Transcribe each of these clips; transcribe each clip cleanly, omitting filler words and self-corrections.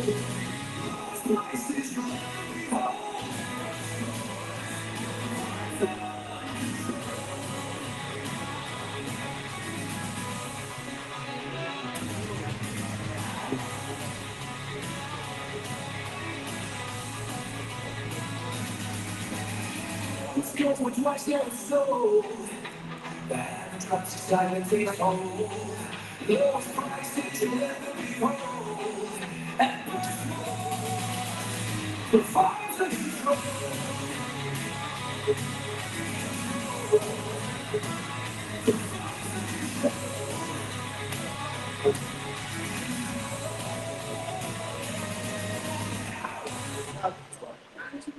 It's good with my soul. Bad drops silently hold. Those prices you'll never behold. And the fires of control.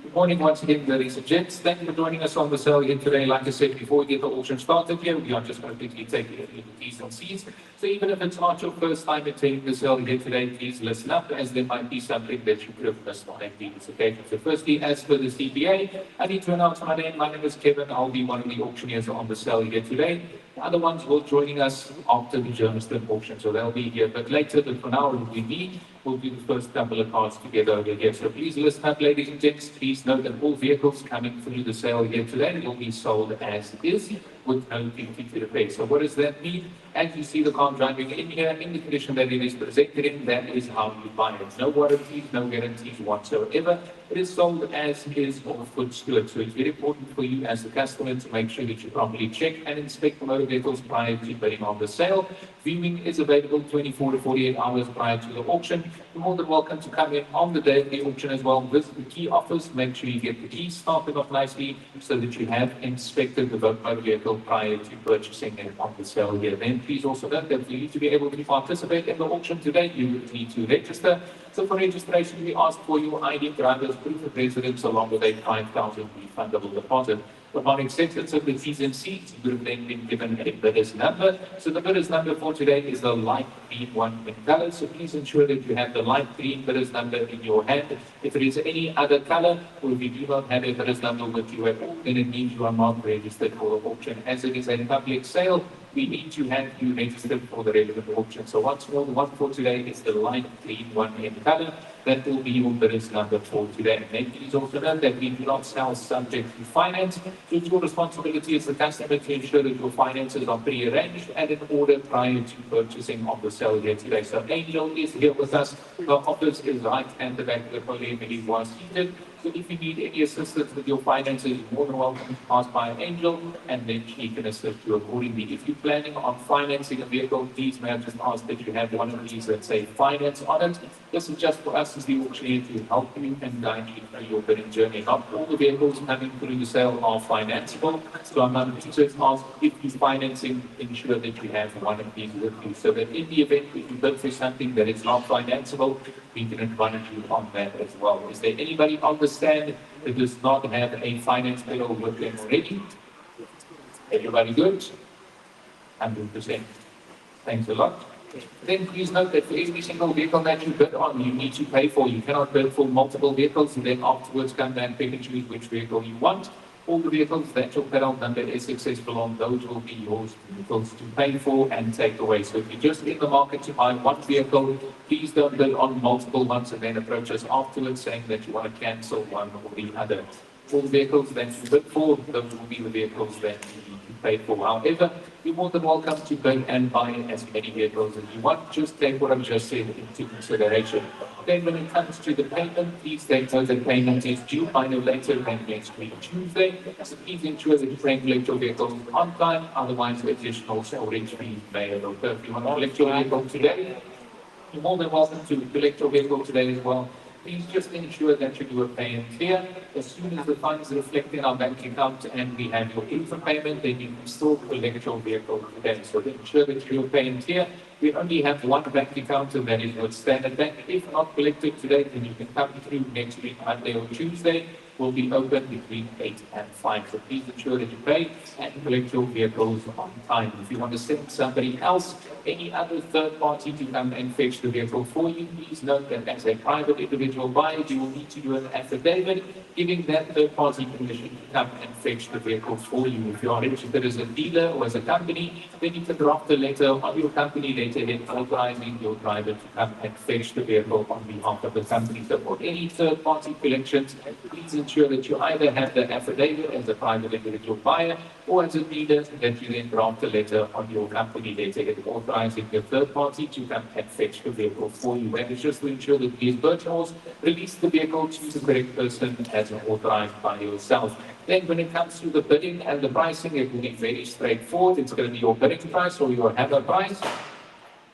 Good morning once again, ladies and gents. Thank you for joining us on the sale here today. Like I said, before we get the auction started here, we are just going to quickly take a look at the T's and C's. So even if it's not your first time attending the sale here today, please listen up, as there might be something that you could have missed on these. Okay, so firstly, as per the CPA, I need to announce my name. My name is Kevin. I'll be one of the auctioneers on the sale here today. The other ones will joining us after the Germiston auction, so they'll be here a bit later, but for now, we'll do the first couple of cards together over here. So please listen up, ladies and gents. Please note that all vehicles coming through the sale here today will be sold as is, with no duty to the pay. So what does that mean? As you see the car driving in here, in the condition that it is presented in, that is how you buy it. No warranties, no guarantees whatsoever. It is sold as is or foot stood. So it's very important for you as the customer to make sure that you properly check and inspect the motor vehicles prior to bidding on the sale. Viewing is available 24 to 48 hours prior to the auction. You're more than welcome to come in on the day of the auction as well. Visit the key office. Make sure you get the keys started off nicely so that you have inspected the motor vehicle prior to purchasing it on the sale here. Then please also note that for you to be able to participate in the auction today, you would need to register. So for registration, we ask for your ID, driver's proof of residence, along with a 5,000 refundable deposit. Upon acceptance of the T's and C's, you would have then been given a bidder's number. So the bidder's number for today is the light green one in color. So please ensure that you have the light green bidder's number in your hand. If there is any other color, or if you do not have a bidder's number with you at all, then it means you are not registered for the auction. As it is a public sale, we need to have you registered for the relevant auction. So once more, the one for today is the light green one in color. That will be your bidder's number for today. And please also note that we do not sell subject to finance. So it's your responsibility as the customer to ensure that your finances are pre-arranged and in order prior to purchasing of the sale here today. So Angel is here with us. The office is right at the back of the podium and he was seated. So if you need any assistance with your finances, you're more than welcome to pass by Angel and then she can assist you accordingly. If you're planning on financing a vehicle, please may I just ask that you have one of these that say finance on it. This is just for us as the auctioneer to help you and guide you through your bidding journey. Not all the vehicles coming through the sale are financeable. So I'm going to just ask if you're financing, ensure that you have one of these with you. So that in the event if you bid for something that is not financeable, we can advise you on that as well. Is there anybody on the stand that does not have a finance bill with them already? Everybody good? 100%. Thanks a lot. Then please note that for every single vehicle that you bid on, you need to pay for. You cannot bid for multiple vehicles and then afterwards come and pick and choose which vehicle you want. All the vehicles that your bid number is successful on, those will be yours vehicles to pay for and take away. So if you're just in the market to buy one vehicle, please don't bid on multiple ones and then approach us afterwards saying that you want to cancel one or the other. All the vehicles that you bid for, those will be the vehicles that you need to pay for. However, you're more than welcome to bid and buy as many vehicles as you want. Just take what I've just said into consideration. Then when it comes to the payment, please take note that payment is due by no later than next week Tuesday. So please ensure that you collect your vehicles on time, otherwise additional storage fees may occur. If you want to collect your vehicle today, you're more than welcome to collect your vehicle today as well. Please just ensure that you do a pay and clear. As soon as the funds reflect in our bank account and we have your info payment, then you can still collect your vehicle today. So ensure that you do a pay and clear. We only have one bank account and that is with Standard Bank. If not collected today, then you can come through next week, Monday or Tuesday. will be open between 8 and 5. So please ensure that you pay and collect your vehicles on time. If you want to send somebody else, any other third party to come and fetch the vehicle for you, please note that as a private individual buyer, you will need to do an affidavit giving that third party permission to come and fetch the vehicle for you. If you are registered as a dealer or as a company, then you can draft a letter on your company letterhead authorizing your driver to come and fetch the vehicle on behalf of the company. So for any third party collections, please ensure that you either have the affidavit as a private individual buyer or as a dealer, that you then draft a letter on your company letterhead authorizing the third party to come and fetch the vehicle for you. That is just to ensure that these BURCHMORE'S release the vehicle to the correct person as authorized by yourself. Then when it comes to the bidding and the pricing, it will be very straightforward. It's going to be your bidding price or your hammer price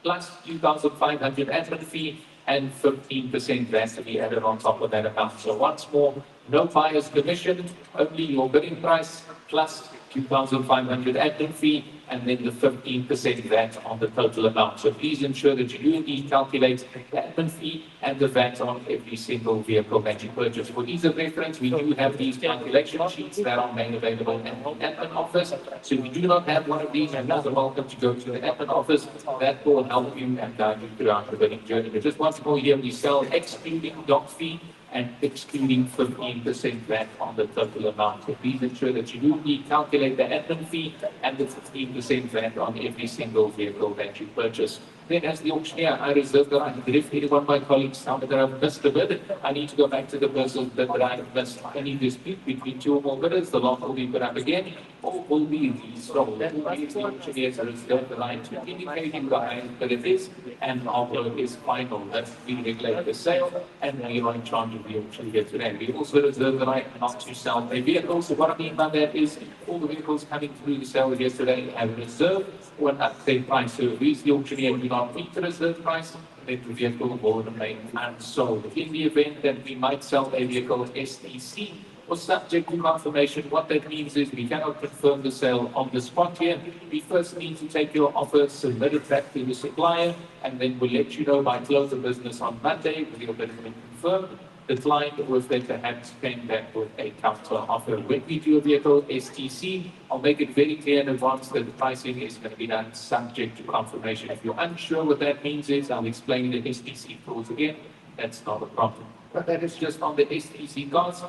plus 2,500 admin fee and 15% VAT to be added on top of that amount. So once more, no buyer's commission, only your bidding price plus 2,500 admin fee, and then the 15% VAT on the total amount. So please ensure that you do indeed calculate the admin fee and the VAT on every single vehicle that you purchase. For ease of reference, we do have these calculation sheets that are made available in the admin office. So if you do not have one of these, you're more than welcome to go to the admin office. That will help you and guide you throughout the bidding journey. But just once more here, we sell excluding dock fee and excluding 15% VAT on the total amount. So please ensure that you do indeed calculate the admin fee and the 15% VAT on every single vehicle that you purchase. Then as the auctioneer, I reserve the right, if any one of my colleagues found that I've missed a bid, I need to go back to the person that I've missed any dispute between two or more bidders. The lot will be put up again, or will be resold. That will be the auctioneers reserve the right to indicating the highest bid it is, and offer is final. That's we regulate the sale, and we are in charge of the auction here today. We also reserve the right not to sell a vehicle. So what I mean by that is all the vehicles coming through the sale here today have reserved or an update price. So if we, the auctioneer, do not meet the reserve price, then the vehicle will remain unsold. In the event that we might sell a vehicle STC or subject to confirmation, what that means is we cannot confirm the sale on the spot here. We first need to take your offer, submit it back to the supplier, and then we'll let you know by close of business on Monday whether your bid has been confirmed, declined, or if they perhaps came back with a counter offer. When we do a vehicle STC, I'll make it very clear in advance that the pricing is going to be done subject to confirmation. If you're unsure what that means is, I'll explain the STC rules again. That's not a problem. But that is just on the STC cars.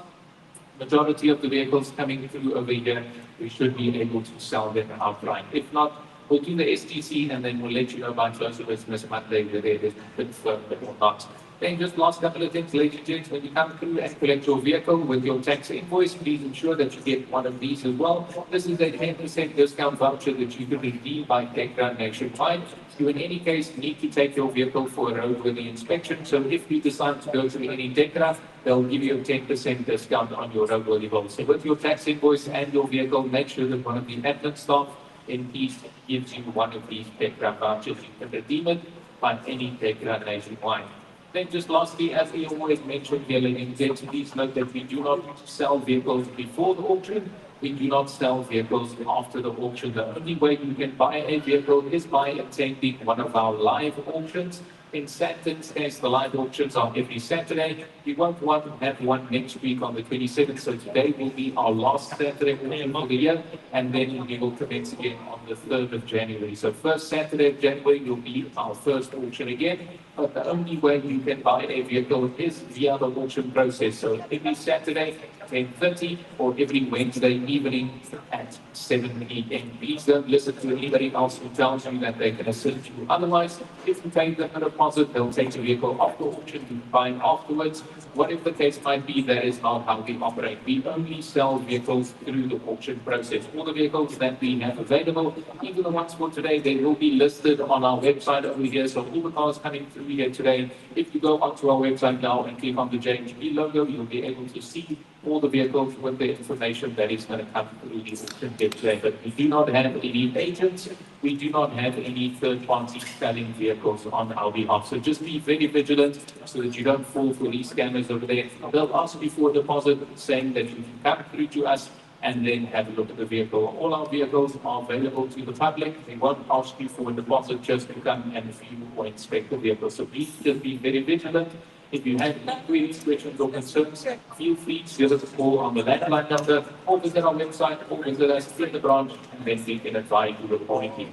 Majority of the vehicles coming through over here, we should be able to sell them outright. If not, we'll do the STC and then we'll let you know by close of business Monday whether it is confirmed or not. Then just last couple of things, ladies and gents, when you come through and collect your vehicle with your tax invoice, please ensure that you get one of these as well. This is a 10% discount voucher that you can redeem by Tekra nationwide. You in any case need to take your vehicle for a roadworthy inspection. So if you decide to go to any Tekra, they'll give you a 10% discount on your roadworthy bill. So with your tax invoice and your vehicle, make sure that one of the admin staff in East gives you one of these Tekra vouchers. You can redeem it by any Tekra nationwide. Then just lastly, as we always mentioned here, ladies and gentlemen, please note that we do not sell vehicles before the auction. We do not sell vehicles after the auction. The only way you can buy a vehicle is by attending one of our live auctions. In Santon's case, the live auctions are every Saturday. We won't have one next week on the 27th, so today will be our last Saturday auction for the year, and then we will commence again on the 3rd of January. So first Saturday of January will be our first auction again, but the only way you can buy a vehicle is via the auction process. So every Saturday, 10:30, or every Wednesday evening at 7 p.m. Please don't listen to anybody else who tells you that they can assist you. Otherwise, if you pay them a deposit, they'll take the vehicle off the auction to buy it afterwards. Whatever the case might be, that is not how we operate. We only sell vehicles through the auction process. All the vehicles that we have available, even the ones for today, they will be listed on our website over here. So all the cars coming through here today, if you go onto our website now and click on the JHB logo, you'll be able to see all the vehicles with the information that is going to come through the auction today. But we do not have any agents. We do not have any third parties selling vehicles on our behalf. So just be very vigilant so that you don't fall for these scammers over there. They'll ask you for a deposit saying that you can come through to us and then have a look at the vehicle. All our vehicles are available to the public. They won't ask you for a deposit just to come and view or inspect the vehicle. So please just be very vigilant. If you have any queries, questions, or concerns, feel free to give us a call on the landline number, or visit our website, or visit us in the branch, and then we can advise you accordingly.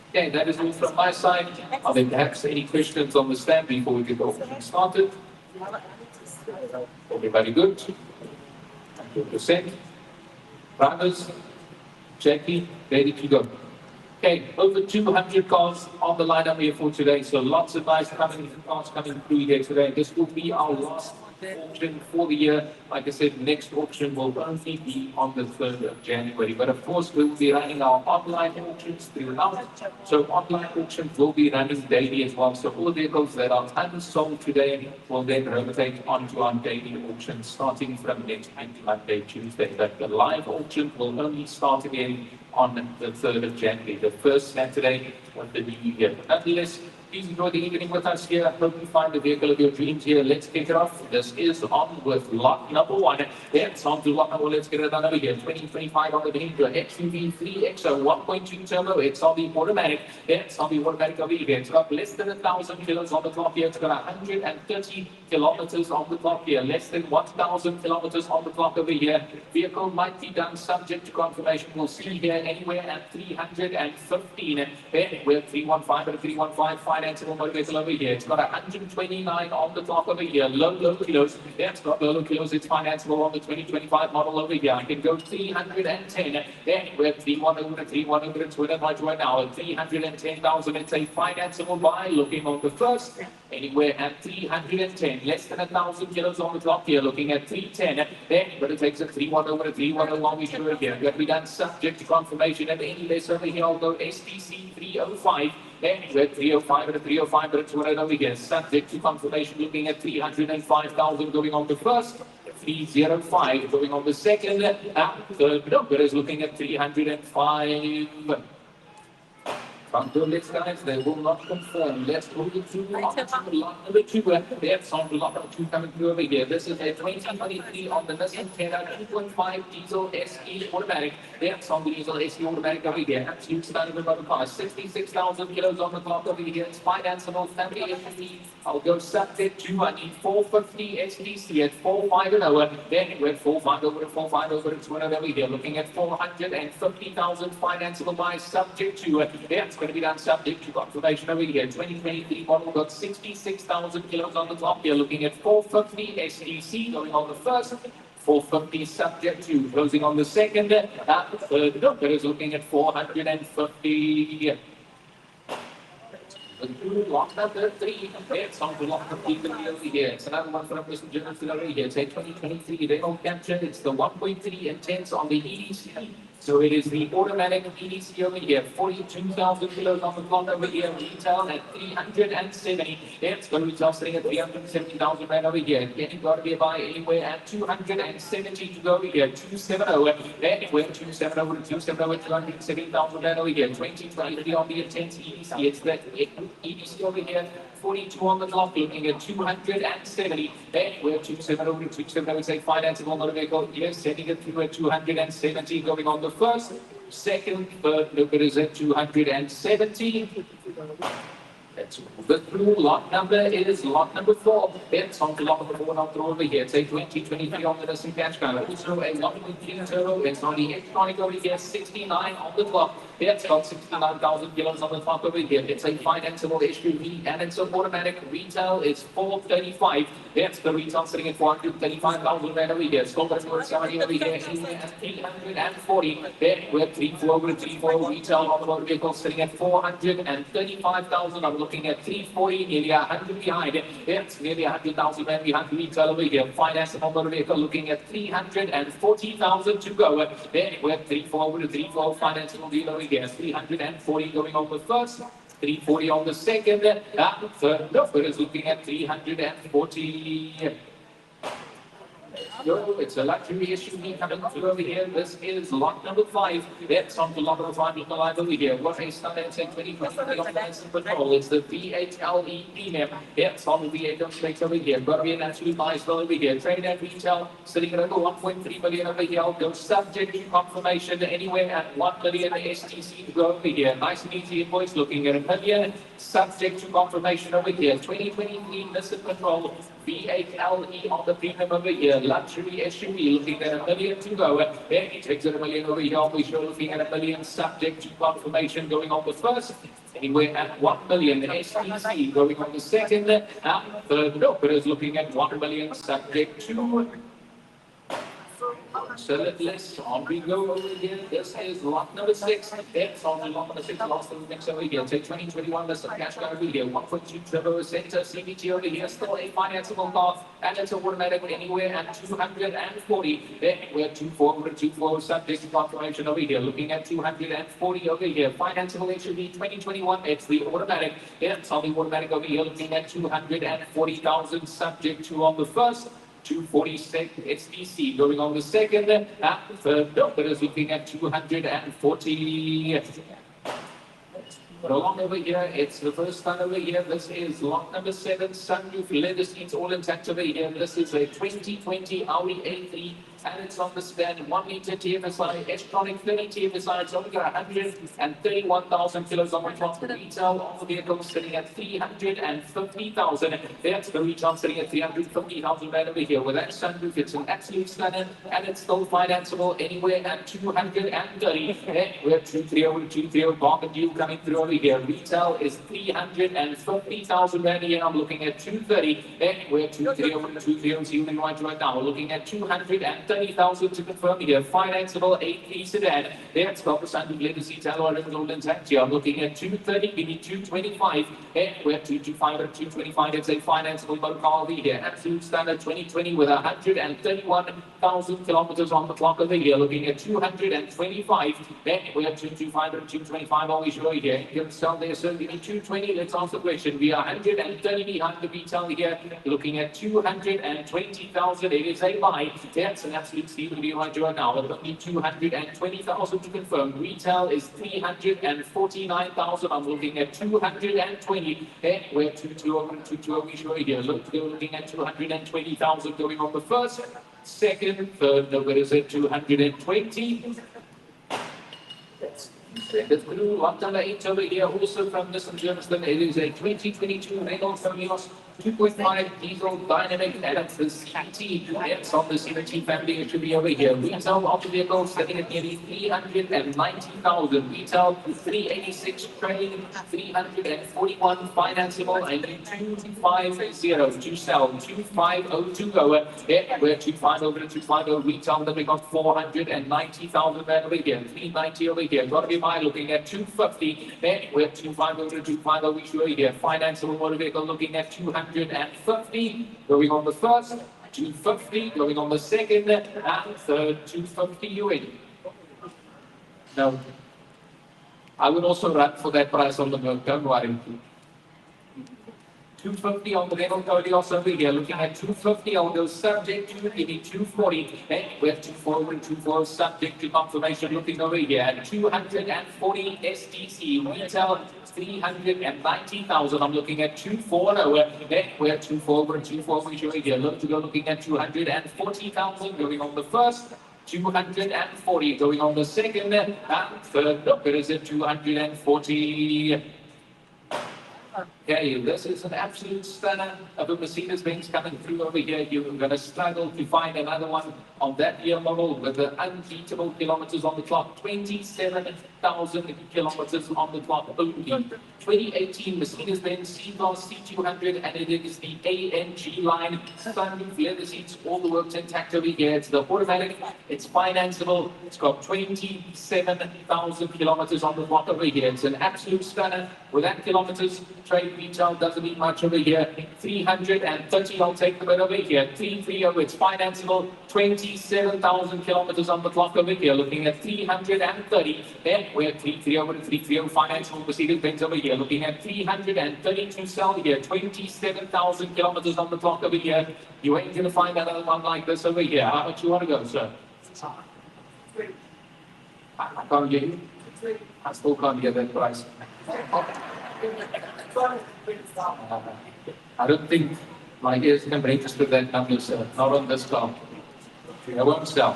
Okay, that is all from my side. Are there perhaps any questions on the stand before we get the auction started? Everybody good? 100%. Drivers, Jackie, ready to go. Okay, over 200 cars on the lineup here for today, so lots of nice cars coming through here today. This will be our last auction for the year. Like I said, next auction will only be on the 3rd of January. But of course, we will be running our online auctions throughout. So online auctions will be running daily as well. So all vehicles that are unsold today will then rotate onto our daily auctions starting from next week, Monday, Tuesday. But the live auction will only start again on the 3rd of January, the first Saturday of the new year. Nonetheless, please enjoy the evening with us here. I hope you find the vehicle of your dreams here. Let's kick it off. This is on with lot number 1. Yeah, it's on to lot number 1. Let's get it done over here. 2025 on the Mahindra XUV 3XO 1.2 turbo. It's on the automatic. Yeah, it's on the automatic over here. It's got less than 1,000 kilos on the clock here. It's got 130 kilometers on the clock here. Less than 1,000 kilometers on the clock over here. Vehicle might be done subject to confirmation. We'll see here anywhere at 315. We're 315 and 315 financeable motor over here. It's got 129 on the clock over here. Low kilos. Yeah, it's got low kilos. It's financeable on the 2025 model over here. I can go 310. Then we're 310 over. It's with a much right now. 310,000. It's a financeable buy. Looking on the first. Anywhere at 310. Less than 1,000 kilos on the clock here. Looking at 310. Then but it takes a 310 over 310 long we sure here. Got to be done subject to confirmation. And any less over here, I'll go STC 305. Then we're 305 and a 305, but it's right over here. Subject to confirmation, looking at 305,000 going on the first. 305 going on the second. Third number is looking at 305. Until next guys, they will not confirm. Let's move it to lot number 2. That's on lot number 2 coming through over here. This is a 2023 on the Nissan Terra 2.5 diesel SE automatic. That's on the diesel SE automatic over here. Absolute standard of the car. 66,000 kilos on the clock over here. It's financeable family STC. I'll go subject to, I need 450 STC at 45 an hour. Then we're 45 over to 45 over to 200 over here. Looking at 450,000 financeable by subject to. That's going to be done subject to confirmation over here. 2023 model got 66,000 kilos on the clock here. Looking at 450 STC going on the first. 450 subject to closing on the second. Third number is looking at 450. Lot number 3, it's on to lot number 3 over here. It's another one from Mr. Jonathan over here. It's a 2023 Renault Capture. It's the 1.3 intense on the EDC. So it is the automatic EDC over here. 42,000 kilos on the clock over here. Retail at 370. It's going to retail sitting at 370,000 right over here. Getting got to be a buy anywhere at 270 to go over here. 270. Anywhere 270 to 270, 270,000 right over here. 2023 on the intense EDC. It's the EDC over here. 42 on the clock, looking at 270. Anywhere 270 to 270, it's a financeable motor vehicle. Yes, setting it through at 270, going on the first, second, third, look at it at 270. Let's move it through. Lot number is lot number 4. It's on to lot number 4 now through over here. It's a 2023 on the Nissan Qashqai. Also a 1.3 turbo. It's on the electronic over here. 69 on the clock. It's got 69,000 kilos on the clock over here. It's a financeable SUV and it's an automatic. Retail is 435. It's the retail sitting at 435,000 right over here. Still got to 70 over here. 340. Then we're 34 over 34. Retail on the motor vehicle sitting at 435,000. I'm looking at 340, nearly 100 behind it. It's nearly 100,000 men behind retail over here. Finance on motor vehicle looking at 340,000 to go. Then we're 34 over 34. Finance on deal over here. 340 going on the first. 340 on the second. Third number is looking at 340. Yo, it's a luxury SUV coming through over here. This is lot number 5. That's on to lot number 5 with the live over here. What a stunning 2023 on the patrol. It's the VHLE Premium. It's on the V8 straight over here. Got to be an absolute nice one over here. Trade at retail, sitting at over 1.3 million over here. Go subject to confirmation anywhere at 1 million STC to go over here. Nice and easy invoice looking at a million. Subject to confirmation over here. 2023 Nissan Patrol V8LE on the premium over here. Luxury SUV looking at a million to go. It takes it a million over here. We show looking at a million subject to confirmation going on the first. Anywhere at 1 million STC going on the second. And third broker is looking at 1 million subject to. So let's on we go over here. This is lot number 6. That's on the lot number 6. Last of the next over here. Take 2021. There's some cash guy over here. 1.2 turbo center CVT over here. Still a financeable car. And it's an automatic anywhere at 240. Then we're 24 subject to confirmation over here. Looking at 240 over here. Financeable SUV 2021. It's the automatic. It's on the automatic over here. Looking at 240,000 subject to on the first. 246 STC going on the second, and third number is looking at 240. Along over here, it's the first time over here. This is lot number 7, sunroof, leather seats, all intact over here. This is a 2020 Audi A3, and it's on the stand 1 litre TFSI, S-tronic 30 TFSI. It's only got 131,000 kilos on the clock. Retail on the vehicle sitting at 350,000. That's the retail sitting at 350,000 right over here. With that sunroof, it's an absolute stunner, and it's still financeable anywhere at 230. And we're 230 bargain deal coming through over here. Retail is 350,000 rand here. I'm looking at 230. And we're 230 right now. We're looking at 230,000 to confirm here. Financeable A3 sedan. That's got the sunroof, leather seats, alloy rims, all intact here. I'm looking at 230. We need 225. And we're 225 at 225. It's a financeable motor car over here. Absolute standard 2020 with 131,000 kilometers on the clock over here. Looking at 225. And we're 225 at 225. Always show here. You can sell there, so we need 220. Let's answer the question. We are 130 behind the retail here. Looking at 220,000. It is a buy. That's an absolute steal deal right now. We're only 220,000 to confirm. Retail is 349,000. I'm looking at 220. And we're 220. We show here. Looking at 220,000 going on the first, second, third. Nobody is at 220. Let's do lot number 8 over here, also from Nissan Germiston. It is a 2022 Renault Famios 2.5 diesel dynamic, and it's the CT. It's on the CT family. It should be over here. Retail of the vehicle sitting at nearly 390,000. Retail 386, trade 341, financeable, and 250 to sell. 250 to go. Yeah, we're 250 over to 250. Retail, then we got 490,000 over here. 390 over here. Got to be my looking at 250. Then we're 250 over to 250. We show here. Financeable motor vehicle looking at 250 going on the first, 250 going on the second, and third 250 UAE. Now, I would also run for that price on the milk, don't worry. 250 on the Renault Famios over here. Looking at 250 on those subject to maybe 240. And we're 240 and 240 subject to confirmation. Looking over here at 240 STC. Retail 390,000. I'm looking at 240. Then we're 240 and 240 showing here. Look to go looking at 240,000 going on the first. 240 going on the second. And third, look, it is at 240. Okay, this is an absolute stunner of a Mercedes-Benz coming through over here. You're going to struggle to find another one on that year model with the unbeatable kilometers on the clock. 27,000 kilometers on the clock only. 2018 Mercedes-Benz C-Class C200, and it is the AMG line. Sunroof, leather seats, all the works intact over here. It's the automatic, it's financeable. It's got 27,000 kilometers on the clock over here. It's an absolute stunner. With that kilometers, trade retail doesn't mean much over here. 330, I'll take the bit over here. 330, it's financeable. 27,000 27,000 kilometers on the clock over here, looking at 330. Then we're 330 over to 330 financial Mercedes-Benz over here, looking at 332 sell here, 27,000 kilometers on the clock over here. You ain't going to find another one like this over here. How much you want to go, sir? I can't get you. I still can't get that price. I don't think my ears can register that number, sir. Not on this car. I won't sell.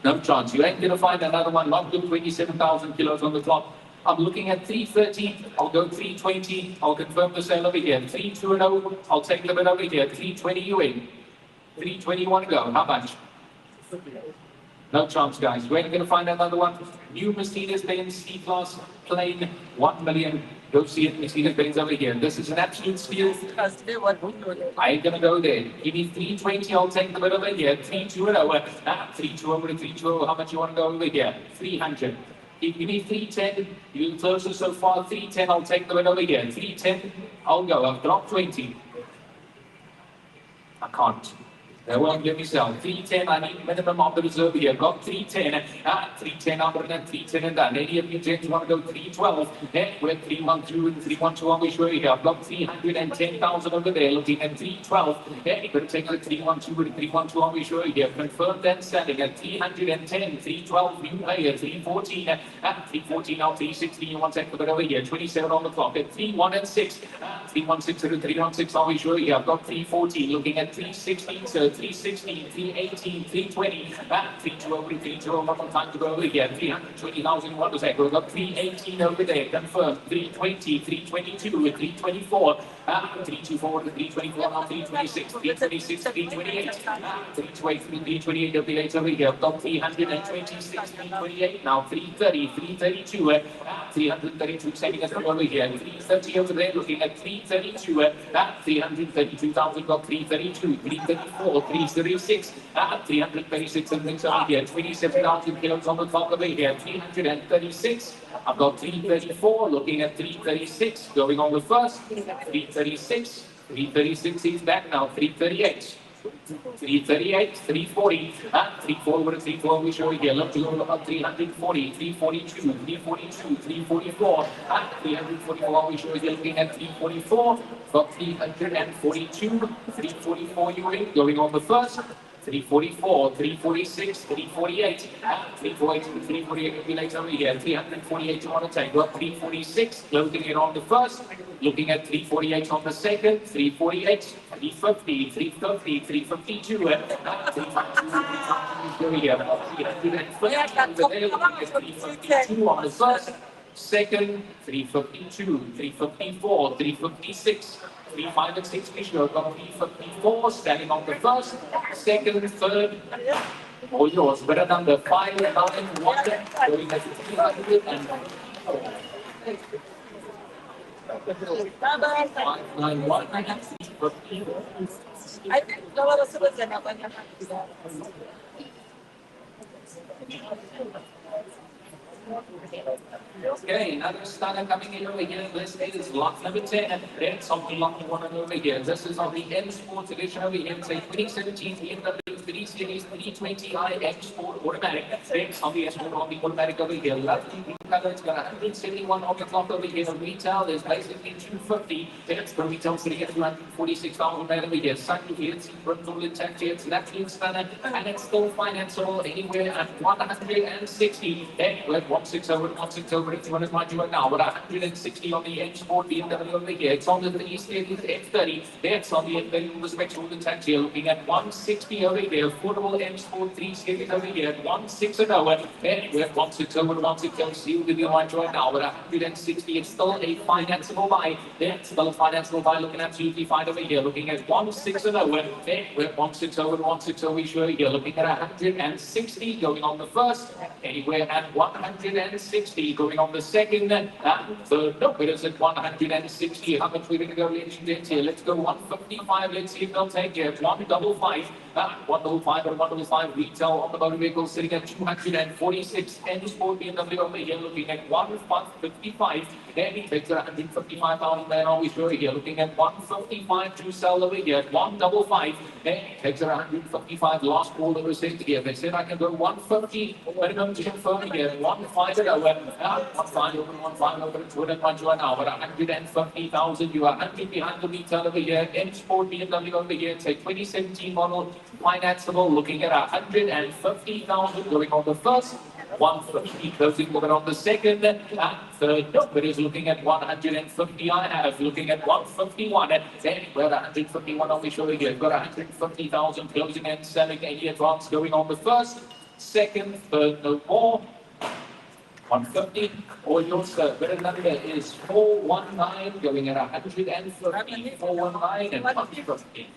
No chance. You ain't going to find another one. Not good 27,000 kilos on the clock. I'm looking at 330. I'll go 320. I'll confirm the sale over here. 320. I'll take the bid over here. 320 you in. 320 want to go. How much? No chance, guys. You ain't going to find another one. New Mercedes-Benz C-Class plain 1 million. Go see it. Mercedes-Benz over here. This is an absolute steal. I ain't going to go there. Give me 320. I'll take the bid over here. 320. 320 over to 320. How much you want to go over here? 300. Give me 310. You're closer so far. 310. I'll take the bid over here. 310. I'll go. I've dropped 20. I can't. They won't let me sell. 310, I need minimum of the reserve here. Got 310. 310 under and 310 and done. Any of you gents want to go 312? We're 312 and 312 on the show here. I've got 310,000 over there looking at 312. You're going to take the 312 and 312 on the show here. Confirmed and selling at 310, 312, new player, 314. 314 now, 316. You want to take the bit over here. 27 on the clock at 316. 316 and 316 on the show here. I've got 314 looking at 316, sir. 316, 318, 320, 312, 312, one more time to go over here, 320,000, what was that? We've got 318 over there, confirmed, 320, 322, 324, 324, 324, now 326, 326, 328, 328 of the 8 over here, I've got 326, 328, now 330, 332, 332, sending us over here, 330 over there, looking at 332, 332,000, got 332, 334, 336, 336 and things over here, 27,000 kilos on the top over here, 336. I've got 334, looking at 336, going on the first, 336, 336 is back now, 338. 338, 340, 340 over to 340, we show here, left to go about 340, 342, 342, 344, 344, we show here, looking at 344, got 342, 344 you in, going on the first, 344, 346, 348, 348, 348 relates over here, 348 you want to take, got 346, closing it on the first, looking at 348 on the second, 348, 350, 350, 352, 352 on the first, second, 352, 354, 356, 3, 5 and 6 ratio, got 354, standing on the first, second, third, all yours, better than the 5, 9, 1, going at 300 and 591 and 350. I think okay, another starter coming in over here. This is lot number 10. It's on the lot one over here. This is on the M Sports edition over here. It's a 2017 BMW 3 Series 320i M Sport automatic. It's on the M Sport on the automatic over here. Lovely blue color. It's got 171 on the clock over here. The retail is basically 250. It's the retail sitting at 246,000 right over here. Sunroof here. It's all intact here. It's an absolute stunner. And it's still financeable anywhere at 160. We're 160 over if you want to find you right now, but 160 on the M Sport BMW over here. It's on the 3 Series F30. It's on the F30 with respect to the tax here, looking at 160 over here. Affordable M Sport 3 Series over here at 160 over. We're at 160 over, 160 sealed with you right now, but 160. It's still a financeable buy. It's still a financeable buy, looking absolutely fine over here, looking at 160 over. We're at 160 over, 160 we show here, looking at 160 going on the first, anywhere at 160 going on the second, third, no, it is at 160. How much we're going to go, ladies and gents, here? Let's go 155. Let's see if they'll take it. 155, 155 or 155 retail on the motor vehicle sitting at 246. M Sport BMW over here. looking at 155. Then he takes 155,000 there now we show here, looking at 155 to sell over here at 155. Then he takes 155, last call over said here. They said I can go 150, but it comes to confirm here, 150 over, 150 over, 150 over, 200 an hour, 150,000. You are 100 behind the retail over here. M Sport BMW over here, it's a 2017 model, financeable, looking at 150,000 going on the first. 150 closing over on the second, and third number is looking at 150. I have looking at 151, and then we're 151 on the show here. Got 150,000 closing and selling. Any advance going on the first, second, third, no more. 150. Or your bidder number is 419, going at 150, 419 and 150.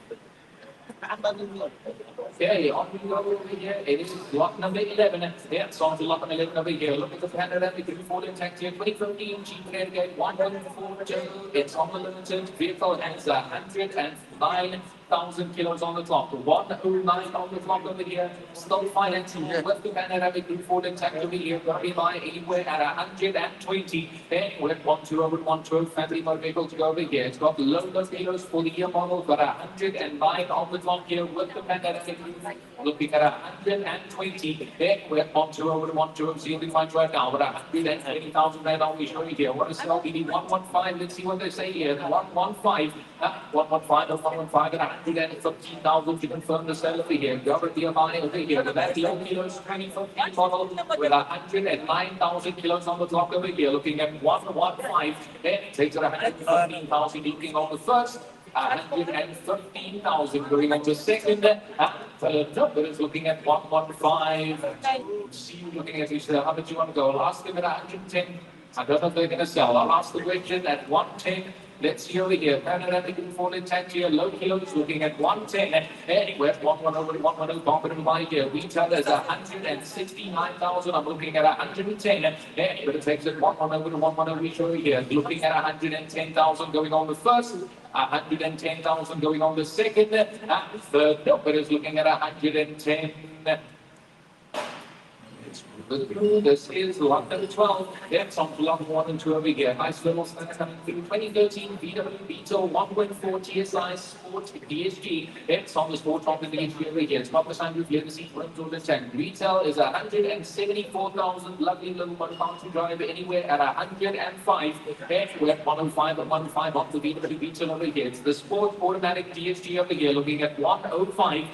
Okay, on we go over here. It is lot number 11. Yeah, it's on to lot number 11 over here. Look at the panoramic Ford Intact here. 2015 Jeep Renegade 1.42. It's on the limited vehicle and it's 109,000 kilos on the clock. 109 on the clock over here. Still financing with the panoramic Ford Intact over here. Got to be by anywhere at 120. Anywhere 120, 112 family motor vehicle to go over here. It's got low kilos for the year model. Got 109 on the clock here with the panoramic. Looking at 120. Then we're 120, 120. See if we find right now. But 120,000 right now we show you here. What is sell? We need 115. Let's see what they say here. 115. 115 or 115 at 115,000 to confirm the sale over here. Government BMI over here. The back low kilos 2015 model with 109,000 kilos on the clock over here. Looking at 115. Then it takes it 115,000. Looking on the first. 115,000 going on to second, third number is looking at 115. See you looking at each other. How much you want to go? I'll ask them at 110. I don't know if they're going to sell. I'll ask the question at 110. Let's see over here. Panoramic Ford Intact here. Low kilos looking at 110. Anywhere 110, 110. Confident buy here. Retail is 169,000. I'm looking at 110. Anywhere it takes it 110, 110. We show here. Looking at 110,000 going on the first. 110,000 going on the second. Third number is looking at 110. This is lot number 12. That's on to lot 1 and 2 over here. Nice little stand coming through. 2013 VW Beetle 1.4 TSI Sport DSG. It's on the Sport on the DSG over here. It's got the sunroof here. The seat rims on the tank. Retail is 174,000. Lovely little 1 pound to drive anywhere at 105. We're at 105 and 105 on the VW Beetle over here. It's the Sport automatic DSG over here. Looking at 105.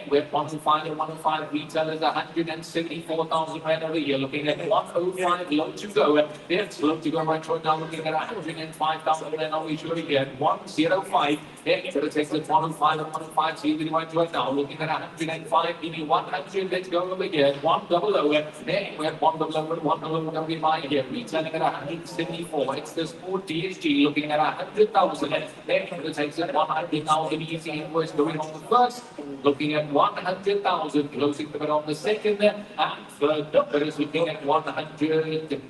We're at 105 and 105. Retail is 174,000 right over here. Looking at 105, low to go. It's low to go right now. Looking at 105,000. Then on we should be at 105. It's going to take the 105 and 105. See the right now. Looking at 105, maybe 100. Let's go over here at 100. Then we're at 100 and 100. Don't be buying here. Retailing at 174. It's the Sport DSG looking at 100,000. Then it's going to take the 100,000. Easy invoice going on the first. Looking at 100,000. Closing the bit on the second. And third number is looking at 100.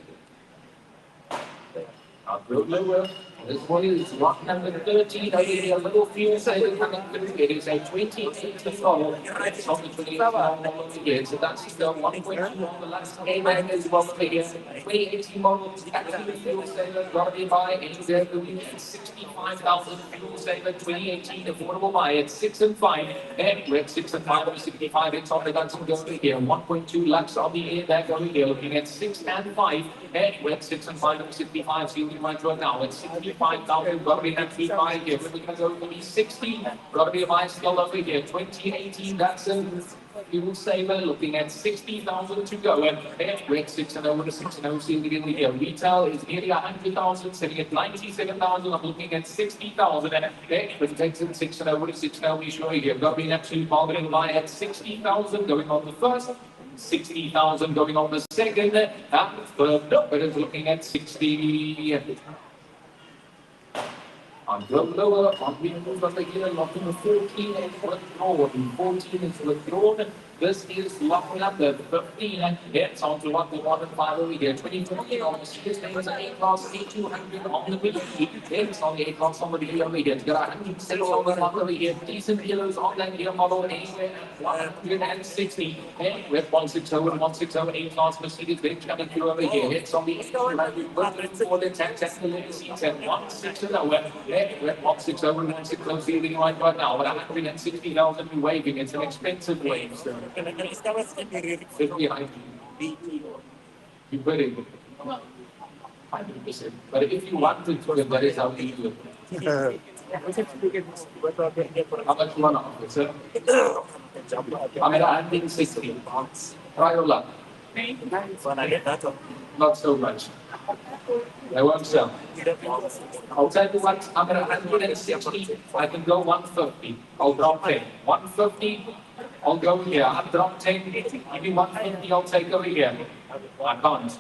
I'll go lower. This one is lot number 13. I need a little fuel saving coming through. It is a 2018 model. It's on the 2018 model over here. So that's the 1.2 on the last A-Mag as well over here. 2018 model. Actually, fuel saver. Got to buy anywhere between 65,000 fuel saver. 2018 affordable buy at 6 and 5. And we're at 6 and 5 over 65. It's on the Datsun go over here. 1.2 lakhs on the A-Mag over here. Looking at 6 and 5. And we're at 6 and 5 over 65. See what you might right now. It's 65,000, got to be at 35 here. We're going to go for the 60. Got to be a buy still over here. 2018, that's a fuel saver. Looking at 60,000 to go. And we're at 6 and over to 6 and over. See what you here. Retail is nearly 100,000, sitting at 97,000. I'm looking at 60,000. And it takes it 6 and over to 6 now. We show you here. Got to be an absolute bargain buy at 60,000 going on the first. 60,000 going on the second. And third number is looking at 60. On go lower, on we move over here, lot number 14 is withdrawn. 14 is withdrawn. This is lock number 15. It's on to lock the 1 and 5 over here. 2015 on the Series names are A-Class A200 on the wiki. It's on the A-Class on the video over here. It's got 106 on the clock over here. Decent kilos on that here model anywhere at 160. And with 160 and 160 A-Class Mercedes Benz coming through over here. It's on the A200 for the 10 the legacy at 160 lower. And with 160 and 160 feeling right now. But 160,000 you waving. It's an expensive wave. So. Sit behind you. You put it 100%. But if you want to throw it, that is how you do it. How much one off, sir? I'm at 160. Try your luck. Not so much. I won't sell. I'll tell you what, I'm at 160. I can go 150. I'll drop 10. 150. I'll go here. I'll drop 10. Give me 150. I'll take over here. I can't.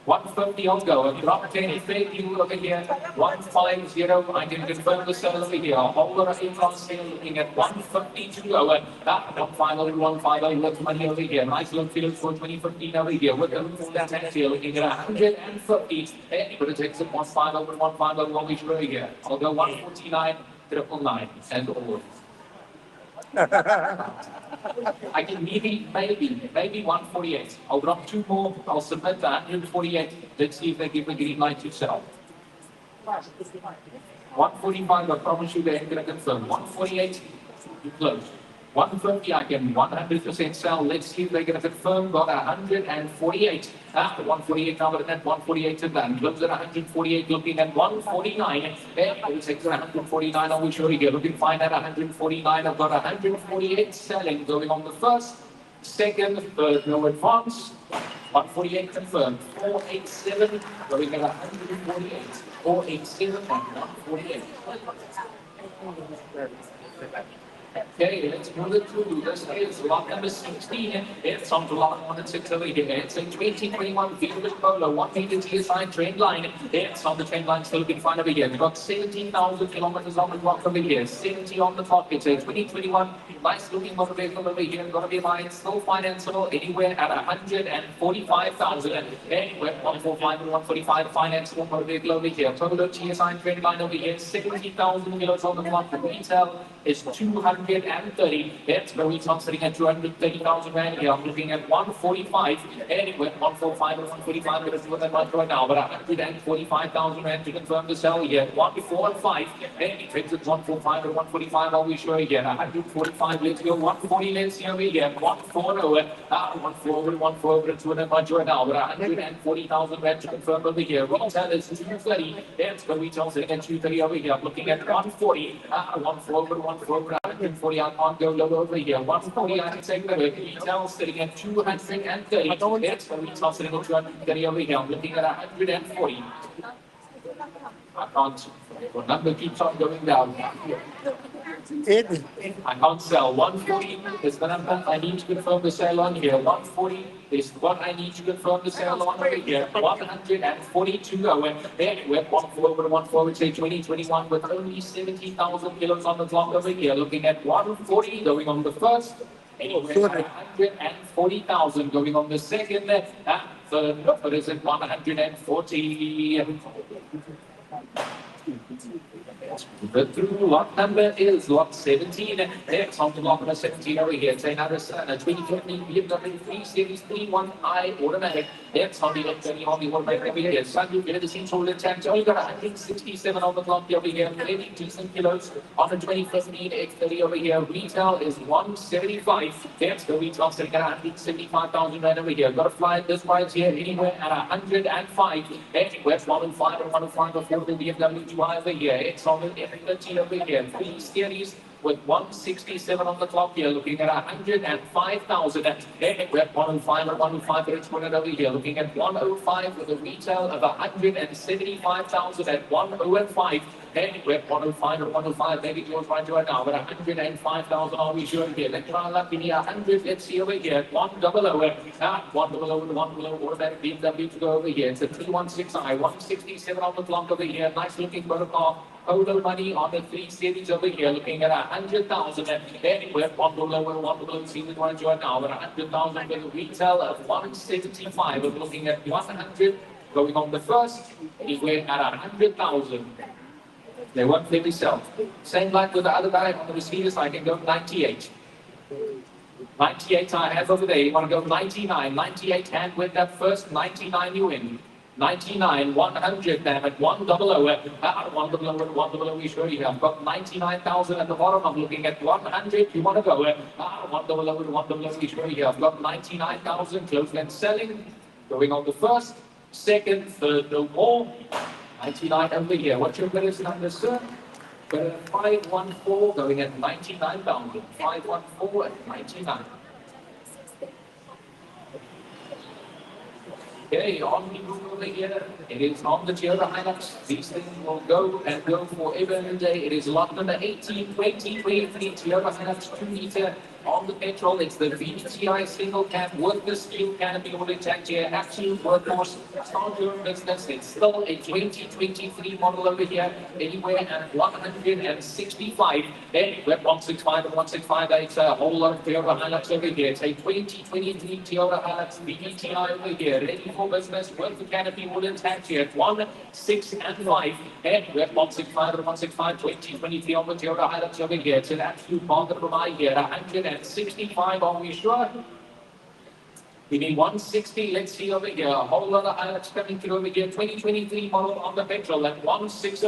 150 I'll go. I'll drop 10. Thank you over here. 150. I can confirm the sale over here. Hold on a sale looking at 150 to go. That 150, 150. Let's money over here. Nice little field for 2015 over here. With the tax here looking at 150. Hey, but it takes it 150 over 150. We'll be sure here. I'll go 149, 999 and all. I can maybe 148. I'll drop 2 more. I'll submit the 148. Let's see if they give me green light to sell. 145, I promise you they ain't gonna confirm. 148, you close. 150, I can 100% sell. Let's see if they're gonna confirm. Got 148. After 148, now at 148 to done. Close at 148, looking at 149. There, I will take to 149. I will show you here. Looking fine at 149. I've got 148 selling, going on the first, second, third, no advance. 148 confirmed. 487, going at 148. 487 and 148. Okay, let's move it through. This is lot number 16. It's on to lot 1 and 6 over here. It's a 2021 Bidvest Polo, 1 meter TSI trend line. It's on the trend line, still looking fine over here. We've got 17,000 kilometers on the clock over here. 70 on the clock. It's a 2021 nice looking motor vehicle over here. Got to be mine. Still financeable anywhere at 145,000. Anywhere 145 and 145 financeable motor vehicle over here. Polo TSI trend line over here. 70,000 kilos on the clock. The retail is 230. It's very top sitting at 230,000 rand here. I'm looking at 145. Anyway, 145 or 145 minutes with that much right now, but 145,000 rand to confirm the sell here. 145. And it trades at 145 or 145. I'll be sure again. 145. Let's go. 140. Let's see over here. 140. 140. 140. It's with that much right now, but 140,000 rand to confirm over here. Retail is 230. It's the retail sitting at 230 over here. I'm looking at 140. 140. 140. 140, I can't go low over here. 140, I can take the retail sitting at 230. It's the retail sitting at 230 over here. I'm looking at 140. I can't. The number keeps on going down. I can't sell. 140 is the number I need to confirm the sale on here. 140 is what I need to confirm the sale on over here. 142 going. Anyway, 140, say 2021 with only 70,000 kilos on the clock over here. Looking at 140 going on the first. Anyway, 140,000 going on the second. Third, what is it? 140. The through lot number is lot 17. It's on to lot number 17 over here. It's another 2015 BMW 3 Series 31i automatic. It's on the F20 on the automatic over here. Sunroof, you know, the seats all intact. Only got 167 on the clock over here. Very decent kilos on the 2015 X30 over here. Retail is 175. It's the retail sitting at 175,000 rand over here. Got to fly this price here anywhere at 105. Anywhere 105 or 105 before the BMW 2i over here. It's on the F13 over here. 3 series with 167 on the clock here, looking at 105,000. We're at 105 or 105, but it's running over here, looking at 105 with a retail of 175,000 at 105. We're at 105 or 105, maybe yours right now, but 105,000 are we sure here? Let's try luck in here, 100, let's see over here, 100, 100, automatic BMW to go over here. It's a 316i, 167 on the clock over here, nice looking motor car. Polo money on the 3 series over here, looking at 100,000. Anywhere one below, one below, see the one join now, 100,000 with a retail of 175. We're looking at 100 going on the first, anywhere at 100,000. They won't let me sell. Same like with the other guy on the receiver side, I can go 98. 98 I have over there. You want to go 99, 98 and with that first 99 you win. 99, 100 then at 100, 100, we show you. I've got 99,000 at the bottom. I'm looking at 100. You want to go 100, we show you. I've got 99,000 close and selling. Going on the first, second, third, no more. 99 over here. What's your biggest number, sir? 514 going at 99,000. 514 at 99. Okay, on the move over here, it is on the Toyota Hilux. These things will go and go forever and a day. It is lot number 18, 2023 Toyota Hilux 2 liter on the petrol. It's the VTI single cab with the steel canopy all intact here. Absolute workhorse. Start your business. It's still a 2023 model over here. Anywhere at 165. Anywhere 165 and 165. It's a whole lot of Toyota Hilux over here. It's a 2023 Toyota Hilux VTI over here. Ready for business with the canopy all intact here. 1, 6 and 5. Anywhere 165 and 165. 2023 on the Toyota Hilux over here. It's an absolute market for my here. 165, are we sure? We need 160, let's see over here. A whole lot of Hilux coming through over here. 2023 model on the petrol at 160.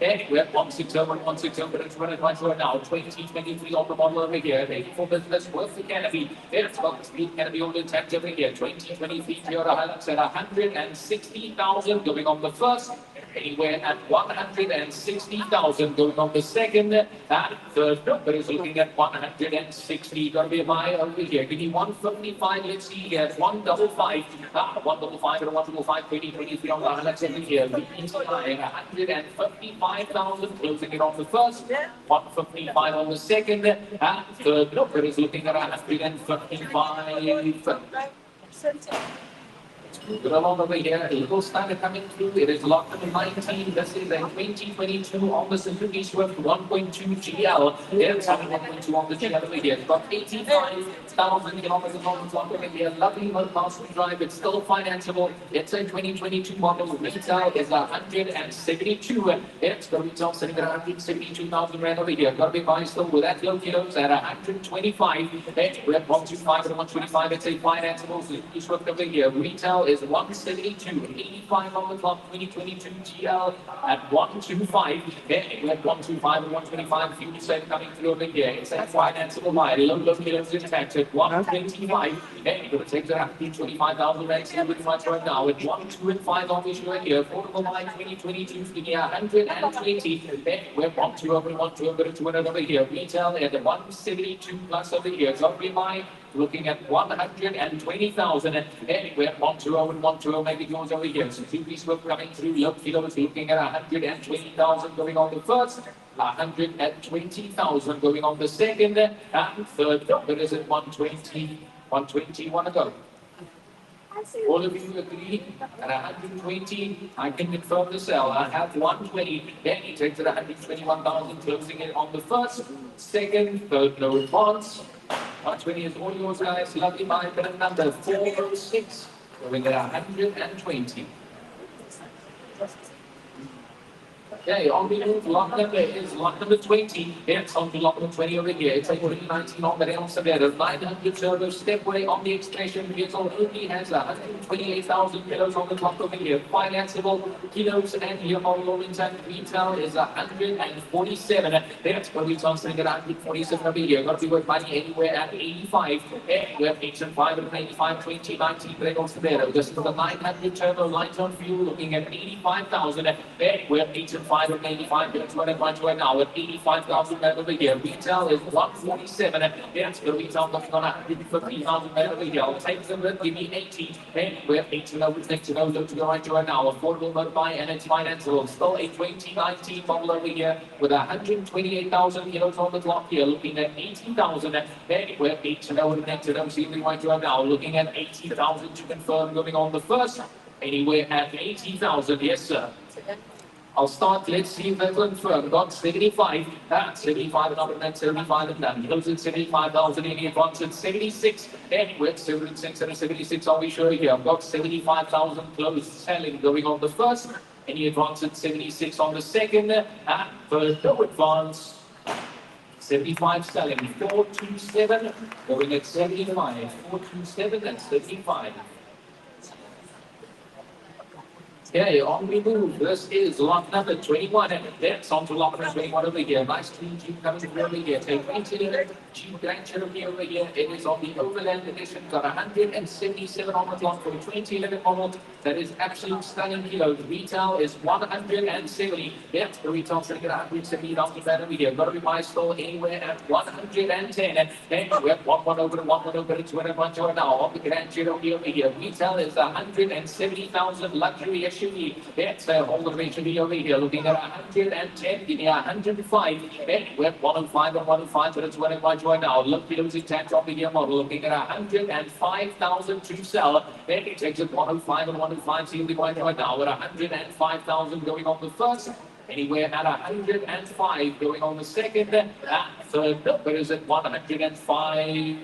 Anywhere 160 and 160, but it's running right now. 2023 on the model over here. Ready for business with the canopy. It's got the speed canopy all intact over here. 2023 Toyota Hilux at 160,000 going on the first. Anywhere at 160,000 going on the second, and third number is looking at 160. Got to be a buy over here. Give me 155. Let's see here. 155. 155 and 155. 2023 on the Hilux over here. VTI at 155,000. Closing it on the first. 155 on the second, and third number is looking at 155. Good along over here, a little starter coming through. It is lot number 19. This is a 2022 on the Suzuki Swift 1.2 GL. It's on 1.2 on the GL over here. It's got 85,000 kilometers on the clock over here. Lovely low-cost drive. It's still financeable. It's a 2022 model. Retail is 172. It's the retail sitting at 172,000 rand over here. Got to be buying still with that low kilos at 125. We're at 125 and 125. It's a financeable Suzuki Swift over here. Retail is 172, 85 on the clock, 2022 GL at 125. We're at 125 and 125. Fuel sale coming through over here. It's a financeable buy. Low kilos intact at 125. We're going to take the 125,000 rand. See pretty much right now at 125 on this right here. Affordable buy 2022, sticking at 120. We're 120 over, 120 to another over here. Retail at 172 plus over here. So we buy. Looking at 120,000 anywhere 120 and 120, maybe yours over here. So two pieces coming through. Low kilos looking at 120,000 going on the first, 120,000 going on the second, and third number is at 120. 120, want to go. All of you agree at 120, I can confirm the sell. I have 120, then he takes it 121,000, closing it on the first, second, third, no advance. 120 is all yours, guys. Lovely buy, bid number 406. Going at 120. Okay, on the move, lot number is lot number 20. It's on to lot number 20 over here. It's a 2019 on the Elsabetter. 900 turbo stepway on the expression vehicle. Only has 128,000 kilos on the clock over here. Financeable kilos and here model Orrington. Retail is 147. That's going to be something at 147 over here. Got to be worth money anywhere at 85. Anywhere 85 and 85, 2019 Greg Elsabetter. Just for the 900 turbo light on fuel, looking at 85,000. Anywhere 85 and 85, it's running right now at 85,000 over here. Retail is 147. That's the retail looking on 150,000 over here. I'll take them, give me 80. Anywhere 80 over, next to those to go right now. Affordable motor buy and it's financeable. Still a 2019 model over here with 128,000 kilos on the clock here. Looking at 80,000. Anywhere 80 over, next to those seeming right now. Looking at 80,000 to confirm going on the first. Anywhere at 80,000, yes sir. I'll start. Let's see if they're confirmed. Got 75. 75 and up and then 75 and down. Close at 75,000 in advance at 76. And with 76 and a 76, are we sure here? I've got 75,000 closed selling going on the first. Any advance at 76 on the second. And third, no advance. 75 selling. 427 going at 75. 427 and 75. Okay, on we move. This is lot number 21. And that's on to lot number 21 over here. Nice clean Jeep coming through over here. Take 18 Jeep Grand Cherokee over here. It is on the Overland Edition. Got 177 on the clock for 2011 model. That is absolute stunning kilos. Retail is 170. Yep, the retail sitting at 170 dollars that over here. Got to be my store anywhere at 110. And we're one over to one over. It's winning one to now on the Grand Cherokee over here. Retail is 170,000 luxury SUV. That's all the way to be over here. Looking at 110, give me 105. And we're 105 and 105, but it's winning one to now. Look, the losing tax off the year model. Looking at 105,000 to sell. Then it takes it 105 and 105, see the one right now. At 105,000 going on the first. Anywhere at 105 going on the second. Third number is at 105.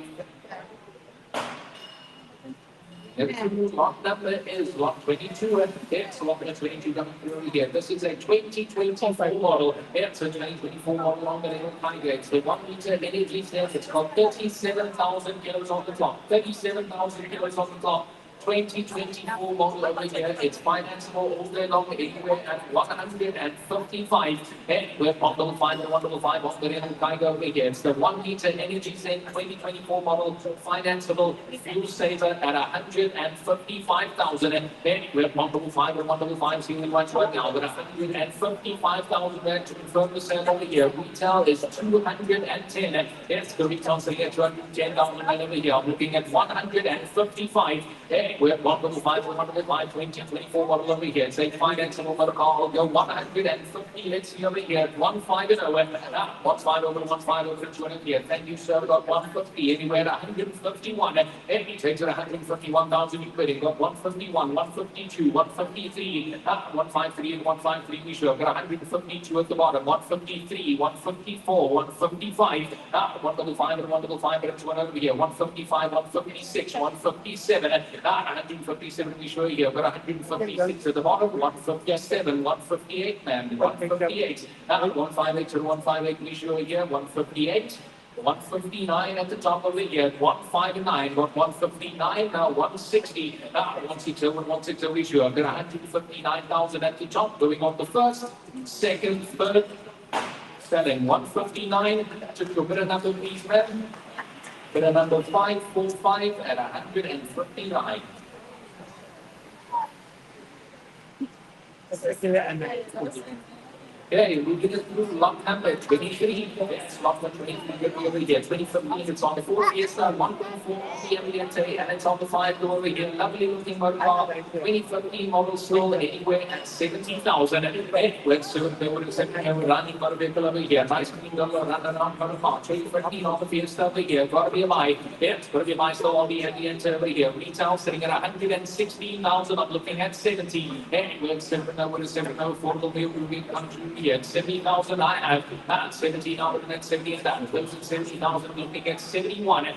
Lot number is lot 22, and it's lot number 22 coming through here. This is a 2024 model. It's a 2024 model on the little high grade. So 1 liter energy cells, it's got 37,000 kilos on the clock. 37,000 kilos on the clock. 2024 model over here. It's financeable all day long, anywhere at 155. And we're on the 5 and 155 on the little Tiger over here. It's the 1 liter energy zen 2024 model, financeable, fuel saver at 155,000. And then we're on the 5 and 155, seeing the ones right now, with 155,000 there to confirm the sale over here. Retail is 210. And yes, the retail sitting at 210,000 over here. I'm looking at 155. Hey, we're 155, 155, 2024 model over here. Say financeable for the car will go 150. Let's see over here. 15 over. 15 over, 15 over 200 here. Thank you, sir. We got 150. Anywhere at 151. And he takes it 151,000 you quit. Got 151, 152, 153, 153 and 153. We should have got 152 at the bottom. 153, 154, 155. 155 and 155 and 200 over here. 155, 156, 157. 157 we show here, but 156 at the bottom, 157, 158, man, 158. 158 to 158 we show here, 158. 159 at the top of the year, 159, got 159, now 160, 160, 160 we show. I've got 159,000 at the top, going on the first, second, third, selling 159, took your bit of number please, man. Bidder number 545 at 159. Okay, we get it through lot number 23. It's lot number 23 over here. 2015, it's on the 4 Fiesta, 1.4 PM today, and it's on the 5 over here. Lovely looking motor car. 2015 model sold anywhere at 70,000. Let's see what they would have said. Running motor vehicle over here. Nice clean double run around motor car. 2015 on the Fiesta over here. Got to be a buy. Yeah, it's got to be a buy still on the end over here. Retail sitting at 116,000. I'm looking at 70. Anyway, it's 7 affordable vehicle we come to. Here, 70,000 I have, 17,000 and 70 down, close at 70,000, looking at 71, and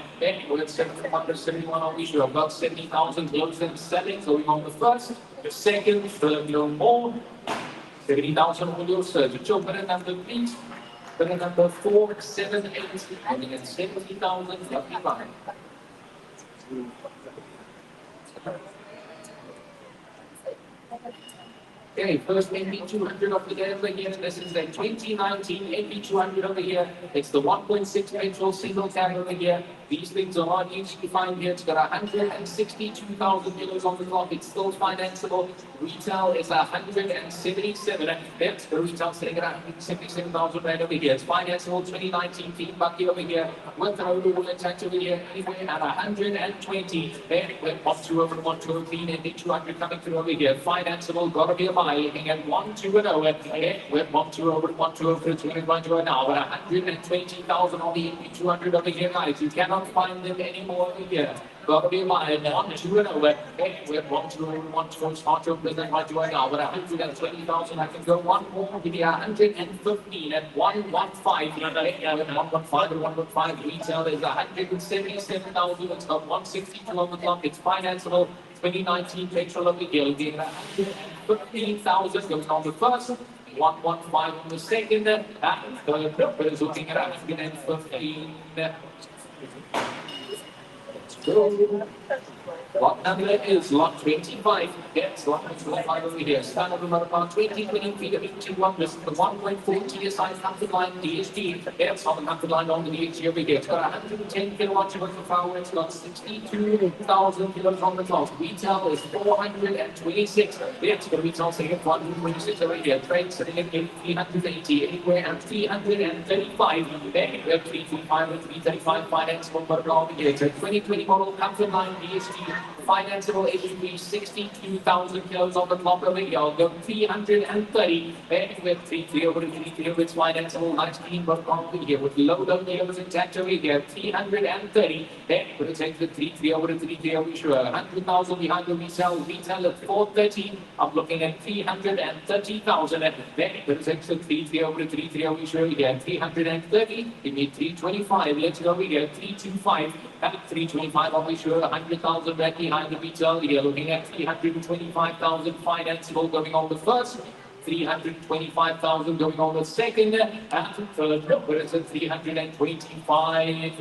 we're at 771 on issue, about 70,000 close and selling, going on the first, the second, third, no more, 70,000 on your search, so better number please, better number 478, looking at 70,000, lucky buy. Okay, first NB200 of the day over here. This is the 2019 NB200 over here. It's the 1.6 petrol single cab over here. These things are not easy to find here. It's got 162,000 kilos on the clock. It's still financeable. Retail is 177. That's the retail sitting at 177,000 right over here. It's financeable 2019 Team Bucky over here. With an overall intact over here. Anywhere at 120. And we're 1-2 over 1-2 over clean NB200 coming through over here. Financeable, gotta be a buy. Looking at 1-2 and 0. And we're 1-2 over 1-2 over 2 now. But 120,000 on the NB200 over here, guys. You cannot find them anymore over here. got to be mine. 1, 2, and over. Hey, we're 1, 2, 1, 2, start your business right away now. With 120,000, I can go one more. Give you 115 at 115. Hey, with 115, 115. Retail is 177,000. It's got 162 on the clock. It's financeable. 2019 petrol over here. Looking at 115,000 going on the first. 115 on the second. And third is looking at 115. Lot number is lot 25. Yes, lot 25 over here. Stand over about 20, 23, 21. This is the 1.4 TSI comfort line DHT. Yes, on the comfort line on the DHT over here. It's got 110 kilowatts worth of power. It's got 62,000 kilos on the clock. Retail is 426. Yes, the retail sitting at 126 over here. Trade sitting at 380. Anywhere at 335. Anywhere 335 and 335 finance over here. It's a 2020 model comfort line DHT. Financeable SUV, 62,000 kilos on the clock over here. I'll go 330. And with 33 over 33, it's financeable, nice clean work over here. With low kilos intact over here, 330. And we'll take the 33 over 33 over sure. 100,000 behind the resale. Retail at 430. I'm looking at 330,000. And then we'll take the 33 over 33 over sure here. 330. Give me 325. Let's go over here. 325. At 325, I'll be sure 100,000 back behind the retail. You're looking at 325,000 financeable going on the first. 325,000 going on the second. And third, where it's at 325.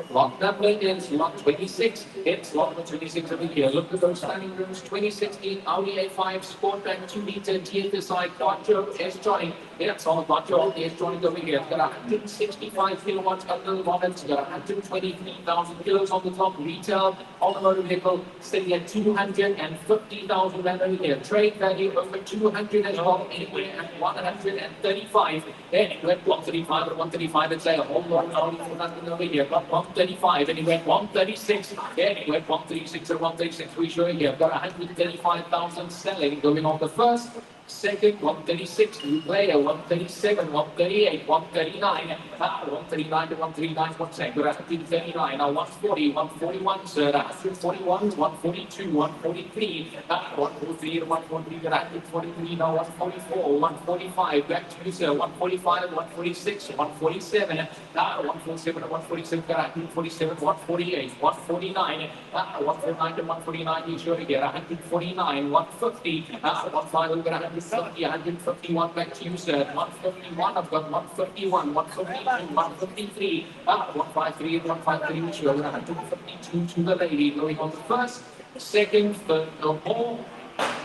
Lot number is lot 26. It's lot number 26 over here. Look at those standing rooms. 2016 Audi A5 Sportback 2 liter TFSI Quattro S-Joint. It's on the Quattro S-Joint over here. It's got 165 kilowatts under the bonnet. It's got 123,000 kilos on the top. Retail automotive vehicle sitting at 250,000 rand over here. Trade value over 200 as well. Anywhere at 135. Anywhere at 135 or 135. It's a whole lot of Audi for nothing over here. Got 135 and he went 136. Yeah, he went 136 or 136. We show here. Got 135,000 selling going on the first. Second, 136, new player, 137, 138, 139, 139 to 139, 1 second, 139, now 140, 141, sir, 141, 142, 143, 143, 143, 143, now 144, 145, back to you, sir, 145, 146, 147, 147, 147, 147, 148, 149, 149 to 149, you sure get 149, 150, 150, 151 back to you, sir. 151, I've got 151, 152, 153, 153, 153, sure, 152 to the lady, going on the first, second, third, no more,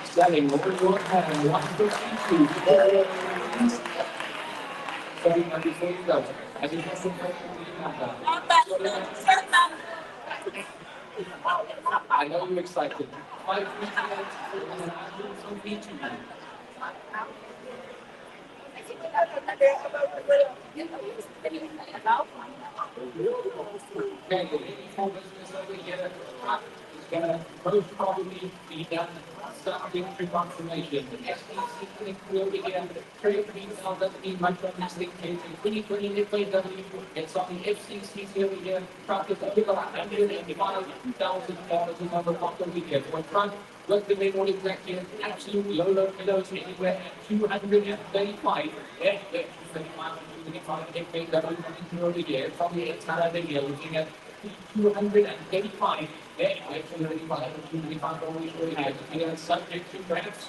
selling over your hand, 152. Sorry, before you go, as you can I know you're excited. 552. Okay, the for business over here is going to most probably be done starting through confirmation. The SDC click over here, trade retail doesn't need much on this thing. 2020 FAW, it's on the FCC over here. Profit over $105,000 another block over here. So front, look the main one exactly, absolute low kilos anywhere at 235. Yeah, 25 over here. Probably it's not over here, looking at 285. Yeah, 285 over here. Subject to perhaps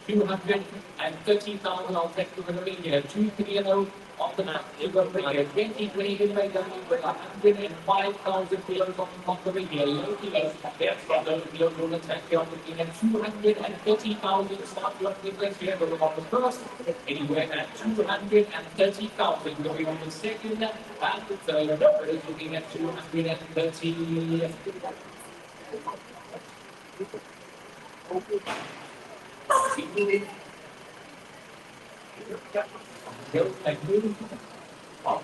230,000. I'll take the over here. 230 on the map. You go over here. 2020 with 105,000 kilos on the top over here. Low kilos. Yes, those kilos will attack you on looking at 230,000. Start looking at here. Going on the first. Anywhere at 230,000. Going on the second. And the third. Is looking at 230. Thank you.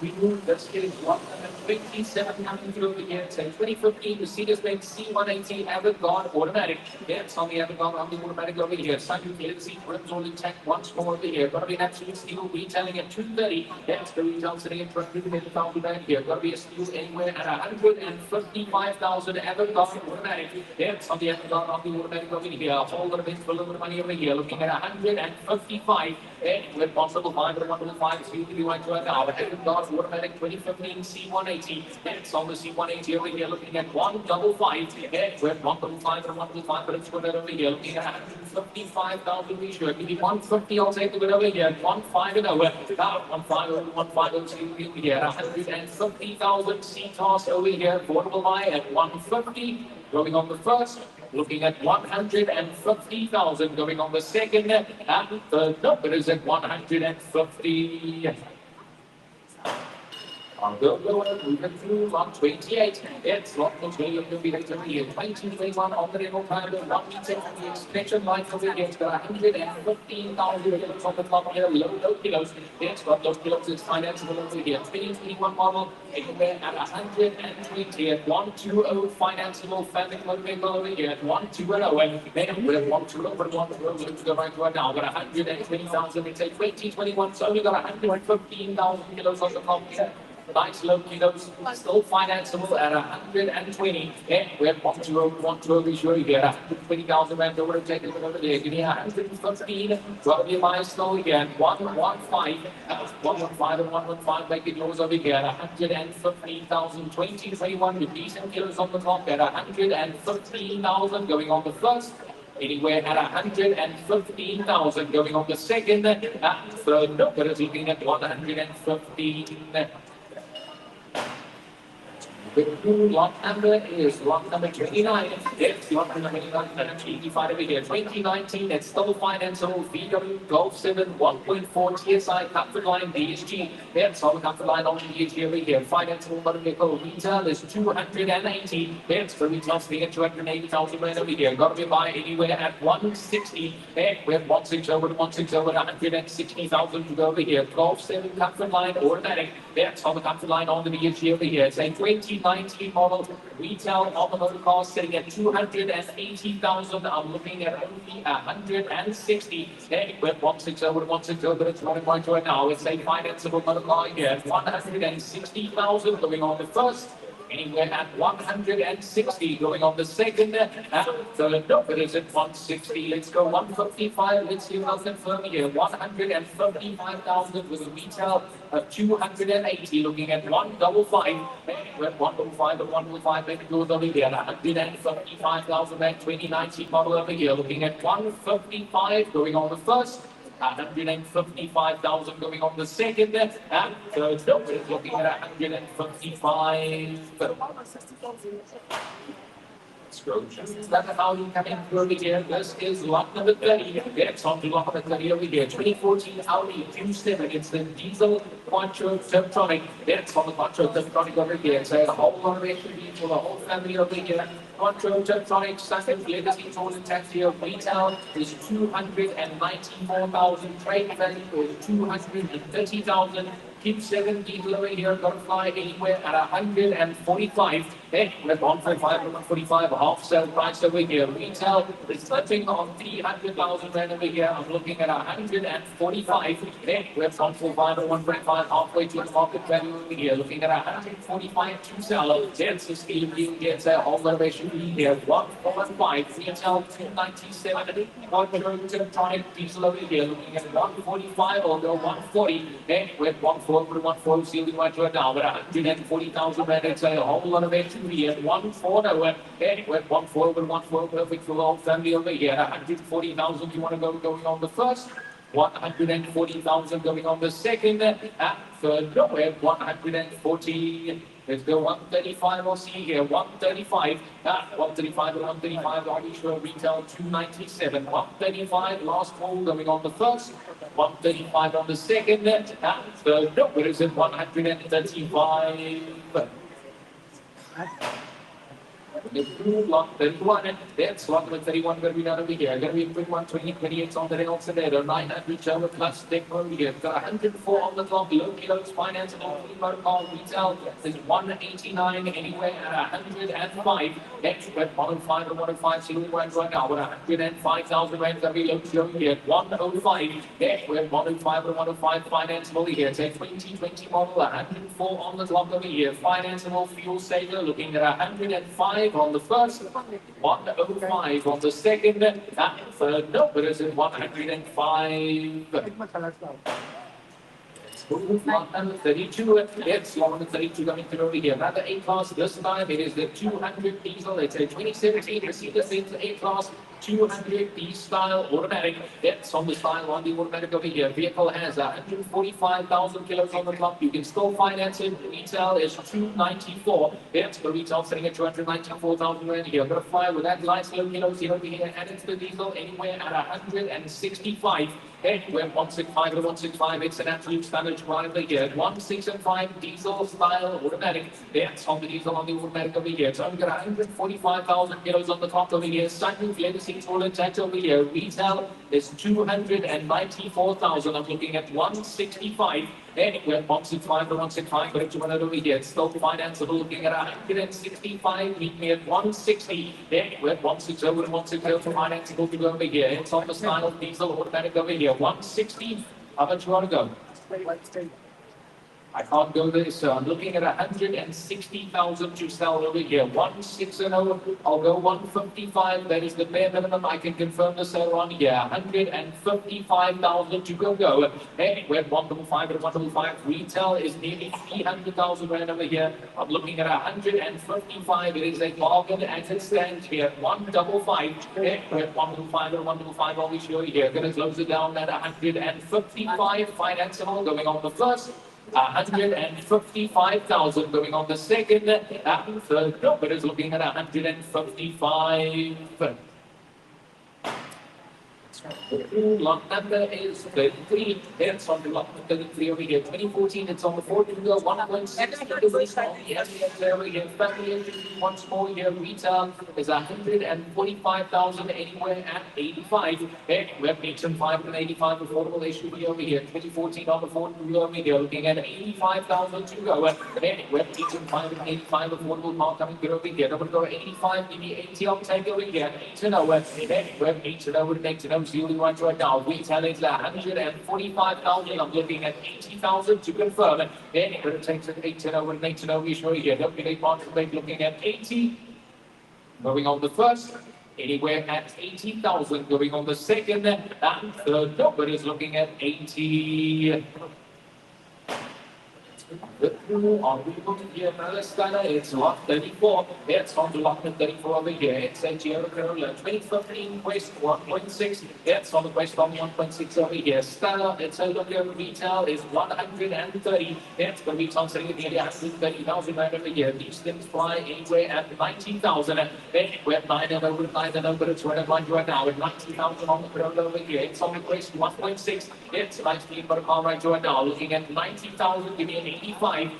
We move this is 127 coming through over here. So 2015 Mercedes-Benz C180 Avantgarde automatic. It's on the Avantgarde on the automatic over here. Sun Legacy rims all intact once more over here. Got to be an absolute steal retailing at 230. That's the retail sitting at 250,000 back here. Got to be a steal anywhere at 155,000 Avantgarde automatic. It's on the Avantgarde on the automatic over here. A whole lot of bits for a little bit of money over here. Looking at 155. Anywhere possible 5 to 105 is usually right to it now. Avantgarde automatic 2015 C180. It's on the C180 over here. Looking at 155. Anywhere 155 to 155, but it's good over here. Looking at 155,000 we should. Give me 150, I'll take it over here. 15 and over. 150 over here. 150,000 C-Toss over here. Affordable buy at 150. Going on the first. Looking at 150,000 going on the second, and the number is at 150. On the lower, moving through lot 28. It's lot 28 will be later in the year. 2021 on the demo time, 1 meter on the extension line over here. It's got 115,000 kilos on the top here, low kilos. It's got those kilos, it's financeable over here. 2021 model, anywhere at 120 at 120 financeable family motor vehicle over here at 120. And then we're 120, but 120 to go right now. Got 120,000, it's a 2021, so we got 115,000 kilos on the top here. Nice low kilos, still financeable at 120. And we're 120, be sure you get 120,000 rand over to take it over there. Give me 115, drop your buy still again. 115, 115 and 115, make it yours over here. 115,000, 2021 with decent kilos on the top at 115,000 going on the first. Anywhere at 115,000 going on the second. Third number is looking at 115. Lot number is lot number 29. It's lot number 29, 85 over here. 2019, it's still financeable. VW Golf 7 1.4 TSI comfort line DSG. It's on the comfort line on the DSG over here. Financeable motor vehicle retail is 280. It's the retail sitting at 280,000 rand over here. Got to be buy anywhere at 160. And we're 160 over to 160 over 160,000 to go over here. Golf 7 comfort line automatic. That's on the comfort line on the DSG over here. It's a 2019 model retail on the motor car sitting at 280,000. I'm looking at only 160. Hey, we're 160 over to 160, but it's running right to it now. It's a financeable motor car here at 160,000 going on the first. Anywhere at 160 going on the second. Third number is at 160. Let's go 155. Let's see what I'll confirm here. 155,000 with a retail of 280. Looking at 155. We're at 155 and 155. Maybe goes over here. 155,000 and 2019 model over here. Looking at 155 going on the first. 155,000 going on the second, and third number is looking at 155. That's how you come in over here. This is lot number 30. It's on to lot number 30 over here. 2014 Audi Q7. It's the diesel Quattro Tiptronic. It's on the Quattro Tiptronic over here. It's a whole lot of SUV for the whole family over here. Quattro Tiptronic, second legacy total tax here. Retail is 294,000. Trade value is 230,000. Keep 7 diesel over here, got to fly anywhere at 145. Hey, we're 145 and 145, half sale price over here. Retail is touching on 300,000 rand over here. I'm looking at 145. Hey, we're 145 and 125, halfway to the market value over here. Looking at 145 to sell. There's the scheme deal, gets a whole motivation here. 145, retail 297. Quattro Tiptronic diesel over here. Looking at 145, or go 140. Hey, we're 140. 140 ceiling right to it now, but 140,000 rand. It's a whole lot of SUV at 140. Anyway, 140 with 140, perfect for the whole family over here. 140,000 you want to go going on the first. 140,000 going on the second. Third, nowhere, 140. Let's go 135, I'll see here, 135, 135 and 135, I'll be sure retail 297, 135, last call going on the first, 135 on the second, third, no, it is at 135. Lot 31, that's lot number 31 going to be done over here. Going to be a quick one, 28 on the rails and there. 900 Java plus stick over here. Got 104 on the clock, low kilos, finance and all motor car retail is 189 anywhere at 105. Next, we're 105 to 105, single grand right now. 105,000 rand going to be low kilo here. 105. Next, we're 105 to 105, finance over here. It's a 2020 model, 104 on the clock over here. Finance and all fuel saver looking at 105 on the first, 105 on the second, and third, no, but it's at 105. Lot number 32, it's lot number 32 coming through over here. Another A-Class, this time it is the 200 diesel, it's a 2017 Mercedes-Benz A-Class 200 D-style automatic. It's on the style on the automatic over here. Vehicle has 145,000 kilos on the clock. You can still finance it. Retail is 294. It's the retail sitting at 294,000 rand here. Gonna fly with that light low kilos here over here, and it's the diesel anywhere at 165. Anywhere 165 to 165, it's an absolute standard driver here. 165 diesel style automatic. That's on the diesel on the automatic over here. So I've got 145,000 kilos on the clock over here. Sunroof, leather seats, all intact over here. Retail is 294,000. I'm looking at 165. Anywhere 165 to 165, but it's one over here. It's still financeable, looking at 165, meet me at 160. Anywhere 160 to 160 for financeable to go over here. It's on the style of diesel automatic over here. 160. How much you want to go? I can't go there, so I'm looking at 160,000 to sell over here. 160, I'll go 155. That is the bare minimum. I can confirm the sale on here. 155,000 to go. Anywhere 155 and 155. Retail is nearly 300,000 rand over here. I'm looking at 155. It is a bargain as it stands here. 155. Anywhere 155 and 155. I'll be sure here. Going to close it down at 155. Financeable going on the first. 155,000 going on the second, and third number is looking at 155. Lot number is 33. It's on the lot number 33 over here. 2014, it's on the 14 wheel, 1.6 over here. Family engine once more here. Retail is 145,000 anywhere at 85. We're making 585 affordable SUV over here. 2014 on the 14 wheel over here. Looking at 85,000 to go. We're making 585 affordable car coming through over here. I'm going to go 85, maybe 80. I'll take over here. 8 to know. We're 8 to know. 8 to know. Right now, retail is 145,000. I'm looking at 80,000 to confirm. And it takes an 8 to know and 8 to know. We show you here. Don't be looking at 80. Going on the first. Anywhere at 80,000. Going on the second. And third number is looking at 80. It's lot 34. It's on the lot number 34 over here. It's a Toyota Corolla 2015 Quest 1.6. It's on the Quest on 1.6 over here. Stella, it's a look at retail is 130. It's the retail sitting at nearly 130,000 right over here. These things fly anywhere at 90,000. We're 9 and over, 9 and over. It's right right now at 90,000 on the Corolla over here. It's on the Quest 1.6. It's a nice clean car right now. Looking at 90,000, give me an 85.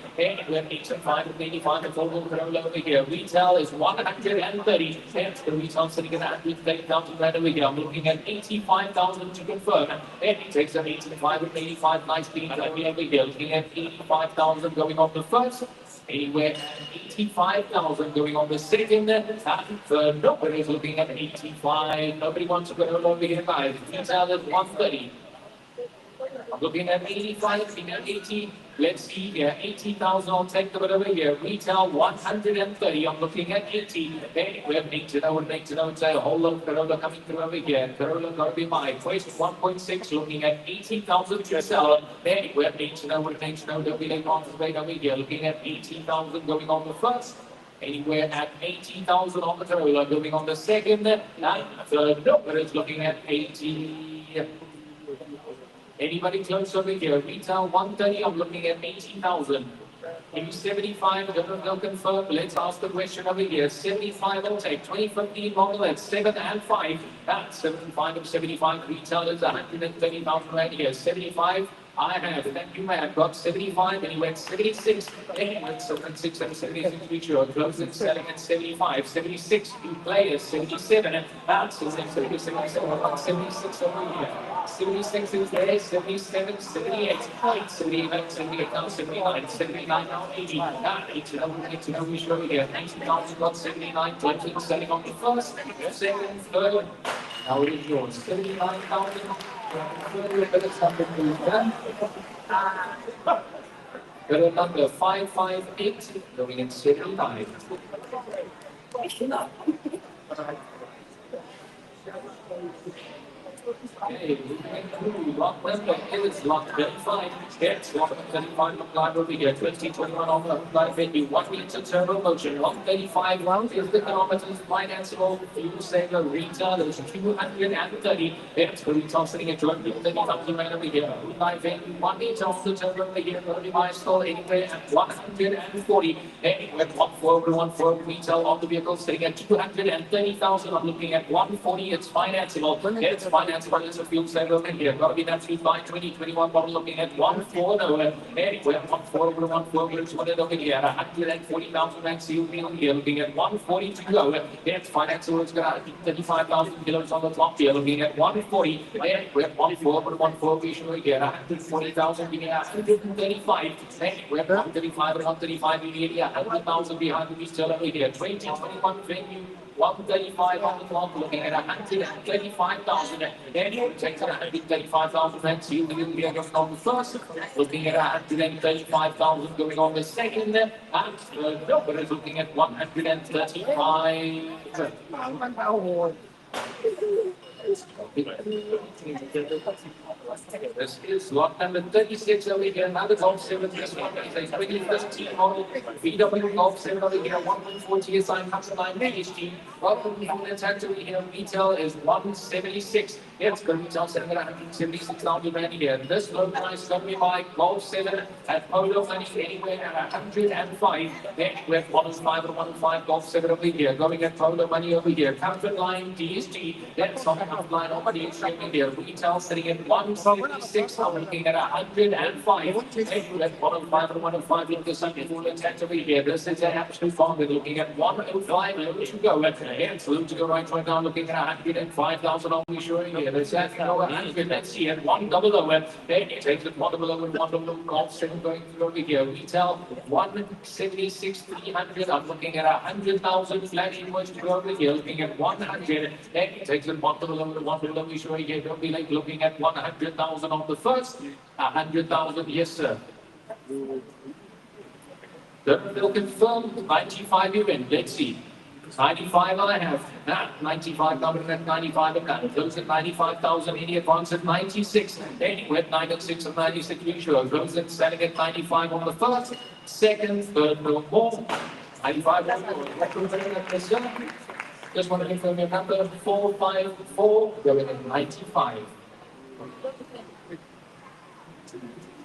We're 85 and 85 and total Corolla over here. Retail is 130. It's the retail sitting at 130,000 right over here. I'm looking at 85,000 to confirm. It takes an 85 and 85. Nice clean car over here. Looking at 85,000 going on the first. Anywhere at 85,000 going on the second, and third number is looking at 85. Nobody wants to go over here, guys. Retail is 130. I'm looking at 85, looking at 80. Let's see here, 80,000. I'll take the bit over here. Retail 130. I'm looking at 80. Anywhere, need to know. It's a whole lot of Corolla coming through over here. Corolla got to be my Quest 1.6. Looking at 80,000 to sell. Anywhere, need to know. Don't be late on the way over here. Looking at 80,000 going on the first. Anywhere at 80,000 on the Corolla. Going on the second. And third number is looking at 80. Anybody close over here? Retail 130, I'm looking at 80,000. Maybe 75, they'll confirm. Let's ask the question over here. 75 will take. 2015 model at 7 and 5. That's 75 and 75. Retail is 130,000 right here. 75. I have. Thank you, man. Got 75 and he went 76. And he went 76 and 76 reach. Close and selling at 75. 76 new players. 77 and bounce. 76 76 over here. 76 is there. 77, 78. 78, 78 now. 79. 79 now. 80. 80 now. 80 now. We show here. 90 now. We got 79. 20 selling on the first. Second, third. Now it is yours. 79,000. Better number 558, going in 79. Okay, lock number is lock 35. It's lock 35 applied over here. 2021 on the applied venue. 1 meter turbo motion. Lock 35 is the kilometers financeable. Fuel saver retail is 230. It's retail sitting at 230,000 right over here. Applied venue. 1 meter on the turbo over here. 30 miles still anywhere at 140. Anywhere 141 retail on the vehicle sitting at 230,000. I'm looking at 140. It's financeable. It's financeable. It's a fuel saver over here. Got to be that 2021 model looking at 140. Anywhere 140 is what it over here. 140,000 rand sealed deal here. Looking at 140 to go. It's financeable. It's got 35,000 kilos on the top here. Looking at 140. Anywhere 140 we show here. 140,000 being 135. Anywhere 135 and 135 in the area. 100,000 behind the still over here. 2021 venue. 135 on the clock, looking at 135,000. Then it takes 135,000 and sealed the India on the first, looking at 135,000 going on the second, and but it's looking at 135. This is lot number 36 over here. Another Golf 7. This one is a 2015 model VW Golf 7 over here. 1.4 TSI Custom 9 HT. Welcome from the tax over here. Retail is 176. It's going to retail selling at 176,000 rand here. This low price is going to be my Golf 7 at Polo money anywhere at 105. Then we have 105 and 105 Golf 7 over here. Going at Polo money over here. Comfort line DSG. That's not a comfort line on the extreme here. Retail sitting at 176. I'm looking at 105. Then we have 105 and 105 in the second full intent over here. This is an absolute bomb. We're looking at 105 to go. It's room to go right now. Looking at 105,000 on the showing here. Let's have over 100. Let's see it. 100. Then it takes it 100. Golf 7 going through over here. Retail 176,300. I'm looking at 100,000 flash invoice to go over here. Looking at 100. Then it takes it 100. We showing here. Don't be like looking at 100,000 on the first. 100,000. Yes, sir. They'll confirm 95 event. Let's see. 95 I have. 95 coming at 95 and that. Close at 95,000. Any advance at 96. Anywhere 96 and 96 usual. Close at selling at 95 on the first. Second, third, no more. 95 on the just want to confirm your number 454. Going at 95.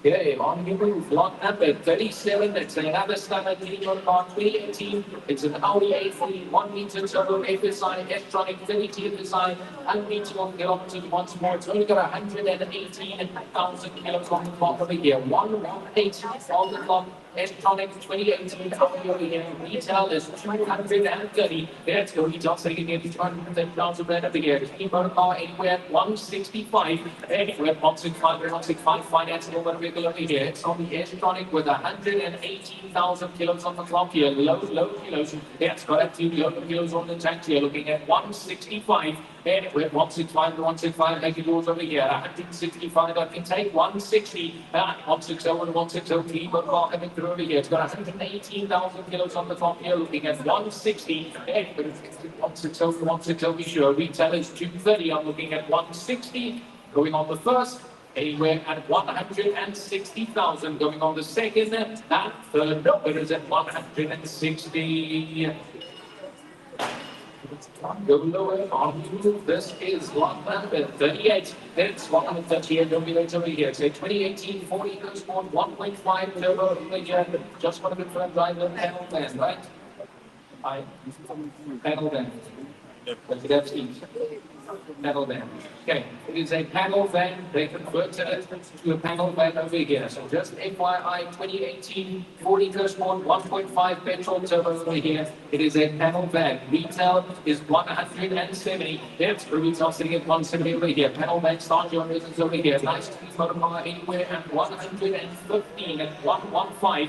Okay, on the move, lot number 37. It's another stunner T1 car 2018. It's an Audi A3 1 meter turbo FSI electronic 30 TFSI, 181 kilometers once more. It's only got 118,000 kilos on the clock over here. 118 on the clock. Electronic 2018 Audi over here. Retail is 230. Let's go. Retail sitting in 230,000 rand over here. T1 car anywhere at 165. Anywhere 165, 165 financeable vehicle over here. It's on the electronic with 118,000 kilos on the clock here. Low kilos. It's got a few low kilos on the tank here. Looking at 165. Anywhere 165 to 165, make it yours over here. 165, I can take 160. 160 and 160 T1 car coming through over here. It's got 118,000 kilos on the top here. Looking at 160. Anywhere 160 to 160, be sure. Retail is 230. I'm looking at 160. Going on the first. Anywhere at 160,000 going on the second, and third number is at 160. Go lower on you. This is lot number 38. It's 138. Don't be late over here. Say 2018 40 Sport 1.5 turbo over here. Just want to confirm driver panel then, right? Panel then. That's easy. Panel van. Okay, it is a panel van. They converted it to a panel van over here. So just FYI, 2018 40 Cushmore 1.5 petrol turbo over here. It is a panel van. Retail is 170. That's the retail sitting at 170 over here. Panel van start your business over here. Nice speed motor power anywhere at 115 and 115.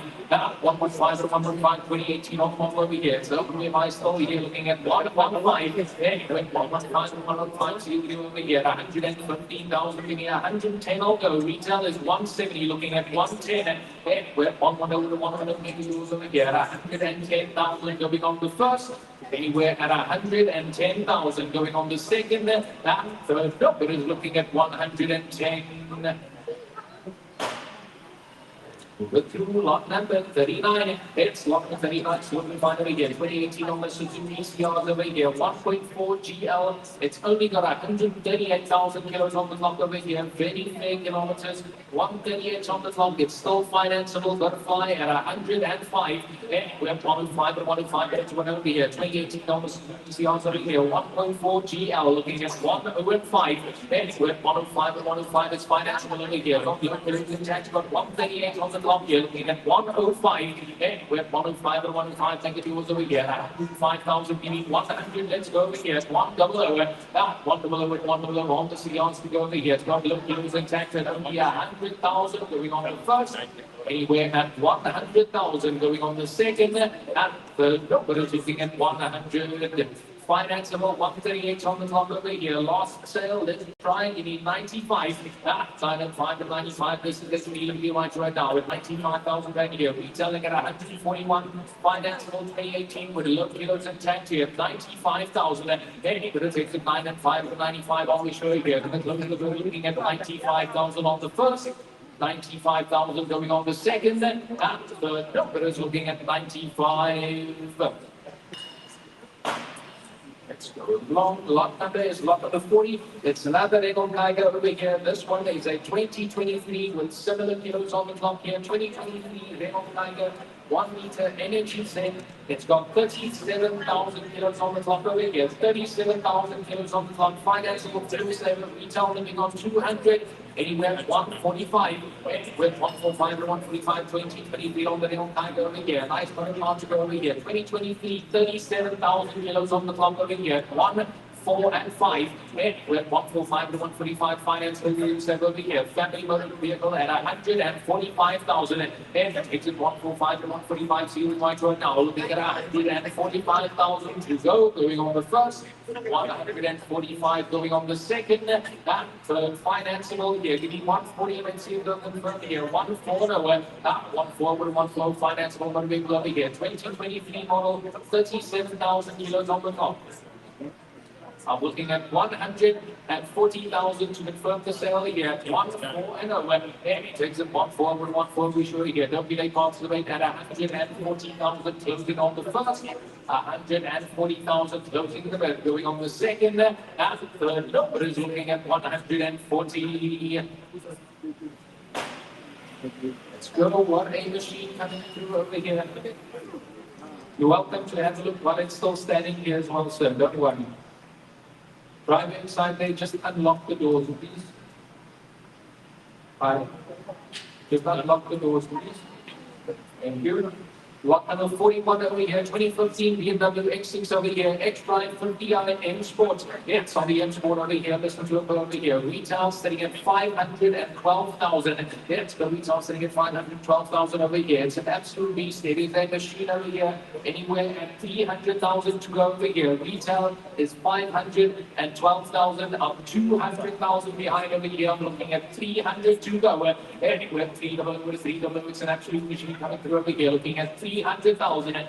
115 or 115 2018 on model over here. So we am I still here looking at 115. Anyway, 115 115. So you over here 115,000. Give me 110. I'll go. Retail is 170. Looking at 110. And we're 110 to 100 over here. 110,000 going on the first. Anywhere at 110,000 going on the second. Third it is looking at 110. Through lot number 39, it's lot number 39, so we find over here, 2018 on the Suzuki CRs over here, 1.4 GL, it's only got 138,000 kilos on the clock over here, very fair kilometers, 138 on the clock, it's still financeable, got to fly at 105, we have 105 and 105, that's one over here, 2018 on the Suzuki CRs over here, 1.4 GL, looking at 105, we have 105 and 105, it's financeable over here, got got 138 on the clock. Here looking at 105, and we're 105 and 105, thank you over here, 5,000, we need 100, let's go over here, 100, 100, 100 on the CRs to go over here, it's got low kilos intact at only 100,000 going on the first, anywhere at 100,000 going on the second, and third, but it's looking at 100. Financeable 138 on the clock over here. Last sale, let's try. You need 95. Sign up 5 to 95. This is be right now with 95,000 right here. Retailing at 141. Financeable 2018 with low kilos intact here. 95,000. Then it takes it 9 and 5 to 95. Always show you here. Looking at 95,000 on the first. 95,000 going on the second. And the third is looking at 95. Let's go long. Lot number is lot number 40. It's another Regal Tiger over here. This one is a 2023 with similar kilos on the clock here. 2023 Regal Tiger, 1 liter energy set. It's got 37,000 kilos on the clock over here. 37,000 kilos on the clock. Financeable 37. Retail living on 200. Anywhere at 145. With 145 and 145, 2023 on the Regal Tiger over here. Nice one to go over here. 2023, 37,000 kilos on the clock over here. 1, 4 and 5. With 145 to 145 finance over here. Family motor vehicle at 145,000. And it's at 145 to 145. See you right now. Looking at 145,000 to go. Going on the first. 145 going on the second. Third financeable here. Give me 140 and see if they'll confirm here. 140. 140 140 financeable motor vehicle over here. 2023 model. 37,000 kilos on the top. I'm looking at 140,000 to confirm the sale here. 1-4 and 1. It takes it 1-4 1-4. We show here. Don't be late participate at 140,000. Closing on the first. 140,000 closing the bed. Going on the second. And third number is looking at 140. Let's go. What a machine coming through over here. You're welcome to have a look while it's still standing here as well, sir. Don't worry. Drive inside there, just unlock the doors, please. Hi. Just unlock the doors, please. Thank you. Lot number 41 over here, 2015 BMW X6 over here, X-Drive 50i M Sport. It's on the M Sport over here, listen to it over here. Retail sitting at 512,000. It's the retail sitting at 512,000 over here. It's an absolute beast. It is a machine over here, anywhere at 300,000 to go over here. Retail is 512,000, up 200,000 behind over here. I'm looking at 300 to go. Anywhere 300, it's an absolute machine coming through over here. Looking at 300,000 and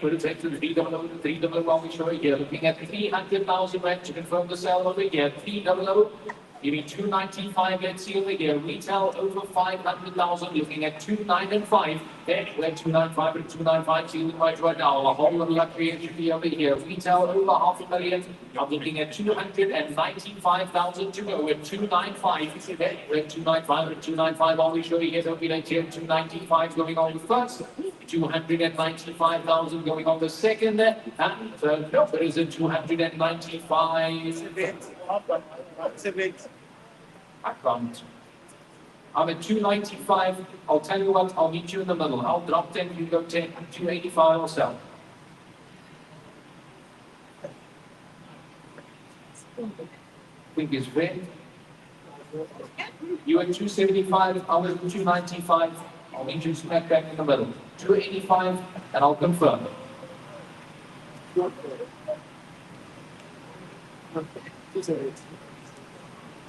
we'll take to the 300 while we show here. Looking at 300,000 right to confirm the sale over here. 300. Give me 295, let's see over here. Retail over 500,000, looking at 295. Anywhere 295 and 295, see right now. A whole lot of luxury entry over here. Retail over 500,000. I'm looking at 295,000 to go with 295. Anywhere 295 and 295, all we show you here. Don't be late here. 295 going on the first. 295,000 going on the second, and third number is a 295. I can't. I'm at 295. I'll tell you what, I'll meet you in the middle. I'll drop 10, you go 10, 285 or sell. Think is red. You at 275, I was at 295. I'll meet you smack back in the middle. 285, and I'll confirm.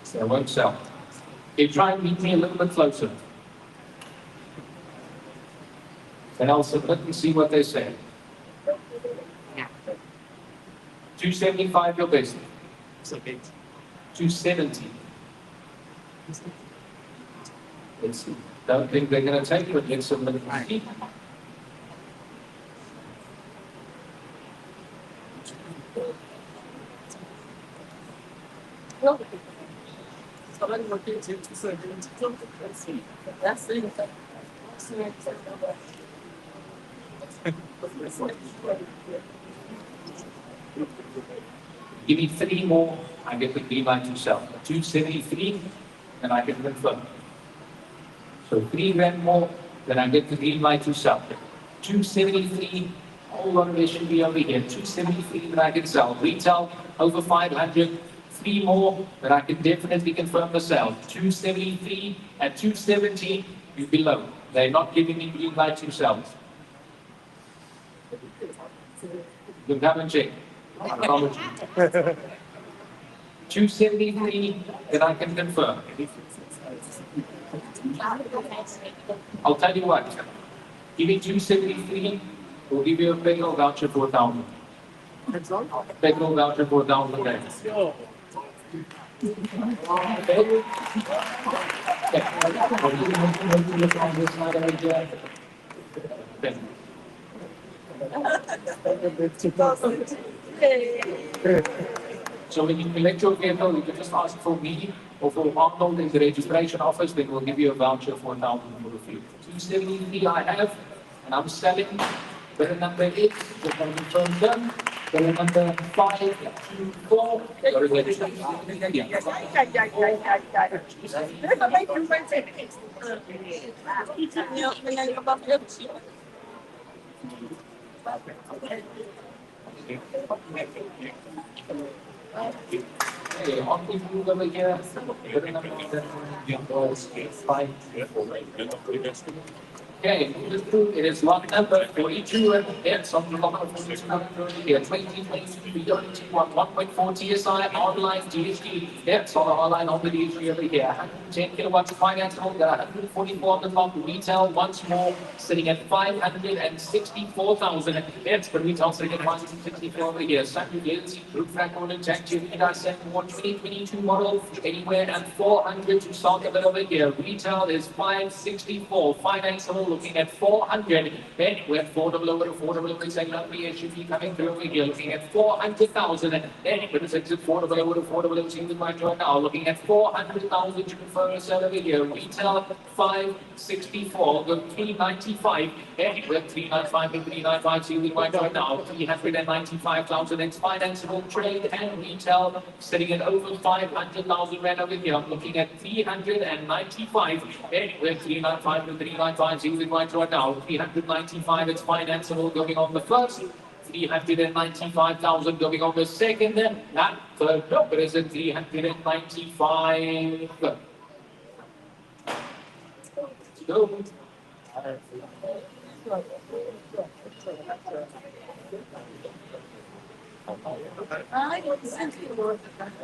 So I won't sell. They try and meet me a little bit closer. And I'll submit and see what they say. 275 your best. 270. Let's see. Don't think they're going to take it. Let's submit and see. Give me 3 more, I get the green light to sell. 273, and I can confirm. So 3 grand more, then I get the green light to sell. 273, hold on, they should be over here. 273 that I can sell. Retail over 500. 3 more, but I can definitely confirm the sale. 273 at 270, you're below. They're not giving me green light to sell. You come and check. 273, then I can confirm. I'll tell you what. Give me 273, we'll give you a federal voucher for 1,000. Federal voucher for 1,000 rands. So when you collect your vehicle, you can just ask for me or for Arnold in the registration office, then we'll give you a voucher for 1,000 for the fee. 273 I have, and I'm selling. Better number 8, just want to confirm done. Better number 524. Okay, on we move over here. Better number 5. Okay, it is lot number 42, and it's on the lot of 2022 reality 1.4 TSI online DHD. It's on the online on the DHD over here. 110 kilowatts of finance home, got 144 on the top. Retail once more sitting at 564,000. It's the retail sitting at 164 over here. Sunday Galaxy Group Track Order Tech Jimmy 2022 model anywhere at 400 to start a bit over here. Retail is 564. Finance home looking at 400. Then we're affordable over saying SUV coming through over here, looking at 400,000. Then with this affordable over seeing the right now, looking at 400,000 to confirm a sell over here. Retail 564, go 395. Then we're 395 and 395 seeing the right now, 395,000. It's financeable trade and retail sitting at over 500,000 rand over here. I'm looking at 395. Then we're 395 and 395 seeing the right now, 395. It's financeable going on the first. 395,000 going on the second, and third number is at 395. Go.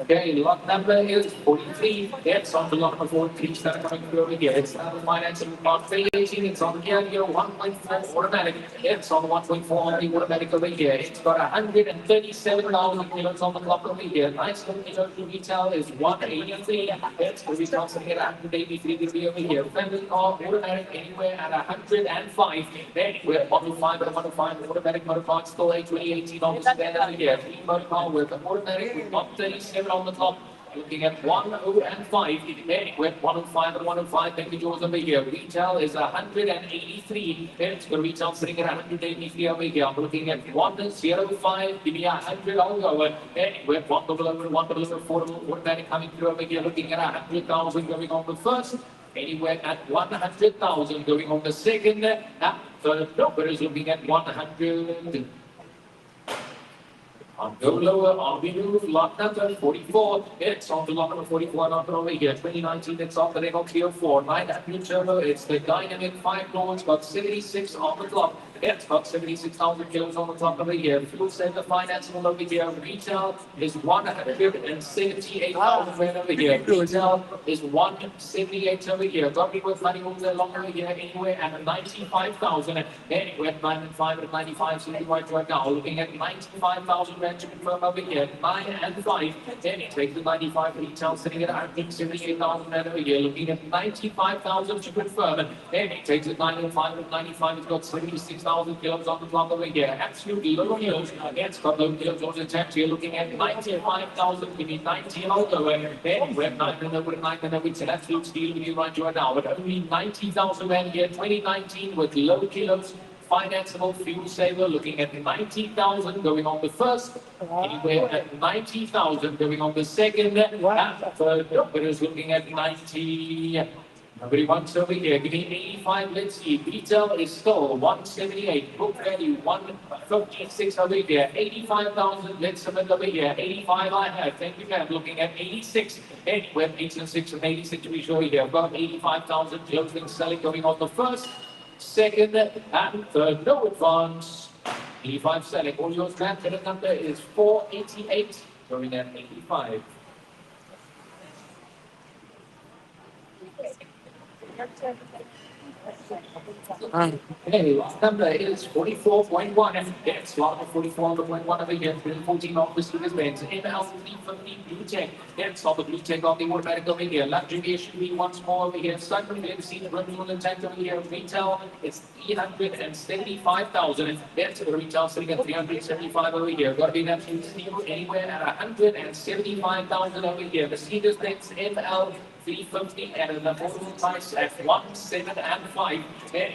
Okay, lot number is 43. It's on the lot number 43 start coming through over here. It's now financing part 318. It's on here 1.4 automatic. It's on 1.4 on the automatic over here. It's got 137,000 kilos on the clock over here. Nice little kilo to retail is 183. It's the retail sitting at 183 degree over here. Family car automatic anywhere at 105. Then we're model 5 at 105 automatic motor car still a 2018 on the stand over here. Motor car with an automatic with 137 on the top. Looking at 105. Anywhere 105 and 105. Thank you, George, over here. Retail is 183. It's the retail sitting at 183 over here. I'm looking at 105. Give me 100. I'll go. Anywhere 1 over 1 over affordable automatic coming through over here. Looking at 100,000 going on the first. Anywhere at 100,000 going on the second. Third number is looking at 100. On go lower, on we move, lot number 44. It's on to lot number 44, not over here. 2019, it's on the level 304. 900 turbo, it's the dynamic 5 doors, got 76 on the clock. It's got 76,000 kilos on the clock over here. Fuel center financeable over here. Retail is 178,000 right over here. Retail is 178 over here. Got me with money over there long over here. Anywhere at 95,000. Anywhere at 95 and 95. So right now. Looking at 95,000 rand to confirm over here. 9 and 5. Then it takes the 95 retail sitting at 178,000 rand over here. Looking at 95,000 to confirm. Then it takes the 9 and 5 and 95. It's got 76,000 kilos on the clock over here. Absolutely low kilos. It's got low kilos on the tax here. Looking at 95,000. Give me 90 and I'll go. Then we're 9 and over 9 and over. It's an absolute steal with you right now. But only 90,000 rand here. 2019 with low kilos. Financeable fuel saver looking at 90,000 going on the first, anywhere at 90,000 going on the second, and third number is looking at 90. Nobody wants over here. Give me 85. Let's see. Retail is still 178. Book value 156 over here. 85,000. Let's submit over here. 85 I have. Thank you, ma'am. Looking at 86. Anywhere 86 and 86 we show here. I've got 85,000 closing selling going on the first, second, and third. No advance. 85 selling. All yours, ma'am. The number is 488. Going at 85. Okay, last number is 44.1. Yes, lot number 44.1 over here. 14 off the students' beds. ML3 for the blue tech. Yes, all the blue tech on the automatic over here. Luxury SUV once more over here. Sunroof MC, rental intent over here. Retail is 375,000. Yes, the retail sitting at 375 over here. Got to be an absolute steal anywhere at 175,000 over here. Mercedes-Benz ML 350 and an affordable price at 175.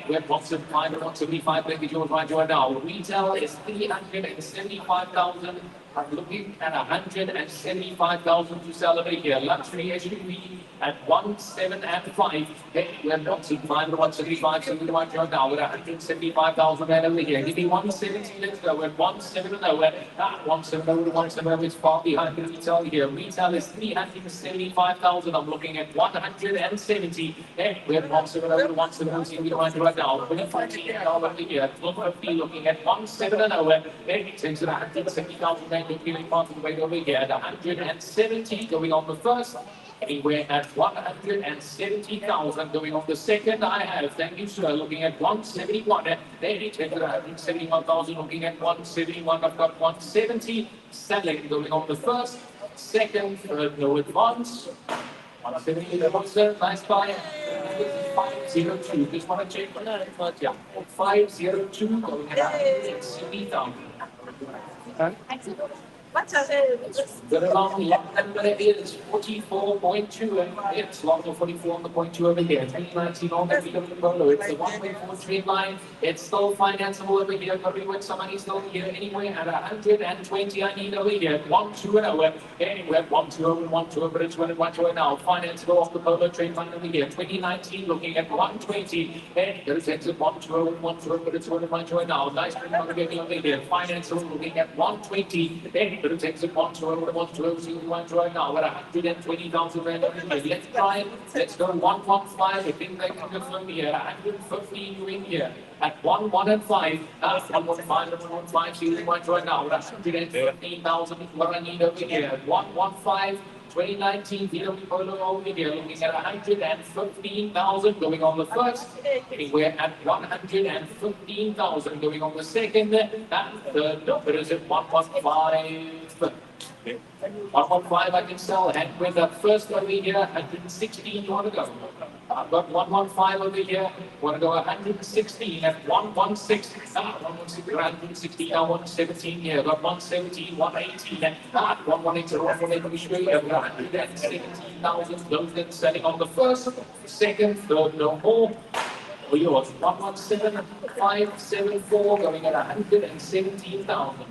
We're 175 and 175. Thank you, George. Right now. Retail is 375,000. I'm looking at 175,000 to sell over here. Luxury SUV at 175. We're 175 and 175. So we right now with 175,000 rand over here. Give me 170. Let's go. We're 170. 170 to 170 is far behind the retail here. Retail is 375,000. I'm looking at 170. We're 170 to 170. We right now. We're 40 over here. 250 looking at 170. It takes it 170,000 rand. Looking part of the way over here at 170 going on the first. Anywhere at 170,000 going on the second. I have, thank you, sir. Looking at 171. Then it takes 171,000. Looking at 171. I've got 170 selling going on the first, second, third, no advance. 170 level, sir. Nice buy. 502. Just want to check. Yeah. 502 going at 170,000. What's up? The lot number is 44.2 and it's lot number 44 on the point 2 over here. 2019 on the BMW Polo. It's the 1.4 trade line. It's still financeable over here. Got to be with somebody still here anywhere at 120. I need over here. 1-2 and over. Anywhere 1-2 over 1-2 over. It's 1-2 now. Financeable off the Polo trade line over here. 2019 looking at 120. And there's exit 1-2 over 1-2 over. It's 1-2 now. Nice trade line over here. Financeable looking at 120. It takes it 1-2 over 1-2 over. See what right now. We're 120,000 rand. Let's try. Let's go 115. I think they can confirm here. 150 doing here. At 1-1-5. 115 and 115. See what right now. We're 115,000. What I need over here. 115. 2019 VW Polo over here looking at 115,000 going on the first, anywhere at 115,000 going on the second, and the number is at 115. 115 I can sell, and with that first over here, 116 you want to go. I've got 115 over here. Want to go 116 at 116. 116, 116, now 117 here. Got 117, 118 at 118, 118, 117,000. Those that selling on the first, second, third, no more. For yours, 117,574 going at 117,000.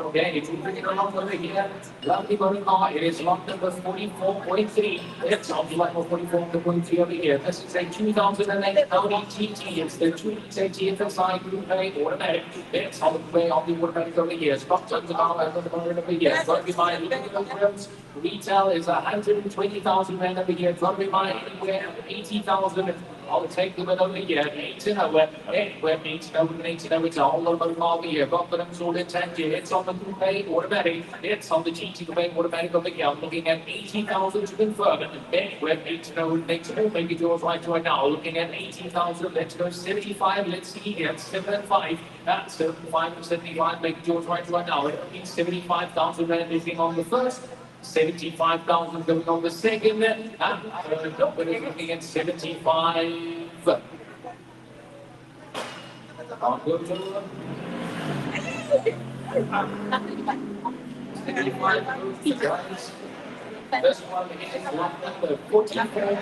Okay, if you bring it along over here, lovely body car, it is lot number 44.3. It's on like 44.3 over here. This is a 2008 Audi TT. It's the 2-liter TFSI Group A automatic. It's on the way on the automatic over here. Stock tons of power over here. Got to be buying kilograms. Retail is 120,000 rand over here. Got to be buying anywhere 80,000. I'll take them over here. 8-0. Anywhere 8-0 and 8-0. It's all over here. Got them all intact here. It's on the Group A automatic. It's on the GT Group A automatic over here. I'm looking at 80,000 to confirm. Anywhere 8-0 and 8-0. Maybe yours right now. Looking at 80,000. Let's go 75. Let's see here. 7-5. That's 75 and 75. Maybe yours right now. It means 75,000 rand is on the first. 75,000 going on the second, and nobody's looking at 75. I'll go to 75, guys. This one is lot number 44.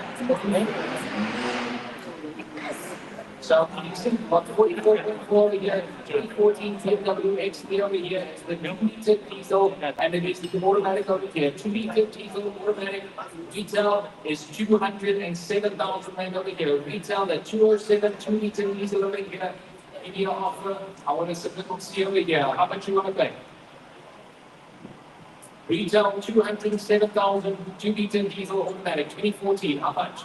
So you see about 44.4 over here, 2014 BMW XP over here, it's the 2-liter diesel, and it is the automatic over here. 2-liter diesel automatic. Retail is 207,000 rand over here. Retail at 207, 2-liter diesel over here. Give you an offer. I want to submit see over here. How much you want to pay? Retail 207,000, 2-liter diesel automatic, 2014. How much?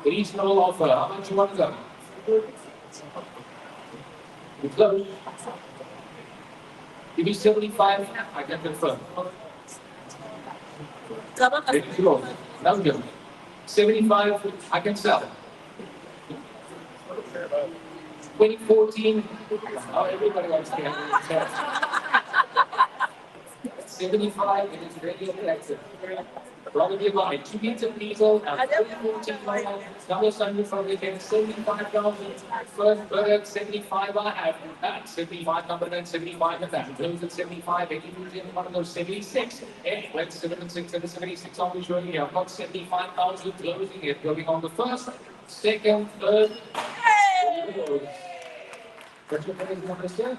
Reasonable offer. How much you want to go? We close. Give me 75, I can confirm. It's close. Now go. 75, I can sell. 2014, oh, everybody wants to get 75, it is very attractive. Probably about 2-liter diesel, 2014 model, double sunroof over here, 75,000. First bird, 75 I have. That 75 number, then 75 of that. Close at 75, 80 one of those 76. Anyway, 76 and 76 I'll be showing you. I've got 75,000 closing it, going on the first, second, third. What's your price number, sir?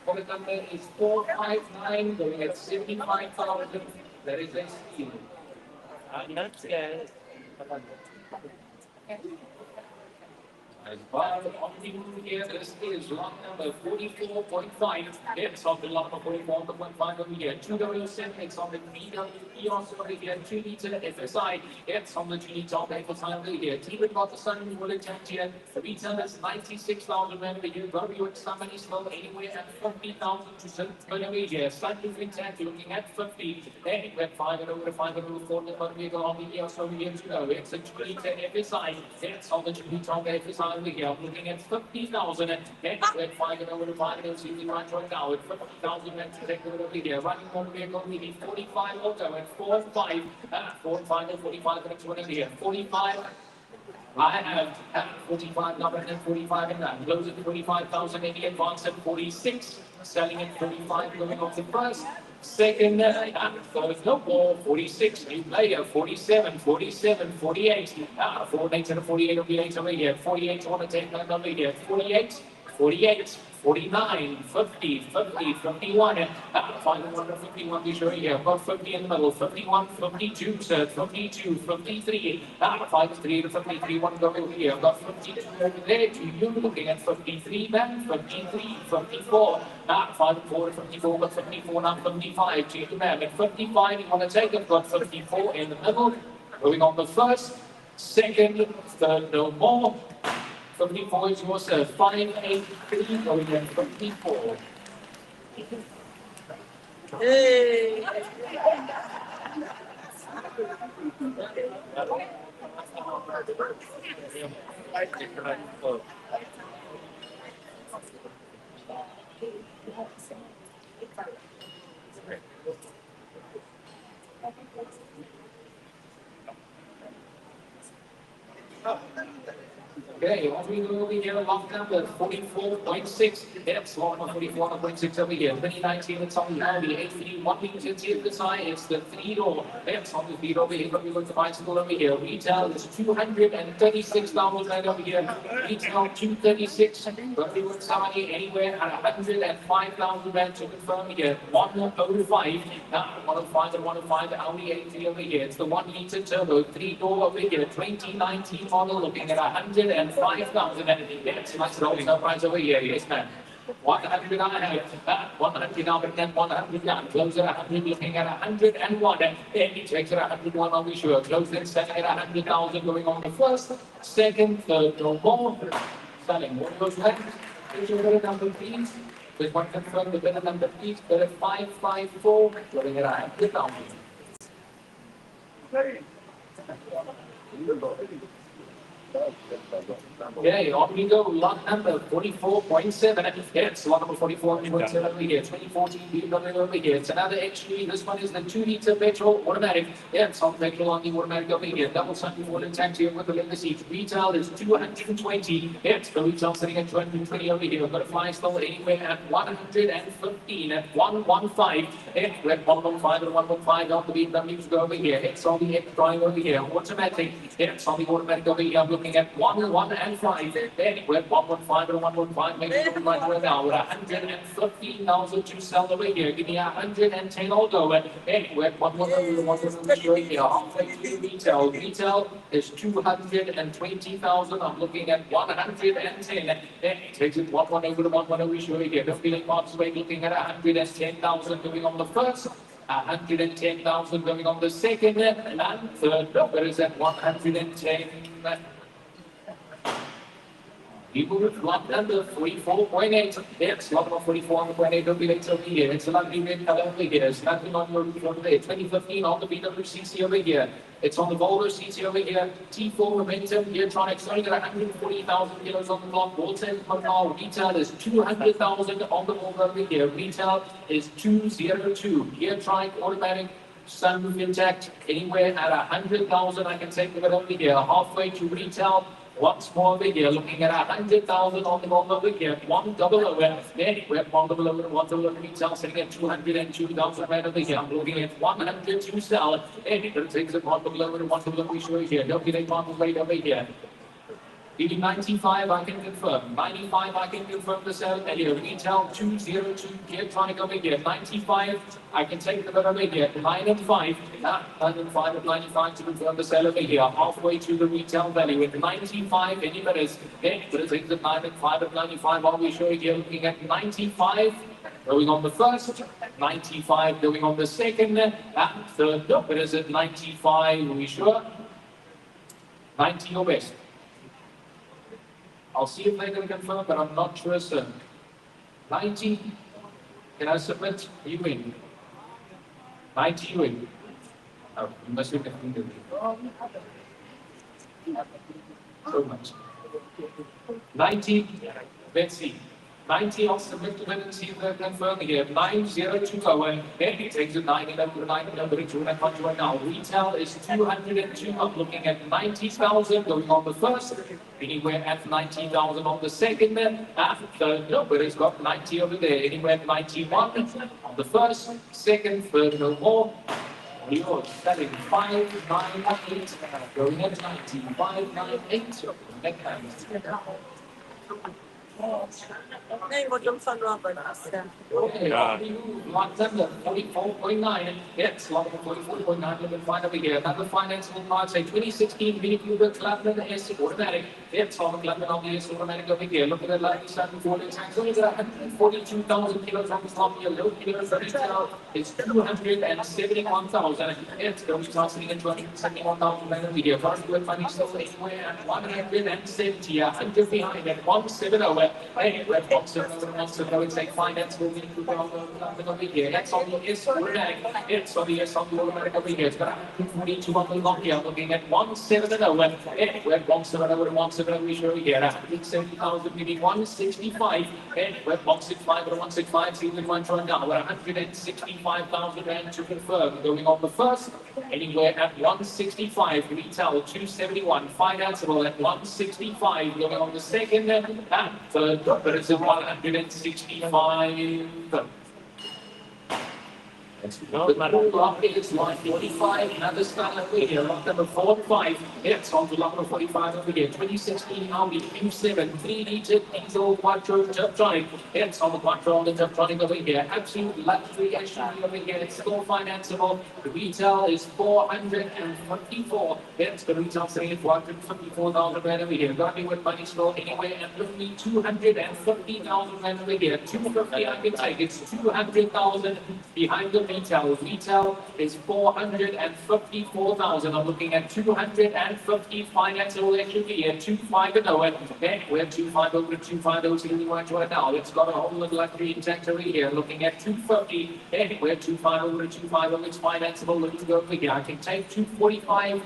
Product number is 459, going at 75,000. That is a steal. Not scared. As far as on the move here, this is lot number 44.5. It's on the lot number 44.5 over here. 207, it's on the VW EOS over here. 2-liter FSI. It's on the 2-liter FSI over here. Even got the sun will attach here. The retail is 96,000 rand over here. Got you at somebody slow anywhere at 50,000 to 7 over here. Sunroof intact, looking at 50. Anywhere 5 and over 5 and over 4 over here. On the EOS over here to go. It's a 2-liter FSI. It's on the 2-liter FSI. Over here, I'm looking at 50,000 and we're 5 and over 5 and see right now at 50,000 and to take over here. Running more vehicle, we need 45 auto at 4-5, 4-5 and 45 and over here. 45. I have 45 number and 45 in that. Close at 45,000 in the advance at 46. Selling at 45 going off the price. Second, third, no more, 46, new player, 47, 47, 48, 48 and a 48 will be 8 over here, 48 on a 10 over here, 48, 48, 49, 50, 50, 51, final one 51 be showing here, about 50 in the middle, 51, 52, sir, 52, 53, 53 to 53, one go over here, about 52 over there, to you looking at 53 then, 53, 54, 54 to 54, but 54 now 55, to you ma'am, at 55 you want to take it, got 54 in the middle, going on the first, second, third, no more. 54 is yours, sir. 583 going in 54. Hey! Okay, what we do over here, lot number 44.6. It's lot number 44.6 over here. 2019, it's on now the 831 meters here this high. It's the 3-door. It's on the 3-door over here. But we look to bicycle over here. Retail is 236,000 right over here. Retail 236. But we look somebody anywhere at 105,000 rand to confirm here. 105. Now, 105 and 105 Audi A3 over here. It's the 1 liter turbo, 3-door over here. 2019 model looking at 105,000. It's nice rolling up price over here. Yes, man. 100 I have, 100 now, but then 100 down, close at 100, looking at 101, then he takes it at 101, I'll be sure, close then selling at 100,000, going on the first, second, third, no more, selling, what goes left, is your better number, please, with one confirm the better number, please, better 554, going at 100,000. Okay, on we go, lot number 44.7. It's lot number 44.7 over here. 2014 BMW over here. It's another XUV. This one is the 2-liter petrol automatic. Yeah, it's on petrol on the automatic over here. Double sun before and tank here with the leather seats. Retail is 220. Yeah, it's the retail sitting at 220 over here. We've got a fly still anywhere at 115 at 115. Yeah, we're at 115 and 115 on the BMWs go over here. It's on the X-Drive over here. Automatic. Yeah, it's on the automatic over here. I'm looking at 1, 1 and 5. Then we're at 115 and 115. Maybe something like right now. We're 115,000 to sell over here. Give me 110 all go. And we're at 110 and 115 right here. Halfway to retail. Retail is 220,000. I'm looking at 110. Then it takes it 1 over to 1 over here. The feeling parts away looking at 110,000 going on the first. 110,000 going on the second and third. Number is at 110. We move lot number 44.8. It's lot number 44.8 over here. It's a lovely red color over here. It's nothing on your roof over there. 2015 on the BWCC over here. It's on the Volvo CC over here. T4 Momentum, Geartronics, only got 140,000 kilos on the block. Wholesale Total retail is 200,000 on the Volvo over here. Retail is 202. Geartronic automatic. Sunroof intact, anywhere at 100,000, I can take it over here. Halfway to retail. Once more over here, looking at 100,000 on the ball over here. 100. Then we're 100 retail, sitting at 202,000 right over here. I'm looking at 100 to sell. And it takes it 100 we show here. Don't get a model right over here. 95 I can confirm. 95 I can confirm the sale. And here retail 202 Geartronic over here. 95 I can take the over here. 9 and 5. 9 and 5 at 95 to confirm the sale over here. Halfway to the retail value at 95. Any bidders? Then bidders take the 9 and 5 at 95. While we show here looking at 95. Going on the first, 95 going on the second, and third. Bidders at 95. Are we sure? 90 or best. I'll see if they can confirm, but I'm not sure, sir. 90. Can I submit? You win. 90 you win. Oh, you must have confirmed. So much. 90. Let's see. 90, I'll submit to them and see if they're confirming here. 902 away. Then he takes it 9 11 9 11 2 and 1 right now. Retail is 202. I'm looking at 90,000 going on the first. Anywhere at 90,000 on the second. And third, nobody's got 90 over there. Anywhere at 91 on the first, second, third, no more. You're selling 598. Going at 90. 598. Nee, wordt hem van Robert. Yeah. Lot number 44.9. Yes, lot number 44.9. We'll find over here. Another financial part, say 2016 Bidvest Burchmore S automatic. It's on the Clubman on the S automatic over here. Look at the lovely sun before the tax. Only got 142,000 kilos on the slot here. Low kilos retail is 271,000. It's going to start sitting at 271,000 over here. First good money still anywhere at 170. 100 behind at 170. Hey, we're 170. It's like finance will be over here. That's on the S automatic. It's on the S on the automatic over here. It's got 142 on the lock here. Looking at 170. Hey, we're 170 and 170. 7 we show here, 170,000, maybe 165, and we're 165 or 165, see the one right now, we're 165,000 rand to confirm, going on the first, anywhere at 165, retail 271, financeable at 165, going on the second, and third, but it's at 165. The block is line 45, another start over here, lot number 45, it's on to lot number 45 over here, 2016 Audi Q7, 3-litre diesel quattro Tiptronic, it's on the quattro on the Tiptronic over here, absolute luxury SUV over here, it's still financeable, the retail is 454, it's the retail sitting at 454,000 rand over here, got me with money still anywhere and only 250,000 rand over here, 250 I can take, it's 200,000 behind the retail. Retail is 454,000. I'm looking at 250 financeable SUV at 250. And we're 250 over 250 right now. It's got a whole of luxury intact over here. Looking at 250. And we're 250 over 250. It's financeable. Looking to go over here. I can take 245.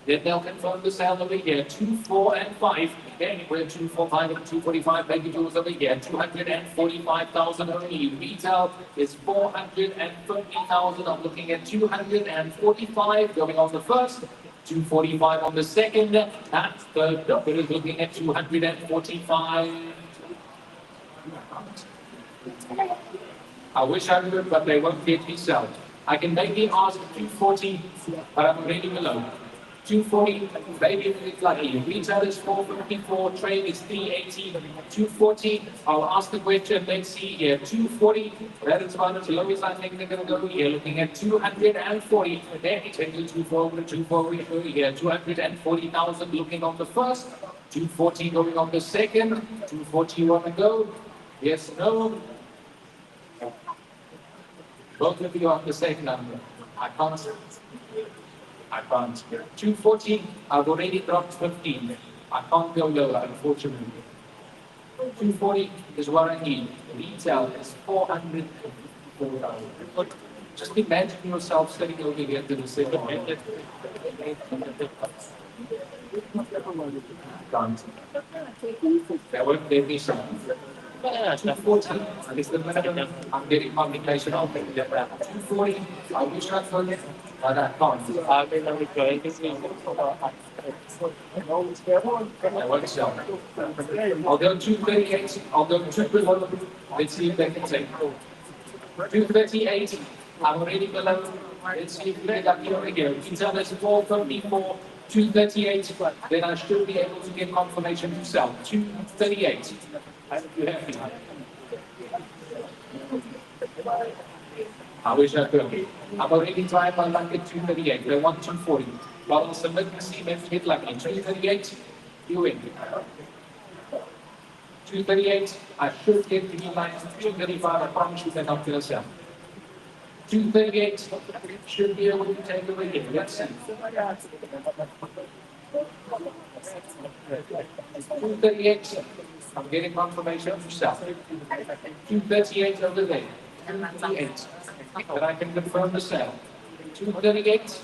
Then they'll confirm the sale over here, 2, 4, and 5. Anywhere 2, 4, 5, and 245 packages over here, 245,000 only. Retail is 450,000. I'm looking at 245 going on the first, 245 on the second, and third bid is looking at 245. I wish I could, but they won't let me sell. I can maybe ask 240, but I'm already below. 240, maybe it's lucky. Retail is 454, trade is 380, 240. I'll ask the question, let's see here. 240, that is about as low as I think they're going to go here. Looking at 240, there it's taking 240 here. 240,000 looking on the first, 240 going on the second, 240 you want to go? Yes, no? Both of you on the same number. I can't. 240, I've already dropped 15. I can't go lower, unfortunately. 240 is what I need. Retail is 404,000. Just imagine yourself sitting over here to the second hand. Can't. That won't let me sell. 240 is the minimum. I'm getting publication of 240, I wish I could. But I can't. I won't sell. I'll go 238. I'll go 240. Let's see if they can take 238. I'm already below. Let's see if we get up here again. Retail is 454. 238. Then I should be able to get confirmation to sell. 238. You happy? I wish I could. I'm already trying my luck at 238. They want 240. But I'll submit and see if hit lucky. 238, you win. 238, I should get to the line. 235, I promise you they're not going to sell. 238 should be able to take away here. Let's see. 238, I'm getting confirmation to sell. 238 over there. 238. But I can confirm the sale. 238.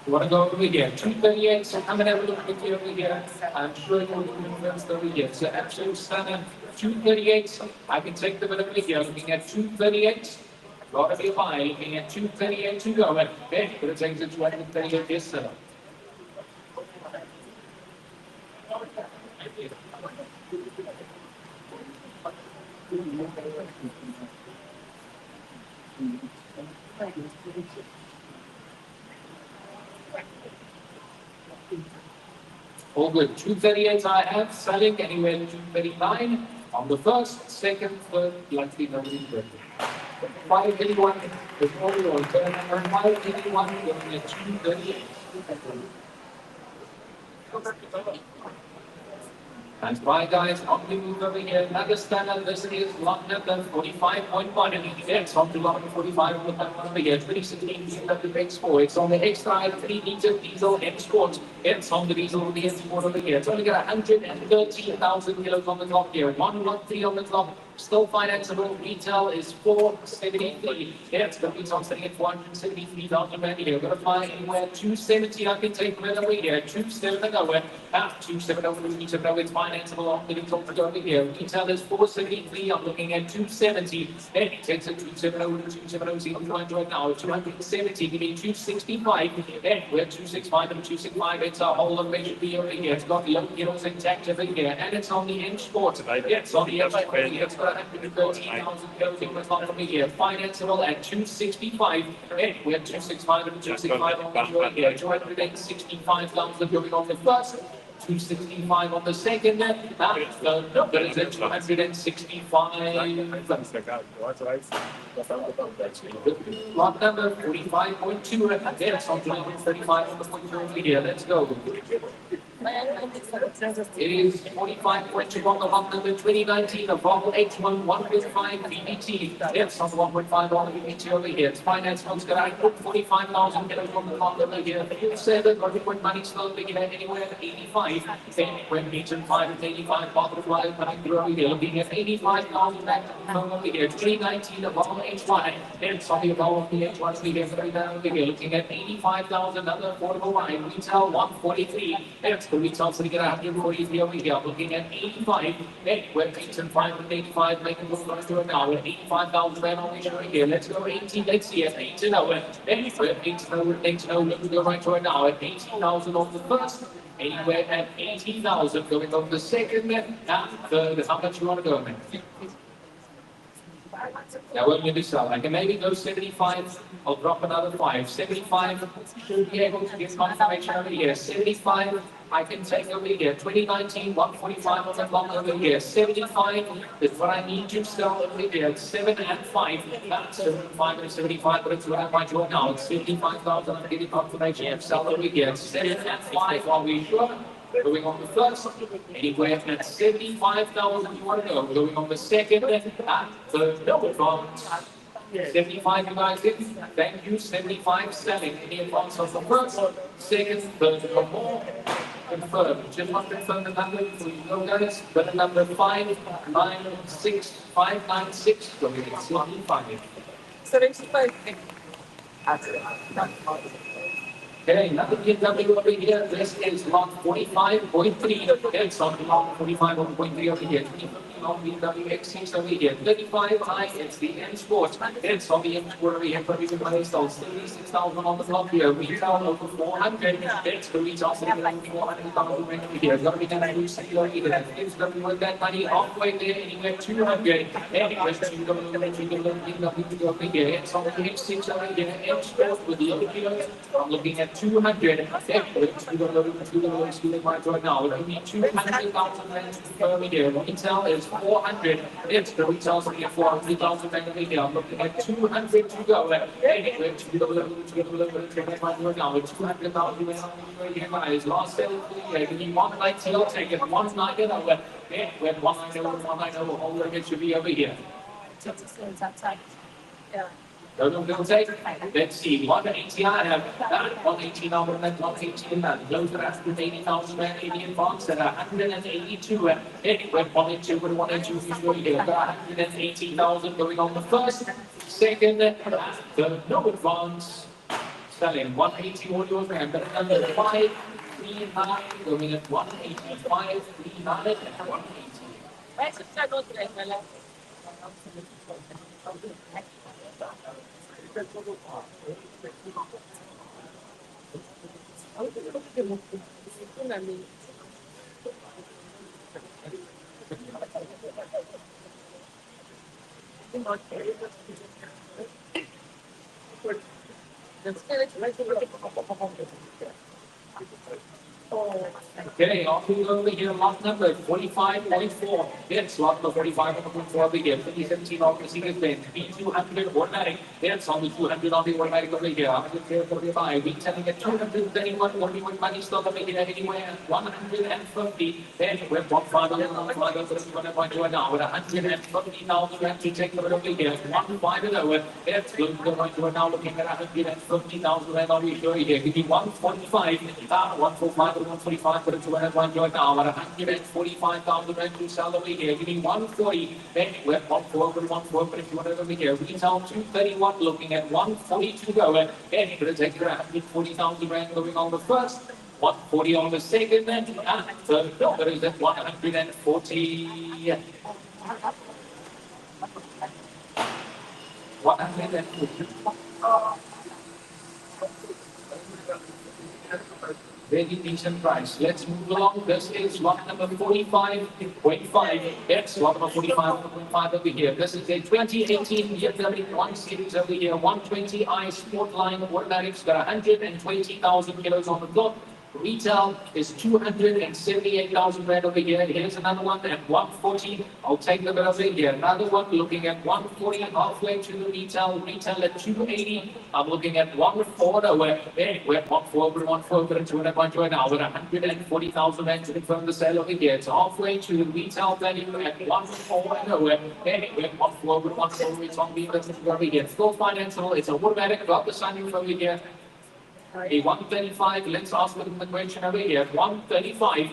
You want to go over here? 238. So come and have a look with you over here. I'm sure you'll be convinced over here. So absolute stunner. 238. I can take the bit over here. Looking at 238. Got to be high. Looking at 238 to go. And then going to take the 238. Yes, sir. All good. 238 I have, selling anywhere to 239 on the first, second, third, likely nobody third. 581 is all yours. 581 going at 238. That's right, guys. On the move over here. Another stunner. This is lot number 45.1. And it's on to lot number 45 on the platform over here. 2016 BMW X4. It's on the X-Drive 3-litre diesel M Sport. It's on the diesel M Sport over here. It's only got 113,000 kilos on the clock here. 113 on the clock. Still financeable. Retail is 473. Yeah, it's going to be something at 473,000 rand here. Going to fly anywhere 270. I can take right away here. 270 over. 270 over. 270 it's financeable. I'm getting something over here. Retail is 473. I'm looking at 270. And it takes it 270 over. 270. See what I'm right now. 270. Give me 265. And we're 265 and 265. It's a whole of measure B over here. It's got low heroes intact over here. And it's on the inch sport. Yeah, it's on the inch sport. It's got 113,000 going with on from here. Financeable at 265. And we're 265 and 265 on the road here. 265,000 going on the first. 265 on the second. The number is at 265. Lot number 45.2. Yes, on 35 on the point over here. Let's go. It is 45.2 on the lot number 2019 of Vol H1115 VBT. Yes, on 1.5 on the VBT over here. It's finance funds going to put 45,000 on the lot over here. 7, or point money still big anywhere at 85. Then when meter 5 at 85, bottom fly coming through over here. Looking at 85,000 back over here. 2019 of Vol H1. It's on the above the H1 over here. Looking at 85,000, another affordable line. Retail 143. It's the retail sitting at 143 over here. Looking at 85. Then when meter 5 at 85, making move right to it now. At 85,000 rand on the show here. Let's go 18. Let's see it. 18 over. Then we're 18 over. 18 over. Let's go right to it now. At 18,000 on the first. Anywhere at 18,000 going on the second and third. How much you want to go, man? Now, what will you sell? I can maybe go 75. I'll drop another 5. 75 should be able to get confirmation over here. 75. I can take over here. 2019, 145 on the block over here. 75 is what I need to sell over here. 7 and 5. That's 75 and 75, but it's what I might do now. It's 55,000. I'm getting confirmation of sell over here. 7 and 5. Are we sure? Going on the first, anywhere at 75,000 you want to go. Going on the second, third, no advance. 75 you guys did. Thank you. 75 selling. Any advance of the first, second, third, or more. Confirm. Just want to confirm the number for you know guys. But the number 596 596. Going at 75. 75. Okay, another BMW over here. This is lot 45.3. It's on lot 45.3 over here. On BMW X6 over here. 35 high, it's the M Sport. It's on the M Sport over here. Producing money stalls. 36,000 on the block here. Retail over 400. It's the retail sitting over 400,000 over here. It's going to be done at Lucy over here. It's going to be worth that money halfway there. Anywhere 200. Anyway, BMW over here. It's on the X6 over here. M Sport with the other kilos. I'm looking at 200. Right now. It'll be 200,000 rand over here. Retail is 400. It's the retail sitting at 400,000 rand over here. I'm looking at 200 to go. Anyway, now it's 200,000 rand over here, guys. Last sale for the year. Give me 190. I'll take it. 190 over. When 190 over, all of it should be over here. Yeah. Don't take. Let's see. 180 I have. 180 now. 180 now. Those are after 80,000 rand. 80 advance at 182. Anyway, 182 with 182 usually here. 180,000 going on the first, second, third, no advance. Selling 180 audio rand. But number 539 going at 185, 39 and 180. Where's the second place, my love? Okay, off we go over here, lot number 45.4. It's lot number 45.4 over here. 2017 on the single bin. B200 automatic. It's on the 200 on the automatic over here. 145. We telling at 231. Only one money stock over here anywhere. 150. Then we're 1.5 on the 1.2 now. With 150,000 rand to take over here. 1.5 and over. It's going to go right to now looking at 150,000 rand on the show here. Give me 145. 145. 145, put it to one joint now. 145,000 rand to sell over here. Give me 140. Then we're 140, but if you want it over here. Retail 231, looking at 142 going. Then you're going to take it 140,000 rand going on the first. 140 on the second, and third number is at 140. 140. Very decent price. Let's move along. This is lot number 45.5. Yes, lot number 45.5 over here. This is a 2018 BMW 1 Series over here. 120i Sportline automatics. Got 120,000 kilos on the clock. Retail is 278,000 rand over here. Here's another one at 140. I'll take the bit over here. Another one looking at 140, halfway to the retail. Retail at 280. I'm looking at 140. We're 140 and 200 right now with 140,000 rand to confirm the sale over here. It's halfway to the retail value at 140. We're 140. It's on the investment over here. Full financeable. It's a automatic. Got the sunroof over here. A 135, let's ask them the question over here. 135,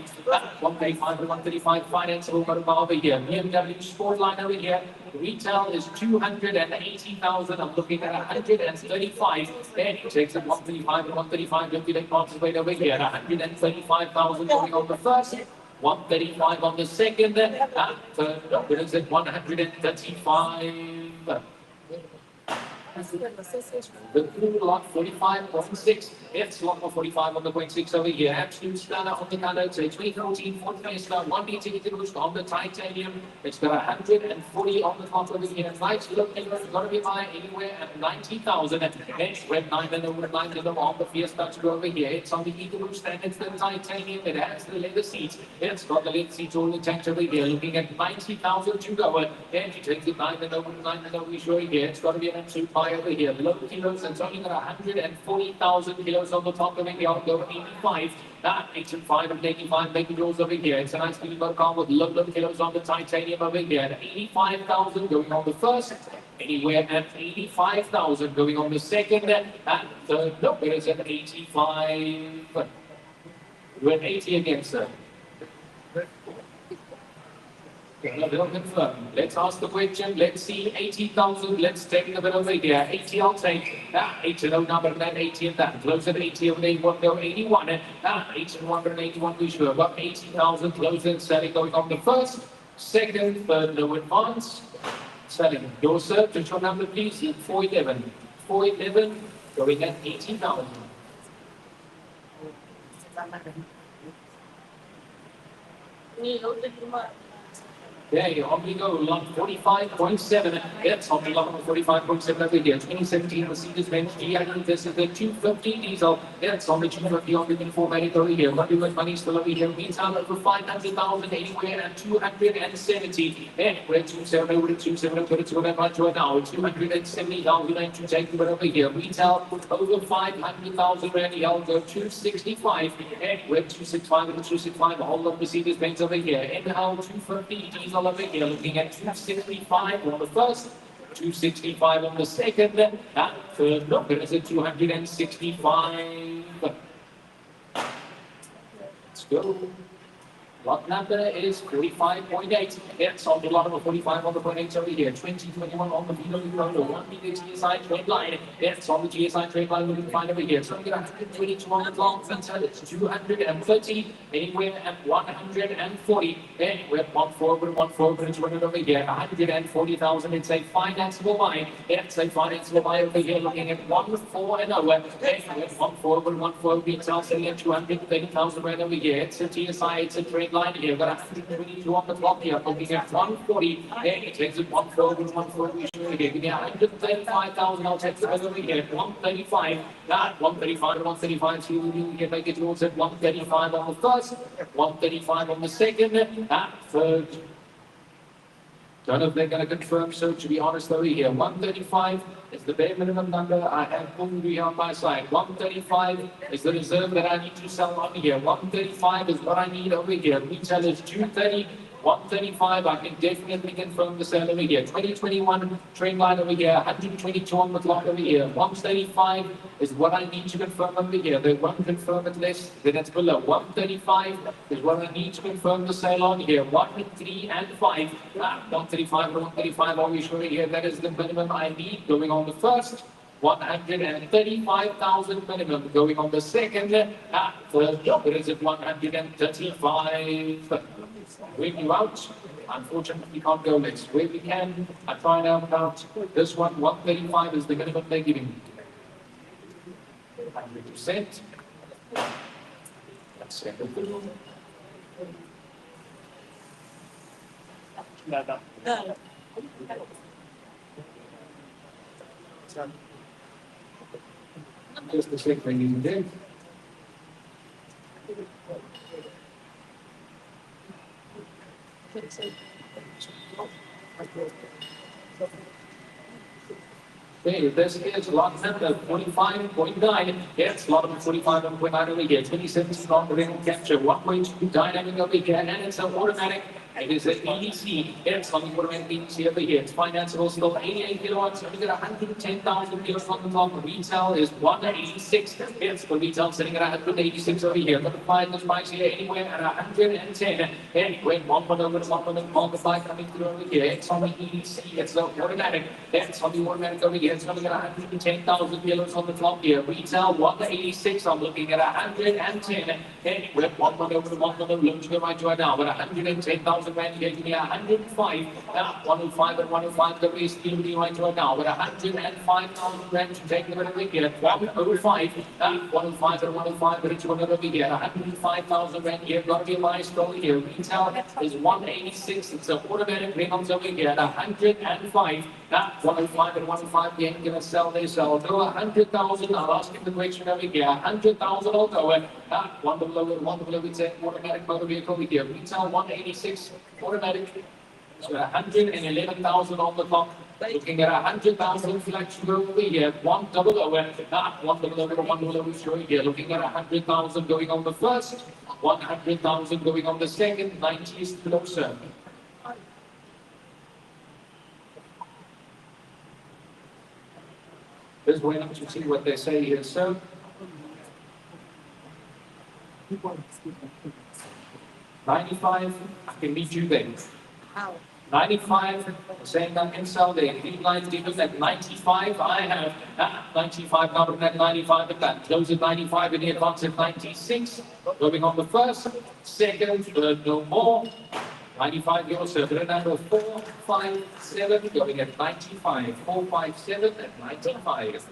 135 financeable over here. BMW Sportline over here. Retail is 280,000. I'm looking at 135. Then it takes it 135 and 135. Don't you participate over here? 135,000 going on the first. 135 on the second. Third, it is at 135. The cool lot 45.6. It's lot number 45 on the 0.6 over here. Absolute stunner on the color. It's a 2014 Ford Fiesta 1DT boost on the titanium. It's got 140 on the top over here. Nice looking. It's got to be high anywhere at 90,000. It's red 9 and over 9 and on the Fiesta to go over here. It's on the Eagle Boost and it's the titanium. It has the leather seats. It's got the leather seats all intact over here. Looking at 90,000 to go. And you take it 9 and over 9 and over sure here. It's got to be an absolute over here. Low kilos, it's only got 140,000 kilos on the top of it. I'll go 85. 85 and 85 making yours over here. It's a nice little motor car with low kilos on the titanium over here. 85,000 going on the first. Anywhere at 85,000 going on the second. And third, no, it is at 85. We're at 80 again, sir. Confirm. Let's ask the question. Let's see 80,000. Let's take the bit over here. 80 I'll take. 80 no number and then 80 and that. Close at 80 over 81 go 81. 80 and 181 we sure. About 80,000 close and selling going on the first, second, third, no advance. Selling. Your sir, just your number please. 411. 411 going at 80,000. There you on we go, lot 45.7. That's on the lot of 45.7 over here. 2017 Mercedes-Benz GLE. This is the 250 diesel. That's on the 250 on the formatting over here. What do good money still over here? Retail over 500,000 anywhere at 270. And we're 270 over 270. Put it to an right now. 270,000 and to take it over here. Retail over 500,000 rand. I'll go 265. And we're 265 and 265. A whole lot of Mercedes-Benz over here. NL 250 diesel over here, looking at 265 on the first, 265 on the second, and third number is at 265. Let's go. Lot number is 45.8. It's on the lot number 45 on the 0.8 over here. 2021 on the VW Polo. 1 meter GSI trade line. It's on the GSI trade line we can find over here. So we get 122 on the long until it's 230. Anywhere at 140. Anywhere 140 and 200 over here. 140,000. It's a financeable buy. It's a financeable buy over here. Looking at 140 and over. Anywhere 140 retail selling at 230,000 rand over here. It's a TSI. It's a trade line here. Got 122 on the clock here. Looking at 140. It takes it 140 and 140. Give me 135,000. I'll take it over here. 135. 135 and 135. So you can make it yours at 135 on the first, 135 on the second, third. Don't know if they're going to confirm, so to be honest over here, 135 is the bare minimum number I have only on my side. 135 is the reserve that I need to sell on here. 135 is what I need over here. Retail is 230. 135, I can definitely confirm the sale over here. 2021 trend line over here, 122 on the clock over here. 135 is what I need to confirm over here. They won't confirm it less, then it's below. 135 is what I need to confirm the sale on here. 1, 3, and 5. 135 and 135, are we sure here? That is the minimum I need going on the first. 135,000 minimum going on the second. First job, it is at 135. Win you out. Unfortunately, we can't go less. Where we can, I try and help out. This one, 135 is the minimum they're giving. 100%. That's second. Just a second, ladies and gentlemen. Okay, this is lot number 45.9. Yes, lot number 45.9 over here. 27 strong ring capture, 1.2 dynamic over here, and it's an automatic. It is an EDC. It's on the automatic EDC over here. It's financeable still 88 kilowatts. We get 110,000 kilos on the top. Retail is 186. It's the retail sitting at 186 over here. But the final price here anywhere at 110. Anyway, 1 over to 1 multiply coming through over here. It's on the EDC. It's the automatic. It's on the automatic over here. It's going to get 110,000 kilos on the top here. Retail 186. I'm looking at 110. Anyway, 1 over to 1 look to the right now. But 110,000 rand here, give me 105. 105 and 105 the race still be right now. But 105,000 rand to take the winner here. 105. 105 and 105, but it's one over here. 105,000 rand here. Got to be my story here. Retail is 186. It's an automatic Reynolds over here at 105. 105 and 105, they ain't gonna sell, they sell. Go 100,000. I'll ask him the question over here. 100,000 I'll go at. 1 below, it's an automatic motor vehicle over here. Retail 186, automatic. So 111,000 on the clock. Looking at 100,000 flash over here. 1 double over. 1 double over, 1 double over through here. Looking at 100,000 going on the first. 100,000 going on the second. 90 is closer. Just wait up to see what they say here, sir. 95, I can meet you there. 95, saying that can sell there. Green lines dealers at 95. I have 95 covered at 95 at that. Close at 95 in the advance at 96. Going on the first, second, third, no more. 95 yours, sir. Number 457 going at 95. 457 at 95.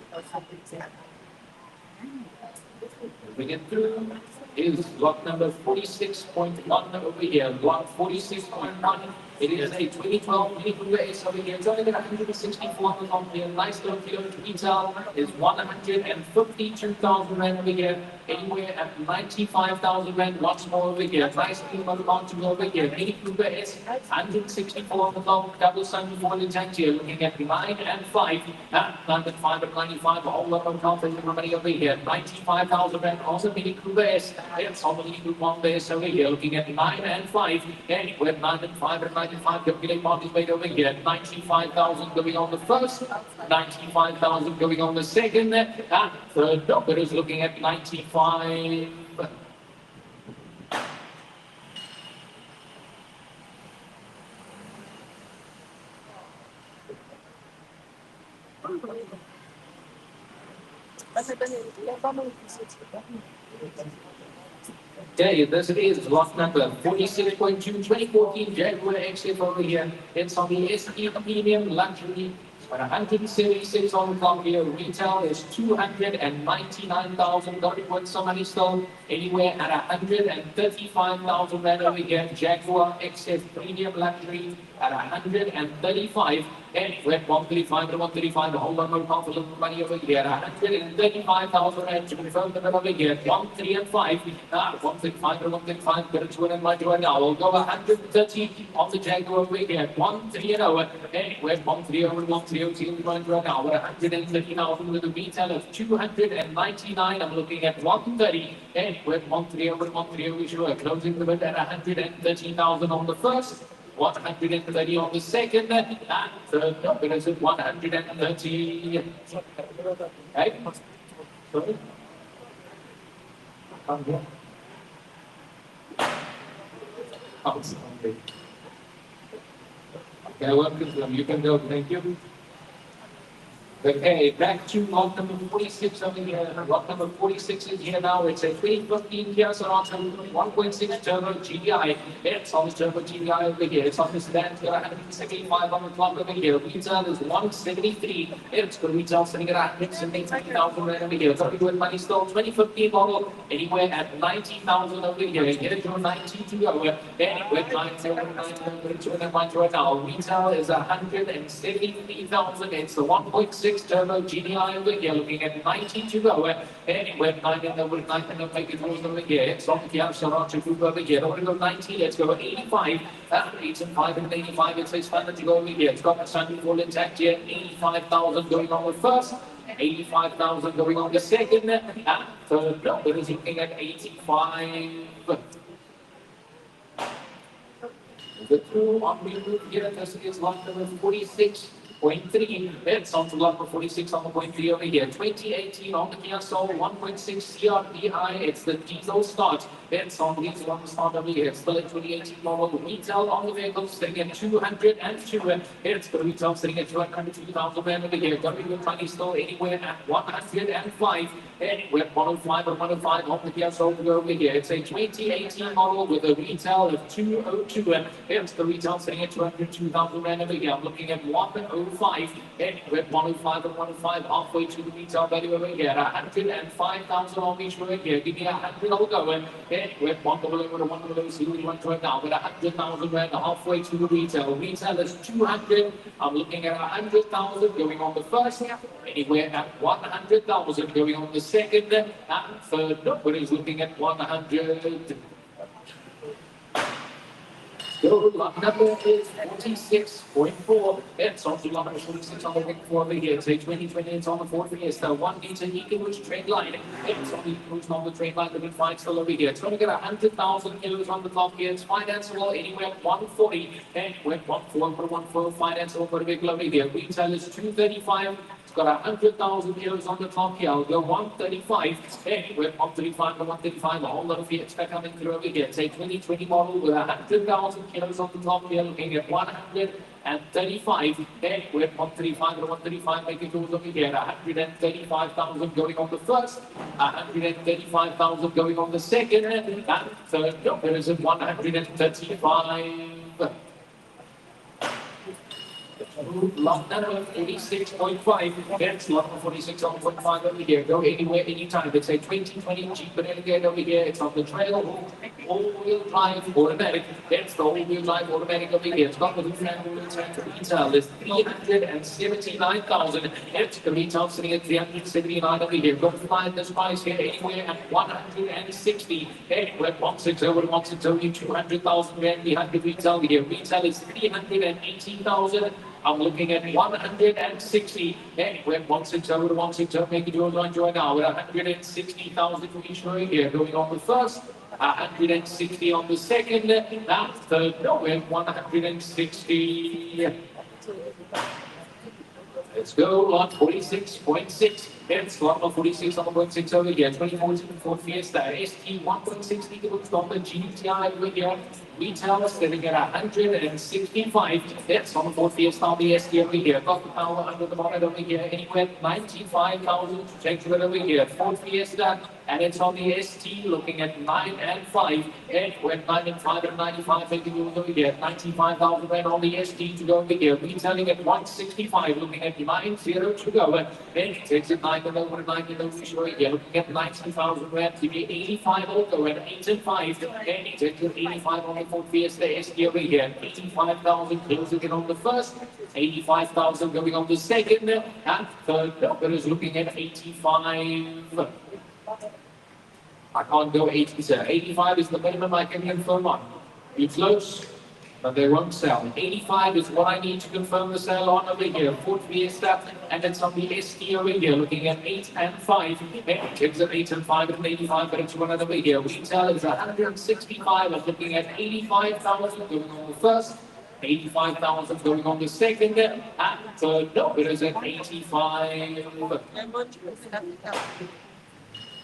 Moving it through is block number 46.1 over here. Block 46.1. It is a 2012 Mini Cooper S over here. It's only got 164 on here. Nice little kilo retail is 152,000 rand over here. Anywhere at 95,000 rand. Lots more over here. Nice little motor to go over here. Mini Cooper S 164 on the top. Double sun before the tank here. Looking at 9 and 5. 9 and 5 and 95. A whole lot of confidence for money over here. 95,000 rand. Also Mini Cooper S. It's on the Mini Cooper on this over here. Looking at 9 and 5. Anywhere 9 and 5 and 95. Calculating market made over here. 95,000 going on the first. 95,000 going on the second. Third doctor is looking at 95. Okay, this is lot number 46.2, 2014 Jaguar XF over here. It's on the SE Premium Luxury. But 176 on the clock here. Retail is 299,000. Got it worth somebody stole anywhere at 135,000 rand over here. Jaguar XF Premium Luxury at 135. Anywhere 135 to 135. A whole lot more confident money over here. 135,000 rand to confirm the over here. 1, 3 and 5. 135 to 135. But it's winning my door now. We'll go 130 on the Jaguar over here. 1, 3 and over. Anywhere 1, 3 over 1, 3 Rio Team right now with 130,000 with a retail of 299. I'm looking at 130. And with 130, we sure closing the bid at 130,000 on the first. 130 on the second, and third number is at 130. Hey? Sorry? Come here. Oh, okay. Okay, welcome to them. You can go. Thank you. Okay, back to lot number 46 over here. Lot number 46 is here now. It's a 2015 Kia Sorento 1.6 turbo GDI. It's on the turbo GDI over here. It's on the stand here at 175 on the clock over here. Retail is 173. It's good retail sitting at 173,000 right over here. Talking with money still 2015 model anywhere at 90,000 over here. Here is your 90 to go. Anywhere 909 right now. Retail is 173,000. It's the 1.6 turbo GDI over here, looking at 90 to go. Anywhere 9 and over 9 and make it over here. It's on the Kia Sorento group over here. Over to 90, let's go 85. 8 and 5 and 85, it's expanded to go over here. It's got the sun full intact here. 85,000 going on the first. 85,000 going on the second. And third number is looking at 85. The two on the move here, this is lot number 46.3. It's on to lot number 46 on the point 3 over here. 2018 on the Kia Soul 1.6 CRDI. It's the diesel start. It's on the diesel on the start over here. It's still a 2018 model. Retail on the vehicle sitting at 202. It's the retail sitting at 202,000 over here. W money still anywhere at 105. Anywhere 105 or 105 on the Kia Soul over here. It's a 2018 model with a retail of 202. It's the retail sitting at 202,000 over here. I'm looking at 105. Anywhere 105 or 105 halfway to the retail value over here. 105,000 on each over here. Give me 100 all going. Anywhere 100 see what you want right now. With 100,000 rand halfway to the retail. Retail is 200. I'm looking at 100,000 going on the first. Anywhere at 100,000 going on the second. And third number is looking at 100. So lot number is 46.4. It's on to lot number 46 on the ring 4 over here. It's a 2020, it's on the 4 Fiesta. 1 meter Ecobush trade line. It's on the Ecobush on the trade line, the fine still over here. It's going to get 100,000 kilos on the top here. It's financeable anywhere at 140. Anywhere 140 financeable for a vehicle over here. Retail is 235. Got 100,000 kilos on the top here. I'll go 135. Anywhere 135 to 135. A whole lot of Fiats coming through over here. It's a 2020 model with 100,000 kilos on the top here, looking at 135. Anywhere 135 to 135. Make it goes over here. 135,000 going on the first. 135,000 going on the second. And third number is at 135. Lot number 46.5. That's lot number 46.5 over here. Go anywhere, anytime. It's a 2020 Jeep Renegade over here. It's on the trail. All-wheel drive automatic. That's the all-wheel drive automatic over here. It's got the retail is 379,000. It's the retail sitting at 379 over here. Go find this price here anywhere at 160. Anywhere 160 over 160, 200,000 rand behind the retail here. Retail is 380,000. I'm looking at 160. Anywhere 160 over 160. Make it yours on join now with 160,000 for each row here. Going on the first. 160 on the second. And third, nowhere 160. Let's go, lot 46.6. It's lot number 46 on the 1.6 over here. 2014 Ford Fiesta ST 1.6 Ecobush on the GTI over here. Retail sitting at 165. That's on the Ford Fiesta on the ST over here. Got the power under the bonnet over here. Anywhere 95,000 to check it over here. Ford Fiesta, and it's on the ST looking at 9 and 5. Anywhere 9 and 5 and 95. Making it over here. 95,000 rand on the ST to go over here. Retailing at 165. Looking at 90 to go. And it takes it 9 and over 9 and over here. Looking at 90,000 rand. To be 85 also at 8 and 5. And it takes it 85 on the Ford Fiesta ST over here. 85,000 closing it on the first. 85,000 going on the second. And third number is looking at 85. I can't go 80, sir. 85 is the minimum I can confirm on. You close? but they won't sell. 85 is what I need to confirm the sale on over here. Ford Fiesta, and it's on the ST over here, looking at 8 and 5. Kids at 8 and 5 and 85, but it's one over here. Retail is 165, I'm looking at 85,000 going on the first. 85,000 going on the second, and third, no, it is at 85.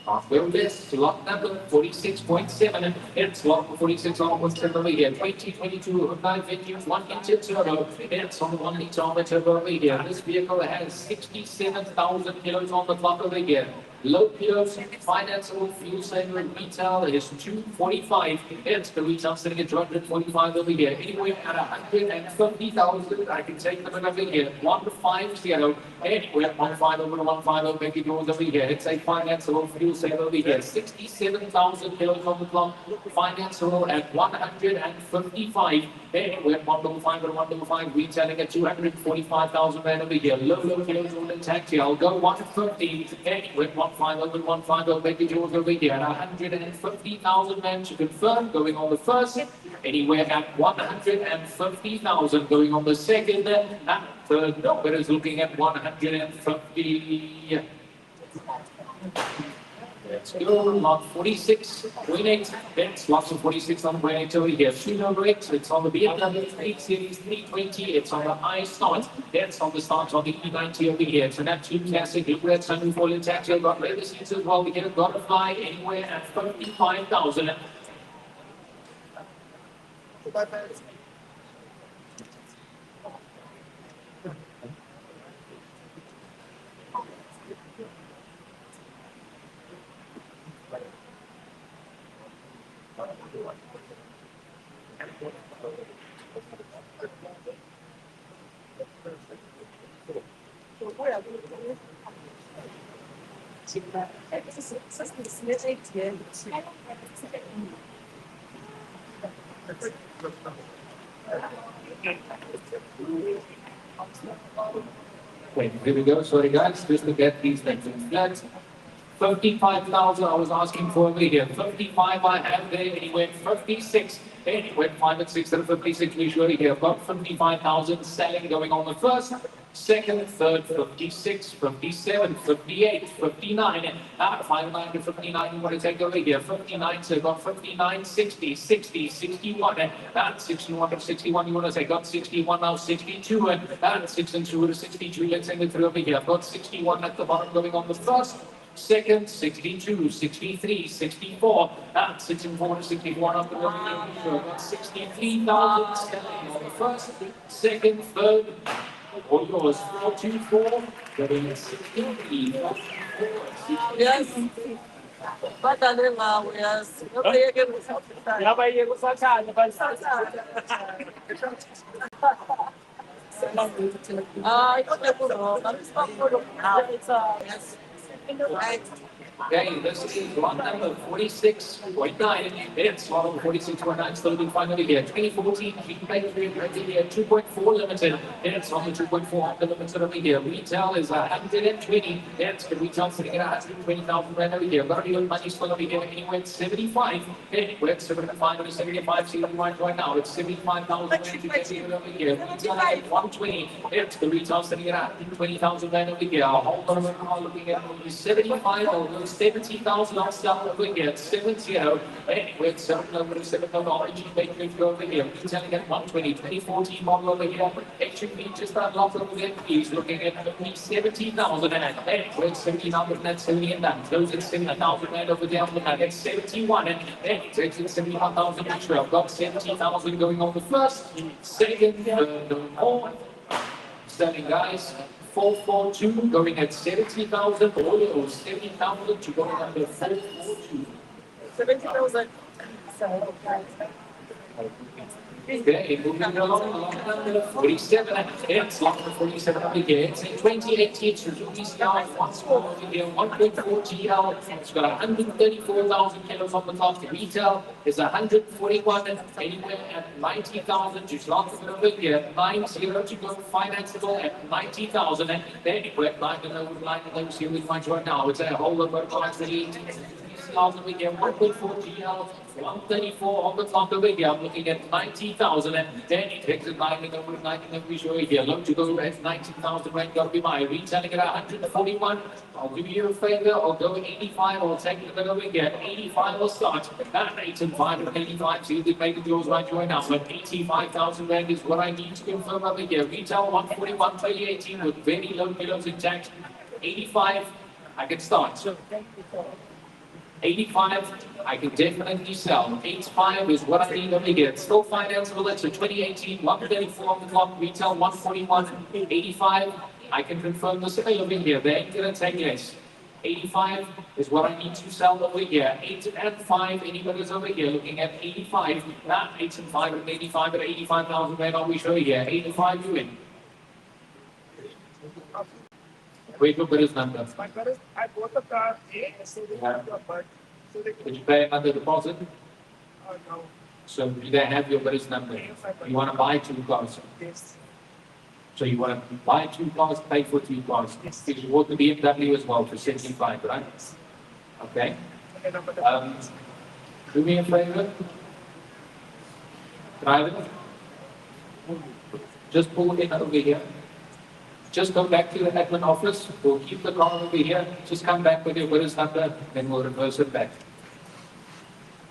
Halfway list, lot number 46.7, and it's lot 46.7 over here. 2022 Hyundai Venue 1-liter turbo. It's on the 1-liter turbo over here. This vehicle has 67,000 kilos on the clock over here. Low kilos, financeable, fuel saver, retail is 245. It's the retail sitting at 245 over here. Anywhere at 150,000, I can take them over here. 150. Anywhere 150 over 150, make it yours over here. It's a financeable, fuel saver over here. 67,000 kilos on the clock. Financeable at 155. Anywhere 155 over 155, retailing at 245,000 rand over here. Low kilos all intact here. I'll go 150. Anywhere 150 over 150, make it yours over here. At 150,000 rand to confirm, going on the first. Anywhere at 150,000 going on the second. And third, no, it is looking at 150. Let's go, lot 46.8. It's lots of 46 on the way over here. Shooter brakes, it's on the BMW 8 Series 320. It's on the iStart. It's on the start on the E90 over here. It's an absolute classic. Look at that sunroof all intact. You've got leather seats as well. We get a got to fly anywhere at 55,000. Wait, here we go. Sorry guys, just to get these things in flat. 55,000 I was asking for over here. 55 I have there, anywhere 56. Anywhere 5 and 6 and 56 we surely here. I've got 55,000 selling going on the first, second, third, 56, 57, 58, 59. And 59 to 59 you want to take over here. 59, so got 59, 60, 60, 61. And 61 to 61 you want to take. Got 61 now, 62. And 6 and 2 to 62. Let's send it through over here. I've got 61 at the bottom going on the first. Second, 62, 63, 64, and 64 to 61 up the road. Got 63,000 selling on the first, second, third, all yours, 424, getting 63, 424, Yes. Badalhin nga, yes. Nabayego sa kanya, Ikaw na po, no? Tapos pa po, no? Yes. Okay, this is lot number 46.9. It's model 46.9, slowly finally here. 2014 Jeep Patriot right here, 2.4 limited. It's on the 2.4 limited over here. Retail is 120. It's the retail sitting at 120,000 rand over here. Got real money still over here. Anywhere at 75. Anywhere at 75 or 75. See right now. It's 75,000 rand to get here over here. Retail at 120. It's the retail sitting at 120,000 rand over here. Hold on, we're looking at 75 or 70,000 on sale over here. 70. Anywhere at 7 over 7 orange Patriot over here. Retailing at 120. 2014 model over here. HUV just unlocked over there. He's looking at only 70,000 and anywhere at 70,000 and 70 and that. Those at 70,000 and over there on the back at 71 and it's at 71,000 each. I've got 70,000 going on the first, second, third, fourth. Selling guys. 442 going at 70,000 or 70,000 to going under 442. 70,000. Okay, moving along number 47. It's lot number 47 over here. It's a 2018 Suzuki Sky, once more over here, 1.4 GL. It's got 134,000 kilos on the clock. The retail is 141 and anywhere at 90,000. Just lot of it over here, 90 to go, financeable at 90,000. And anywhere, 9 and those here with my joint now. It's a whole lot of cars for the 60,000 over here, 1.4 GL, 134 on the top over here. I'm looking at 90,000, and then it takes it 90 over 90 over show here. Look to go at 19,000 rand, got to be my retailing at 141. I'll do you a favor, I'll go at 85, I'll take it over here. 85 will start. At 85 and 85, see if they make it yours right away now. But 85,000 rand is what I need to confirm over here. Retail 141, 2018 with very low kilos intact. 85, I can start. 85, I can definitely sell. 85 is what I need over here. Still financeable, it's a 2018, 134 on the clock, retail 141, 85, I can confirm the sale over here. They ain't gonna take less. 85 is what I need to sell over here. 8 and 5, anybody's over here looking at 85. Nah, 8 and 5 and 85 at 85,000 rand, I'll be sure here. 85 you win. Wait for his number. My brother, I bought the car, so they Yeah. so they Did you pay another deposit? no. So do they have your brother's number? You want to buy 2 cars. Yes. So you want to buy 2 cars, pay for 2 cars. Yes. Because you want the BMW as well for 65, right? Okay. Okay, number Do me a favor. Driver. Just pull in over here. Just go back to the admin office. We'll keep the car over here. Just come back with your brother's number, then we'll reverse it back.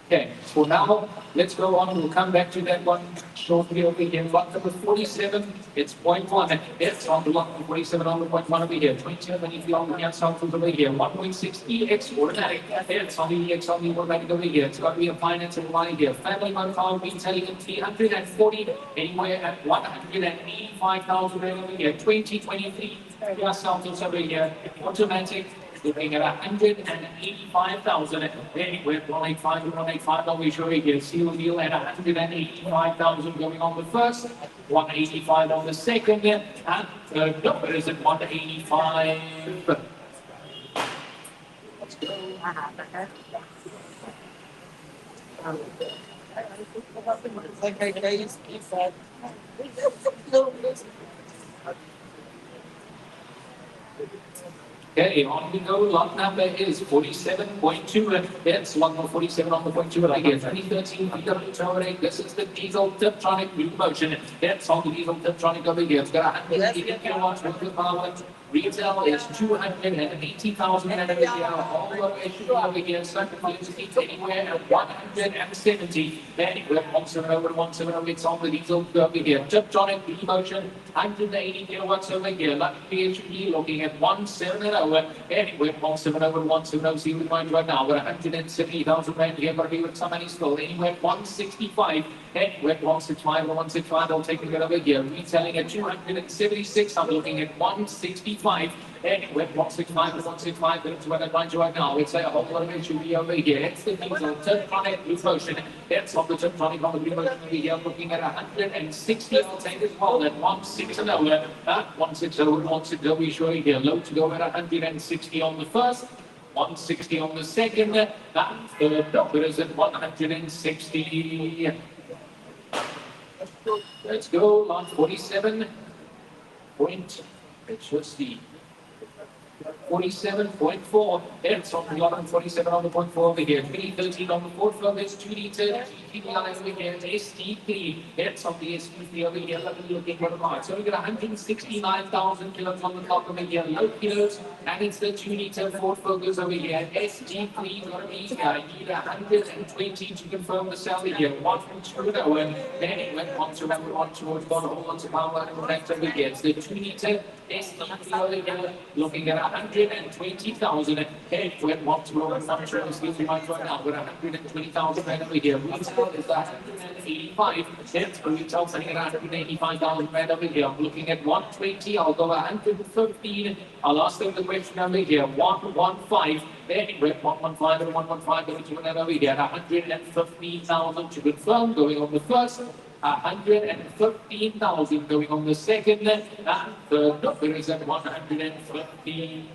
Okay, for now, let's go on. We'll come back to that one shortly over here. Lot number 47, it's 0.1. It's on the lot number 47 on the 0.1 over here. 27 if you on the outside over here. 1.6 EX automatic. It's on the EX on the automatic over here. It's got to be a finance and money here. Family month car retailing at 340, anywhere at 185,000 over here. 2023, yourselves over here. Automatic. Looking at 185,000, anywhere 185 to 185, I'll be sure you get a seal deal at 185,000 going on the first, 185 on the second, and third number is at 185. Let's go. Okay, on we go. Lot number is 47.2. That's lot number 47 on the 0.2 right here. 2013 VW Touareg. This is the diesel Tiptronic new motion. That's on the diesel Tiptronic over here. It's got 180 kilowatts worth of power. Retail is 280,000 and over here. All the way over here. Circuit velocity anywhere at 170. Anywhere 170 over 170. It's on the diesel over here. Tiptronic new motion. 180 kilowatts over here. Lucky PHP looking at 170. Anywhere 170 over 170. See with mine right now. We're 170,000 rand here. But with somebody still anywhere 165. Anywhere 165 or 165. They'll take it over here. Retailing at 276. I'm looking at 165. Anywhere 165 or 165. That's what I find you right now. It's a whole lot of it should be over here. It's the diesel Tiptronic blue motion. That's on the Tiptronic on the blue motion over here. Looking at 160. I'll take as well at 160. 160 or 160. We show you here. Low to go at 160 on the first. 160 on the second. That third number is at 160. Let's go. Lot 47. Point. Let's just see. 47.4. It's on the 1147 on the 0.4 over here. 2013 on the fourth floor. There's 2 liter GTI over here. ST3. It's on the ST3 over here. Let me look at what about. So we got 169,000 kilos on the top over here. Low kilos. And it's the 2 liter Ford Focus over here. ST3 is going to be easy. I need 120 to confirm the sale here. 1 from 2 now. And then it went on to remember on towards bottom. On to power and left over here. It's the 2 liter ST3 over here. Looking at 120,000. It went one to over 1 trillion. Excuse me, right now. We're 120,000 rand over here. Retail is 185. It's retail selling at 185,000 rand over here. I'm looking at 120. I'll go 115. I'll ask them the question over here. 115. Then we're 115 and 115 going to another over here. 115,000 to confirm going on the first. 115,000 going on the second, and the number is at 115.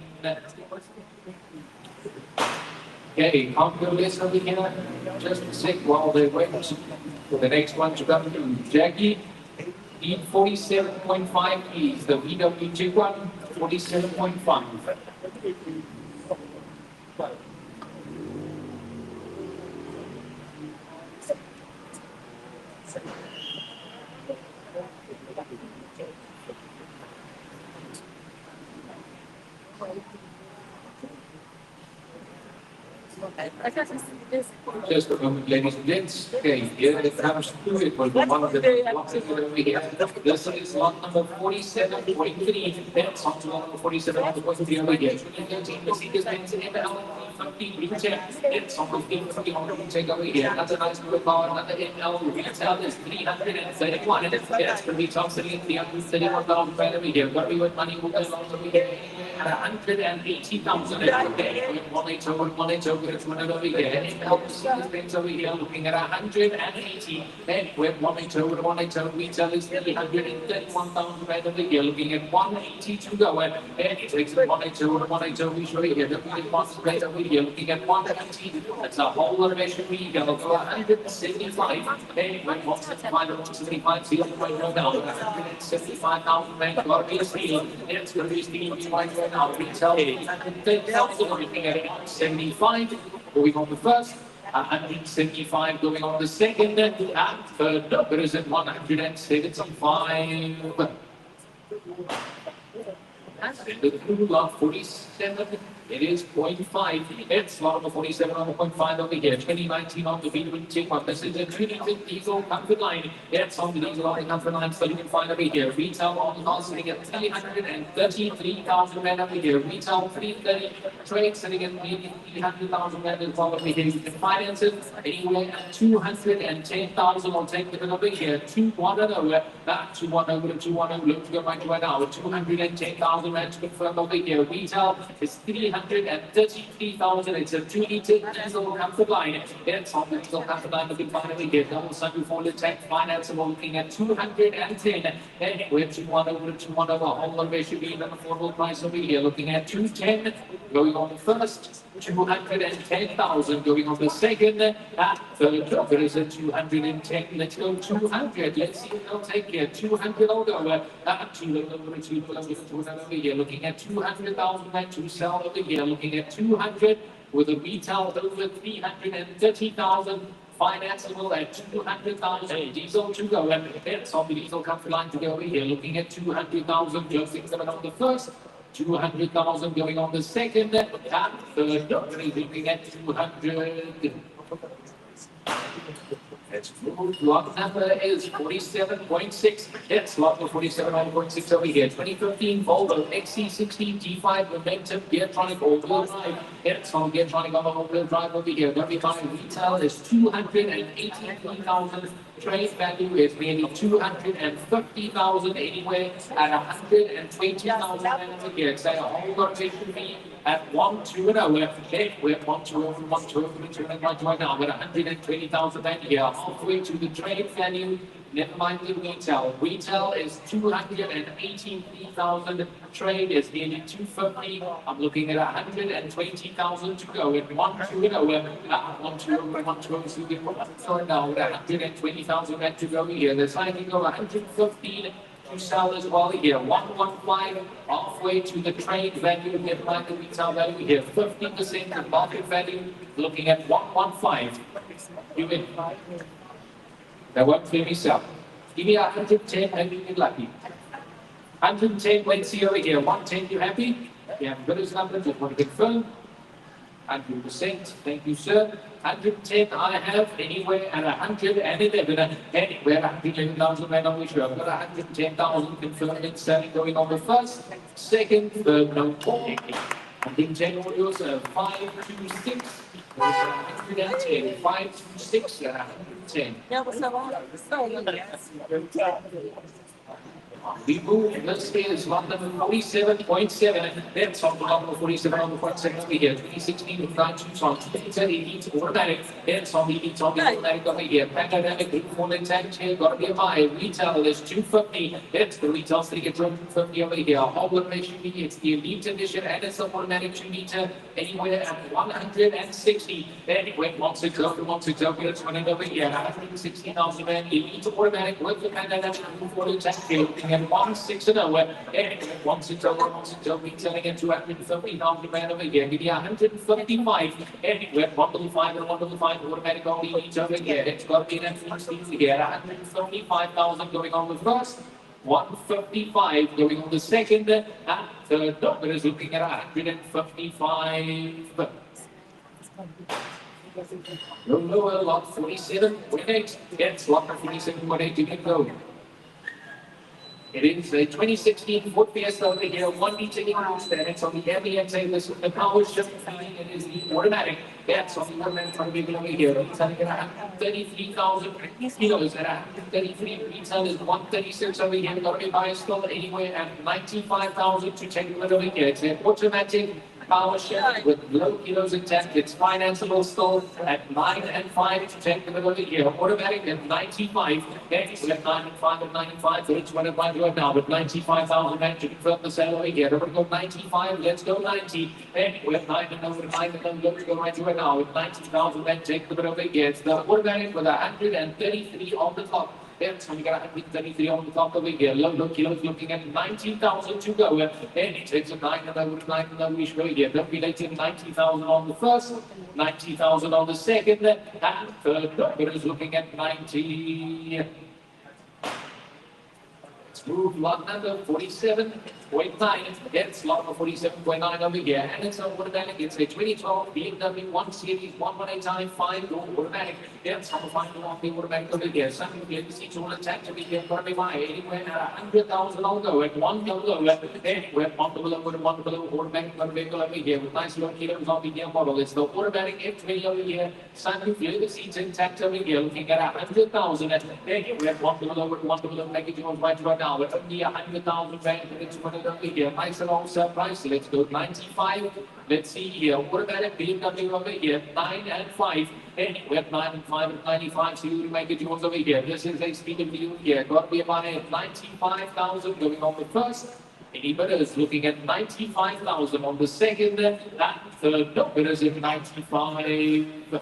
Okay, can't go this over here. Just a sec while they wait for the next one to come through. Jackie, need 47.5 keys. The VW one, 47.5. I guess this. Just a moment, ladies and gents. Okay, here it comes to it. Was the one that blocks it over here. This is lot number 47.3. That's on to lot number 47.3 over here. 2013 Mercedes Benz ML 50 retail. It's on 1550 on the retail over here. That's a nice little car. Another ML retail is 331. And it's going to be top sitting at 331,000 right over here. Got to be with money will go along over here. At 180,000 every day. 180, it's one over here. ML Benz over here looking at 180. Then we're 180, retail is 331,000 right over here. Looking at 180 to go. And it takes 180, we show you here. The box right over here looking at 180. That's a whole lot of SUV. You're going to go 175. Then we're 175, see it right now. 175,000 right. Got to be a steal. It's going to be a steal right now. Retail 130,000 looking at 175. Going on the first. 175 going on the second, and third number is at 175. And the crew of 47, it is 0.5. It's lot of 47 on the 0.5 over here. 2019 on the V20 one. This is a 2020 diesel comfort line. It's on the diesel on the comfort line, so you can find over here. Retail on the car sitting at 333,000 rand over here. Retail 330. Trade sitting at nearly 300,000 rand as well over here. You can finance it anywhere at 210,000. I'll take it over here. 210 over. 210 to 210. Look to go right now. 210,000 rand to confirm over here. Retail is 333,000. It's a 2-liter diesel comfort line. It's on the diesel comfort line. You can find over here. Double sunroof all tank finance. We're looking at 210. And we're 210 to 210. A whole lot of SUV and an affordable price over here. Looking at 210. Going on the first. 210,000 going on the second. Third number is at 210. Let's go 200. Let's see what they'll take here. 200 will go. 200 over here. Looking at 200,000 and to sell over here. Looking at 200 with a retail over 330,000. Financeable at 200,000. Diesel to go. It's on the diesel comfort line to go over here. Looking at 200,000. Just coming on the first. 200,000 going on the second, and third number is looking at 200. Lot number is 47.6. It's lot number 47.6 over here. 2015 Volvo XC60 G5 Momentum Geartronic all-wheel drive. It's on Geartronic on the all-wheel drive over here. Going to be buying retail is 283,000. Trade value is nearly 250,000 anywhere at 120,000 over here. It's a whole lot of SUV at 120. We're 120 right now. We're 120,000 here. Halfway to the trade value. Never mind the retail. Retail is 283,000. Trade is nearly 250. I'm looking at 120,000 to go. At 120, so we can now 120,000 to go here. The signing of 115 to sell as well here. 115 halfway to the trade value. Never mind the retail value here. 50% of market value. Looking at 115. You win. That won't clear me sell. Give me 110 and you get lucky. 110, let's see over here. 110, you happy? You have got his number, just want to confirm. 100%, thank you, sir. 110, I have anywhere at 111. Anywhere at 111,000 rand on which I've got 110,000 confirmed and selling going on the first, second, third, no more. 110 orders, 526. 110, 526 and 110. Yeah, what's up? We move, this is lot number 47.7. That's on the lot number 47 on the 47 over here. 2016 with 9 on 2030 Elite automatic. That's on the Elite on the automatic over here. Panoramic group 4 intact here. Got to be a buy. Retail is 250. That's the retail sitting at 250 over here. Whole of SUV. It's the Elite edition and it's an automatic 2 liter. Anywhere at 160. Anyway, 160 over. It's running over here. 160,000 Elite automatic with the Panoramic group 4 intact here. looking at 160. Anyway, 160, 160, retailing at 250,000 rand over here. Give me 155. Anyway, 155 and 155 automatic only each over here. It's got to be an M3 here. 155,000 going on the first. 155 going on the second, and third number is looking at 155. Lower lot 47.8. Yes, lot 47.8 you can go. It is a 2016 Ford Fiesta over here, 1 meter increase there. It's on the MBXA list. The power shift feeling it is the automatic. That's on the automatic from big over here. It's at 133,000 kilos at 133. Retail is 136 over here. Got to be biased still anywhere at 95,000 to take it over here. It's an automatic power shift with low kilos in tank. It's financeable still at 9 and 5 to take the over here. Automatic at 95. It's at 9 and 5 at 95. So it's what it might do it now. But 95,000 rand to confirm the sale over here. We're going to go 95. Let's go 90. And we're 9 and over 9 and over. Let's go right to it now. With 90,000 rand, take the over here. It's the automatic with 133 on the top. So we got 133 on the top over here. Low kilos looking at 19,000 to go. And it takes a 9 and over 9 and over. We should go here. Don't be late in 90,000 on the first, 90,000 on the second, and third number is looking at 90. Let's move lot number 47.9. It's lot number 47.9 over here. And it's an automatic. It's a 2012 BMW 1 Series 118i 5-door automatic. It's on the 5-door automatic over here. Some of the seats all attached to be here. Got to be by anywhere at 100,000 on go. At 1 below. Anywhere 1 below with a 1 below automatic vehicle over here. With nice low kilos on the gear model. It's the automatic F20 over here. Some of the seats intact over here. Looking at 100,000. Anywhere 1 below with 1 below packaging on right now. With only 100,000 rand. It's over here. Nice and also price. Let's go 95. Let's see here. Automatic BMW over here. 9 and 5. Anywhere 9 and 5 and 95. So you make it yours over here. This is a speed of view here. Got to be about 95,000 going on the first. Any bidders looking at 95,000 on the second. And third bidders at 95.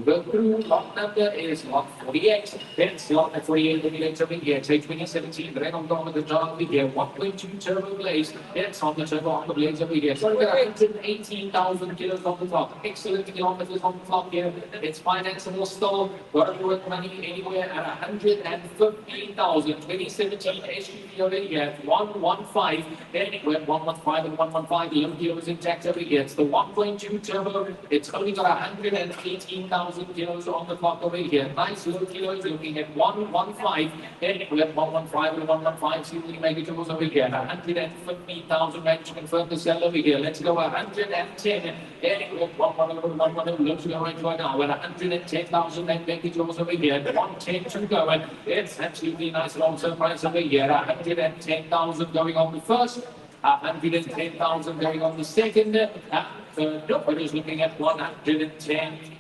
Go through lot number is lot 48. It's lot 48 related over here. It's a 2017 Renault Dome with the John over here. 1.2 turbo blaze. It's on the turbo on the blades over here. So we got 118,000 kilos on the top. Excellent kilometers on the top here. It's financeable still. Got to work money anywhere at 115,000. 2017 SUV over here. 115. Anywhere 115 and 115. Low kilos intact over here. It's the 1.2 turbo. It's only got 118,000 kilos on the clock over here. Nice low kilos looking at 115. Anywhere 115 and 115. See if we make it over here. 150,000 rand to confirm the sell over here. Let's go 110. Anywhere 110. Let's go right now. 110,000 rand make it over here. 110 to go. And it's absolutely nice long-term price over here. 110,000 going on the first. 110,000 going on the second. Third number is looking at 110.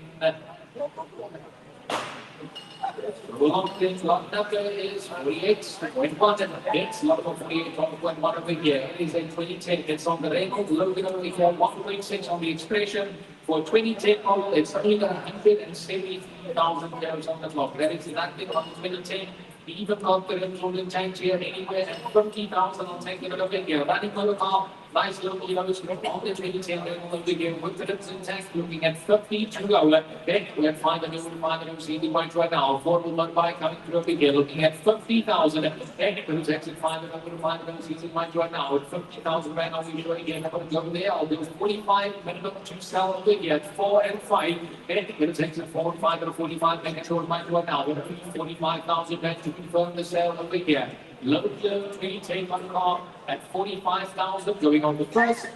Lot number is 48.1. It's lot of 48.1 over here. It is a 2010. It's on the Renault Logan over here. 1.6 on the Expression. For 2010 model, it's only got 170,000 kilos on the clock. That is nothing on 2010. Even got the engine tank here anywhere at 50,000. I'll take it over here. Running for the car. Nice little kilos on the 2010 over here. With the engine tank looking at 50 to go. Then we have 500 CD points right now. Affordable motorbike coming through over here. Looking at 50,000. Then it was exit 500 CD points right now. At 50,000 rand on the show again. I'm going to go there. I'll do 45 minimum to sell over here at 4 and 5. Then it was exit 4 and 5 and 45 minutes short right now. With 45,000 rand to confirm the sale over here. Low kilos, 2010 on car at 45,000 going on the first,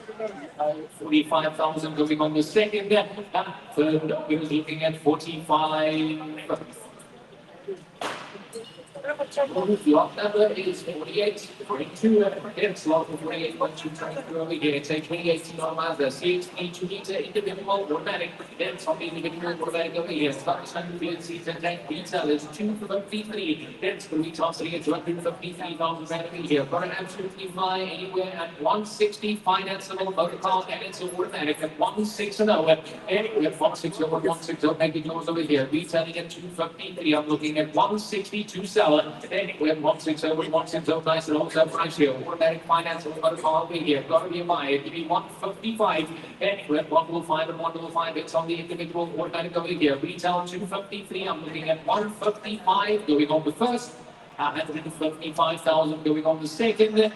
45,000 going on the second, and third number is looking at 45. Lot number is 48.2. It's lot 48.2 over here. It's a 2018 Mazda CHP 2-liter individual automatic. It's on the individual automatic over here. Starts 100 seats and tank retail is 253. It's the retail sitting at 253,000 rand over here. Got an absolutely fly anywhere at 160 financeable motor car, and it's an automatic at 160. Anywhere 160 over 160 package goes over here. Retailing at 253. I'm looking at 160. 160 to sell. Anywhere 160, 160, nice and also price here. Automatic finance, we've got a car over here. Got to be a buyer. Give me 155. Anywhere 105 and 105. It's on the individual automatic over here. Retail 253. I'm looking at 155 going on the first. 155,000 going on the second.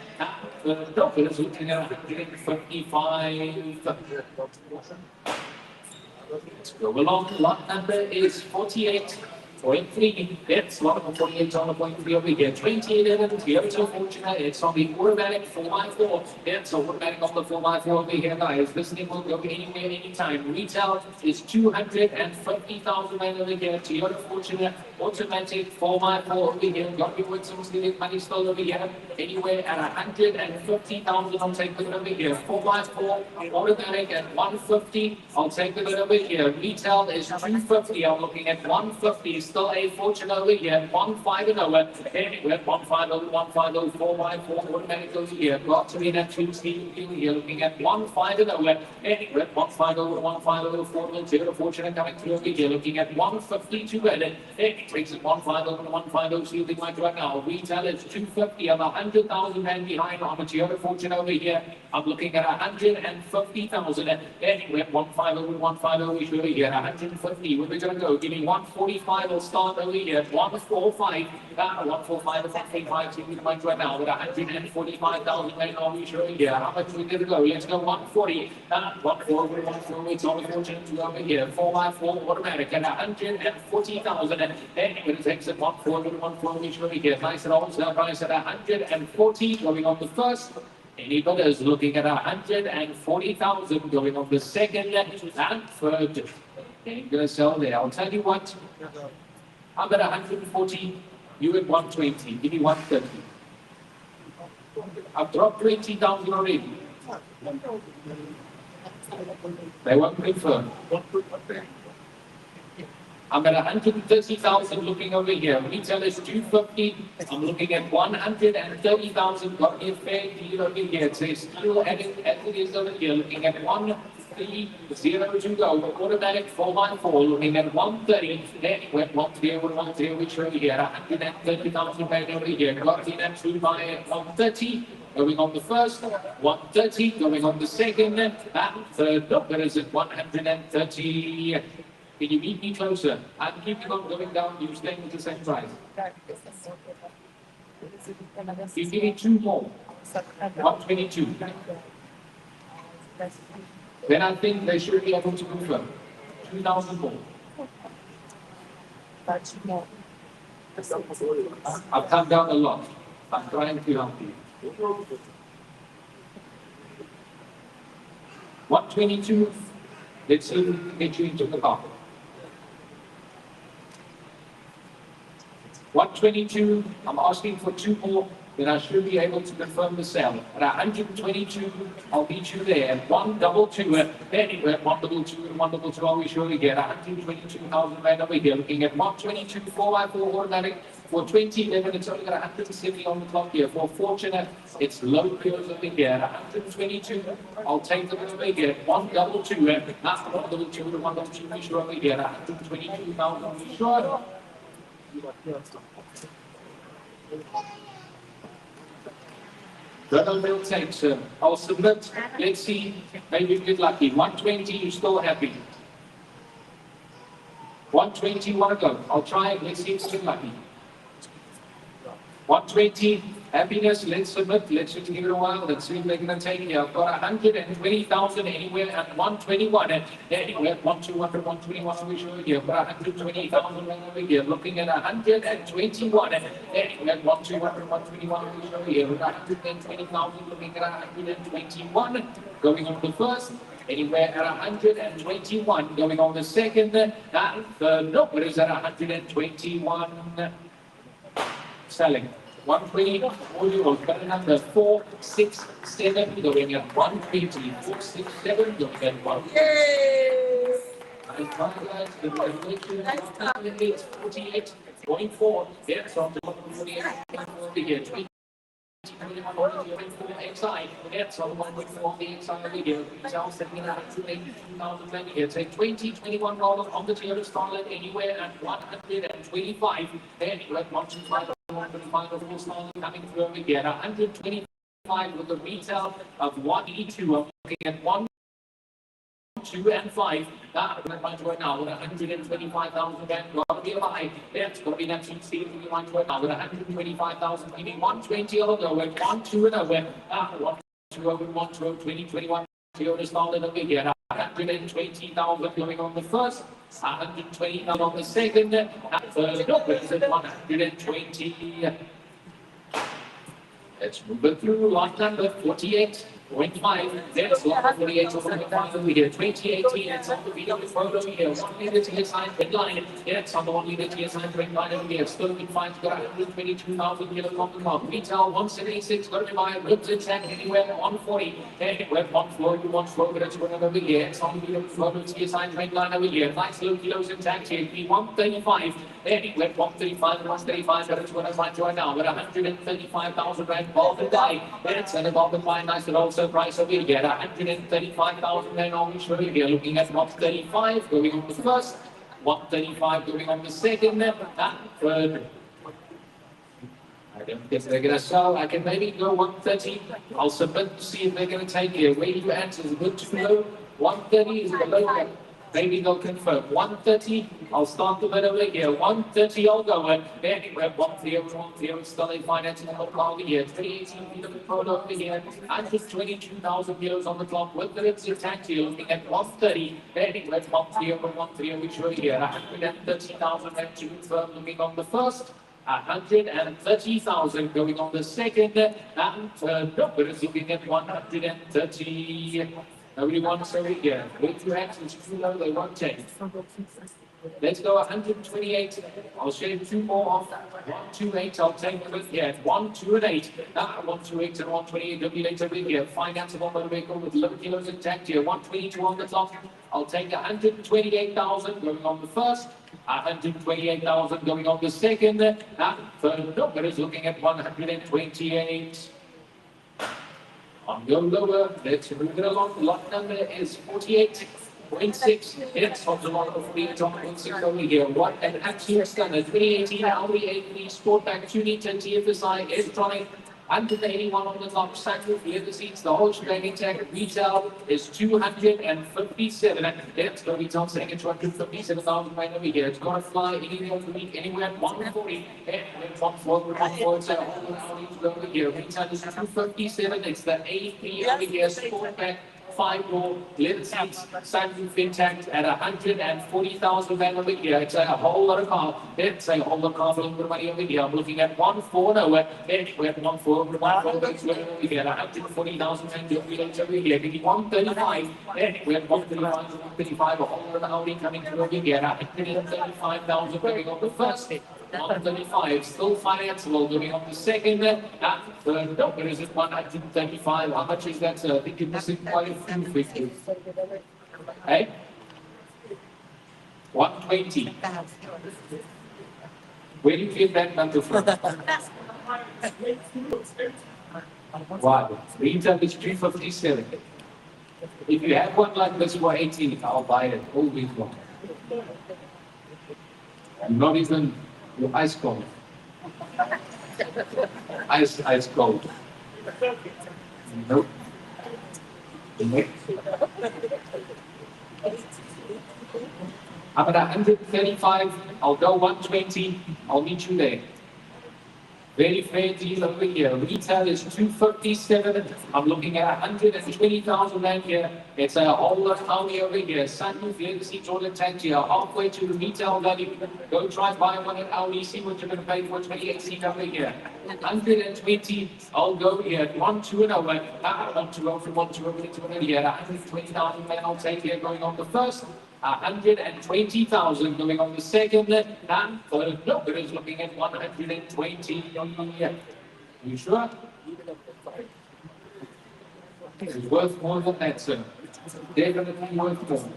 The doctor is looking at 155. Let's go along. Lot number is 48.3. It's lot number 48 on the point 3 over here. 2011. Here is unfortunate. It's on the automatic 4x4. It's automatic on the 4x4 over here, guys. This thing will go anywhere, anytime. Retail is 250,000 right over here. Toyota Fortuner automatic 4x4 over here. Got me with some stealing money still over here. Anywhere at 150,000. I'll take it over here. 4x4 automatic at 150. I'll take it over here. Retail is 250. I'm looking at 150. Still a fortune over here. 150. Anywhere 150, 150, 4x4 automatic over here. Got to be that 250 here. Looking at 150. Anywhere 150, 150, 4 fortune coming through over here. Looking at 152. It takes it 150, 150. Shielding like right now. Retail is 250. I'm 100,000 rand behind on the Toyota Fortune over here. I'm looking at 150,000. Anywhere 150, 150. We should be here. 150. Where we gonna go? Give me 145. I'll start over here. 145. 145 is 145. See me right now with 145,000 rand on we should be here. How much we gonna go? Let's go 140. 140. 140. It's always fortunate to go over here. 4x4 automatic at 140,000. Anyway, it takes it 140, 140. We should be here. Nice and all. Sell price at 140. Going on the first. Anybody is looking at 140,000 going on the second and third. Ain't gonna sell there. I'll tell you what. I'm at 140. You at 120. Give me 130. I've dropped 20,000 already. They won't confirm. I'm at 130,000 looking over here. Retail is 250. I'm looking at 130,000. Got me a fair deal over here. It says still as it is over here. Looking at 130 to go. Automatic 4x4. Looking at 130. Anyway, 130, which over here. 130,000 back over here. Got me that 2 by 130. Going on the first, 130. Going on the second, and third. That is at 130. Can you meet me closer? I'm keeping on going down. You staying with the same price. You give me 2 more. 122. Then I think they should be able to confirm. 2,000 more. I've come down a lot. I'm trying to help you. 122. Let's see if we can get you into the car. 122, I'm asking for 2 more, then I should be able to confirm the sale. At 122, I'll meet you there. At 122, anywhere, 122 and 122, I'll be sure to get 122,000 rand over here. Looking at 122, 4x4 automatic. For 2011, it's only got 170 on the clock here. For Fortunate, it's low pures over here. At 122, I'll take them over here. 122, not 122 to 122, be sure over here. At 122,000, be sure. That will take, sir. I'll submit. Let's see. Maybe you get lucky. 120, you're still happy. 120, want to go? I'll try it. Let's see if you get lucky. 120, happiness. Let's submit. Let's just give it a while. Let's see if they're going to take it. I've got 120,000 anywhere at 121. Anywhere 121, 121 we show here. I've got 120,000 over here. Looking at 121. Anywhere 121, 121 we show here. We've got 120,000 looking at 121. Going on the first. Anywhere at 121. Going on the second. And third. No, it is at 121. Selling. 120, all better number 4, 6, 7, going at 120, 4, 6, 7, going at 1. Yay! Nice one, guys. Congratulations. 48, going forward. Yes, on the 48, over here. XI. It's on one with for the XI over here. Retail sitting at 182,000 here. Take 2021 dollars on the tier started anywhere at 125. Then you have 125 of full started coming through over here. 125 with a retail of 182. I'm looking at 1, 2 and 5. That right to it now with 125,000 rand. Got to be a buy. That's going to be next week's team. We want to it now with 125,000. Maybe 120 over low and 1, 2 and over. 1, 2 over 1, 2 over 2021. Toyota started over here. 120,000 going on the first. 120,000 on the second. And third up is at 120. Let's move it through lot number 48.5. There's lot 48.5 over here. 2018. It's on the video photo over here. 1 meter TSI red line. It's on the 1 meter TSI red line over here. Still in five. Got 122,000 here on the top. Retail 176. Got to buy ribs and tank anywhere 140. Anywhere 140, but it's going over here. It's on the video photo TSI red line over here. Nice little kilos intact here. 135. Anywhere 135 and 135. But it's going to find right now. But 135,000 rand ball and die. It's an above and buy. Nice and also price over here. 135,000 rand on the here. Looking at 135 going on the first. 135 going on the second. And third. I don't guess they're going to sell. I can maybe go 130. I'll submit to see if they're going to take it. Where do you answer? Is it good to low? 130 is below. Maybe they'll confirm. 130, I'll start the bid over here. 130, I'll go in. Anywhere, 130, still a financing on the clock over here. 2018, feet of the photo over here. And just 22,000 euros on the clock with the rips intact here. Looking at 130. Anywhere, 130, we show here. 130,000 and to confirm. Looking on the first. 130,000 going on the second. And no, but it's looking at 130. Nobody wants over here. With your actions too low, they won't take. Let's go 128. I'll shave 2 more off. 128, I'll take with here. 1, 2 and 8. 128 and 128. Double over here. Financeable motor vehicle with 11 kilos intact here. 122 on the top. I'll take 128,000 going on the first. 128,000 going on the second. And third number is looking at 128. On go lower, let's move it along. Lot number is 48.6. It's on the lot of 48.6 over here. What an absolute stunner. 2018 Audi A3 Sportback 2 liter TFSI electronic. 181 on the top, sunroof, leather seats, the whole shebang intact. Retail is 257. It's going to be top saying it's 257,000 right over here. It's going to fly anywhere of the week, anywhere at 140. And 140, it's over here. Retail is 257. It's the A3 over here, Sportback. 5 more leather seats, sunroof intact at 140,000 rand over here. It's a whole lot of car. It's a whole lot of car for a little bit of money over here. I'm looking at 140. Anywhere at 140, it's over here. 140,000 rand over here. Maybe 135. Anywhere at 135, a whole lot of Audi coming through over here. 135,000 going on the first. 135, still financeable going on the second. And third number is at 135. How much is that, sir? I think you're missing quite a few figures. Hey? 120. Where do you get that number from? Wow. Retail is 357. If you have one like this for 18, I'll buy it. All week long. I'm not even ice cold. Ice cold. Nope. Nope. I'm at 135. I'll go 120. I'll meet you there. Very fair deal over here. Retail is 257. I'm looking at 120,000 rand here. It's a whole lot of Audi over here. Sunroof, leather seats, all intact here. Halfway to the retail value. Go try buy one at Audi. See what you're going to pay for 28 over here. 120. I'll go here. 1, 2 and over. 1, 2 over, 1, 2 over, 2 over here. 120,000 rand I'll take here going on the first. 120,000 going on the second, and third number is looking at 120. You sure? It's worth more than that, sir. Definitely worth more.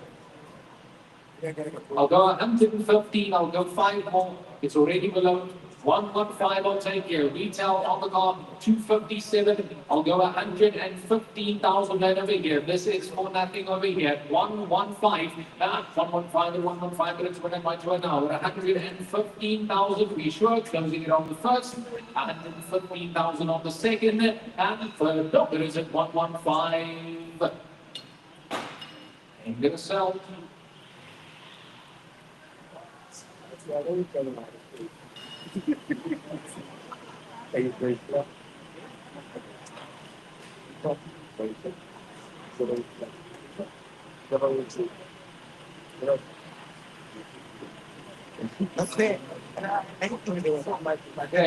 I'll go 115, I'll go 5 more. It's already below 115 I'll take here. Retail on the card, 257. I'll go 115,000 right over here. This is for nothing over here. 115. 115 and 115, but it's winning by 2 now. 115,000. We sure closing it on the first. 115,000 on the second. And third, no, it is at 115. Ain't gonna sell. Okay,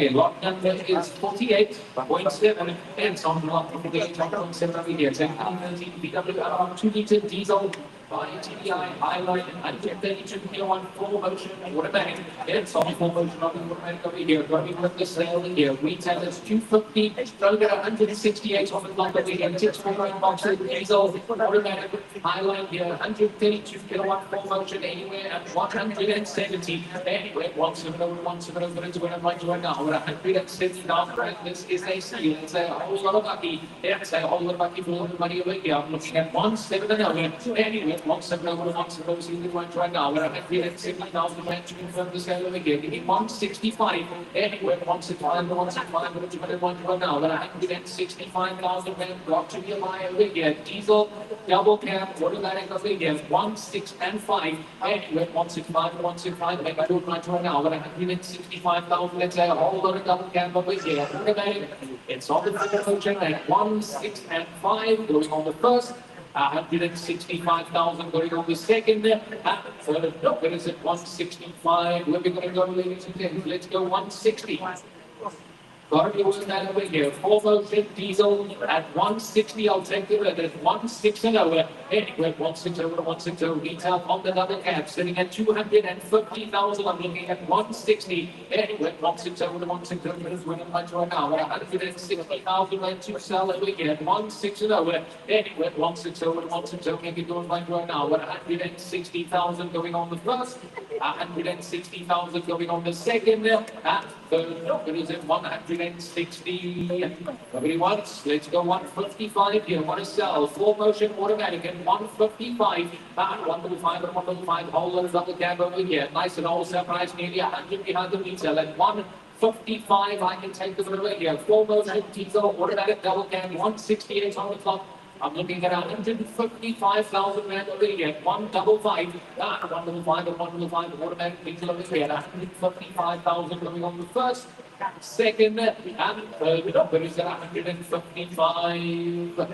lot number is 48.7. It's on lot number 8.7 over here. 1013 BW 2 liter diesel by TDI highlight and 32 kilo 4 motion automatic. It's on 4 motion on the automatic over here. Going with the sale here. Retail is 250. Road at 168 on the clock over here. 6.9 boxes diesel automatic highlight here. 132 kilo 4 motion anywhere at 170. Anyway, 170, but it's going to find right now. 170,000. This is a steal. It's a whole lot of lucky. It's a whole lot of lucky for the money over here. I'm looking at 170. Anyway, 170 is in the right now. 170,000 to confirm the sale over here. Give me 165. Anyway, 165, but it's going to find right now. 165,000 brought to be a buy over here. Diesel, double cab, automatic over here. 1, 6, and 5. Anyway, 165, make I do it right now. 165,000, let's say a whole lot of double cab over here. Automatic, it's on the function at 1, 6, and 5, going on the first. 165,000 going on the second. Third, no, it is at 165. Where we going to go, ladies and gentlemen? Let's go 160. Got to be worth that over here. 4 motion diesel at 160. I'll take the red at 160 over. Anyway, 160 over to 160. Retail on the double cab sitting at 250,000. I'm looking at 160. Anyway, 160 over to 160. It is winning by 2 now. 160,000 rent to sell over here at 160 over. Anyway, 160 over to 160. Make it going by 2 now. 160,000 going on the first. 160,000 going on the second. And third, no, it is at 160. Nobody wants. Let's go 155 here. Want to sell. 4 motion automatic at 155. 155 and 155. Whole lot of double cab over here. Nice and all surprise. Nearly 100 behind the retail at 155. I can take the over here. 4 motion diesel automatic double cab. 168 on the clock. I'm looking at 155,000 rand over here. 155. 155 and 155 automatic diesel over here. 155,000 coming on the first. Second and third number is at 155.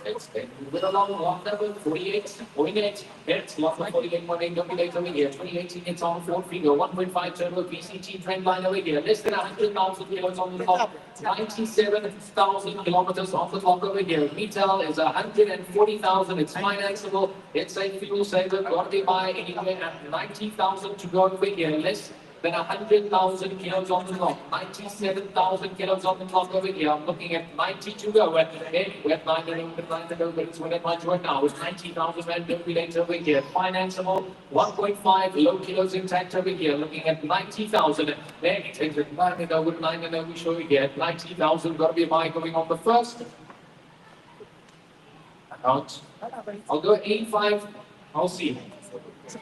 Let's move it along. Lot number 48.8. It's lot number 48.8. Dominate over here. 2018. It's on 4 figure. 1.5 turbo PCT trend line over here. Less than 100,000 kilos on the top. 97,000 kilometers off the clock over here. Retail is 140,000. It's financeable. It's a fuel saver. Got to be by anywhere at 90,000 to go over here. Less than 100,000 kilos on the clock. 97,000 kilos on the clock over here. I'm looking at 90 to go. We're at 9 and over. It's winning by 2 now. It's 90,000 rand later over here. Financeable. 1.5 low kilos intact over here. Looking at 90,000. Then he takes it 9 and over. 9 and over. We show you here. 90,000. Got to be a buy going on the first. Out. I'll go 85. I'll see.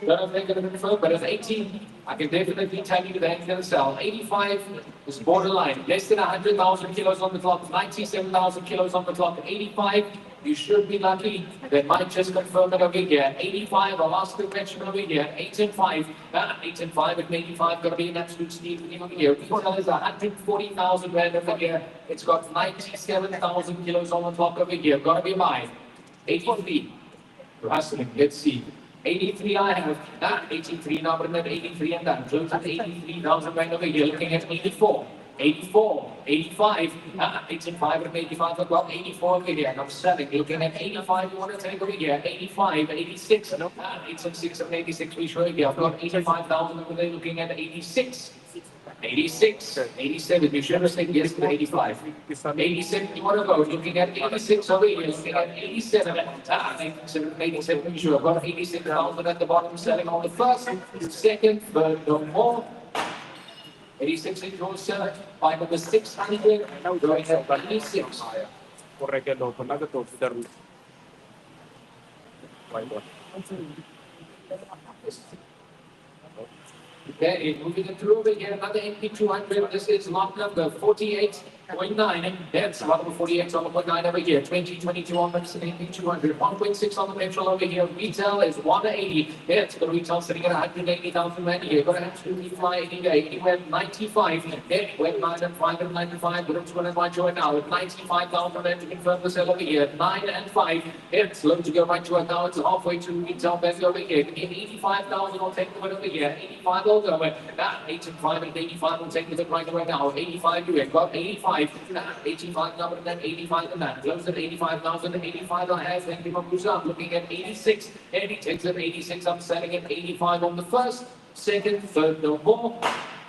Don't know if they're going to confirm, but at 18, I can definitely tell you they're going to sell. 85 is borderline. Less than 100,000 kilos on the clock. 97,000 kilos on the clock. 85, you should be lucky. They might just confirm it over here. 85, I'll ask the question over here. 8 and 5. 8 and 5 and 85, got to be an absolute steal over here. Retail is 140,000 rand over here. It's got 97,000 kilos on the clock over here. Got to be a buy. 83. Hustling. Let's see. 83 I have. 83 now, but then 83 and done. Close at 83,000 right over here. Looking at 84. 84, 85, 85 and 85 as well, 84 over here. I'm selling, looking at 85, you want to take over here, 85, 86, 86 and 86, we show here. I've got 85,000 over there, looking at 86. 86, 87, you should have said yes to 85. 87, you want to go, looking at 86 over here, looking at 87, 87, you should have got 86,000 at the bottom, selling on the first, second, third, no more. 86 is yours, sir. By number 600, going at 86. Correct yan, no? Panaga to, Darul. Okay, moving it through over here, another MP200. This is lot number 48.9. That's lot number 48.9 over here. 2022 on this MP200. 1.6 on the petrol over here. Retail is 180. It's the retail sitting at 180,000 rand here. Got to absolutely fly any day. Anywhere 95. Anywhere 595. But it's going to join now at 95,000 rand to confirm the sale over here. 9 and 5. It's low to go right to it now. It's halfway to retail value over here. In 85,000, I'll take the one over here. 85 will go. 8 and 5 and 85 will take the right now. 85 you got 85. 85 number and then 85 and that. Close at 85,000. 85 I have. Then give up who's up. Looking at 86. And he takes it 86. I'm selling at 85 on the first, second, third, no more.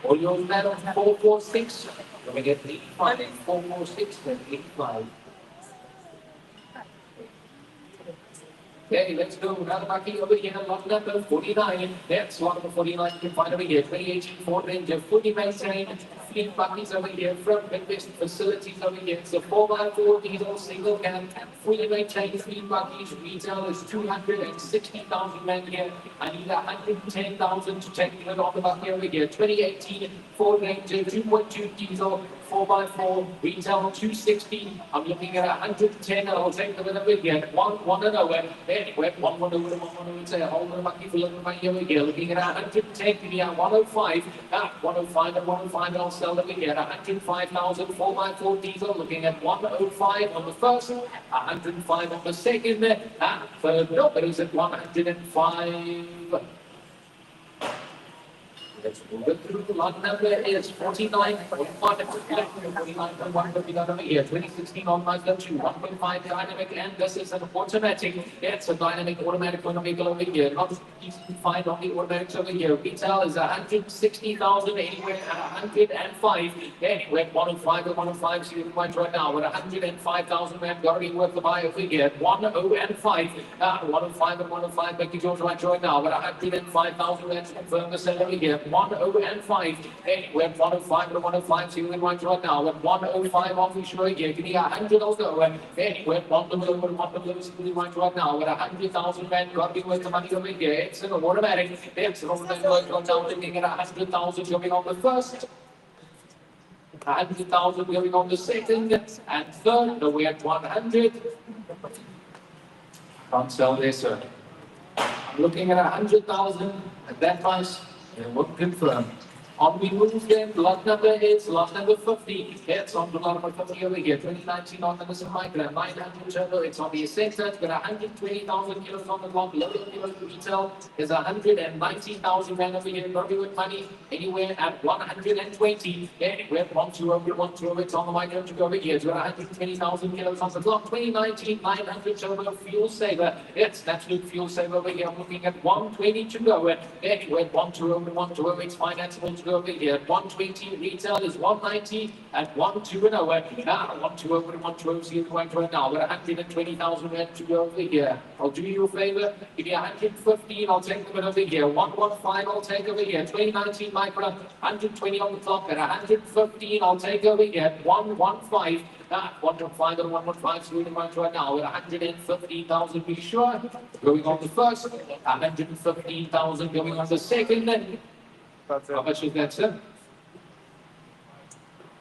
All yours now 446. Let me get 85. 446 then 85. Okay, let's go. Another bucket over here, lot number 49. That's lot number 49. You can find over here. 2018 Ford Ranger, fully maintained. Fleet buckets over here from Bidvest facilities over here. It's a 4x4 diesel single cab, fully maintained fleet buckets. Retail is 260,000 rand here. I need 110,000 to take it on the bucket over here. 2018 Ford Ranger, 2.2 diesel. 4x4, retail 260. I'm looking at 110 and I'll take the winner with you. 1 and over. Anyway, 1 over, 1 over. Say, hold the bucket for looking right here again. Looking at 110, give me 105. 105 and 105 and I'll sell them again. 105,000, 4x4 diesel. Looking at 105 on the first, 105 on the second. Third, no, but it's at 105. Let's move it through. The lot number is 49.1. 49.1 over here. 2016 on Mazda 2. 1.5 dynamic, and this is an automatic. It's a dynamic automatic vehicle over here. Not easy to find on the automatics over here. Retail is 160,000 anywhere at 105. Anywhere 105 or 105. So you can right now at 105,000 rand. Already worth the buy over here. 105. 105 and 105. Make yours right now at 105,000 rand to confirm the sale over here. 105. Anywhere 105 to 105, so you can right now. At 105 off, we show here. Give me 100 also. Anywhere 1 to 1 so you can right now. At 100,000 rand, got to be worth the money over here. It's an automatic. It's an automatic going down, looking at 100,000 going on the first. 100,000 going on the second and third. No, we're at 100. Can't sell this, sir. I'm looking at 100,000 at that price. And we'll confirm. On we move then, lot number is lot number 50. It's on to lot number 50 over here. 2019 on the Nissan Micra, 900 turbo. It's on the Ascenta. It's got 120,000 kilos on the clock. Loaded kilos retail is 190,000 rand over here. Probably with money anywhere at 120. Anywhere 120. It's on the Micra to go over here. It's got 120,000 kilos on the clock. 2019 900 turbo fuel saver. It's an absolute fuel saver over here. I'm looking at 120 to go. Anywhere 120. It's financeable to go over here. 120 retail is 190 at 120 and over. 120 over and 120. See the right now. We're 120,000 rand to go over here. I'll do you a favor. Give me 115. I'll take them over here. 115. I'll take over here. 2019 Micra. 120 on the clock. At 115. I'll take over here. 115. 115 and 115. So we're right now. At 115,000. Be sure. Going on the first. 115,000. Going on the second. That's it. How much is that, sir?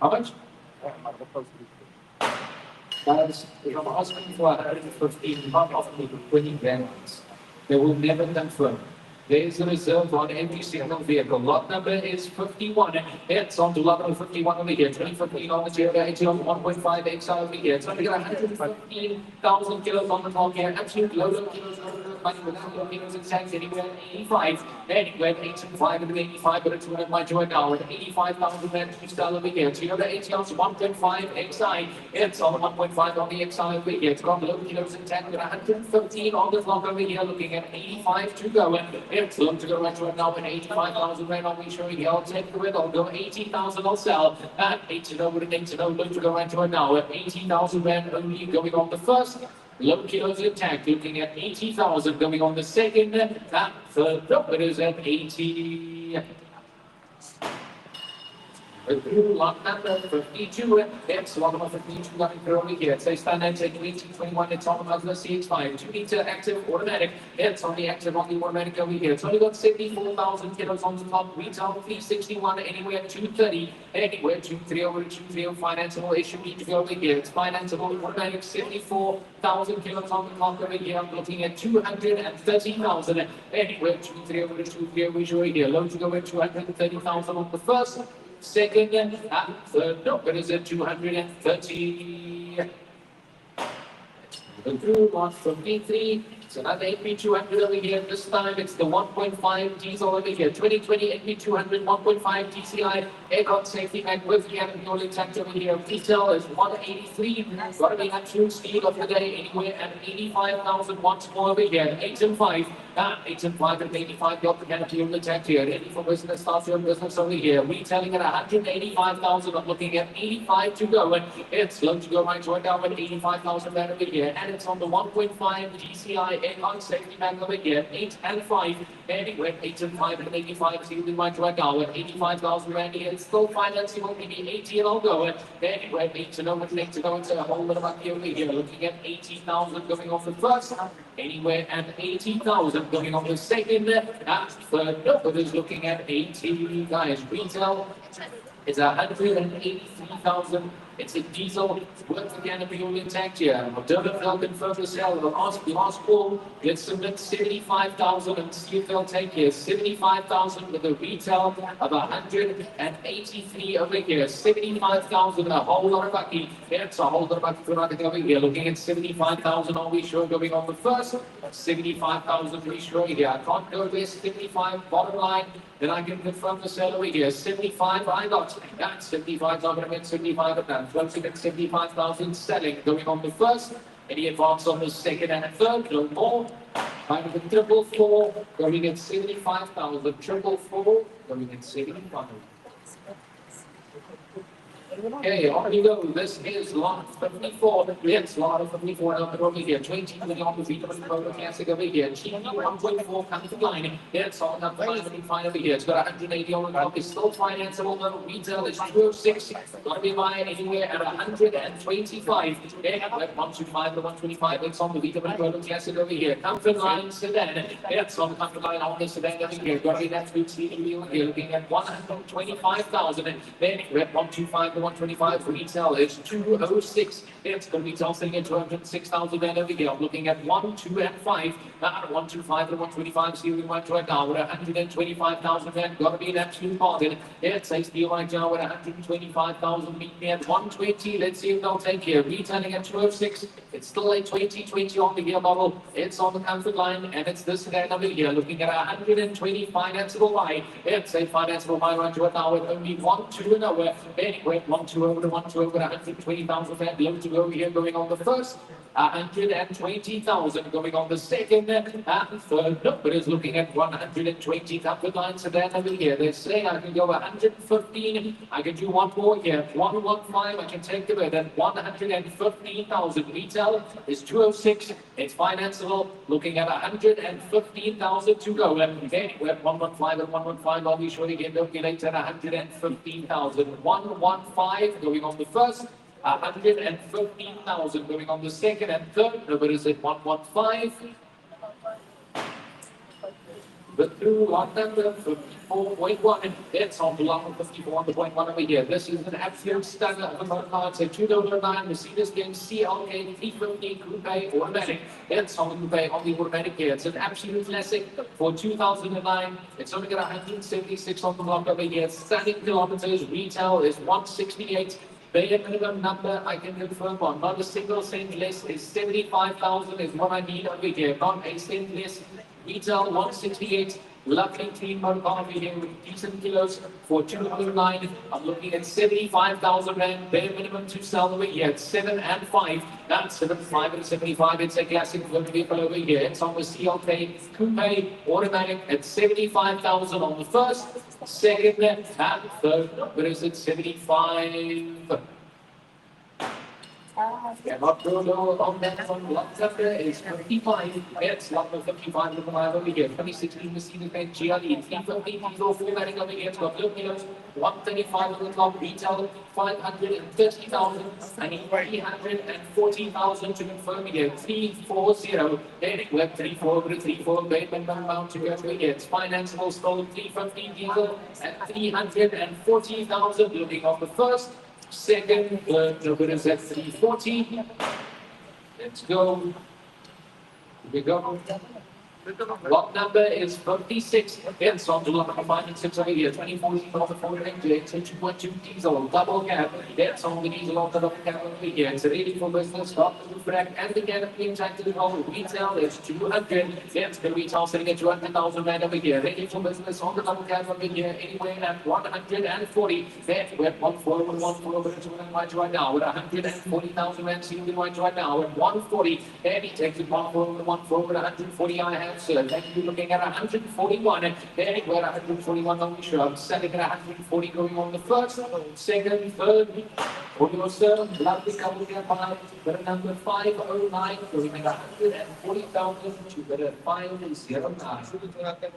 How much? Guys, if I'm asking for 115, not offering 20 grand, they will never confirm. There is a reserve on every single vehicle. Lot number is 51. It's on to lot number 51 over here. 2015 on the Toyota 1.5 XR over here. It's only got 115,000 kilos on the clock here. Absolute low kilos money without low kilos in tanks anywhere at 85. Anywhere 85 and 85, but it's one of my joint now at 85,000 rand to sell over here. Toyota 1.5 XI. It's on 1.5 on the XI over here. It's got low kilos in tank with 115 on the clock over here. Looking at 85 to go. It's looking to go right now at 85,000 rand. I'll be showing you. I'll take the win. I'll go 80,000. I'll sell at 80 over and 80 looking to go right now at 80,000 rand only going on the first. Low kilos intact, looking at 80,000 going on the second. Third, no, it is at 80. Through lot number 52, it's lot number 52 coming through over here. Say standards at 2021, it's on the Mazda CX-5, 2-liter active automatic. It's on the active on the automatic over here. It's only got 74,000 kilos on the top. Retail 361, anywhere 230, anywhere 230 over 230 financeable. It should be to go over here. It's financeable automatic 74,000 kilos on the top over here. I'm looking at 230,000, anywhere 230 over 230 we show here. Loan to go at 230,000 on the first. Second and third, no, but is it 230? Through 153, it's another AP200 over here. This time it's the 1.5 diesel over here. 2020 AP200, 1.5 DCI, aircon safety pack with the fuel intact over here. Retail is 183. Got to be absolute speed of the day, anywhere at 85,000 once more over here. 8 and 5. 8 and 5 and 85 got the canopy fuel intact here. Ready for business, start your business over here. Retailing at 185,000. I'm looking at 85 to go. And it's slow to go right to it down at 85,000 right over here. And it's on the 1.5 GCI aircon safety pack over here. 8 and 5. Anyway, 8 and 5 and 85 is even right now at 85,000 right here. It's still financing will be 80 and I'll go. Anyway, 8 to know and 8 to go. It's a whole lot of up here over here. Looking at 80,000 going off the first. Anywhere at 80,000 going on the second. Third, nobody's looking at 80 guys. Retail is 183,000. It's a diesel with the canopy fuel intact here. Moderna will confirm the sale. The last call, let's submit 75,000 and see if they'll take here. 75,000 with a retail of 183 over here. 75,000, a whole lot of bucky. It's a whole lot of bucky for nothing over here. Looking at 75,000, are we sure going on the first? 75,000 we sure here. I can't go there. 75 bottom line. Then I can confirm the sale over here. 75 I got. That's 75, I'm going to get 75 of that. Closing at 75,000 selling. Going on the first. Any advance on the second and third? No more. Find the 444. Going at 75,000. 444. Going at 75. Okay, on you go. This is lot 54. It's lot of 54 over here. 20 on the Bidvest Burchmore Classic over here. GP 1.4 comes to line. It's all up 505 over here. It's got 180 on the top. It's still financeable. The retail is 206. Got to be buying anywhere at 125. Yeah, 125 to 125. It's on the Bidvest Burchmore Classic over here. Comfort line sedan. It's on the comfort line on the sedan over here. Got to be that food seating wheel here. Looking at 125,000. Then we're 125 to 125 retail is 206. It's going to be selling at 206,000 over here. I'm looking at 1, 2, and 5. 125 to 125. See we might right now with 125,000. Got to be an absolute bargain. It's a steal right now with 125,000. Meet me at 120. Let's see if they'll take here. Retailing at 206. It's still a 2020 on the gear model. It's on the comfort line, and it's this sedan over here. Looking at 120 financeable buy. It's a financeable buy right now with only 1, 2, and over. Anyway, 1, 2 over to 1, 2 over 120,000 and low to go here going on the first. 120,000 going on the second. Third, but is looking at 120 comfort line sedan over here. They say I can go 115. I can do one more here. 115. I can take the bid at 115,000. Retail is 206. It's financeable. Looking at 115,000 to go. And anywhere 115 and 115. I'll be sure to get calculated at 115,000. 115 going on the first. 115,000 going on the second and third. Number is at 115. The through lot number 54.1. It's on block 54 on the point 1 over here. This is an absolute stunner of a motor car. It's a 2009 Mercedes-Benz CLK 350 Coupe automatic. It's on the Coupe on the automatic here. It's an absolute classic for 2009. It's only got 176 on the block over here. Stunning kilometers. Retail is 168. Bare minimum number I can confirm on, not a single cent less, is 75,000 is what I need over here, not a cent less. Retail 168, lovely clean motor car over here with decent kilos for 209. I'm looking at 75,000 rand, bare minimum to sell over here at 7 and 5. That's 75 and 75. It's a classic vehicle over here. It's on the CLK Coupe automatic at 75,000 on the first, second, and third. Where is it? 75. Cannot go lower on that one. Lot number is 55. It's lot number 55 with the mile over here. 2016 Mercedes-Benz GLE. 350 diesel full running over here. It's got little kilos. 135 on the top. Retail 530,000. I need 340,000 to confirm here. 340. Then we have 34 over 34. Bateman bound to go here. It's financeable stolen 350 diesel at 340,000. Looking off the first. Second, number is at 340. Let's go. Here we go. Lot number is 56. It's on to lot number 5 and 6 over here. 2014 on the 4 range. It's a 2.2 diesel, double cab. It's on the diesel on the double cab over here. It's ready for business. Stop the roof rack and the canopy injected in all. Retail is 200. It's the retail sitting at 200,000 rand over here. Ready for business on the double cab over here. Anywhere at 140. Then we're 140 over to right now. With 140,000 rand seeing the right now. At 140. And he takes it 140 with 140. I have. So then you're looking at 141, and there we're 141 on the show. Selling at 140 going on the first, second, third. For your sir, lovely couple here by number 509, going at 140,000 to better 509.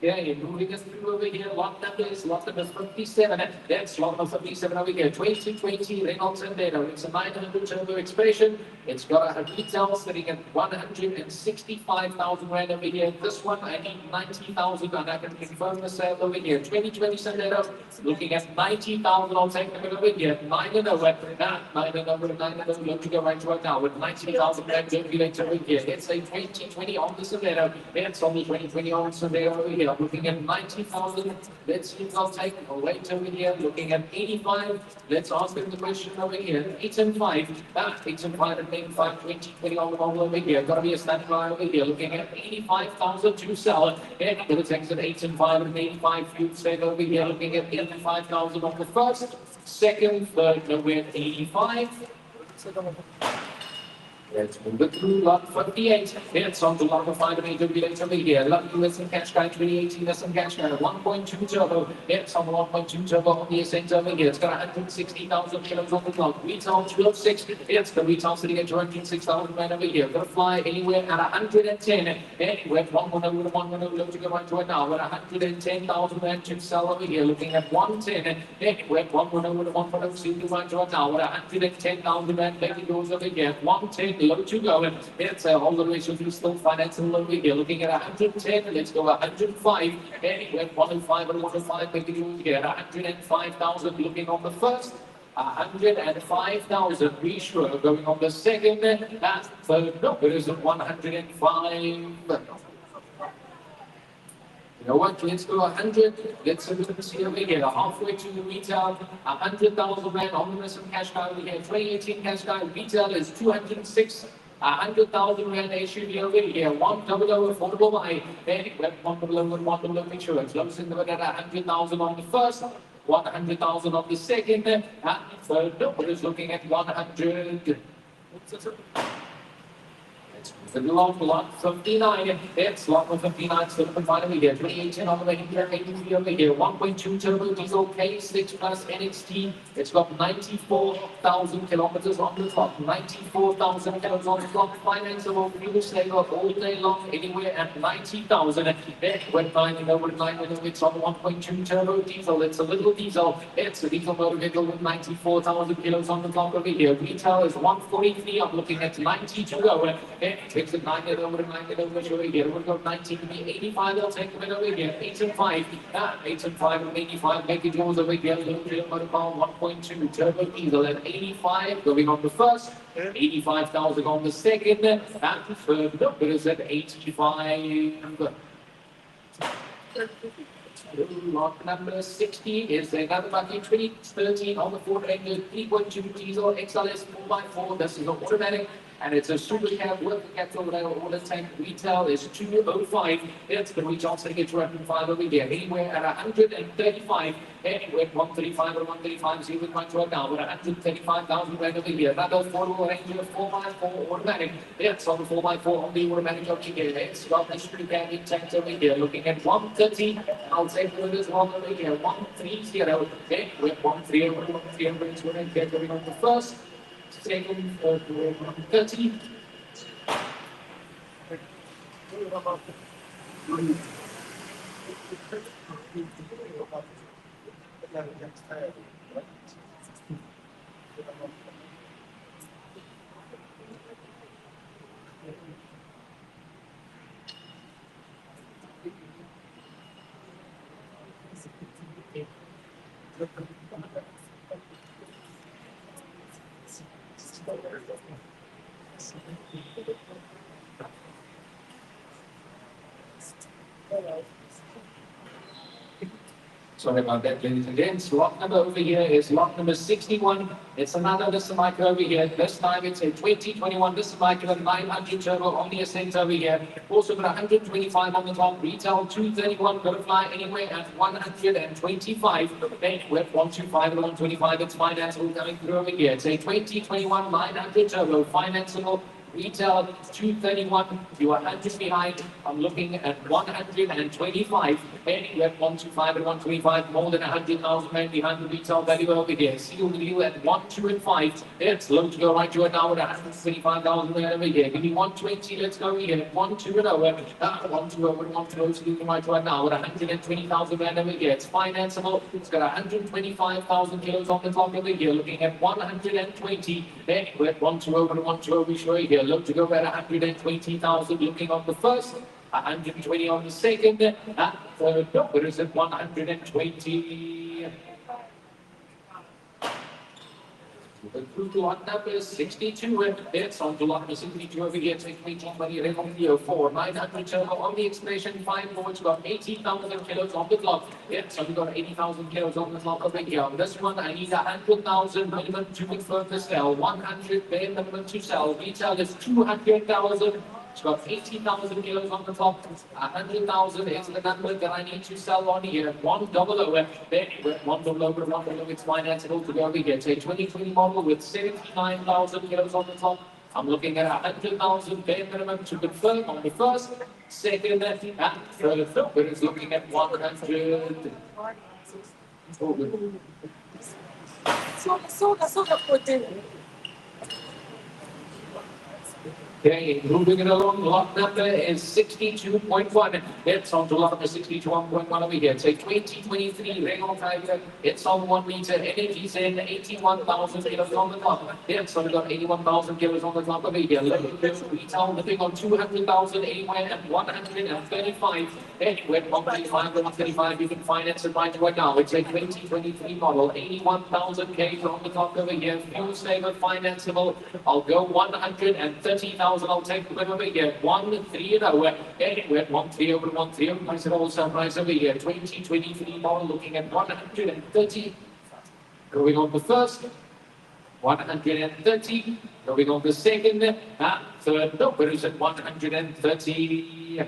Yeah, moving us through over here. Lot number is lot number 57. That's lot number 57 over here. 2020 Reynolds and Data. It's a 900 turbo expression. It's got a retail sitting at 165,000 rand over here. This one I need 90,000 and I can confirm the sale over here. 2020 Sandero looking at 90,000. I'll take them over here. 9 and over. 9 and over. 9 and over. Look to go right now with 90,000 rand later over here. It's a 2020 on the Sandero. It's on the 2020 on Sandero over here. Looking at 90,000. Let's see if I'll take a wait over here. Looking at 85. Let's ask them the question over here. 8 and 5. 8 and 5 and 85, 20, 20 on the model over here. Gotta be a standing line over here. Looking at 85,000 to sell. And it takes at 8 and 5 and 85. Food state over here. Looking at 85,000 on the first, second, third, nowhere at 85. Let's move it through lot 58. It's on to lot number 5 and 8 over here. Lovely US and cash guy 2018 US and cash guy 1.2 turbo. It's on the 1.2 turbo on the ascent over here. It's got 160,000 kilos on the clock. Retail 12.6. It's the retail sitting at 206,000 rand over here. Gonna fly anywhere at 110. Anywhere 110 with 110 low to go right to it now. With 110,000 rand to sell over here. Looking at 110. Anywhere 110 with 110 see to right to it now. With 110,000 rand making goes over here. 110. Low to go, and it's all the way through still financing low here. Looking at 110, let's go 105. Anywhere 105 and 105, making you here 105,000. Looking on the first, 105,000. Re-sure going on the second, and third. No, it is 105. You know what? Let's go 100. Let's see over here. Halfway to the retail, 100,000 rand on the some cash guy over here. 2018 cash guy retail is 206. 100,000 rand SUV over here. 100 affordable buy. Then we have 100 insurance. Lumps in the at 100,000 on the first. 100,000 on the second. And third number is looking at 100. The lot 59, it's lot 59, still finally here. 2018 on the way here, 83 over here. 1.2 turbo diesel K6 plus NXT. It's got 94,000 kilometers on the clock. 94,000 kilometers on the clock. Financeable fuel saver all day long, anywhere at 90,000. Then went 9 over 9 over. It's on 1.2 turbo diesel. It's a little diesel. It's a diesel motor vehicle with 94,000 kilos on the clock over here. Retail is 143. I'm looking at 90 to go. Takes it 9 over 9 over here. We'll go 19 to be 85. They'll take them over here. 8 and 5. 8 and 5 and 85. Making yours over here. Little real motor power 1.2 turbo diesel at 85. Going on the first. 85,000 on the second. And third number is at 85. Lot number 60 is another bucket 2013 on the Ford Ranger 3.2 diesel XLS 4x4. This is an automatic and it's a super cab with the capital order tank. Retail is 205. It's the retail sitting at 205 over here. Anywhere at 135. Anywhere 135 or 135 is even right now. We're at 135,000 rand over here. Another affordable Ranger 4x4 automatic. It's on the 4x4 on the automatic over here. It's got the super cab intact over here. Looking at 130. I'll take the winners one over here. 130. Okay, with 130, 130 is winning. Here going on the first, second, third, 30. Sorry about that, ladies and gents. Lot number over here is lot number 61. It's another Decimaker over here. This time it's a 2021 Decimaker 900 turbo omni-ascent over here. Also got 125 on the top. Retail 231. Gonna fly anywhere at 125. Then with 125 and 125, it's financeable coming through over here. It's a 2021 900 turbo financeable. Retail 231, you are 100 behind. I'm looking at 125. Anywhere 125 and 125, more than 100,000 men behind the retail value over here. Sealed deal at 1, 2, and 5. It's low to go right. You are now at 125,000 men over here. Give me 120. Let's go here. 1, 2, and over. 1, 2, over, 1, 2, over. Sealed right now at 120,000 men over here. It's financeable. It's got 125,000 kilos on the top over here. Looking at 120. Anywhere 1, 2, over, 1, 2, over. Show here. Look to go at 120,000. Looking on the first, 120 on the second, third number is at 120. Through to lot number 62, and it's on to lot number 62 over here. Take 2020 on the 04, 900 turbo on the expression, 5 boards, got 18,000 kilos on the clock. Yeah, so we got 80,000 kilos on the clock over here. On this one, I need 100,000 minimum to confirm the sell, 100 bare minimum to sell. Retail is 200,000. It's got 80,000 kilos on the top. 100,000 is the number that I need to sell on here. 100. Then with 100, it's financeable to go over here. It's a 2020 model with 79,000 kilos on the top. I'm looking at 100,000 bare minimum to confirm on the first, second, and third. But it's looking at 100. Soda, 14. Okay, moving it along, lot number is 62.1. It's on to lot number 61.1 over here. It's a 2023 Renault Tiger. It's on 1 meter. Energy's in 81,000 kilos on the top. It's only got 81,000 kilos on the top over here. Retail living on 200,000 anywhere at 135. Anywhere 135 to 135, you can finance it right now. It's a 2023 model, 81,000 Ks on the top over here. Fuel saver, financeable. I'll go 130,000. I'll take the win over here. 130. Anywhere 130 over 130. Price it all surprise over here. 2023 model looking at 130. Going on the first. 130. Going on the second. Third number is at 130.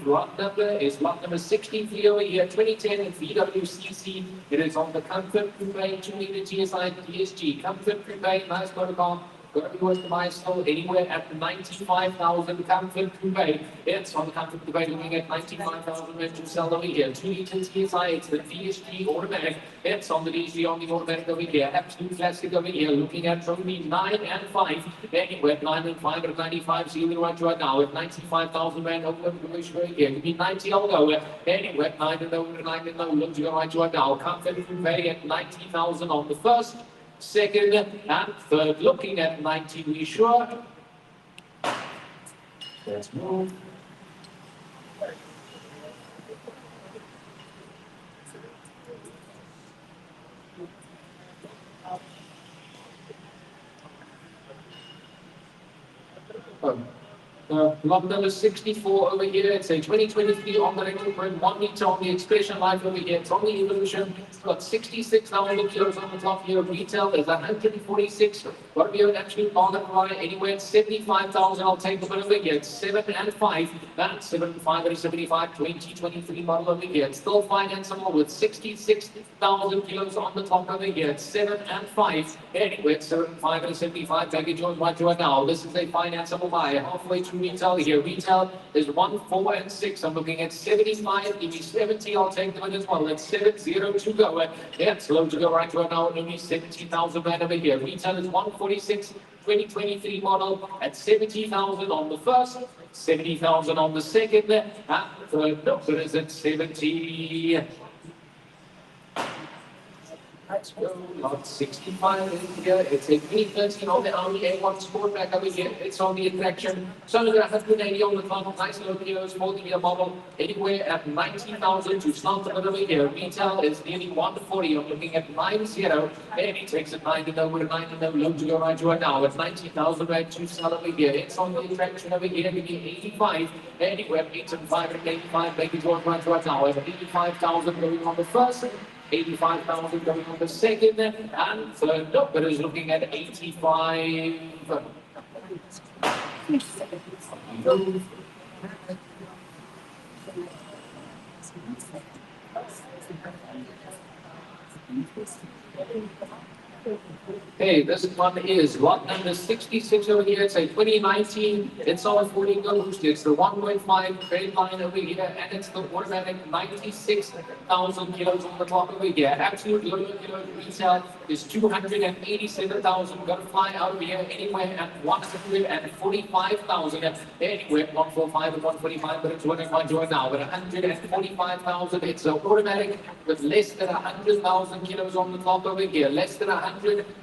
Lot number is lot number 63 over here, 2010 VWCC. It is on the Comfort Coupe 2 meter TSI PSG. Comfort Coupe, nice protocol. Going to be worth the milestone anywhere at 95,000 Comfort Coupe. It's on the Comfort Coupe looking at 95,000 to sell over here. 2 meter TSI, it's the PSG automatic. It's on the DG on the automatic over here. Absolute classic over here, looking at only 9 and 5. Anywhere 9 and 5 at 95, sealing right now at 95,000 rand over here. Give me 90, I'll go. Anywhere 9 and over 9 and over, looks right now. Comfort Coupe at 90,000 on the first. Second and third, looking at 90, we sure. Let's move. Lot number 64 over here. It's a 2023 on the regular print, 1 meter on the expression life over here. It's on the evolution. It's got 66,000 kilos on the top here. Retail is 146. Got to be an absolute bargain right anywhere at 75,000. I'll take the bit over here. It's 7 and 5. That's 7 and 5 and 75. 2023 model over here. It's still financeable with 66,000 kilos on the top over here. It's 7 and 5. Anywhere at 7 and 5 and 75. Package yours right now. This is a financeable buy. Halfway to retail sell here. Retail is 1, 4, and 6. I'm looking at 75. Give me 70. I'll take them as well. It's 70 to go. Yeah, slow to go right to now. Only 70,000 right over here. Retail is 146. 2023 model at 70,000 on the first, 70,000 on the second, and the third number is at 70. Let's go, lot 65 in here. It's a 313 on the Army A1 Sportback over here. It's on the attraction. So we've got 180 on the top. Nice low kilos for the model. Anywhere at 90,000 to start the over here. Retail is nearly 140. I'm looking at 90. And he takes it 9 to know. We're 9 to know. Low to go right to it now. It's 19,000 right to sell over here. It's on the attraction over here. Give me 85. Anywhere 8 and 5 and 85. Make it going right to it now. It's 85,000 going on the first. 85,000 going on the second, and third number is looking at 85. Hey, this one is lot number 66 over here. It's a 2019. It's all 40 ghost. It's the 1.5 trade line over here, and it's the automatic 96,000 kilos on the top over here. Absolute low kilo retail is 287,000. Got to fly out over here anywhere at 145,000. Anywhere 145 and 145, but it's running right to it now. But 145,000. It's an automatic with less than 100,000 kilos on the top over here. Less than 100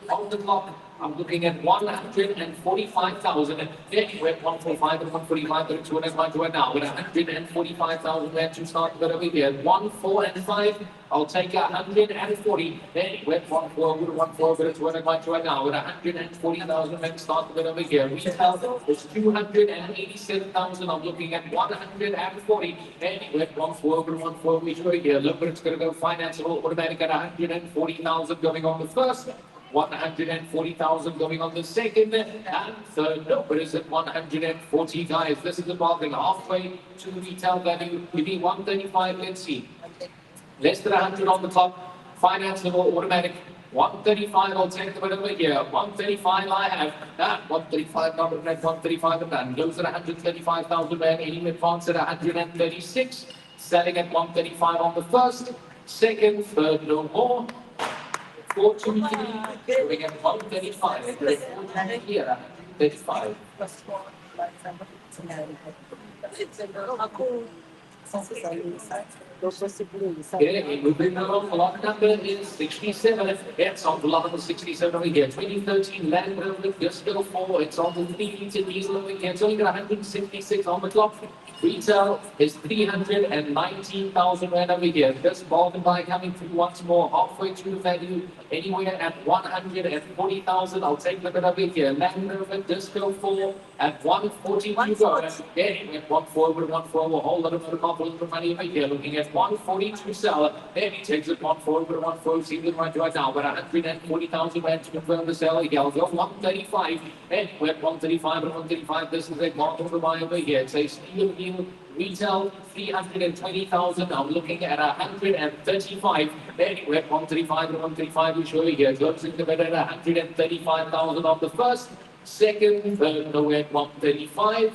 on the clock. I'm looking at 145,000. Anywhere 145 and 145, but it's running right to it now. But 145,000 there to start the bit over here. 1, 4, and 5. I'll take 140. Anywhere 1, 4, 1, 4, but it's running right to it now. With 140,000 then start the bit over here. Retail is 287,000. I'm looking at 140. Anywhere 1, 4, 1, 4, we show here. Look, but it's going to go financeable automatic at 140,000 going on the first. 140,000 going on the second, and third number is at 140, guys. This is the bargain halfway to the retail value. Give me 135, let's see. Less than 100 on the top, financeable automatic. 135, I'll take the bit over here. 135 I have. 135 number plate, 135 and done. Goes at 135,000 rand, aiming advance at 136. Selling at 135 on the first, second, third, no more. 4, 2, 3, going at 135. 4, 2, here, 35. Okay, moving along, lot number is 67. It's on the lot number 67 over here. 2013 Land Rover Disco 4. It's on the 3-liter diesel over here. It's only got 166 on the clock. Retail is 319,000 rand over here. This bargain buy coming through once more, halfway to the value, anywhere at 140,000. I'll take the bit over here. Land Rover Disco 4 at 140 to go. Anywhere 140, 140, a whole lot of money over here. Looking at 140 to sell. Then he takes it 140, 140, seems right now. But 140,000 rand to confirm the sale. I'll go 135. Anywhere 135 and 135. This is a market for buy over here. It's a steel wheel. Retail 320,000. I'm looking at 135. Anywhere 135 and 135 we show you here. Closing the bid at 135,000 on the first, second, third, nowhere at 135.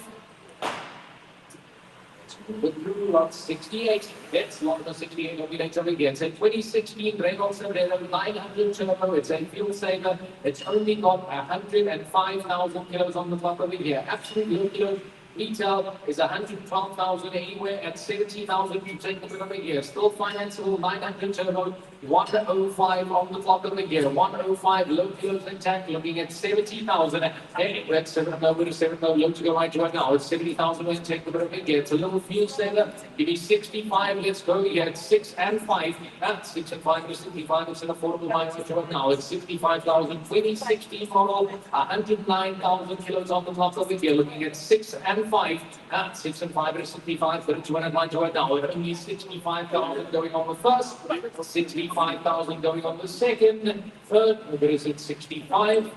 Through lot 68. That's lot number 68 will be later again. It's a 2016 Renault Sandero 900 turbo. It's a fuel saver. It's only got 105,000 kilos on the top of it here. Absolutely no kilos. Retail is 112,000 anywhere at 70,000 to take the bit of a year. Still financeable, 900 turbo, 105 on the clock of the year. 105 low kilos intact, looking at 70,000. Anywhere at 7 over to 7 low to go right to right now. It's 70,000 when you take the bit of a year. It's a little fuel saver. Give me 65, let's go here at 6 and 5. At 6 and 5 to 65, it's an affordable mindset right now. It's 65,000, 2016 model, 109,000 kilos on the clock of the year, looking at 6 and 5. At 6 and 5 is 65, but it's 109 to right now. Only 65,000 going on the first, 65,000 going on the second, third, where is it 65?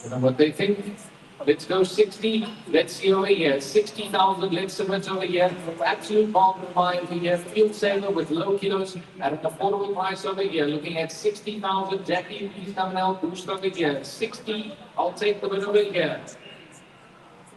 You know what they think? Let's go 60. Let's see over here. 60,000. Let's submit over here. Absolute bargain buy over here. Fuel saver with low kilos at an affordable price over here. Looking at 60,000. Jackie, please come now. Boost over here. 60. I'll take the bit over here.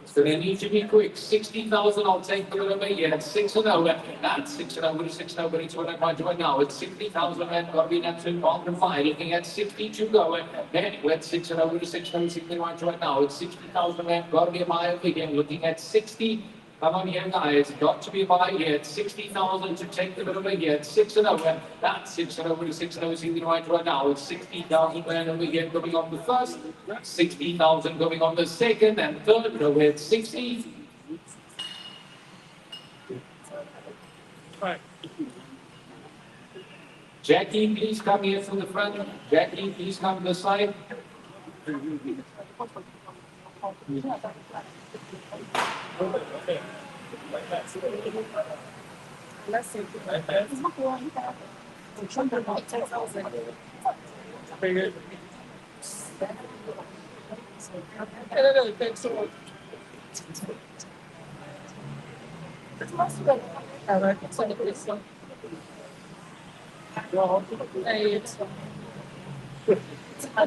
Let's So they need to be quick. 60,000, I'll take the over here at 6 and over. That's 6 and over to 6 and over. It's what I'm doing now. It's 60,000 and got to be an absolute bottom five. Looking at 62 going. Anyway, it's 6 and over to 6 and over. 60 right now. It's 60,000 and got to be a mile over here. Looking at 60. Come on here, guys. Got to be by here at 60,000 to take the over here at 6 and over. That's 6 and over to 6 and over. See the right now. It's 60,000 and over here going on the first. 60,000 going on the second and third. Over at 60. Right. Jackie, please come here from the front. Jackie, please come to the side.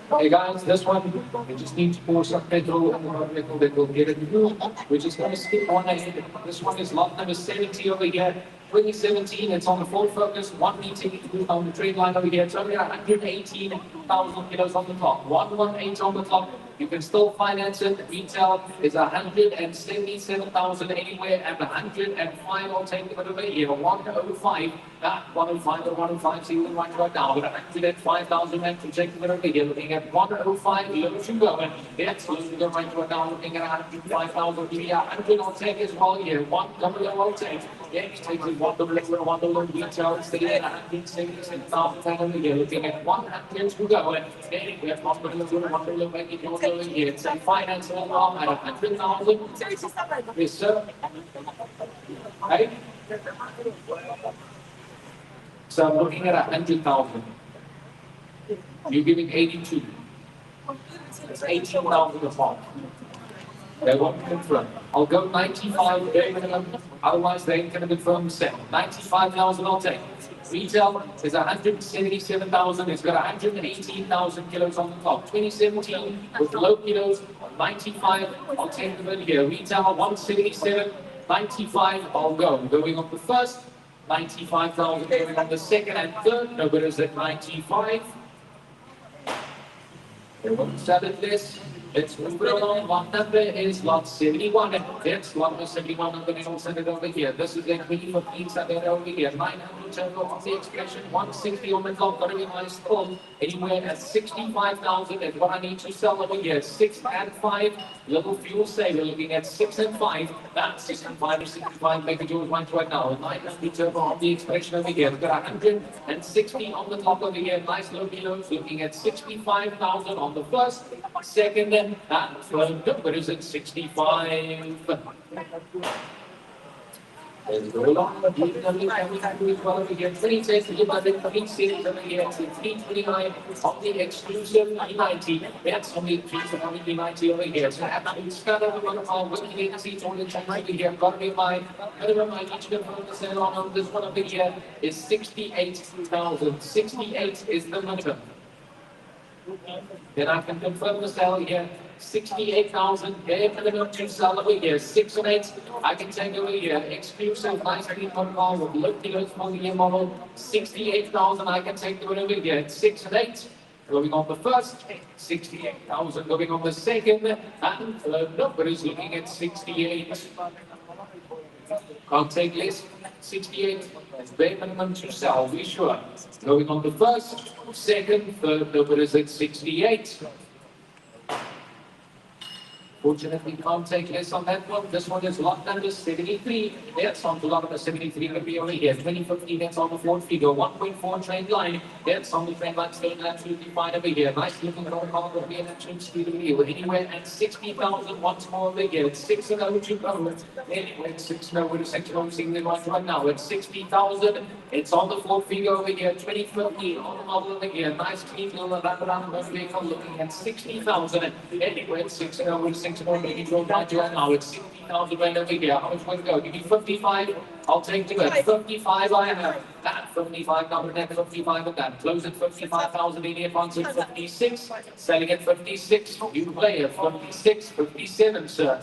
Hey guys, this one, we just need to pour some petrol and more petrol that will get it through. We're just going to skip on ahead. This one is lot number 70 over here. 2017, it's on the Ford Focus, 1 meter on the trade line over here. It's only 118,000 kilos on the clock. 118 on the clock. You can still finance it. Retail is 177,000 anywhere, and 105 I'll take it over here. 105. 105 or 105, see them right now. But 105,000 and to take it over here. Looking at 105, low to go. Yes, low to go right now. Looking at 105,000 here. 100 I'll take as well here. 100 I'll take. Yes, takes it 100 retail. Stay at 176,000 over here. Looking at 100 to go. Then we have 100 make it over here. It's a finance along at 100,000. Yes, sir. Right? So I'm looking at 100,000. You're giving 82. It's 18,000 a pop. They won't confirm. I'll go 95 bare minimum. Otherwise, they ain't going to confirm the sale. 95,000 I'll take. Retail is 177,000. It's got 118,000 kilos on the clock. 2017 with low kilos, 95. I'll take them in here. Retail 177, 95. I'll go. Going on the first. 95,000 going on the second and third. No bidders at 95. They won't sell it less. Let's move it along. Lot number is lot 71. And that's lot number 71. I'm going to send it over here. This is the 2015 send it over here. 900 turbo on the expression. 160 on the clock. Got to be nice pull. Anywhere at 65,000 is what I need to sell over here. 6 and 5. Little fuel saver. Looking at 6 and 5. That's 6 and 5 or 65. Make it yours right now. 900 turbo on the expression over here. Got 160 on the clock over here. Nice low kilos. Looking at 65,000 on the first. Second and third. What is it? 65. Let's go along. Over here. 20 says to give us 3 cities over here. It's 329 on the exclusive E90. That's on the exclusive on the E90 over here. So absolute stud over one of our working agencies on the check over here. Got to be mine. Minimum I need to confirm the sale on this one over here is 68,000. 68 is the minimum. Then I can confirm the sale here. 68,000, bare minimum to sell over here. 6 and 8, I can take over here. Exclusive, nice clean car with low kilos for the year model. 68,000, I can take over here. 6 and 8, going on the first. 68,000, going on the second. And third number is looking at 68. Can't take less. 68, bare minimum to sell, be sure. Going on the first, second, third number is at 68. Fortunately, can't take less on that one. This one is lot number 73. That's on to lot number 73 will be over here. 2015, that's on the Ford figure. 1.4 trend line. That's on the trend line, still absolutely fine over here. Nice looking car will be an absolute speed of wheel. Anywhere at 60,000 once more over here. It's 6 and 0 to go. Anyway, 6 and 0 to 6 and 0, seeing the right now. It's 60,000. It's on the Ford figure over here. 2015 on the model over here. Nice clean little wraparound vehicle looking at 60,000. Anyway, 6 and 0 to 6 and 0. Making your right now. It's 60,000 right over here. How much will it go? Give me 55. I'll take to it. 55 I have. That 55 number next 55 and that. Close at 55,000 in advance at 56. Selling at 56. You play at 56, 57, sir.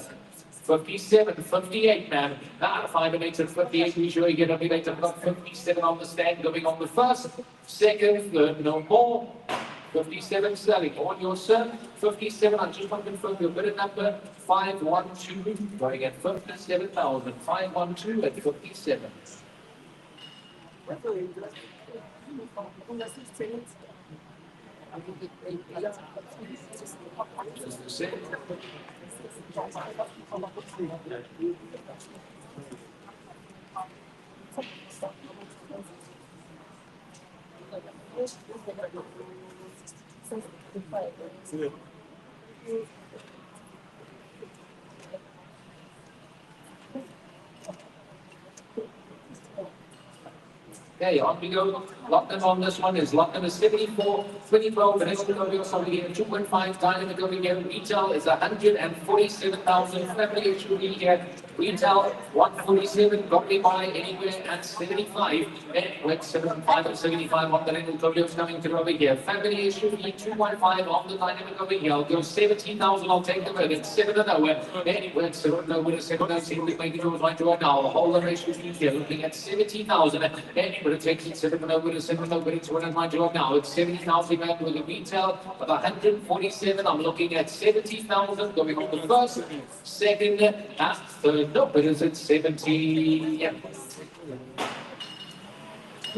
57, 58, man. 5 and 8 and 58. We sure you get a bit later. I've got 57 on the stand going on the first, second, third, no more. 57 selling on your sir. 57, I just want to confirm your bid number 512, going at 57,000. 512 at 57. Just a second. Okay, on we go. Lockdown on this one is lockdown is 74, 2012, and it's going to be something here, 2.5, dynamic over here. Retail is 147,000, family issue here. Retail 147, got me by anywhere at 75, and with 75 and 75 on the rental Tokyo's coming through over here. Family issue 2.5 on the dynamic over here. I'll go 17,000, I'll take the red. It's 7 and over. Anyway, 7 and over, 7 and 7, we make it yours right to right now. Hold the ratio here, looking at 70,000. Anyway, it takes it 7 and over to 7 and over. It's 1 and right to right now. It's 70,000 man with a retail of 147. I'm looking at 70,000 going on the first, second, and third. No, but is it 70? Yeah.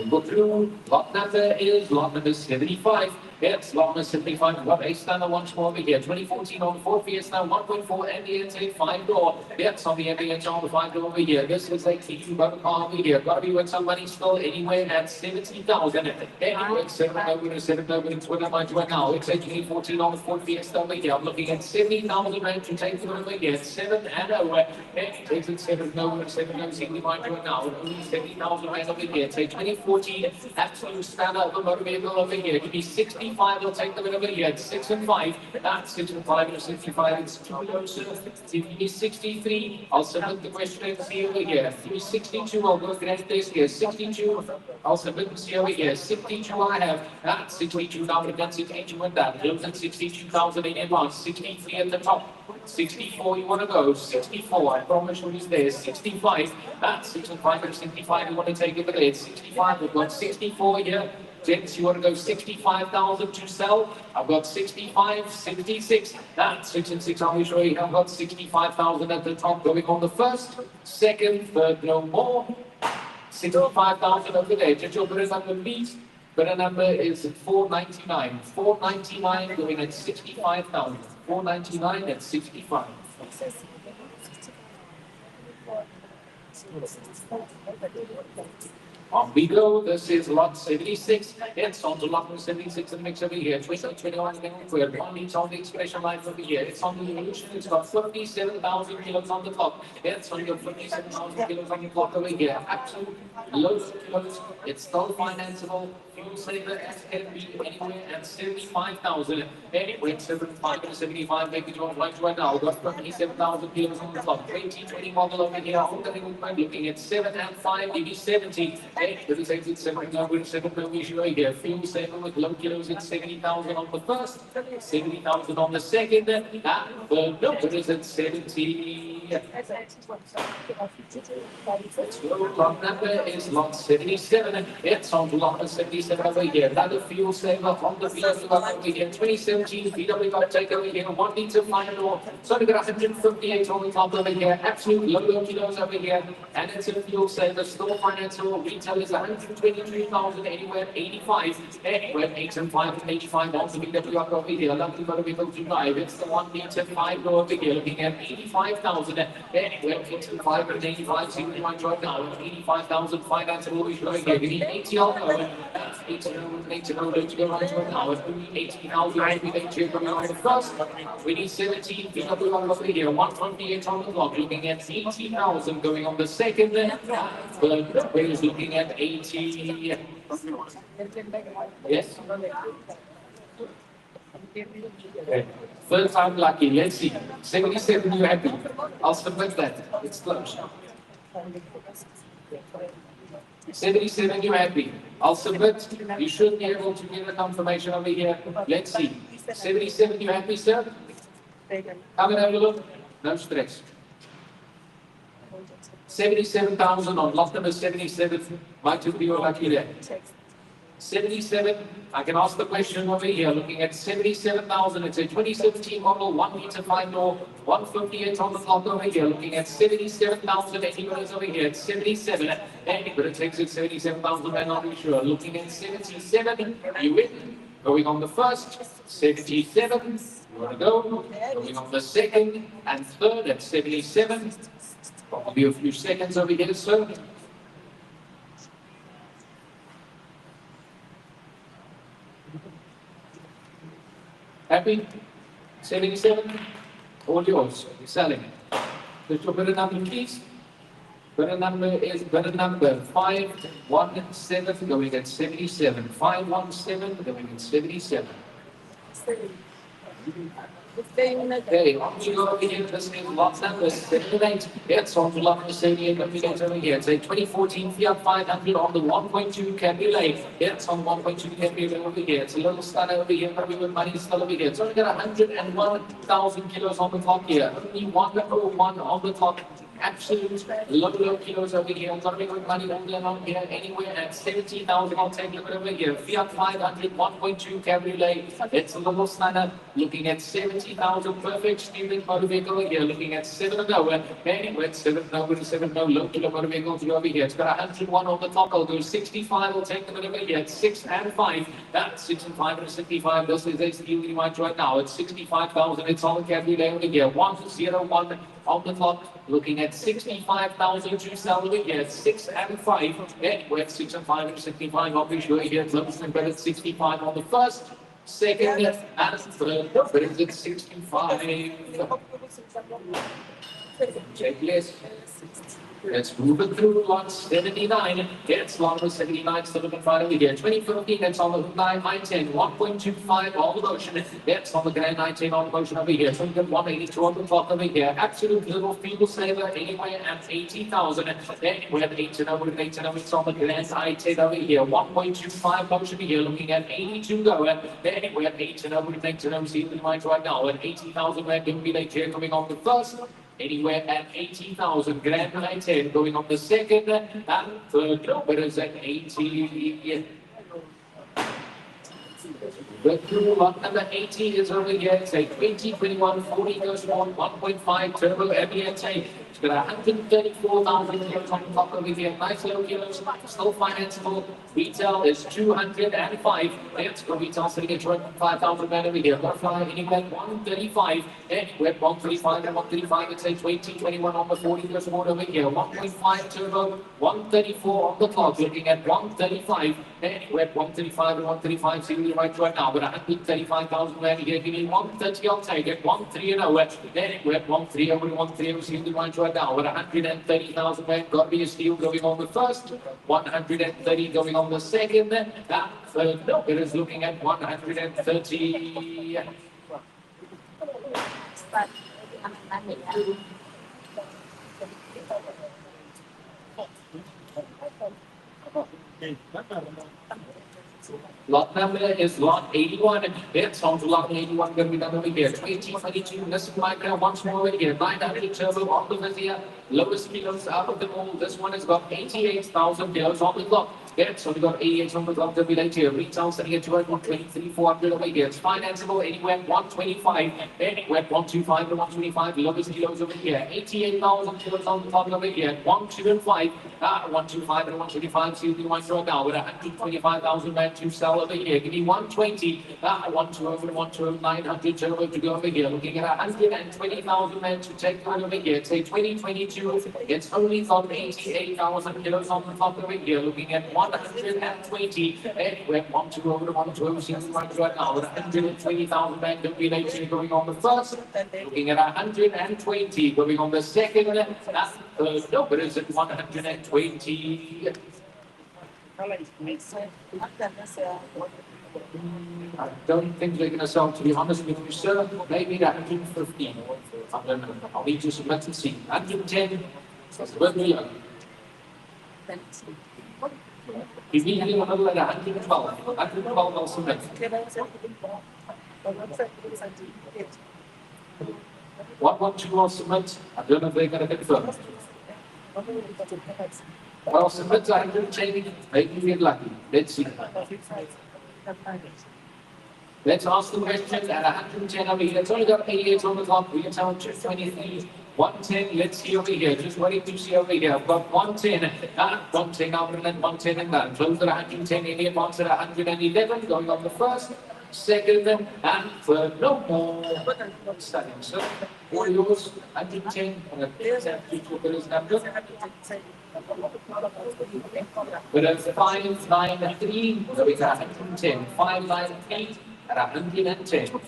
Go through. Lot number 75. Yes, lot number 75. Got a standard once more over here. 2014 on 4 Fiesta 1.4 MBNT 5 door. Yes, on the MBNT on the 5 door over here. This is a TU motor car over here. Got to be with somebody still anywhere at 70,000. Anyway, 7 over to 7 over to 20 right now. It's a 2014 on the 4 Fiesta over here. I'm looking at 70,000 rand to take it over here. 7 and over. It takes it 7 over to 7 over 70 right now. Only 70,000 rand over here. It's a 2014 absolute standard of the motor vehicle over here. Give me 65. Will take the win over here. 6 and 5. That's 6 and 5 and 65. It's 2 closer. Give me 63. I'll submit the question and see over here. Give me 62. I'll go grant this here. 62. I'll submit and see over here. 62 I have. That's 62 now. We've done 62 and that. Lives at 62,000 in advance. 63 at the top. 64 you want to go. 64. I promise you he's there. 65. That's 6 and 5 and 65. You want to take it the lead. 65. We've got 64 here. Gents, you want to go 65,000 to sell? I've got 65, 66. That's 6 and 6. I'll show you. I've got 65,000 at the top going on the first, second, third, no more. 65,000 over there. Just your bidder number, please. Bidder number is 499. 499 going at 65,000. 499 at 65. On we go. This is lot 76. It's on to lot number 76 and mix over here. 2021 we're it's on the expression line over here. It's on the evolution. It's got 57,000 kilos on the clock. It's on your 57,000 kilos on the clock over here. Absolute loads of kilos. It's still financeable. Fuel saver as can be anywhere at 75,000. Anyway, 75 to 75, make it your right now. Got 57,000 kilos on the clock. 2020 model over here. Looking at 7 and 5, maybe 70. This is exit 7 over 7 over here. Fuel saver with low kilos at 70,000 on the first, 70,000 on the second. The number is at 70. Lot number is lot 77. It's on to lot number 77 over here. Another fuel saver on the VW over here. 2017 VW take over here. 1 litre final. So we got 158 on the top over here. Absolute low kilos over here. And it's a fuel saver. Still financeable. Retail is 123,000 anywhere 85. Anywhere 8 and 5 and 85 on the VW over here. Lovely motor vehicle to drive. It's the 1 litre 5 door over here. Looking at 85,000. Anywhere 8 and 5 and 85. See what you might drive now. 85,000 financeable. We should here. We need 80 on 80 to go right now. 80,000 we think you're going to first. We need 17 VW over here. 128 on the clock. Looking at 80,000 going on the second. We're looking at 80. Yes. Okay. First time lucky. Let's see. 77 you happy. I'll submit that. It's close. 77 you happy. I'll submit. You should be able to get a confirmation over here. Let's see. 77 you happy, sir? Come and have a look. No stress. 77,000 on lot number 77. Might just be your lucky day. 77, I can ask the question over here, looking at 77,000, it's a 2017 model, 1 meter 5 door, 158 on the clock over here, looking at 77,000, anybody's over here, it's 77, anybody takes it, 77,000, I'm not really sure, looking at 77, you win, going on the first, 77, you want to go, going on the second and third at 77, probably a few seconds over here, sir. Happy? 77? All yours. You're selling it. Just your bidder number, please. Bidder number is bidder number 517 going at 77. 517 going at 77. Okay, on we go over here. This is lot number 78. It's on to lot number 78. Let me get over here. It's a 2014 Fiat 500 on the 1.2 Cabriolet. It's on 1.2 Cabriolet over here. It's a little stunner over here, but we with money still over here. It's only got 101,000 kilos on the clock here. Only 101 on the clock. Absolute low kilos over here. Got me with money all day long here. Anywhere at 70,000. I'll take a look over here. Fiat 500 1.2 Cabriolet. It's a little stunner. Looking at 70,000. Perfect student motor vehicle over here. Looking at 7.0. Anywhere at 7.0 with a 7.0 low kilo motor vehicle to go over here. It's got 101 on the clock. I'll do 65. I'll take a look over here. At 6 and 5. That's 6 and 5 and 65. This is a steal you might right now. It's 65,000. It's on the Cabriolet over here. 101 on the clock. Looking at 65,000 to sell over here. 6 and 5. Anywhere at 6 and 5 and 65. I'll be sure here. Close and better 65 on the first, second, and third. But is it 65? Checklist. Let's move it through lot 79. It's lot number 79, still in front of here. 2015, it's on the Hyundai i10, 1.25 on the motion. It's on the Grand i10 on the motion over here. So we got 182 on the clock over here. Absolute little fuel saver anywhere at 80,000. Anywhere at 8 to 0 with 8 to 0. It's on the Grand i10 over here. 1.25 motion here, looking at 82 go. Anywhere at 8 to 0 with 8 to 0. See the mind right now at 80,000. We're going to be like here coming on the first. Anywhere at 80,000. Grand i10 going on the second and third. But it's at 80. The crew lot number 80 is over here. It's a 2021 40 goes on 1.5 turbo MBNT. It's got 134,000 kilos on the clock over here. Nice low kilos, still financeable. Retail is 205. It's got retail sitting at 205,000 over here. Butterfly anywhere 135. Anywhere 135 and 135. It's a 2021 on the 40 goes on over here. 1.5 turbo, 134 on the clock. Looking at 135. Anywhere 135 and 135. See the right now. But 135,000 rand here. Give me 130. I'll take it. 130 and over. Anywhere 130 over 130. See the right now. But 130,000 rand. Got me a steal going on the first. 130 going on the second. And third. No, it is looking at 130. Lot number is lot 81. It's on to lot 81. Going to be done over here. 2022 Nissan Micra once more over here. 900 turbo on the Vizia. Lowest kilos out of them all. This one has got 88,000 kilos on the clock. It's only got 88 on the clock to be late here. Retail sitting at 223, 400 over here. It's financeable anywhere 125. Anywhere 125 to 125. Lowest kilos over here. 88,000 kilos on the clock over here. 125. 125 and 125. See the one right now with 125,000 rand to sell over here. Give me 120. 120 and 120. 900 turbo to go over here. Looking at 120,000 rand to take one over here. It's a 2022. It's only got 88,000 kilos on the clock over here. Looking at 120. Anywhere 120 over to 120. See the one right now with 120,000 rand to be late going on the first. Looking at 120. Going on the second. No, but it's at 120. I don't think they're going to sell, to be honest with you, sir. Maybe 115. I don't know. I'll need to submit and see. 110. That's the word we are. Immediately we're at 112. 112 I'll submit. 112 I'll submit. I don't know if they're going to confirm. Well, submit 110, maybe you get lucky. Let's see. Let's ask the question at 110 over here. It's only got 88 on the clock. We can tell 223. 110, let's see over here. Just waiting to see over here. I've got 110. 110 over and 110 and done. Close at 110. Any advance at 111. Going on the first, second, and third. No more. Stunning. So, what yours? 110. But it's 593. So it's 110. 593 at 110.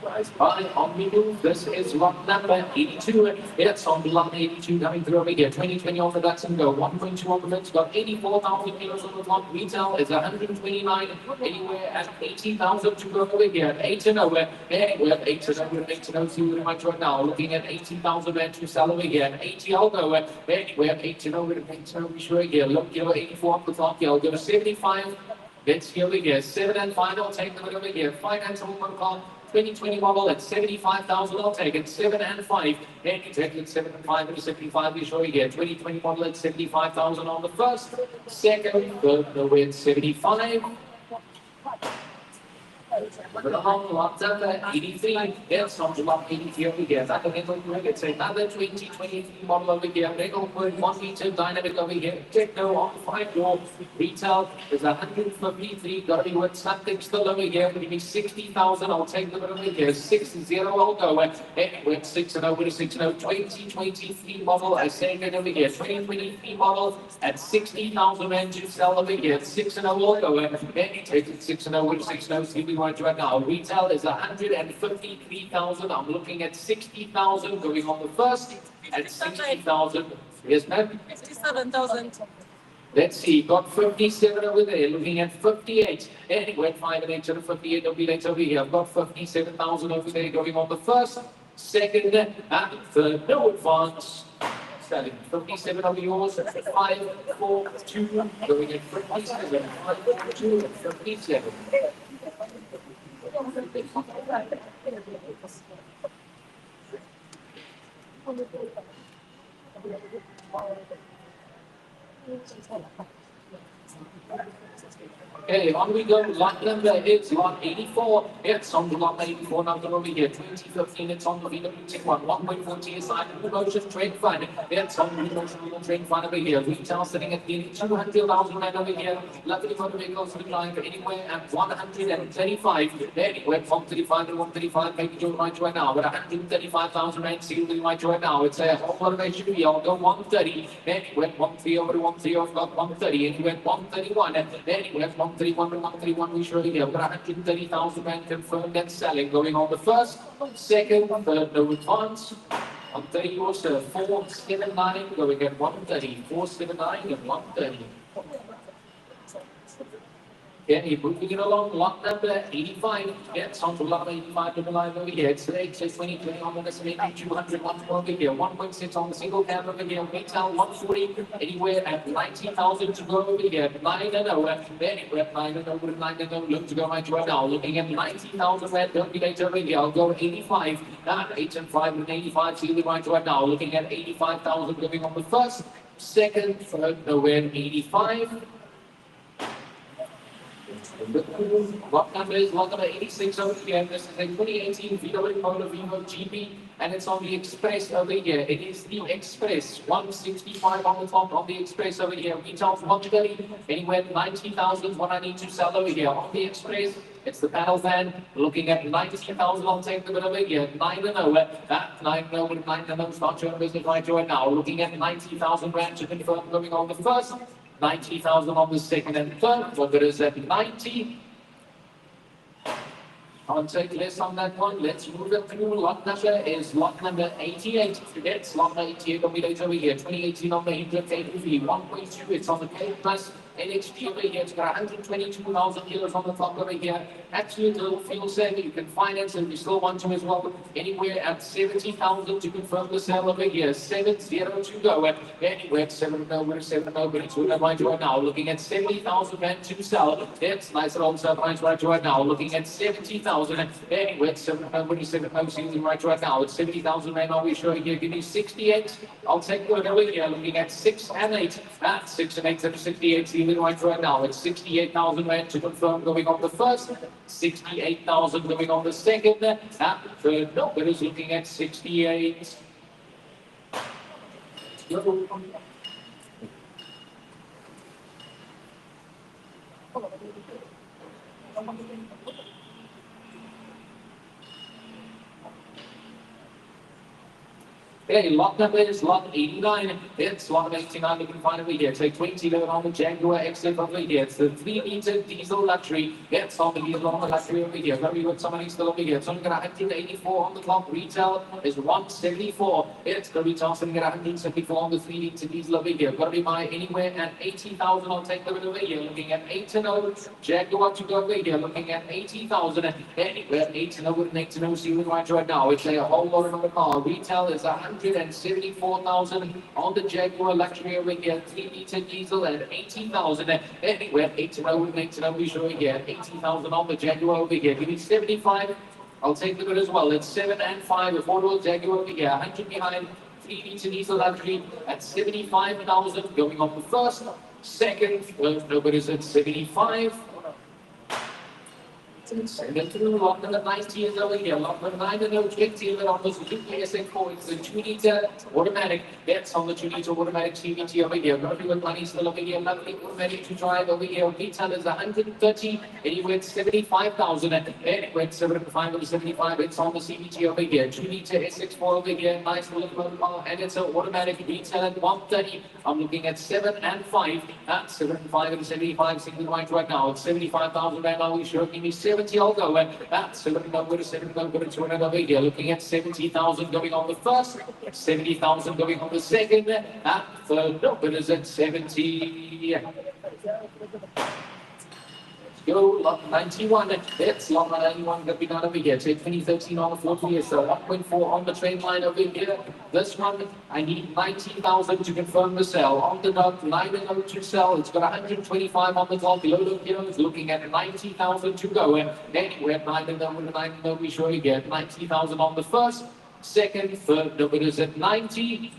Right, on we move. This is lot number 82. It's on lot 82 coming through over here. 2020 on the ducks and go. 1.2 on the mix. Got 84,000 kilos on the clock. Retail is 129. Anywhere at 80,000 to go over here. 8 and over. Anywhere at 8 and over. 8 and over. See what am I right now? Looking at 80,000 rand to sell over here. 80 I'll go. Anywhere at 8 and over. 8 and over. Sure here. Look here. 84 off the clock here. I'll go to 75. Let's see over here. 7 and 5. I'll take them over here. Finance on the clock. 2020 model at 75,000, I'll take it. 7 and 5. And you take it 7 and 5 and 75, we show you here. 2020 model at 75,000 on the first, second, third, no way at 75. Lot number 83, yes, on to lot 83 over here. That it's another 2023 model over here. Regal Wood, 1 meter dynamic over here. Techno on 5 door. Retail is 153. Got to be worth something still over here. Give me 60,000. I'll take them over here. 6-0. I'll go. Anyway, 6 and over to 6 and 2023 model. I say it over here. 2023 model at 60,000 rand to sell over here. 6 and 0. I'll go. And you take it 6 and 0 to 6 and 0. Right now, retail is 153,000. I'm looking at 60,000 going on the first at 60,000. Yes, ma'am? 67,000. Let's see, got 57 over there, looking at 58. Anyway, 5 and 8 to 58 will be later over here. I've got 57,000 over there going on the first, second, and third. No advance. 57 over yours, 5, 4, 2, going at 57, 5, 4, 2, and 57. Okay, on we go. Lot number is lot 84. It's on the lot 84 number over here. 2015, it's on the VWT one. 1.4 TSI promotion trade fund. It's on the promotional trade fund over here. Retail sitting at nearly 200,000 rand over here. Luckily for the vehicles declined anywhere at 135. Anywhere from 35 to 135, maybe doing right now. But 135,000 rand sealed in right now. It's a whole lot of HUV. I'll go 130. Anywhere 130 over to 130. I've got 130. Anywhere 131. Anywhere 131 to 131, we surely have 130,000 rand confirmed and selling. Going on the first, second, third, no advance. 130 yours, 479, going at 130, 479 and 130. Okay, moving it along, lot number 85. Yes, on to lot 85, double line over here. It's today, it says 2020 on the estimated 200, 1 over here. 1.6 on the single cab over here. Retail 140, anywhere at 90,000 to go over here. 9 and 0, anywhere at 9 and 0, 9 and 0. Look to go right now. Looking at 90,000 rand, don't be later over here. I'll go 85, 8 and 5 and 85, see the right now. Looking at 85,000 going on the first, second, third, nowhere at 85. Lot number is lot number 86 over here. This is a 2018 VW Polo Vivo GP and it's on the Express over here. It is the Express. 165 on the top of the Express over here. Retail 130, anywhere 90,000 what I need to sell over here. On the Express, it's the panel van. Looking at 90,000, I'll take the bit over here. 9 and 0. 9 and 0 with 9 and 0. Start your business right now. Looking at 90,000 rand to confirm going on the first. 90,000 on the second and third. What there is at 90. I'll take less on that one. Let's move it through. Lot number is lot number 88. It's lot number 88 on the later over here. 2018 on the Hinter KPV. 1.2. It's on the K plus. NXT over here, it's got 122,000 kilos on the top over here. Absolute little fuel saving. You can finance it if you still want to as well. Anywhere at 70,000 to confirm the sale over here. 70 to go. Anywhere at 7 over, 7 over. It's what I'm right now. Looking at 70,000 rand to sell. It's nice and also right now. Looking at 70,000. Anywhere at 7 over, 7 over. Right now. It's 70,000 rand. Are we showing here? Give me 68. I'll take one over here. Looking at 6 and 8. At 6 and 8 at 68. Even right now. It's 68,000 rand to confirm going on the first. 68,000 going on the second. At third, nobody's looking at 68. Okay, lot number is lot 89. It's lot 89. You can find over here. Take 20 load on the Jaguar XF over here. It's the 3-liter diesel luxury. It's on the diesel on the luxury over here. Very good. Somebody still over here. It's only got 184 on the clock. Retail is 174. It's the retail sitting at 174 on the 3-liter diesel over here. Got to be my anywhere at 80,000. I'll take them over here. Looking at 8-0. Jaguar to go over here. Looking at 80,000. Anywhere 8-0 with an 8-0. See you right now. It's a whole lot of the car. Retail is 174,000 on the Jaguar luxury over here, 3-liter diesel and 80,000. Anywhere 8-0 with 8-0 we show here, 80,000 on the Jaguar over here. Give me 75. I'll take the good as well. It's 7 and 5. Affordable Jaguar over here, 100 behind, 3-liter diesel luxury at 75,000. Going on the first, second, well, nobody's at 75. Send it through. Lot number 90 is over here. Lot number 9 and 20 on this UPSA4. It's a 2-liter automatic. That's on the 2-liter automatic CVT over here. Got with money still over here. Lovely automatic to drive over here. Retail is 130. Anywhere at 75,000. Anywhere at 75 or 75. It's on the CVT over here. 2-liter S64 over here. Nice little car. And it's an automatic. Retail at 130. I'm looking at 7 and 5. At 7 and 5 and 75. Single right now. It's 75,000 rand. Now we show me 70. I'll go at 7 over to 7 over to 2 over here. Looking at 70,000 going on the first, 70,000 going on the second, at third, nobody's at 70. Go, lot 91. It's lot 91 that we got over here. Take 2013 on the 40 years, so 1.4 on the train line over here. This one, I need 90,000 to confirm the sale. On the dot, 9 and 0 to sell. It's got 125 on the top. Below the kilos, looking at 90,000 to go. And anywhere 9 and 0 with 9 and 0, we surely get 90,000 on the first, second, third, nobody's at 90.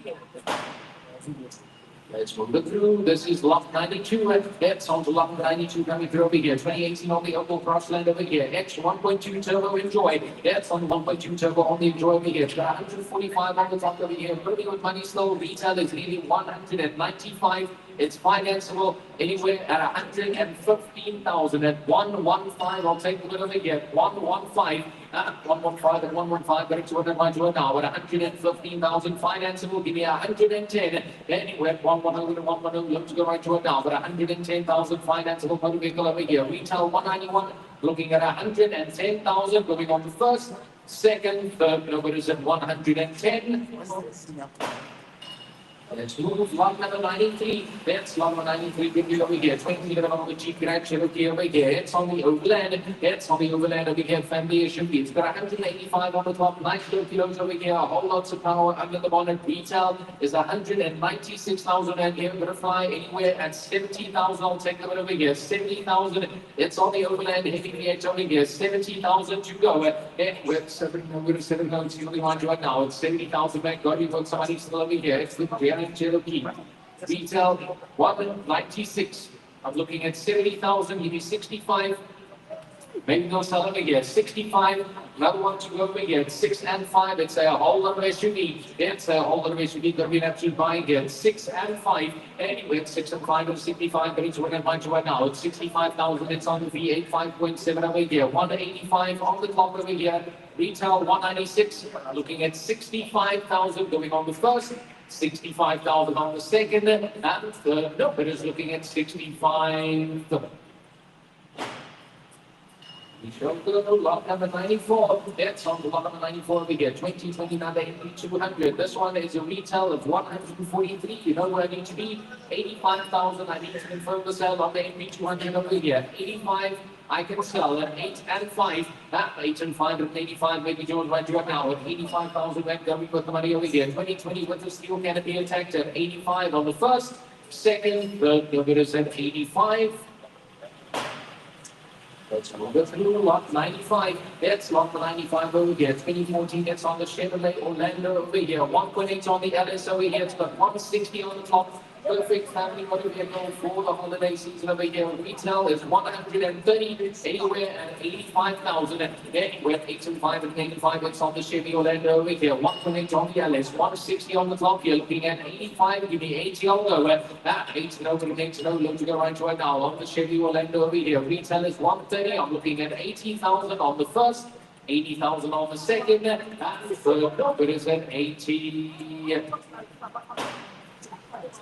Let's move it through. This is lot 92, and that's on to lot 92 coming through over here. 2018 on the Opel Crossland over here. X 1.2 turbo Enjoy. That's on the 1.2 turbo on the Enjoy over here. It's got 145 on the top over here. Pretty good money slow. Retail is nearly 195. It's financeable anywhere at 115,000 at 115. I'll take the over here. 115. 115 and 115. But it's what I'm going to now at 115,000 financeable. Give me 110. Anywhere 110 to 110. Look to go right to it now. But 110,000 financeable motor vehicle over here. Retail 191. Looking at 110,000. Going on the first, second, third. Nobody's at 110. Let's move lot number 93. That's lot number 93. Big deal over here. 20 on the Jeep Grand Cherokee over here. It's on the Overland. It's on the Overland over here. Family SUV. It's got 185 on the top. 90 kilos over here. A whole lots of power under the bonnet. Retail is 196,000 and here. Gonna fly anywhere at 70,000. I'll take them over here. 70,000. It's on the Overland. Heavy V8 over here. 70,000 to go. Anywhere 7 over 7 notes. You only want right now. It's 70,000 back. God, you've got somebody still over here. It's the Cherokee. Retail 196. I'm looking at 70,000. Give me 65. Maybe no sell over here. 65. Another one to go over here. 6 and 5. It's a whole lot of SUV. It's a whole lot of SUV. Gonna be an absolute buy again. 6 and 5. Anyway, it's 6 and 5 and 65. But it's what I'm buying right now. It's 65,000. It's on the V8 5.7 over here. 185 on the clock over here. Retail 196. Looking at 65,000 going on the first. 65,000 on the second, and third. No, it is looking at 65. We shall go lot number 94. That's on the lot number 94 over here. 2029 200. This one is a retail of 143. You know where I need to be? 85,000. I need to confirm the sale on the NP200 over here. 85. I can sell at 8 and 5. That 8 and 585. Maybe George right now at 85,000. Then going with the money over here. 2020 with the steel canopy attacked at 85 on the first. Second, the bid is at 85. Let's go through lot 95. That's lot 95 over here. 2014, that's on the Chevrolet Orlando over here. 1.8 on the LS over here. It's got 160 on the top. Perfect family motor vehicle for the holiday season over here. Retail is 130, anywhere at 85,000. Anywhere at 8 and 5 and 85. It's on the Chevy Orlando over here. 1.8 on the LS, 160 on the top here. Looking at 85, give me 80 on the 8 and over, 8 and over. Look to go right now on the Chevy Orlando over here. Retail is 130. I'm looking at 80,000 on the first. 80,000 on the second. And the third number is at 80.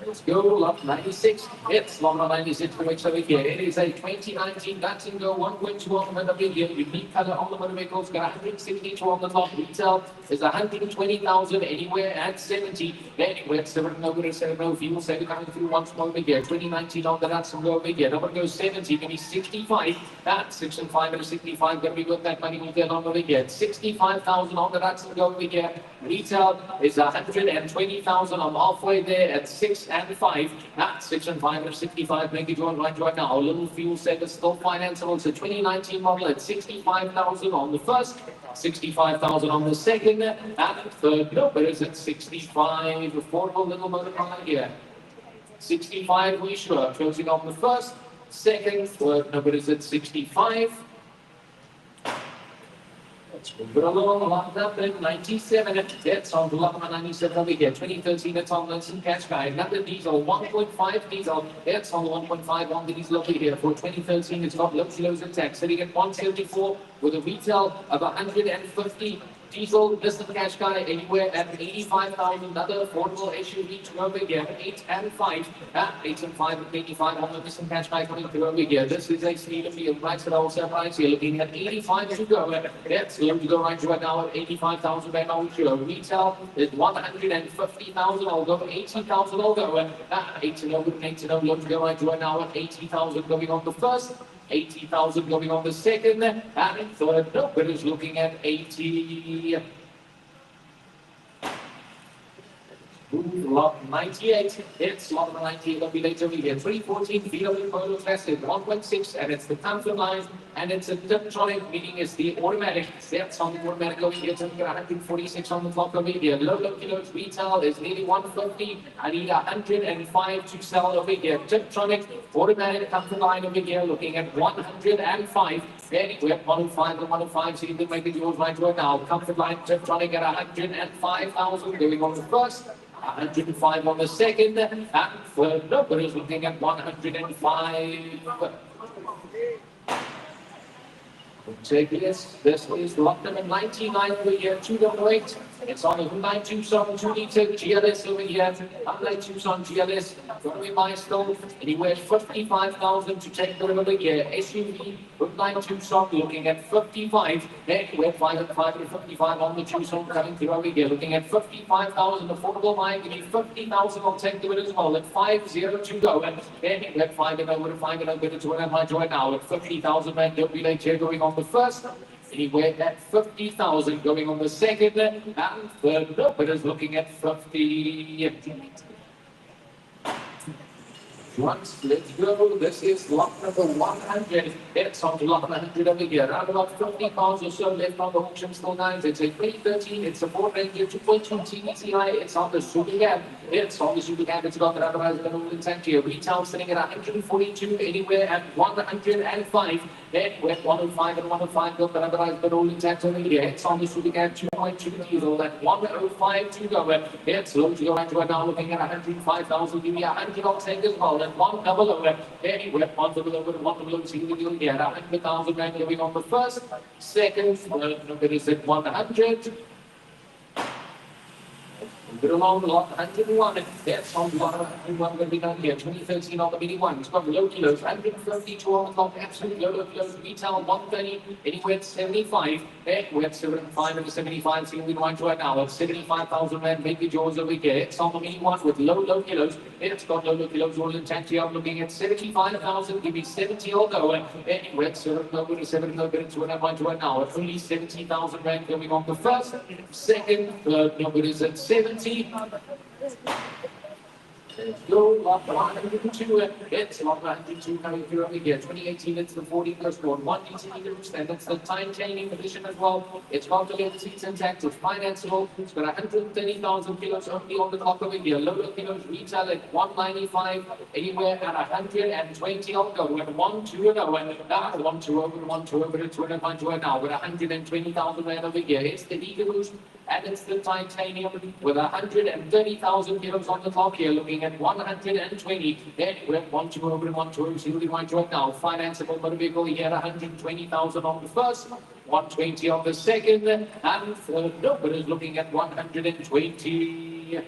Let's go, lot 96. It's lot 96 for over here. It is a 2019 Datsun Go 1.2 on the motor here. Unique color on the motor vehicles. Got 162 on the top. Retail is 120,000. Anywhere at 70. Anywhere at 7 over 7 fuel. 7 coming through once more over here. 2019 on the Datsun Go over here. Number goes 70. Gonna be 65. That's 6 and 5 and a 65. Gonna be worth that money over there on over here. 65,000 on the Datsun Go over here. Retail is 120,000. I'm halfway there at 6 and 5. That's 6 and 5 and 65. Make it join right now. A little fuel set is still financeable. It's a 2019 model at 65,000 on the first, 65,000 on the second, and third number is at 65. Affordable little motor car here. 65 we sure. Closing on the first, second, third number is at 65. But along lot number 97, it's on lot number 97 over here. 2013, it's on Lincoln Qashqai. Another diesel, 1.5 diesel. It's on the 1.5 on the diesel over here. For 2013, it's got loads of tax. Sitting at 174 with a retail of 150. Diesel, Nissan Qashqai, anywhere at 85,000. Another affordable SUV to over here. 8 and 5. 8 and 5 and 85 on the Nissan Qashqai coming through over here. This is a state of field price at wholesale price. You're looking at 85 to go. That's going to go right now at 85,000 right now. Retail is 150,000. I'll go 80,000. I'll go 8 and over, 8 and over. Look to go right now at 80,000 going on the first. 80,000 going on the second, and third number is looking at 80. Lot 98, it's lot number 98, it'll be later over here. 314 VW Polo Classic 1.6, and it's the comfort line, and it's a Tiptronic, meaning it's the automatic. That's on the automatic over here. It's only got 146 on the clock over here. Low kilos retail is nearly 150. I need 105 to sell over here. Tiptronic, automatic comfort line over here, looking at 105. Anywhere 105 and 105, so you can make it yours right now. Comfort line Tiptronic at 105,000 going on the first. 105 on the second, and third number is looking at 105. Take this. This is lot number 99 over here, 288. It's on the Hyundai Tucson 2-liter GLS over here. Hyundai Tucson GLS, going to be my still anywhere 55,000 to take the over here. SUV Hyundai Tucson looking at 55. Anywhere 5 and 5 and 55 on the Tucson coming through over here. Looking at 55,000 affordable buying. Give me 50,000. I'll take the win as well at 5-0 to go. And anywhere 5 and over to 5 and over to 2 and right now at 50,000. And don't be late here going on the first. Anywhere at 50,000 going on the second, and third number is looking at 50. Once, let's go. This is lot number 100. It's on to lot number 100 over here. Around about 50 cars or so left on the auction still nines. It's a 2013. It's a Ford Ranger 2.2 TDCI. It's on the Super Cab. It's on the Super Cab. It's got the otherwise the Nolan tank here. Retail sitting at 142, anywhere at 105. Then with 105 and 105, got the otherwise the Nolan tank over here. It's on the Super Cab 2.2 diesel at 105 to go. It's low to go right now, looking at 105,000. Give me 100 on tank as well. And 1 double over. Anywhere 1 double over, 1 double over. See the deal here. 100,000 rand going on the first, second, third number is at 100. Good along lot 101. That's on lot 101 going to be done here. 2013 on the mini one. It's got low kilos. 152 on the top. Absolute low kilos. Retail 130. Anywhere at 75. We're at 75 and 75. Seeing we want to right now. 75,000 rand. Maybe yours over here. It's on the mini one with low kilos. It's got low kilos all intact here. I'm looking at 75,000. Give me 70 or go. Anywhere at 7 over to 7 over to 2 and I want to right now. Only 70,000 rand going on the first. Second, third number is at 70. Let's go, lot 102, it's lot 102 coming through over here. 2018, it's the 40 plus one. 180 meters, and it's the time chaining position as well. It's got the level seats intact, it's financeable. It's got 130,000 kilos only on the clock over here. Lower kilos retail at 195, anywhere at 120. I'll go with 1, 2, and 0. And now 1, 2 over, 1, 2 over to 2 and 1 to now with 120,000 rand over here. It's the Eagles, and it's the titanium with 130,000 kilos on the clock here, looking at 120. Then we're 1, 2 over and 1, 2 over, simply right now. Financeable motor vehicle here, 120,000 on the first, 120 on the second, and third number is looking at 120.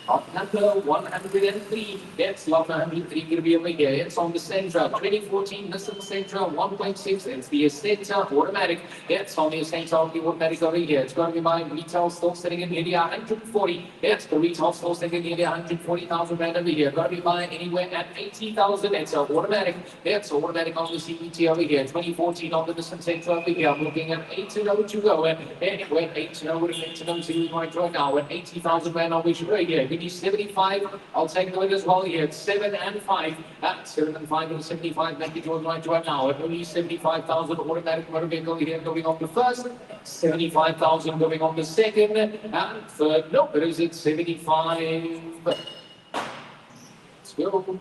Lot number 103, that's lot 103 going to be over here. It's on the Sentra, 2014 Nissan Sentra 1.6. It's the Sentra automatic. That's on the Sentra automatic over here. It's going to be my retail store sitting in India 140. That's the retail store sitting in India 140,000 rand over here. Going to be buying anywhere at 80,000. It's an automatic. That's automatic on the CVT over here. 2014 on the Nissan Sentra over here. I'm looking at 80 to go. Anyway, 80 with 80 seeing right now at 80,000 rand on which right here. 75, I'll take the win as well here. It's 7 and 5. At 7 and 5 and 75, thank you to right now. At only 75,000 automatic motor vehicle here going on the first, 75,000 going on the second, and third number is at 75. Let's go.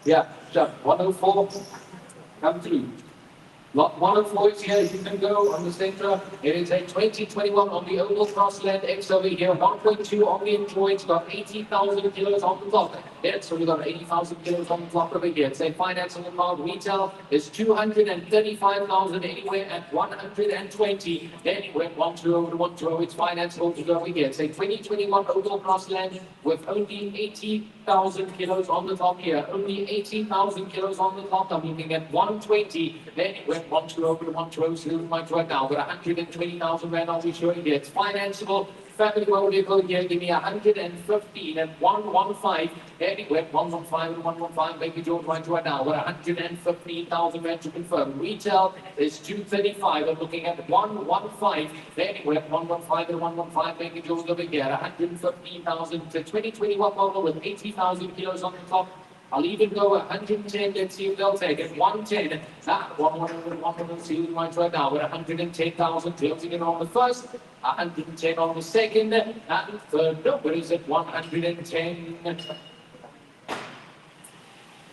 Yeah, 104. Come through. Lot 104 is here, you can go on the Sentra. It is a 2021 on the Oval Crossland X over here, 1.2 on the Enjoy. It's got 80,000 kilos on the clock. So we've got 80,000 kilos on the clock over here. It's a finance on the cloud. Retail is 235,000 anywhere at 120. Anywhere 120 to 120. It's financeable to go over here. It's a 2021 Oval Crossland with only 80,000 kilos on the top here. Only 80,000 kilos on the top. I'm looking at 120. Anywhere 120 over to 120. Still right now with 120,000 rand. I'll be showing you. It's financeable. Family motor vehicle here, give me 115 and 115. Anywhere 115 and 115, make it yours right now. With 115,000 rand to confirm. Retail is 235. I'm looking at 115. Anywhere 115 and 115, make it yours over here. 115,000 to 2021 model with 80,000 kilos on the top. I'll even go 110, let's see if they'll take it. 110, 100, see who might right now with 110,000, closing it on the first, 110 on the second, and third number is at 110.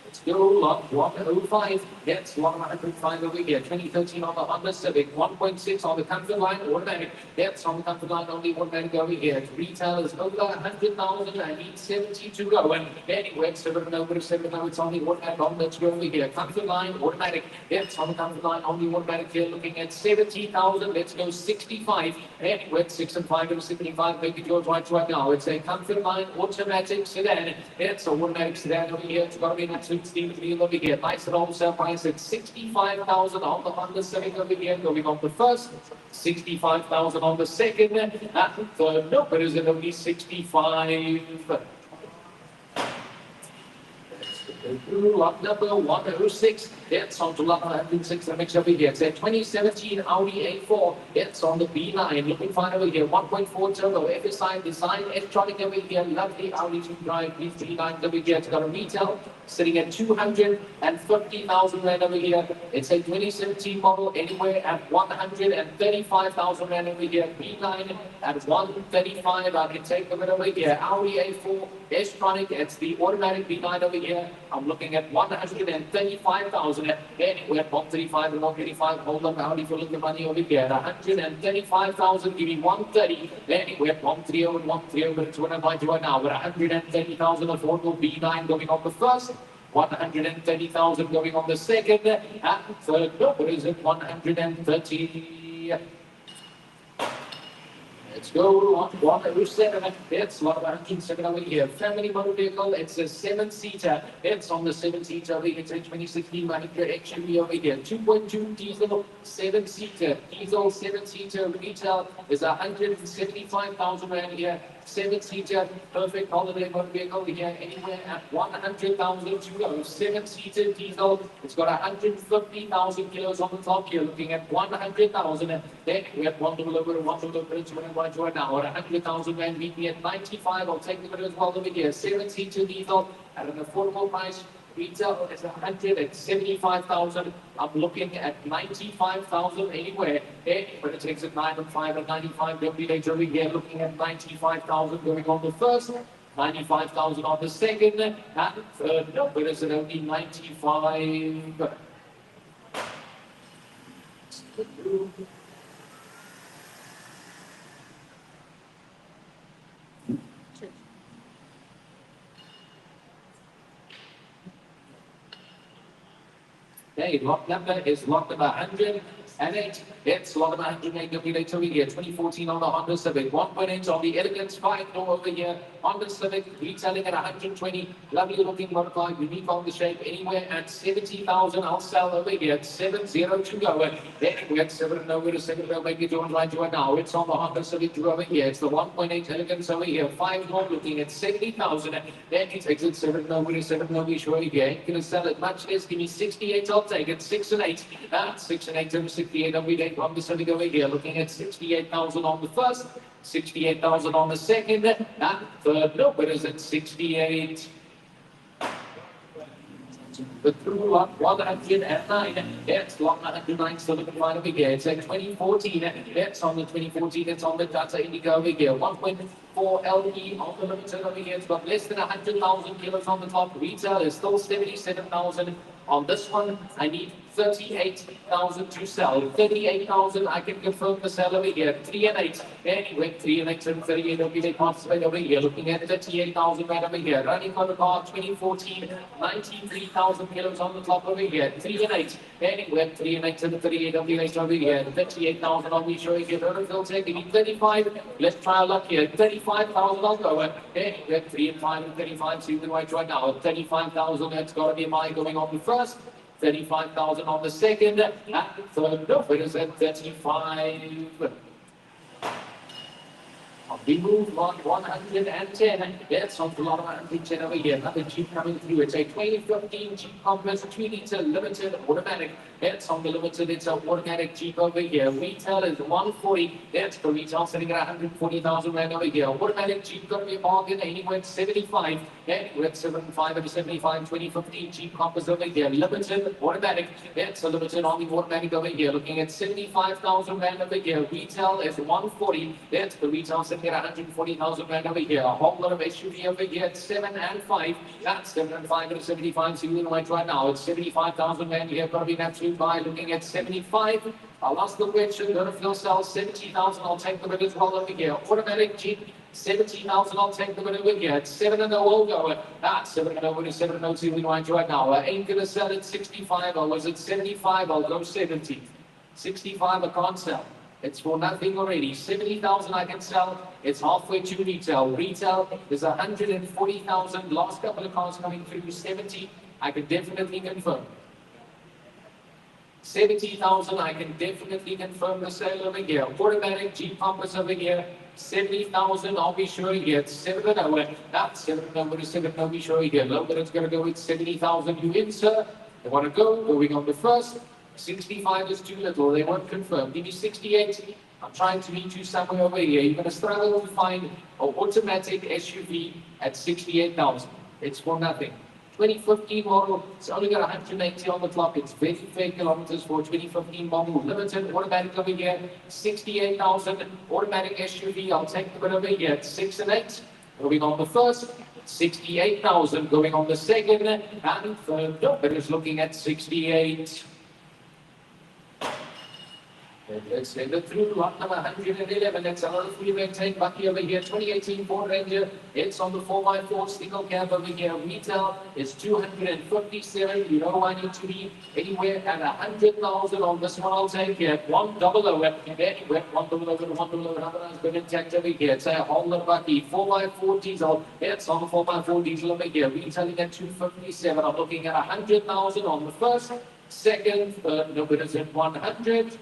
Let's go, lot 105, that's 105 over here, 2013 on the Honda Civic, 1.6 on the comfort line, automatic, that's on the comfort line, only automatic over here. Retail is over 100,000, I need 70 to go, and anyway, 7 over to 7, now it's only automatic on, let's go over here. Comfort line, automatic, that's on the comfort line, only automatic here, looking at 70,000, let's go 65, anyway, 6 and 5 and 75, make it yours right now. It's a comfort line, automatic sedan, it's an automatic sedan over here, it's got to be an absolute Steve Wheel over here. Nice and wholesale price at 65,000 on the Honda Civic over here. Going on the first, 65,000 on the second, and third number is at only 65. Lot number 106, it's on to lot 106, the mix over here. It's a 2017 Audi A4, it's on the B9, looking fine over here, 1.4 turbo, FSI design, electronic over here, lovely Audi to drive, these B9 over here. It's got a retail sitting at 250,000 rand over here. It's a 2017 model, anywhere at 135,000 rand over here. B9 at 135, I can take a bit over here. Audi A4, electronic, it's the automatic B9 over here. I'm looking at 135,000. Anywhere at 135 and 135. Hold on, Audi for the money over here. 135,000, give me 130. Anywhere at 130 and 130, but it's 190 right now. But 130,000 affordable B9 going on the first. 130,000 going on the second. And third number is at 130. Let's go on 107. It's lot of 107 over here. Family motor vehicle. It's a 7-seater. It's on the 7-seater over here. It's a 2016 Mahindra XUV over here. 2.2 diesel 7-seater. Diesel 7-seater retail is 175,000 rand here. 7-seater perfect holiday motor vehicle here. Anywhere at 100,000 to go. 7-seater diesel. It's got 150,000 kilos on the top here. Looking at 100,000. Then we have one little over. It's right now. 100,000 rand. Meet me at 95. I'll take the bit as well over here. 7-seater diesel at an affordable price. Retail is 175,000. I'm looking at 95,000 anywhere. But it takes it 9 and 5 and 95. Every day over here looking at 95,000 going on the first. 95,000 on the second. And third, no, but is it only 95? Okay, lot number is lot number 108. It's lot number 108 WH over here. 2014 on the Honda Civic. 1.8 on the Elegance 5-door over here. Honda Civic retailing at 120. Lovely looking motorcar, unique on the shape. Anywhere at 70,000. I'll sell over here at 70 to go. Anywhere at 7 over to 7 over. Make it on right to it now. It's on the Honda Civic over here. It's the 1.8 Elegance over here. 5-door looking at 70,000. Then it takes it 7 over to 7 over. Sure, you ain't gonna sell it much less. Give me 68. I'll take it. 6 and 8. 6 and 8 over 68 every day. Honda Civic over here looking at 68,000 on the first. 68,000 on the second, and third, no, but is it 68? The through lot 109, it's lot 109, so looking right over here. It's a 2014, it's on the 2014, it's on the Tata Indigo over here. 1.4 LE on the limited over here. It's got less than 100,000 kilos on the top. Retail is still 77,000. On this one, I need 38,000 to sell. 38,000, I can confirm the sell over here. 3 and 8. Anyway, 3 and 8 and 38 over here. Participate over here. Looking at 38,000 right over here. Running on the car 2014, 93,000 kilos on the top over here. 3 and 8. Anyway, 3 and 8 and 38 over here. 38,000 on the show here. They'll take me 35. Let's try our luck here. 35,000 I'll go. Anyway, 3 and 5 and 35. See the right now. 35,000. That's got to be mine going on the first. 35,000 on the second, and third, no, it is at 35. We move on 110. It's on the lot of 110 over here. Another Jeep coming through. It's a 2015 Jeep Compass 3-liter limited automatic. It's on the limited. It's an automatic Jeep over here. Retail is 140. That's the retail sitting at 140,000 rand over here. Automatic Jeep got to be a bargain. Anywhere at 75. Anywhere at 75 and 75. 2015 Jeep Compass over here. Limited automatic. That's a limited on the automatic over here. Looking at 75,000 rand over here. Retail is 140. That's the retail sitting at 140,000 rand over here. A whole lot of SUV over here at 7 and 5. That's 7 and 5 and 75. So you know right now. It's 75,000 rand here. Got to be an absolute buy. Looking at 75. I'll ask the question. Going to sell 70,000. I'll take the bid as well over here. Automatic Jeep. 70,000. I'll take the bid over here. At 7 and 0. I'll go. That's 7 and 0 to 7 and 0. See right now. I ain't going to sell at 65. I was at 75. I'll go 70. 65. I can't sell. It's for nothing already. 70,000 I can sell. It's halfway to retail. Retail is 140,000. Last couple of cars coming through 70. I can definitely confirm. 70,000 I can definitely confirm the sale over here. Automatic Jeep Compass over here. 70,000 I'll be sure here. It's 7 and 0. That's 7 and 0 to 7 I'll be sure here. Low, but it's going to go with 70,000. You in, sir? They want to go. Going on the first. 65 is too little. They won't confirm. Give me 68. I'm trying to meet you somewhere over here. You're going to struggle to find an automatic SUV at 68,000. It's for nothing. 2015 model. It's only got 180 on the clock. It's very fair kilometers for 2015 model. Limited automatic over here. 68,000 automatic SUV. I'll take the bit over here at 6 and 8. Going on the first. 68,000 going on the second. And third. No, but it's looking at 68. Let's send it through. Lot number 111. That's another three-way tank bucky over here. 2018 Ford Ranger. It's on the 4x4 single cab over here. Retail is 257. You know I need to be anywhere at 100,000 on this one. I'll take here. $1 over. Anywhere. $1 over. $1 over. Another nice bit intact over here. It's a Honda bucky. 4x4 diesel. It's on the 4x4 diesel over here. Retailing at 257. I'm looking at 100,000 on the first. Second, third, no bidders at 100.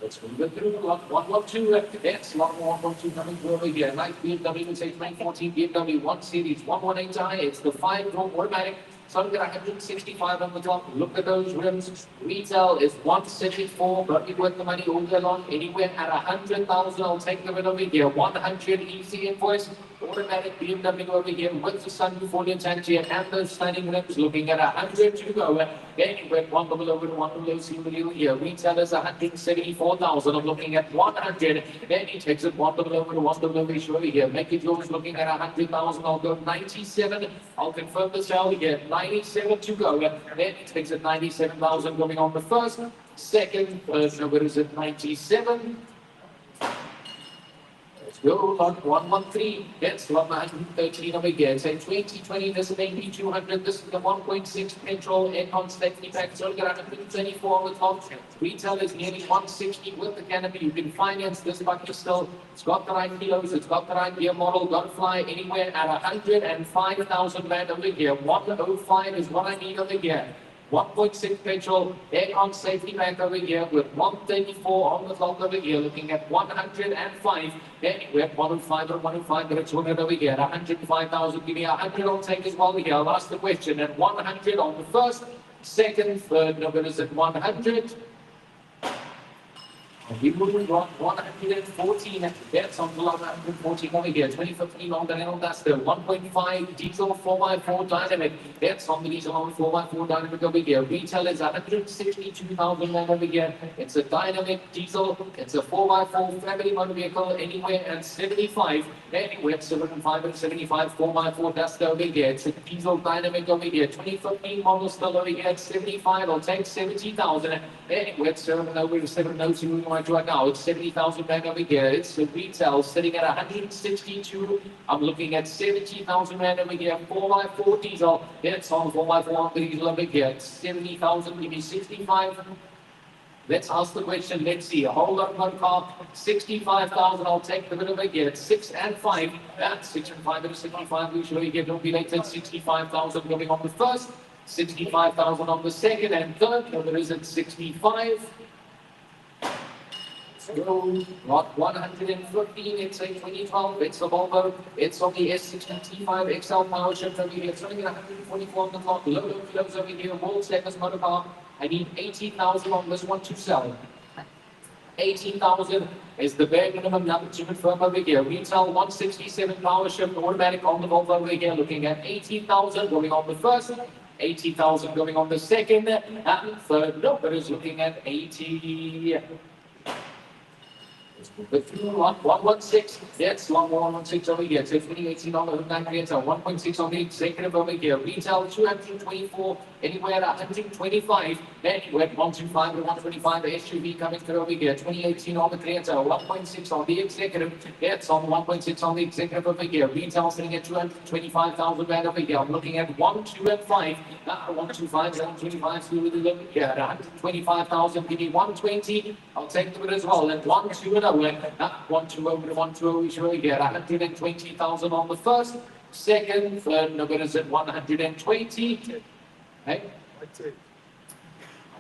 Let's move it through. Lot 112. Yes, lot 112 coming through over here. Nice BMW, it's a 2014 BMW 1 Series 118i. It's the 5-door automatic. So I'm going to 165 on the top. Look at those rims. Retail is 174. But it worth the money all day long. Anywhere at 100,000, I'll take the bid over here. 100 easy invoice. Automatic BMW over here with the sunroof for the interior and those stunning rims. Looking at 100 to go. Anywhere $1 over to $1 single deal here. Retail is 174,000. I'm looking at 100. Then he takes it $1 over to $1 over here. Make it yours. Looking at 100,000. I'll go 97. I'll confirm the sale here. 97 to go. Then he takes it 97,000 going on the first. Second, so what is it? 97. Let's go, lot 113. Yes, lot 113 over here. It's a 2020, this is an 8200. This is the 1.6 petrol aircon safety pack. So look at 124 on the top. Retail is nearly 160 with the canopy. You can finance this bucket still. It's got the right kilos, it's got the right gear model. Don't fly anywhere at 105,000 rand over here. 105 is what I need over here. 1.6 petrol, aircon safety pack over here with 134 on the clock over here, looking at 105. Anywhere 105 or 105, but it's winning over here. 105,000, give me 100 I'll take as well here. I'll ask the question at 100 on the first, second, third, no is at 100. We moving on 114. That's on the lot 114 over here. 2015 on the Renault Duster. 1.5 diesel 4x4 dynamic. That's on the diesel on 4x4 dynamic over here. Retail is 162,000 over here. It's a dynamic diesel. It's a 4x4 family motor vehicle. Anywhere at 75. Anywhere at 75 and 75 4x4 Duster over here. It's a diesel dynamic over here. 2015 model still over here at 75. I'll take 70,000. Anywhere at 702 right now. It's 70,000 rand over here. It's the retail sitting at 162. I'm looking at 70,000 rand over here. 4x4 diesel. It's on 4x4 diesel over here. It's 70,000. Give me 65. Let's ask the question. Let's see. Hold on one car. 65,000. I'll take the bit over here. It's 6 and 5. That's 6 and 5 and 65. We should get calculated. 65,000 going on the first. 65,000 on the second and third. No, there isn't 65. So, lot 115, it's a 2012, it's a Volvo, it's on the S60 T5 XL power shift over here. It's only 144 on the clock, low kilos over here, world status motor power. I need 18,000 on this one to sell. 18,000 is the bare minimum number to confirm over here. Retail 167 power shift automatic on the Volvo over here, looking at 18,000 going on the first. 80,000 going on the second, and third, no, but is looking at 80. Lot 116, yes, lot 116 over here. So 2018 on the 9 creates a 1.6 on the executive over here. Retail 224, anywhere at 125, anywhere at 125 to 125. The SUV coming through over here. 2018 on the creator, 1.6 on the executive. Yes, on 1.6 on the executive over here. Retail sitting at 225,000 rand over here. I'm looking at 1, 2, and 5. 125, 125, so we look here at 125,000. Give me 120. I'll take the bid as well. And 1, 2, and 0. 1, 2 over to 1, 2 over. We should get 120,000 on the first. Second, third, no bid is at 120. Hey?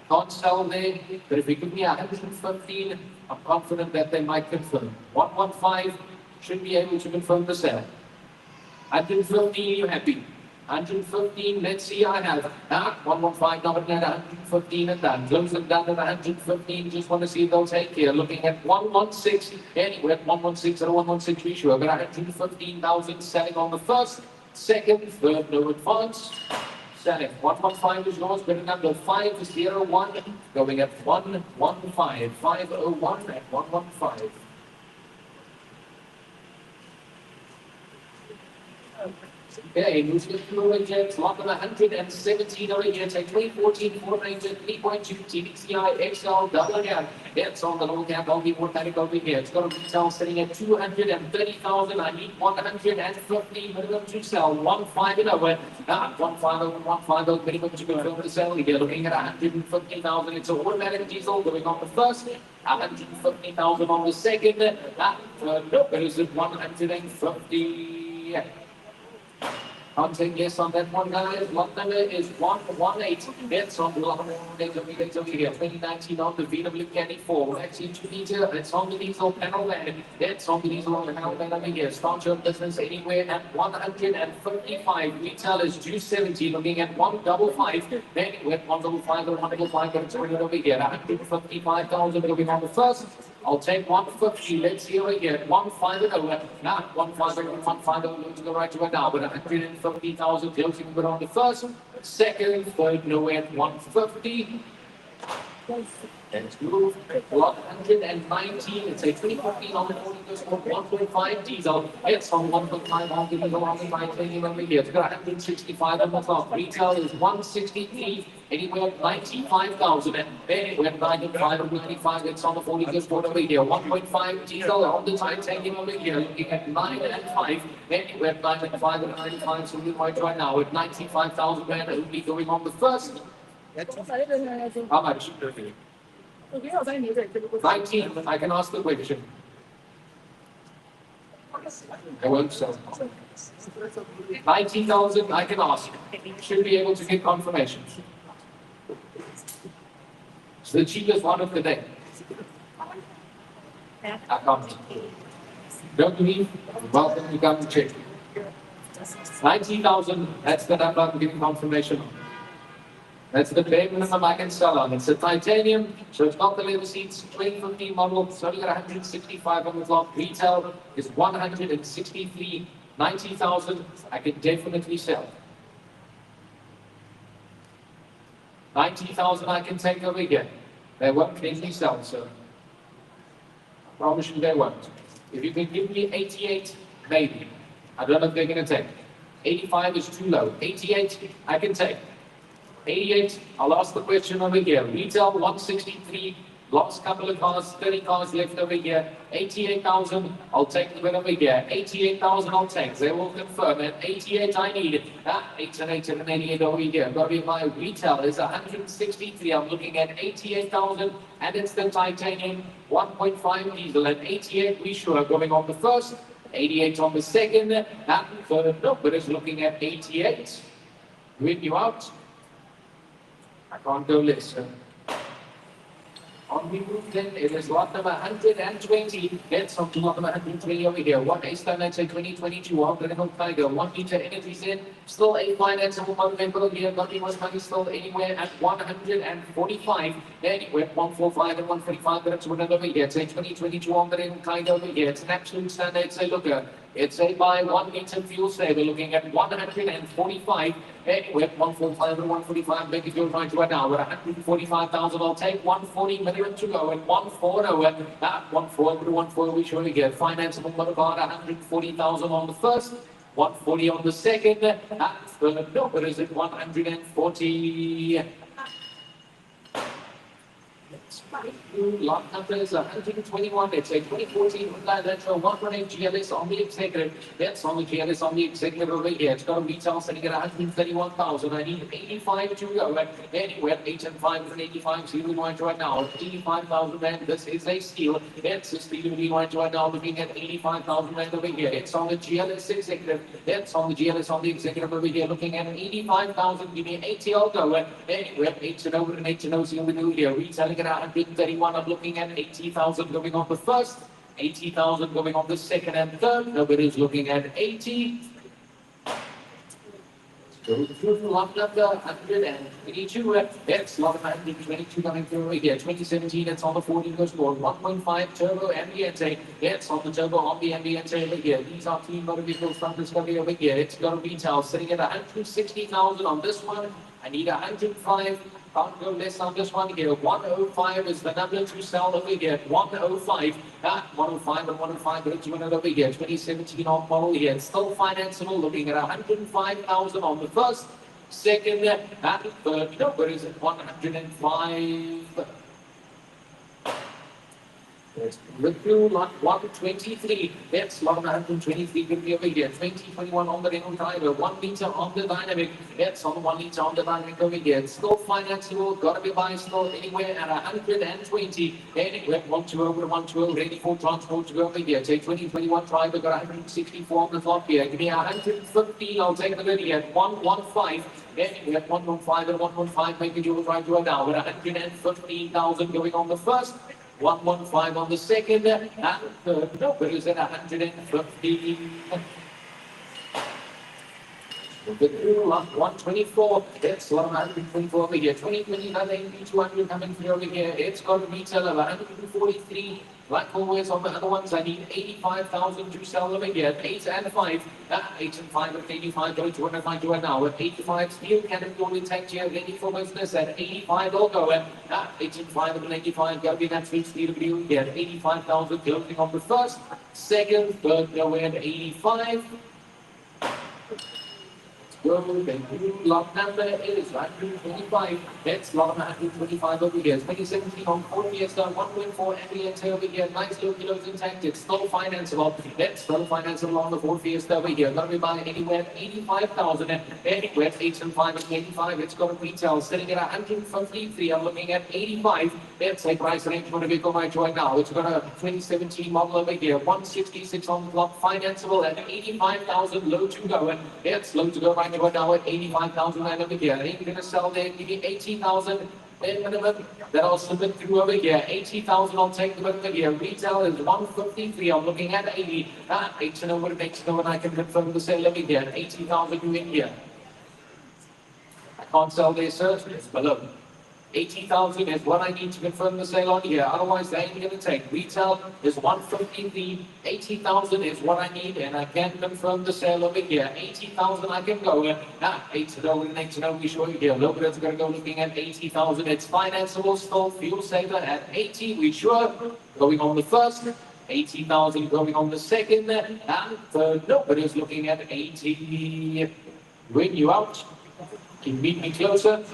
Can't sell there, but if we give me 115, I'm confident that they might confirm. 115 should be able to confirm the sale. 115, you happy? 115, let's see, I have 115, nominated 115 and done. Close them down at 115, just want to see if they'll take here. Looking at 116, anyway, at 116 or 116, we sure, but 115,000 selling on the first, second, third, no advance. Selling 115 is yours, bidding number 501, going at 115, 501 and 115. Okay, moving through Rangers, lot number 117 over here, take 2014 Ford Ranger 3.2 TDCI XL double again. It's on the low cap, only more panic over here. It's got a retail sitting at 230,000. I need 150 minimum to sell. 150 and over. 150 minimum to confirm the sale. You're looking at 150,000. It's an automatic diesel going on the first. 150,000 on the second. No, it is at 150. I'll take yes on that one, guys. Lot number is 118. That's on the lot over here. 2019 on the VW Caddy 4. Actually, 2 liter. It's on the diesel panel van. That's on the diesel panel van over here. Start your business anywhere at 155. Retail is 270. Looking at 155. Then with 155 or 155, it's over here. 155,000 going on the first. I'll take 150. Let's see over here. 150 over. Now 150, 150 going to the right to it now. But 150,000 closing but on the first, second, third, nowhere at 150. Let's move. 119. It's a 2014 on the 1.5 diesel. It's on 1.5 on the diesel on the titanium over here. It's got 165 on the top. Retail is 163. Anywhere 95,000. Anywhere 95 or 95. It's on the 40 goes over here. 1.5 diesel on the titanium over here. Looking at 9 and 5. Anywhere 9 and 5 or 95. So we're right now at 95,000 rand only going on the first. How much? 19. I can ask the question. I won't sell. 19,000. I can ask. Should be able to get confirmation. It's the cheapest one of the day. I can't. Don't believe? Welcome to come check. 19,000. That's the number I'm giving confirmation on. That's the bare minimum I can sell on. It's a titanium, so it's got the leather seats, 2015 model, it's only got 165 on the clock. Retail is 163, 90,000. I can definitely sell. 90,000 I can take over here. They won't cleanly sell, sir. I promise you they won't. If you can give me 88, maybe. I don't know if they're going to take. 85 is too low. 88, I can take. 88, I'll ask the question over here. Retail 163, last couple of cars, 30 cars left over here. 88,000, I'll take the bid over here. 88,000 I'll take. They will confirm it. 88 I need it. 8 and 8 and 88 over here. Got to be my retail is 163. I'm looking at 88,000 and it's the titanium 1.5 diesel at 88 we sure going on the first. 88 on the second. And third, no, but it's looking at 88. Win you out. I can't go less. On we move then, it is lot number 120. Let's on to lot number 120 over here. One A-Star 2022 on the Renault Tiger. 1 liter energy in. Still a financeable model member here. Nothing was money still anywhere at 145. Anywhere 145 and 145. That's one over here. It's a 2022 on the Renault Tiger over here. It's an absolute standard. It's a looker. It's a by 1 liter fuel saver looking at 145. Anyway, 145 and 145, make it go right to an hour. 145,000, I'll take 140 minimum to go and 140. 140 to 140, we surely get. Financeable motor car, 140,000 on the first, 140 on the second. Third, no, but is it 140? Lot number is 121. It's a 2014 Hyundai Elantra 1.8 GLS on the executive. That's on the GLS on the executive over here. It's got a retail sitting at 131,000. I need 85 to go. Anywhere 8 and 5 and 85. So you're going right now. 85,000 rand. This is a steal. That's a steal. You're going right now. Looking at 85,000 rand over here. It's on the GLS executive. That's on the GLS on the executive over here. Looking at 85,000. Give me 80. I'll go. Anywhere 8 and over and 8 and 0. So you're here. Retailing at 131. I'm looking at 80,000 going on the first, 80,000 going on the second and third. Nobody's looking at 80. So lot number 122. That's lot 122 coming through right here. 2017, it's on the 14 goes forward. 1.5 turbo ambiente. It's on the turbo on the ambiente over here. These are clean motor vehicles from Discovery over here. It's got a retail sitting at 160,000 on this one. I need 105. Can't go less on this one here. 105 is the number to sell over here. 105. 105 and 105, but it's winner over here. 2017 on model here. It's still financeable, looking at 105,000 on the first, second, and third. Number is at 105. Yes, Review lot 123. That's lot 123 could be over here. 2021 on the Renault driver. 1 liter on the dynamic. That's on 1 liter on the dynamic over here. It's still financeable. Gotta be buying still anywhere at 120. Anywhere 120 over 112. Ready for transport to go over here. Take 2021 driver. Got 164 on the clock here. Give me 115. I'll take the ready at 115. Anywhere 115 and 115. Making you right to it now. With 115,000 going on the first. 115 on the second, and third. Number is at 150. The new lot 124. It's 124 over here. 2029 200 coming through over here. It's got a retail of 143. Like always on the other ones, I need 85,000 to sell over here. 8 and 5. 8 and 5 at 85. Going to 105 to an hour. 85 steel cannon all intact here. Ready for business at 85. I'll go at 8 and 5 at 85. Got to be that sweet steel deal here. 85,000 closing on the first, second, third, nowhere at 85. The new lot number is 125. That's lot 125 over here. 2017 on Ford Fiesta 1.4 ambient over here. Nice low kilos intact. It's still financeable. That's still financeable on the Ford Fiesta over here. Got to be buying anywhere at 85,000. Anywhere at 8 and 5 at 85. It's got a retail sitting at 153. I'm looking at 85. That's a price range for the vehicle right now. It's got a 2017 model over here. 166 on the clock. Financeable at 85,000. Low to go. That's low to go right now at 85,000 and over here. Ain't gonna sell there, give me 80,000 minimum. Then I'll submit through over here. 80,000 I'll take them over here. Retail is 153. I'm looking at 80. 8 to know what it makes to know, and I can confirm the sale over here. 80,000 you in here. I can't sell there, sir. It's below. 80,000 is what I need to confirm the sale on here. Otherwise, they ain't going to take. Retail is 153. 80,000 is what I need, and I can confirm the sale over here. 80,000 I can go with. 8 to know, next to know, we show you here. Look, going to go looking at 80,000. It's financeable, still fuel saver at 80. We sure going on the first. 80,000 going on the second, and third. Nobody's looking at 80. When you out, can you meet me closer?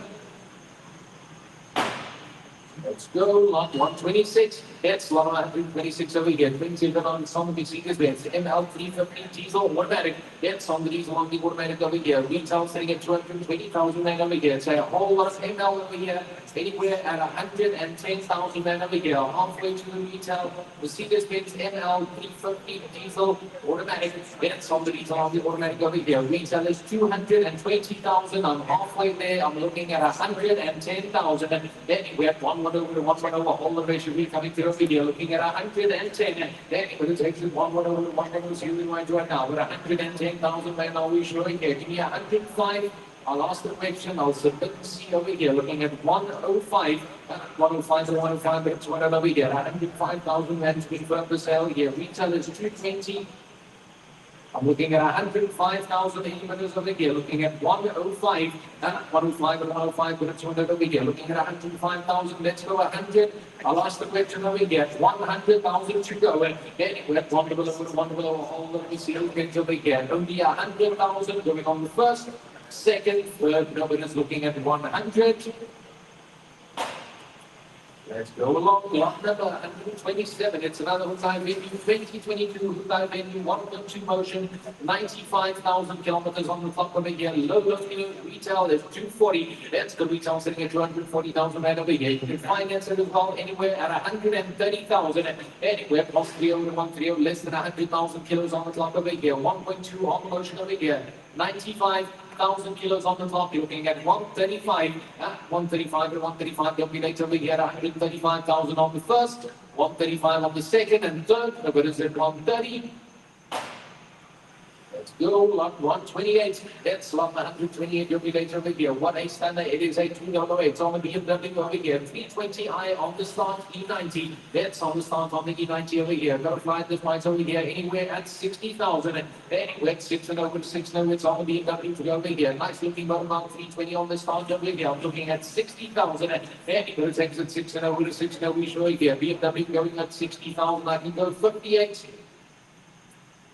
Let's go, lot 126. That's lot 126 over here. 27 on some of the seekers there. It's ML350 diesel automatic. That's on the diesel on the automatic over here. Retail sitting at 220,000 and over here. So a whole lot of ML over here. Anywhere at 110,000 and over here. Halfway to the retail. The Mercedes Benz ML350 diesel automatic. That's on the diesel on the automatic over here. Retail is 220,000. I'm halfway there. I'm looking at 110,000. Anywhere at 1 over 1 over. All the way should be coming through video. Looking at 110. Then it takes 1 over 1 over 0 right now. With 110,000 right now we're showing here. Give me 105. I'll ask the question. I'll submit the C over here. Looking at 105. 105 to 105, but it's 1 over here. 105,000 and confirm the sale here. Retail is 220. I'm looking at 105,000 inhibitors over here, looking at 105, 105 and 105, but it's 100 over here, looking at 105,000, let's go 100. I'll ask the question over here, 100,000 to go, and we're at 1 below, all of the seal kids over here, only 100,000 going on the first, second, third, nobody's looking at 100. Let's go along. Lot number 127. It's another Hyundai Venue 2022 Hyundai Venue 1.2 motion. 95,000 kilometers on the clock over here. Low retail is 240. That's the retail sitting at 240,000 right over here. You can finance it as well anywhere at 130,000. Anywhere possibly over 130, less than 100,000 kilos on the clock over here. 1.2 on the motion over here. 95,000 kilos on the clock. You're looking at 135. 135 and 135. They'll be later over here. 135,000 on the first. 135 on the second and third. The bid is at 130. Let's go, lot 128. That's lot 128. You'll be later over here. 1 standard. It is a 208 on the BMW over here. 320i on the start, E90. That's on the start on the E90 over here. Go fly this price over here. Anywhere at 60,000. Anywhere 6 and over 6. No, it's on the BMW to go over here. Nice looking motor mount 320 on the start over here. I'm looking at 60,000. Anywhere takes at 6 and over 6. No, we show here. BMW going at 60,000. I can go 58.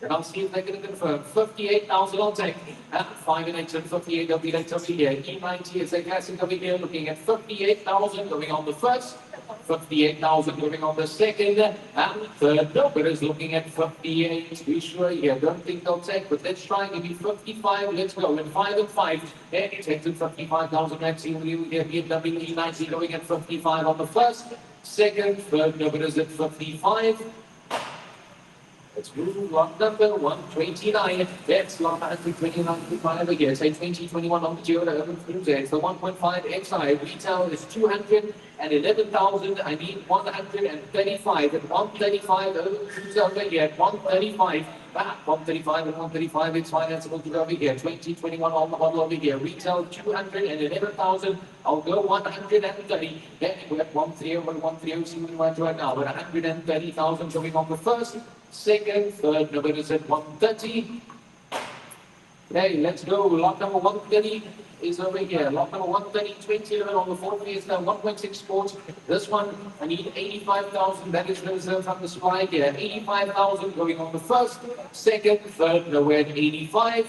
And I'll see if they're going to confirm. 58,000 I'll take. And 5 and 8 and 58 will be later over here. E90 is a classic over here, looking at 58,000 going on the first. 58,000 going on the second. And third number is looking at 58. We sure here. Don't think they'll take, but let's try and give you 55. Let's go. And 5 and 5. And it takes it 55,000. Let's see what you get. BMW E90 going at 55 on the first. Second, third number is at 55. Let's move lot number 129. That's lot 129 over here. Say 2021 on the Toyota Urban Cruiser. It's the 1.5 XI. Retail is 211,000. I need 135. At 135 Urban Cruiser over here. At 135. 135 and 135. It's financeable to go over here. 2021 on the model over here. Retail 211,000. I'll go 130. Then we're at 130 and 130. See what we want right now. We're 130,000 coming on the first. Second, third number is at 130. Okay, let's go. Lot number 130 is over here. Lot number 130, 2011 on the fourth is now 1.6 sports. This one, I need 85,000. That is reserved from the supply here. 85,000 going on the first. Second, third, nowhere at 85.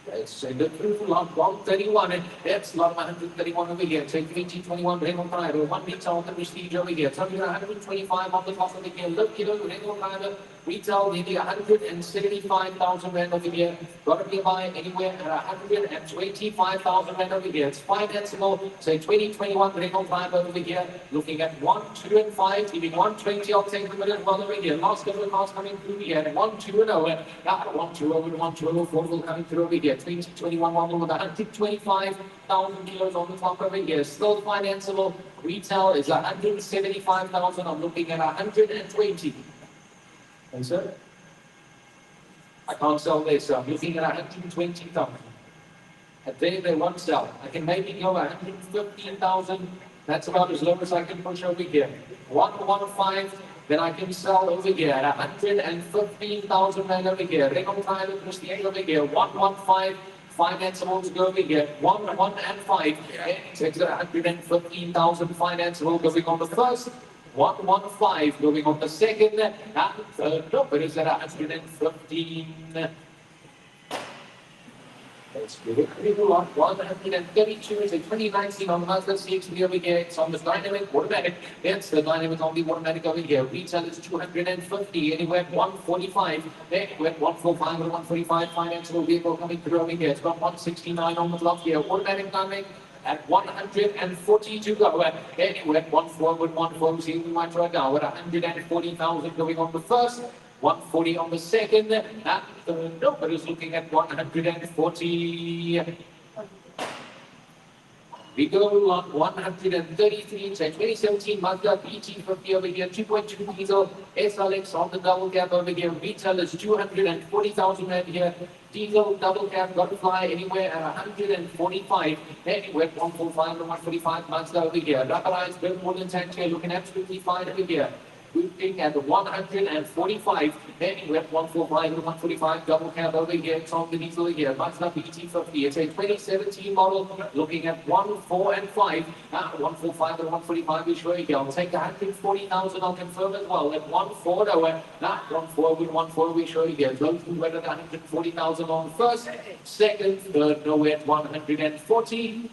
Let's send it through to lot 131. That's lot 131 over here. Take 2021 Renault Driver. 1 retail on the Prestige over here. Something 125 on the top of the gear. Look, Renault Driver. Retail nearly 175,000 Rand over here. Got to be buy anywhere at 125,000 Rand over here. It's financeable. Say 2021 Renault Driver over here. Looking at 1, 2, and 5. Giving 120. I'll take the minute one over here. Last couple of cars coming through here. 1, 2, and over. 1, 2, over, 1, 2, over. 4 will coming through over here. 2021 model with 125,000 kilos on the top over here. Still financeable. Retail is 175,000. I'm looking at 120. And sir, I can't sell this. So I'm looking at 120,000. At there, they won't sell. I can maybe go 115,000. That's about as low as I can push over here. 115. Then I can sell over here at 115,000 Rand over here. Renault Driver Prestige over here. 115. Financeable to go over here. 1, 1, and 5. Takes 115,000 financeable going on the first. 115 going on the second. And third number is at 115. Let's give it a little on 132 is a 2019 on Mazda CX-3 over here. It's on the dynamic automatic. That's the dynamic on the automatic over here. Retail is 250, anywhere at 145. Anywhere at 145 or 145. Financeable vehicle coming through over here. It's got 169 on the clock here. Automatic dynamic at 140 to go. Anywhere at 140, 140. See, we might try now at 140,000 going on the first. 140 on the second, and the number is looking at 140. We go on 133, it's a 2017 Mazda BT50 over here, 2.2 diesel, SLX on the double cab over here, retail is 240,000 Rand here, diesel double cab, got to fly anywhere at 145, anywhere at 145 to 145 Mazda over here, rubberized, built more than tank here, looking absolutely fine over here. Looking at 145, anywhere at 145 to 145, double cab over here, it's on the diesel here, Mazda BT50, it's a 2017 model, looking at 1, 4, and 5, 145 to 145 is right here, I'll take 140,000, I'll confirm as well, at 140, 140 with 140 we show you here, close to better than 140,000 on the first, second, third, nowhere at 140.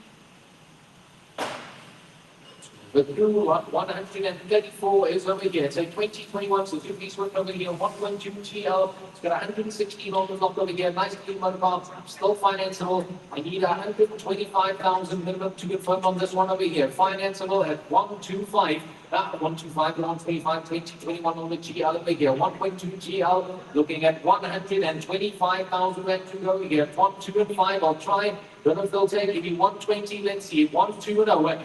The blue 134 is over here. It's a 2021 Suzuki Swift over here, 1.2 GL. It's got 116 on the clock over here. Nice clean motor car, still financeable. I need 125,000 minimum to confirm on this one over here. Financeable at 125. 125 to 125, 2021 on the GL over here. 1.2 GL, looking at 125,000 Rand to go here. 1, 2, and 5. I'll try. Don't know if they'll take. Give me 120. Let's see. 1, 2, and 0.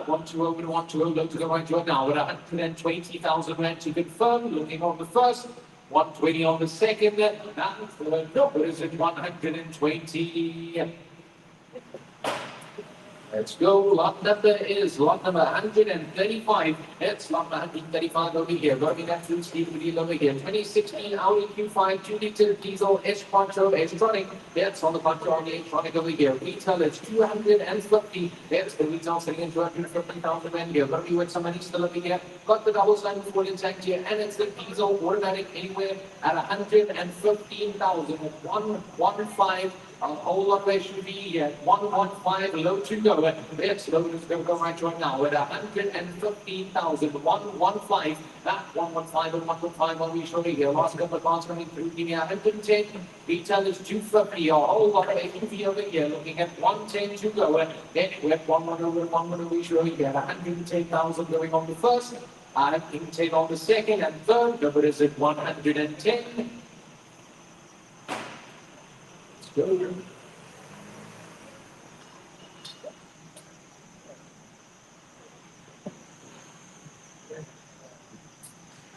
1, 2, over to 1, 2, 0. Low to go right to it now. At 120,000 Rand to confirm. Looking on the first. 120 on the second, and third number is at 120. Let's go. Lot number is lot number 135. It's lot number 135 over here. Going at full speed wheel over here. 2016 Audi Q5 2-liter diesel S Quattro S-tronic. That's on the Quattro on the S-tronic over here. Retail is 250. That's the retail selling at 250,000 rand here. Got to be with somebody still over here. Got the double sign full intact here, and it's the diesel automatic anywhere at 115,000. 115. A whole lot of SUV at 115, low to go. That's low is going to go right now at 115,000. 115. That 115 and 115 on we show here. Last couple of cars coming through. Give me 110. Retail is 250. A whole lot of SUV over here. Looking at 110 to go. Then we have 110 we show here. 110,000 going on the first. 110 on the second and third. Number is at 110. Go.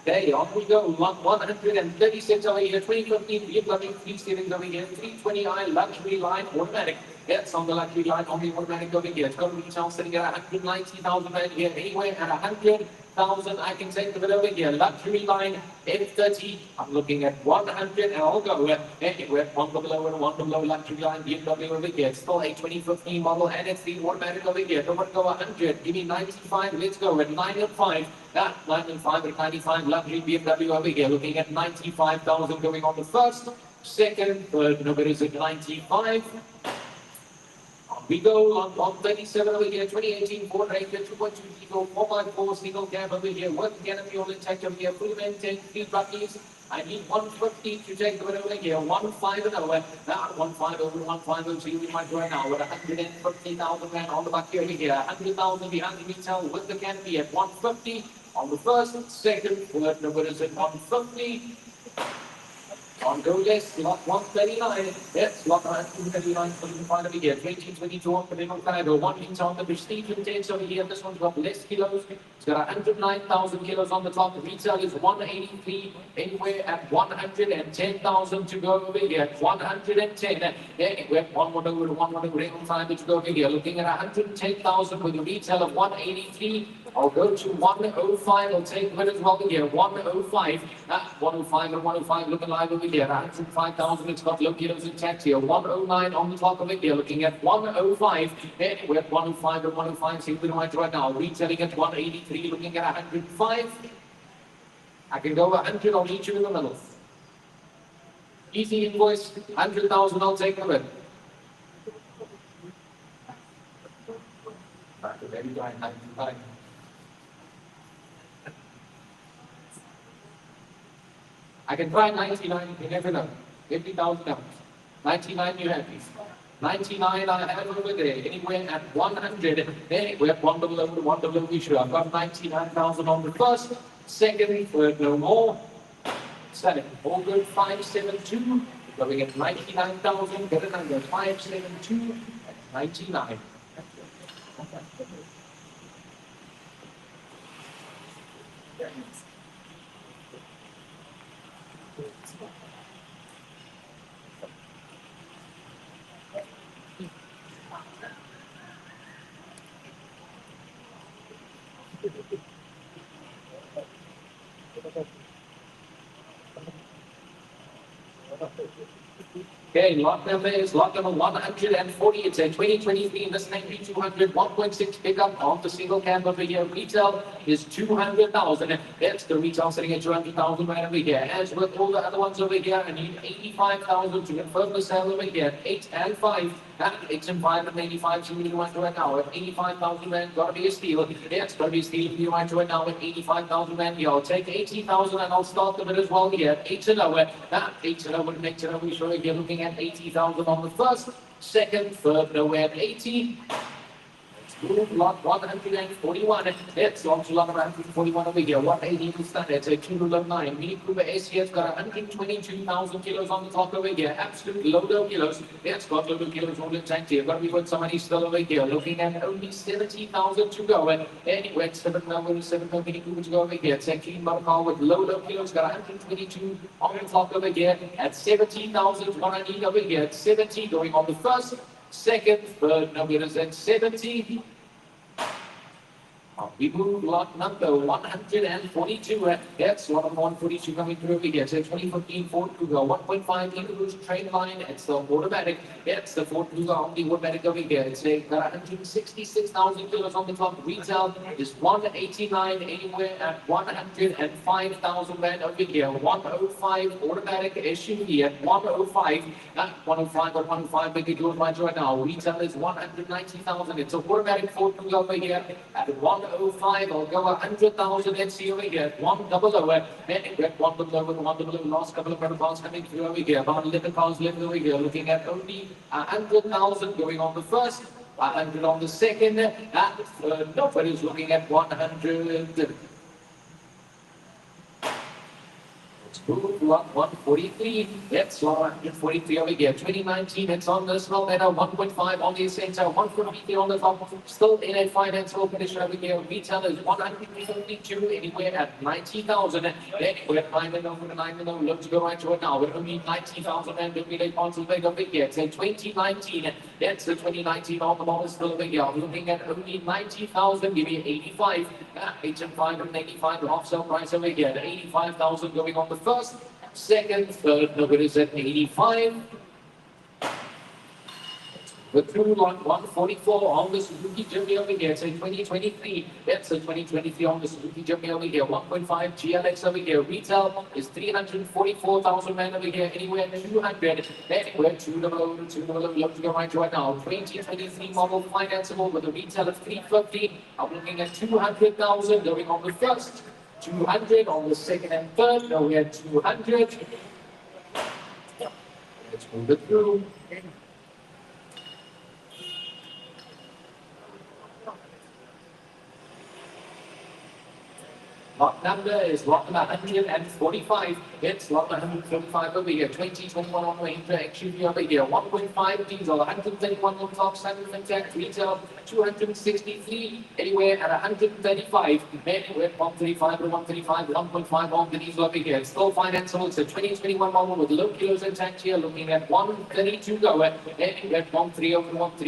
Okay, on we go. 136 over here, 2015 BMW 3 Series over here, 320i luxury line automatic. That's on the luxury line on the automatic over here. It's got a retail sitting at 190,000 rand here, anywhere at 100,000. I can take the bit over here. Luxury line F30. I'm looking at 100 and I'll go anywhere. One below and one below luxury line BMW over here. It's still a 2015 model and it's the automatic over here. Don't want to go 100. Give me 95. Let's go at 9 and 5. That 9 and 5 at 95 luxury BMW over here. Looking at 95,000 going on the first, second, third. Number is at 95. We go on 137 over here, 2018 Ford Ranger 2.2 diesel, 4x4 single cab over here, with canopy all intact over here, full maintained, 3 buckies. I need 150 to take the over here, 15 and over. Now 15 over, 15 over, so you might go now with 150,000 rand on the bucky over here, 100,000 behind the retail with the canopy at 150 on the first, second, third. Number is at 150. On go list, lot 139. Yes, lot 139 for the find over here. 2022 on the middle cargo. 1 inch on the prestige intense over here. This one's got less kilos. It's got 109,000 kilos on the top. The retail is 183. Anywhere at 110,000 to go over here. 110. Anywhere 1 over 1 over regular time to go over here. Looking at 110,000 with a retail of 183. I'll go to 105. I'll take it as well here. 105. 105 and 105 looking live over here. 105,000. It's got low kilos intact here. 109 on the top of it here. Looking at 105. Anywhere 105 and 105. See the right now. Retailing at 183. Looking at 105. I can go 100. I'll meet you in the middle. Easy invoice. 100,000. I'll take the bid. Very good. 95. I can try 99, you never know. 50,000 dollars. 99 you have these. 99 I have over there. Anywhere at 100. Anywhere 1 below issue. I've got 99,000 on the first, second, third, no more. Seven. All good. 572. Going at 99,000. Get a number. 572 at 99. Okay, lot number is lot number 140. It's a 2023 Nissan 200 1.6 pickup of the single cab over here. Retail is 200,000. That's the retail sitting at 200,000 right over here. As with all the other ones over here, I need 85,000 to confirm the sale over here. 8 and 5. That 8 and 5 and 85 to you right now. At 85,000 rand, gotta be a steal. Yeah, it's gotta be a steal for you right now at 85,000 rand here. I'll take 80,000 and I'll start the bid as well here. 8 and 0. That 8 and 0 and 8 and 0. We show you looking at 80,000 on the first, second, third, nowhere at 80. Let's Move lot 141. It's on to lot 141 over here. 180 standard. It's a 209. Mini Cooper S here. It's got 122,000 kilos on the top over here. Absolute low kilos. It's got low kilos all intact here. But we've got somebody still over here looking at only 70,000 to go. And anyway, 7 Mini Cooper to go over here. It's a clean model car with low kilos. Got 122 on the top over here. At 70,000. What I need over here. At 70 going on the first. Second, third, no, it is at 70. We move lot number 142. That's lot of 142 coming through over here. It's a 2015 Ford Cougar 1.5 English train line. It's the automatic. It's the Ford Cougar on the automatic over here. It's a 166,000 kilos on the top. Retail is 189 anywhere at 105,000 rand over here. 105 automatic SUV at 105. 105 or 105 big deal right now. Retail is 190,000. It's a automatic Ford Cougar over here at 105. I'll go 100,000. Let's see over here. 100. Then get 100. Last couple of protocols coming through over here. About 11 cars left over here. Looking at only 100,000 going on the first. 100 on the second. And third. Nobody's looking at 100. Move lot 143. It's lot 143 over here. 2019, it's on the small letter, 1.5 on the center, 150 on the top. Still in a financial condition over here. Retail is 152 anywhere at 90,000. Anywhere at 9 look to go right to it now. We're only 90,000 and don't be late on to the over here. It's a 2019. That's the 2019 on the model still over here. I'm looking at only 90,000. Give me 85. 8 and 5 and 85. The off sale price over here. 85,000 going on the first. Second, third, nobody is at 85. The through lot 144 on the Suzuki Jimny over here. It's a 2023. That's a 2023 on the Suzuki Jimny over here. 1.5 GLX over here. Retail is 344,000 rand over here. Anywhere 200. Anywhere 200. Look to go right now. 2023 model financeable with a retail of 350. I'm looking at 200,000 going on the first. 200 on the second and third. Now we had 200. Let's move it through. Lot number is lot number 145. It's lot 145 over here. 2021 on the XUV over here. 1.5 diesel, 131 on top, 7 intact, retail 263, anywhere at 135. Anywhere 135 to 135, 1.5 on the diesel over here. It's still financeable. It's a 2021 model with low kilos intact here, looking at 132 go. Anywhere 130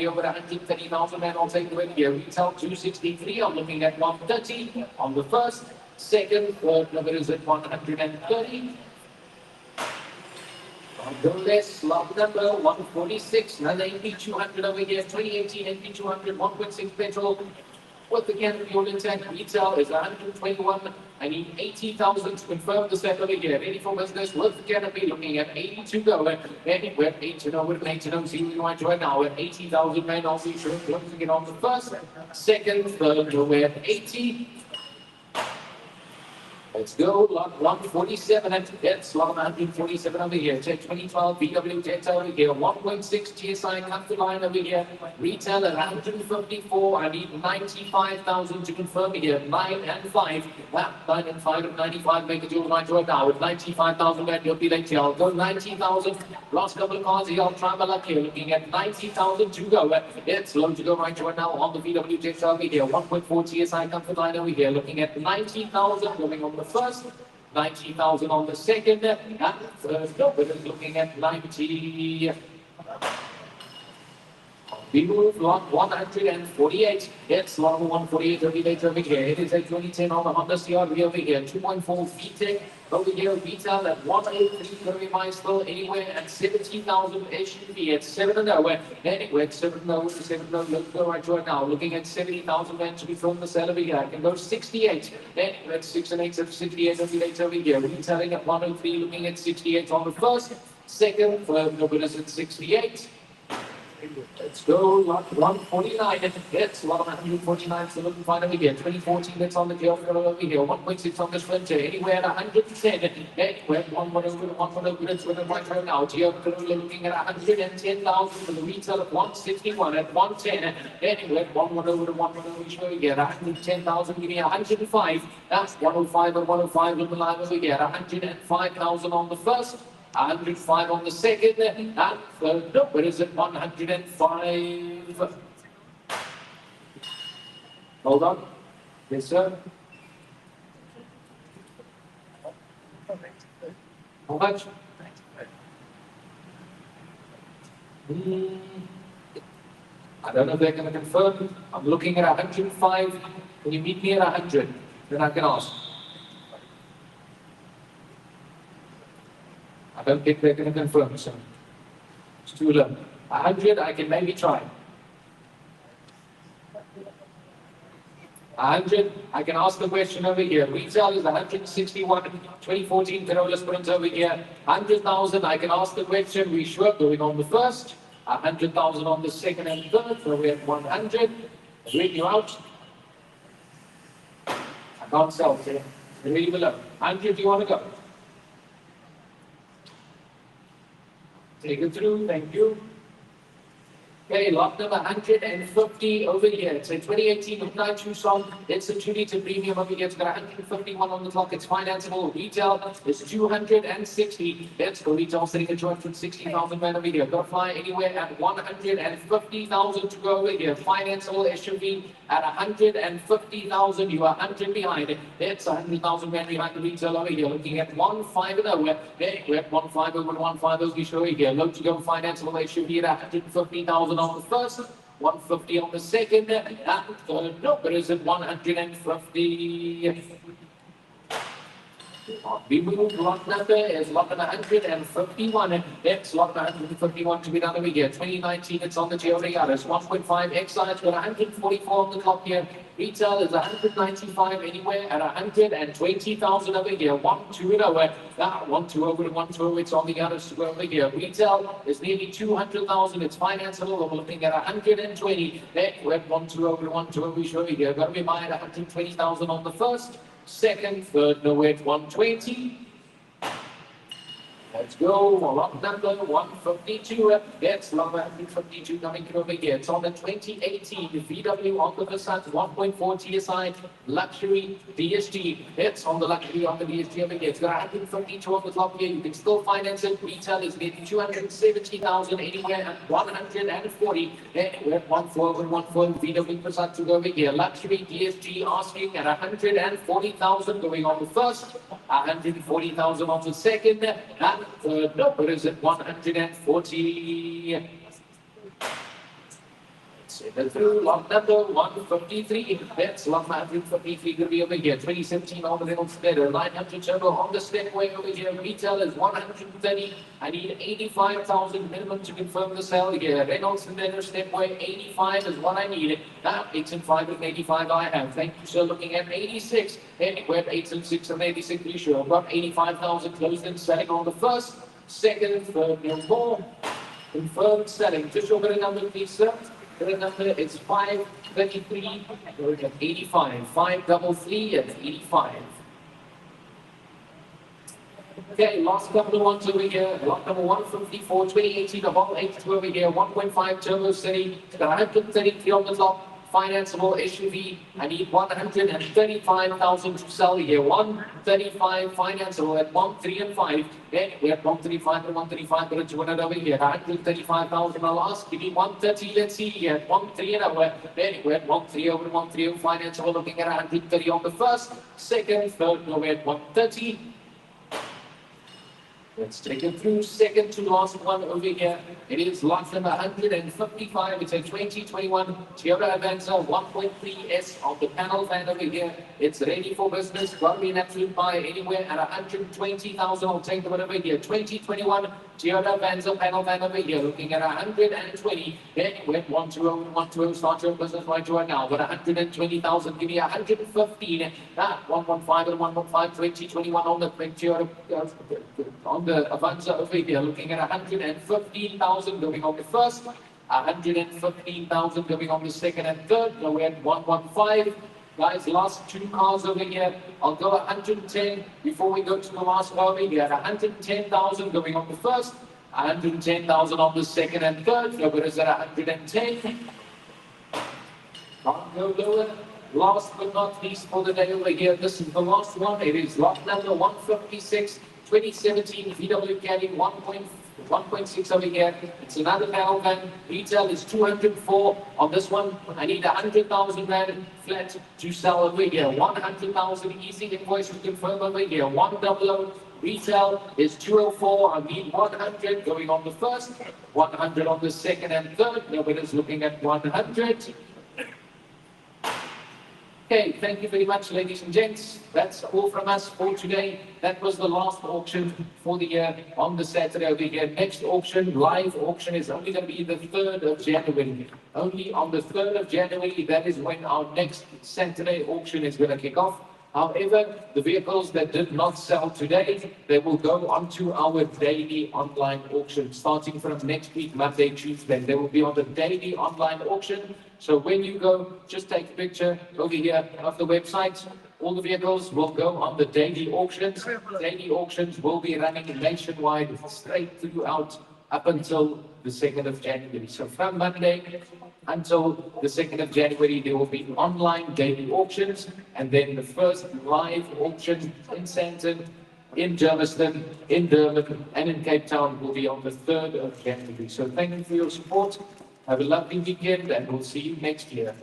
over 130,000 and I'll take the win here. Retail 263. I'm looking at 130 on the first. Second, third number is at 130. On the list, lot number 146, another NP200 over here, 2018 NP200, 1.6 petrol. With the canopy all intact, retail is 121. I need 80,000 to confirm the set over here. Ready for business with the canopy, looking at 82 go. Ready with 8 to know, with 8 to know, see what you want right now. At 80,000 man, I'll see sure closing it on the first. Second, third, we're at 80. Let's go, lot 147, and it's lot 147 over here. Check 2012 VW Jetta over here, 1.6 GSI comfort line over here. Retail at 154. I need 95,000 to confirm here. 9 and 5. 9 and 5 at 95. Make it your right now. At 95,000, and you'll be late here. I'll go 90,000. Last couple of cars here. I'll try my luck here. Looking at 90,000 to go. It's low to go right now on the VW Jetta over here. 1.4 GSI comfort line over here. Looking at 90,000 going on the first, 90,000 on the second, and third, nobody is looking at 90. We move lot 148. It's lot 148 over here. It is a 2010 on the Honda CR-V over here. 2.4 VTEC over here. Retail at 103. Very nice still anywhere at 70,000 SUV at 7.0. Anywhere at 7.0 to 7.0. Let's go right now. Looking at 70,000 and to be from the sell over here. I can go 68. Anywhere at 6 and 8 of 68 over here. Retailing at 103. Looking at 68 on the first. Second, third, nobody is at 68. Let's go, lot 149. It's lot 149, so looking fine over here. 2014, that's on the Geoffrey over here. 1.6 on the Sprinter, anywhere at 110. Anywhere, 1 over, 1 over, it's with a right right now. Geoffrey looking at 110,000 for the retail of 161 at 110. Anywhere, 1 over, 1 over, showing here. 110,000, give me 105. That's 105 and 105 on the line over here. 105,000 on the first. 105 on the second, and third, no, where is it? 105. Hold on. Yes, sir. How much? I don't know if they're going to confirm. I'm looking at 105. Can you meet me at 100? Then I can ask. I don't think they're going to confirm, so it's too low. 100, I can maybe try. 100, I can ask the question over here. Retail is 161, 2014 Corolla Sprint over here. 100,000, I can ask the question. We sure going on the first. 100,000 on the second and third, so we're at 100. Read you out. I can't sell, so really below. 100, do you want to go? Take it through, thank you. Okay, lot number 150 over here. It's a 2018 Hyundai Tucson. It's a 2-liter premium over here. It's got 151 on the clock. It's financeable. Retail is 260. That's the retail sitting at 260,000 man over here. Got to fly anywhere at 150,000 to go over here. Financeable SUV at 150,000. You are 100 behind. That's 100,000 man behind the retail over here. Looking at 150. There we're at 150 with 150 we show here. Low to go financeable SUV at 150,000 on the first, 150 on the second, and third, no, but is it 150? We move lot number is lot number 151, and it's lot number 151 to be done over here. 2019, it's on the Toyota Yaris, 1.5 excise with 144 on the clock here. Retail is 195 anywhere at 120,000 over here. 120 over, 120 over to 120. It's on the Yaris to go over here. Retail is nearly 200,000. It's financeable. We're looking at 120. There, we're at 120 over to 120. We show you here. Got to be buying 120,000 on the first. Second, third, no, we're at 120. Let's go. Lot number 152. That's lot 152 coming over here. It's on the 2018 VW on the Passat 1.4 TSI luxury DSG. It's on the luxury on the DSG over here. It's got 152 on the top here. You can still finance it. Retail is nearly 270,000 anywhere at 140. Then we're at 14114 VW Passat to go over here. Luxury DSG asking at 140,000 going on the first, 140,000 on the second, and third number is at 140. Through lot number 153. That's lot 153 going to be over here. 2017 on the Reynolds Splitter. 900 turbo on the stepway over here. Retail is 130. I need 85,000 minimum to confirm the sale here. Reynolds Splitter stepway 85 is what I need. Now 8 and 5 and 85 I have. Thank you, sir. Looking at 86. Anywhere 8 and 6 and 86 we sure. I've got 85,000 closed and selling on the first, second, third, no more. Confirmed selling. Just your bit number, please, sir. The number is 533, we're at 85, 533 at 85. Okay, last couple of ones over here. Lot number 154, 2018, a Vol 82 over here, 1.5 Turbo City, got 133 on the top. Financeable SUV. I need 135,000 to sell here. 135 financeable at 135. Then we're at 135 and 135, but it's 100 over here. 135,000. I'll ask. Give me 130. Let's see here. 130 and over. Then we're at 130 over 130 financeable. Looking at 130 on the first, second, third. No, we're at 130. Let's take it through. Second to last one over here. It is lot number 155. It's a 2021 Toyota Avanza 1.3S on the panel van over here. It's ready for business. Got to be an absolute buy anywhere at 120,000. I'll take the one over here. 2021 Toyota Avanza panel van over here. Looking at 120. Then we're at 120 and 120. Start your business right now. But 120,000. Give me 115. 115 and 115. 2021 on the Toyota. On the Avanza over here, looking at 115,000 going on the first, 115,000 going on the second and third. Now we're at 115. Guys, last two cars over here. I'll go 110 before we go to the last car over here. 110,000 going on the first. 110,000 on the second and third. Nobody is at 110. Can't go lower. Last but not least for the day over here, this is the last one. It is lot number 156, 2017 VW Caddy 1.6 over here. It's another barrel van. Retail is 204 on this one. I need 100,000 rand flat to sell over here. 100,000 easy invoice to confirm over here. 100. Retail is 204. I need 100 going on the first, 100 on the second and third. Nobody's looking at 100. Okay, thank you very much, ladies and gents. That's all from us for today. That was the last auction for the year on the Saturday over here. Next auction, live auction, is only going to be the 3rd of January. Only on the 3rd of January, that is when our next Saturday auction is going to kick off. However, the vehicles that did not sell today, they will go onto our daily online auction. Starting from next week, Monday, Tuesday, they will be on the daily online auction. So when you go, just take a picture over here of the website. All the vehicles will go on the daily auctions. Daily auctions will be running nationwide straight throughout up until the 2nd of January. So from Monday until the 2nd of January, there will be online daily auctions, and then the first live auction in Sandton, in Germiston, in Durban, and in Cape Town will be on the 3rd of January. So thank you for your support. Have a lovely weekend, and we'll see you next year.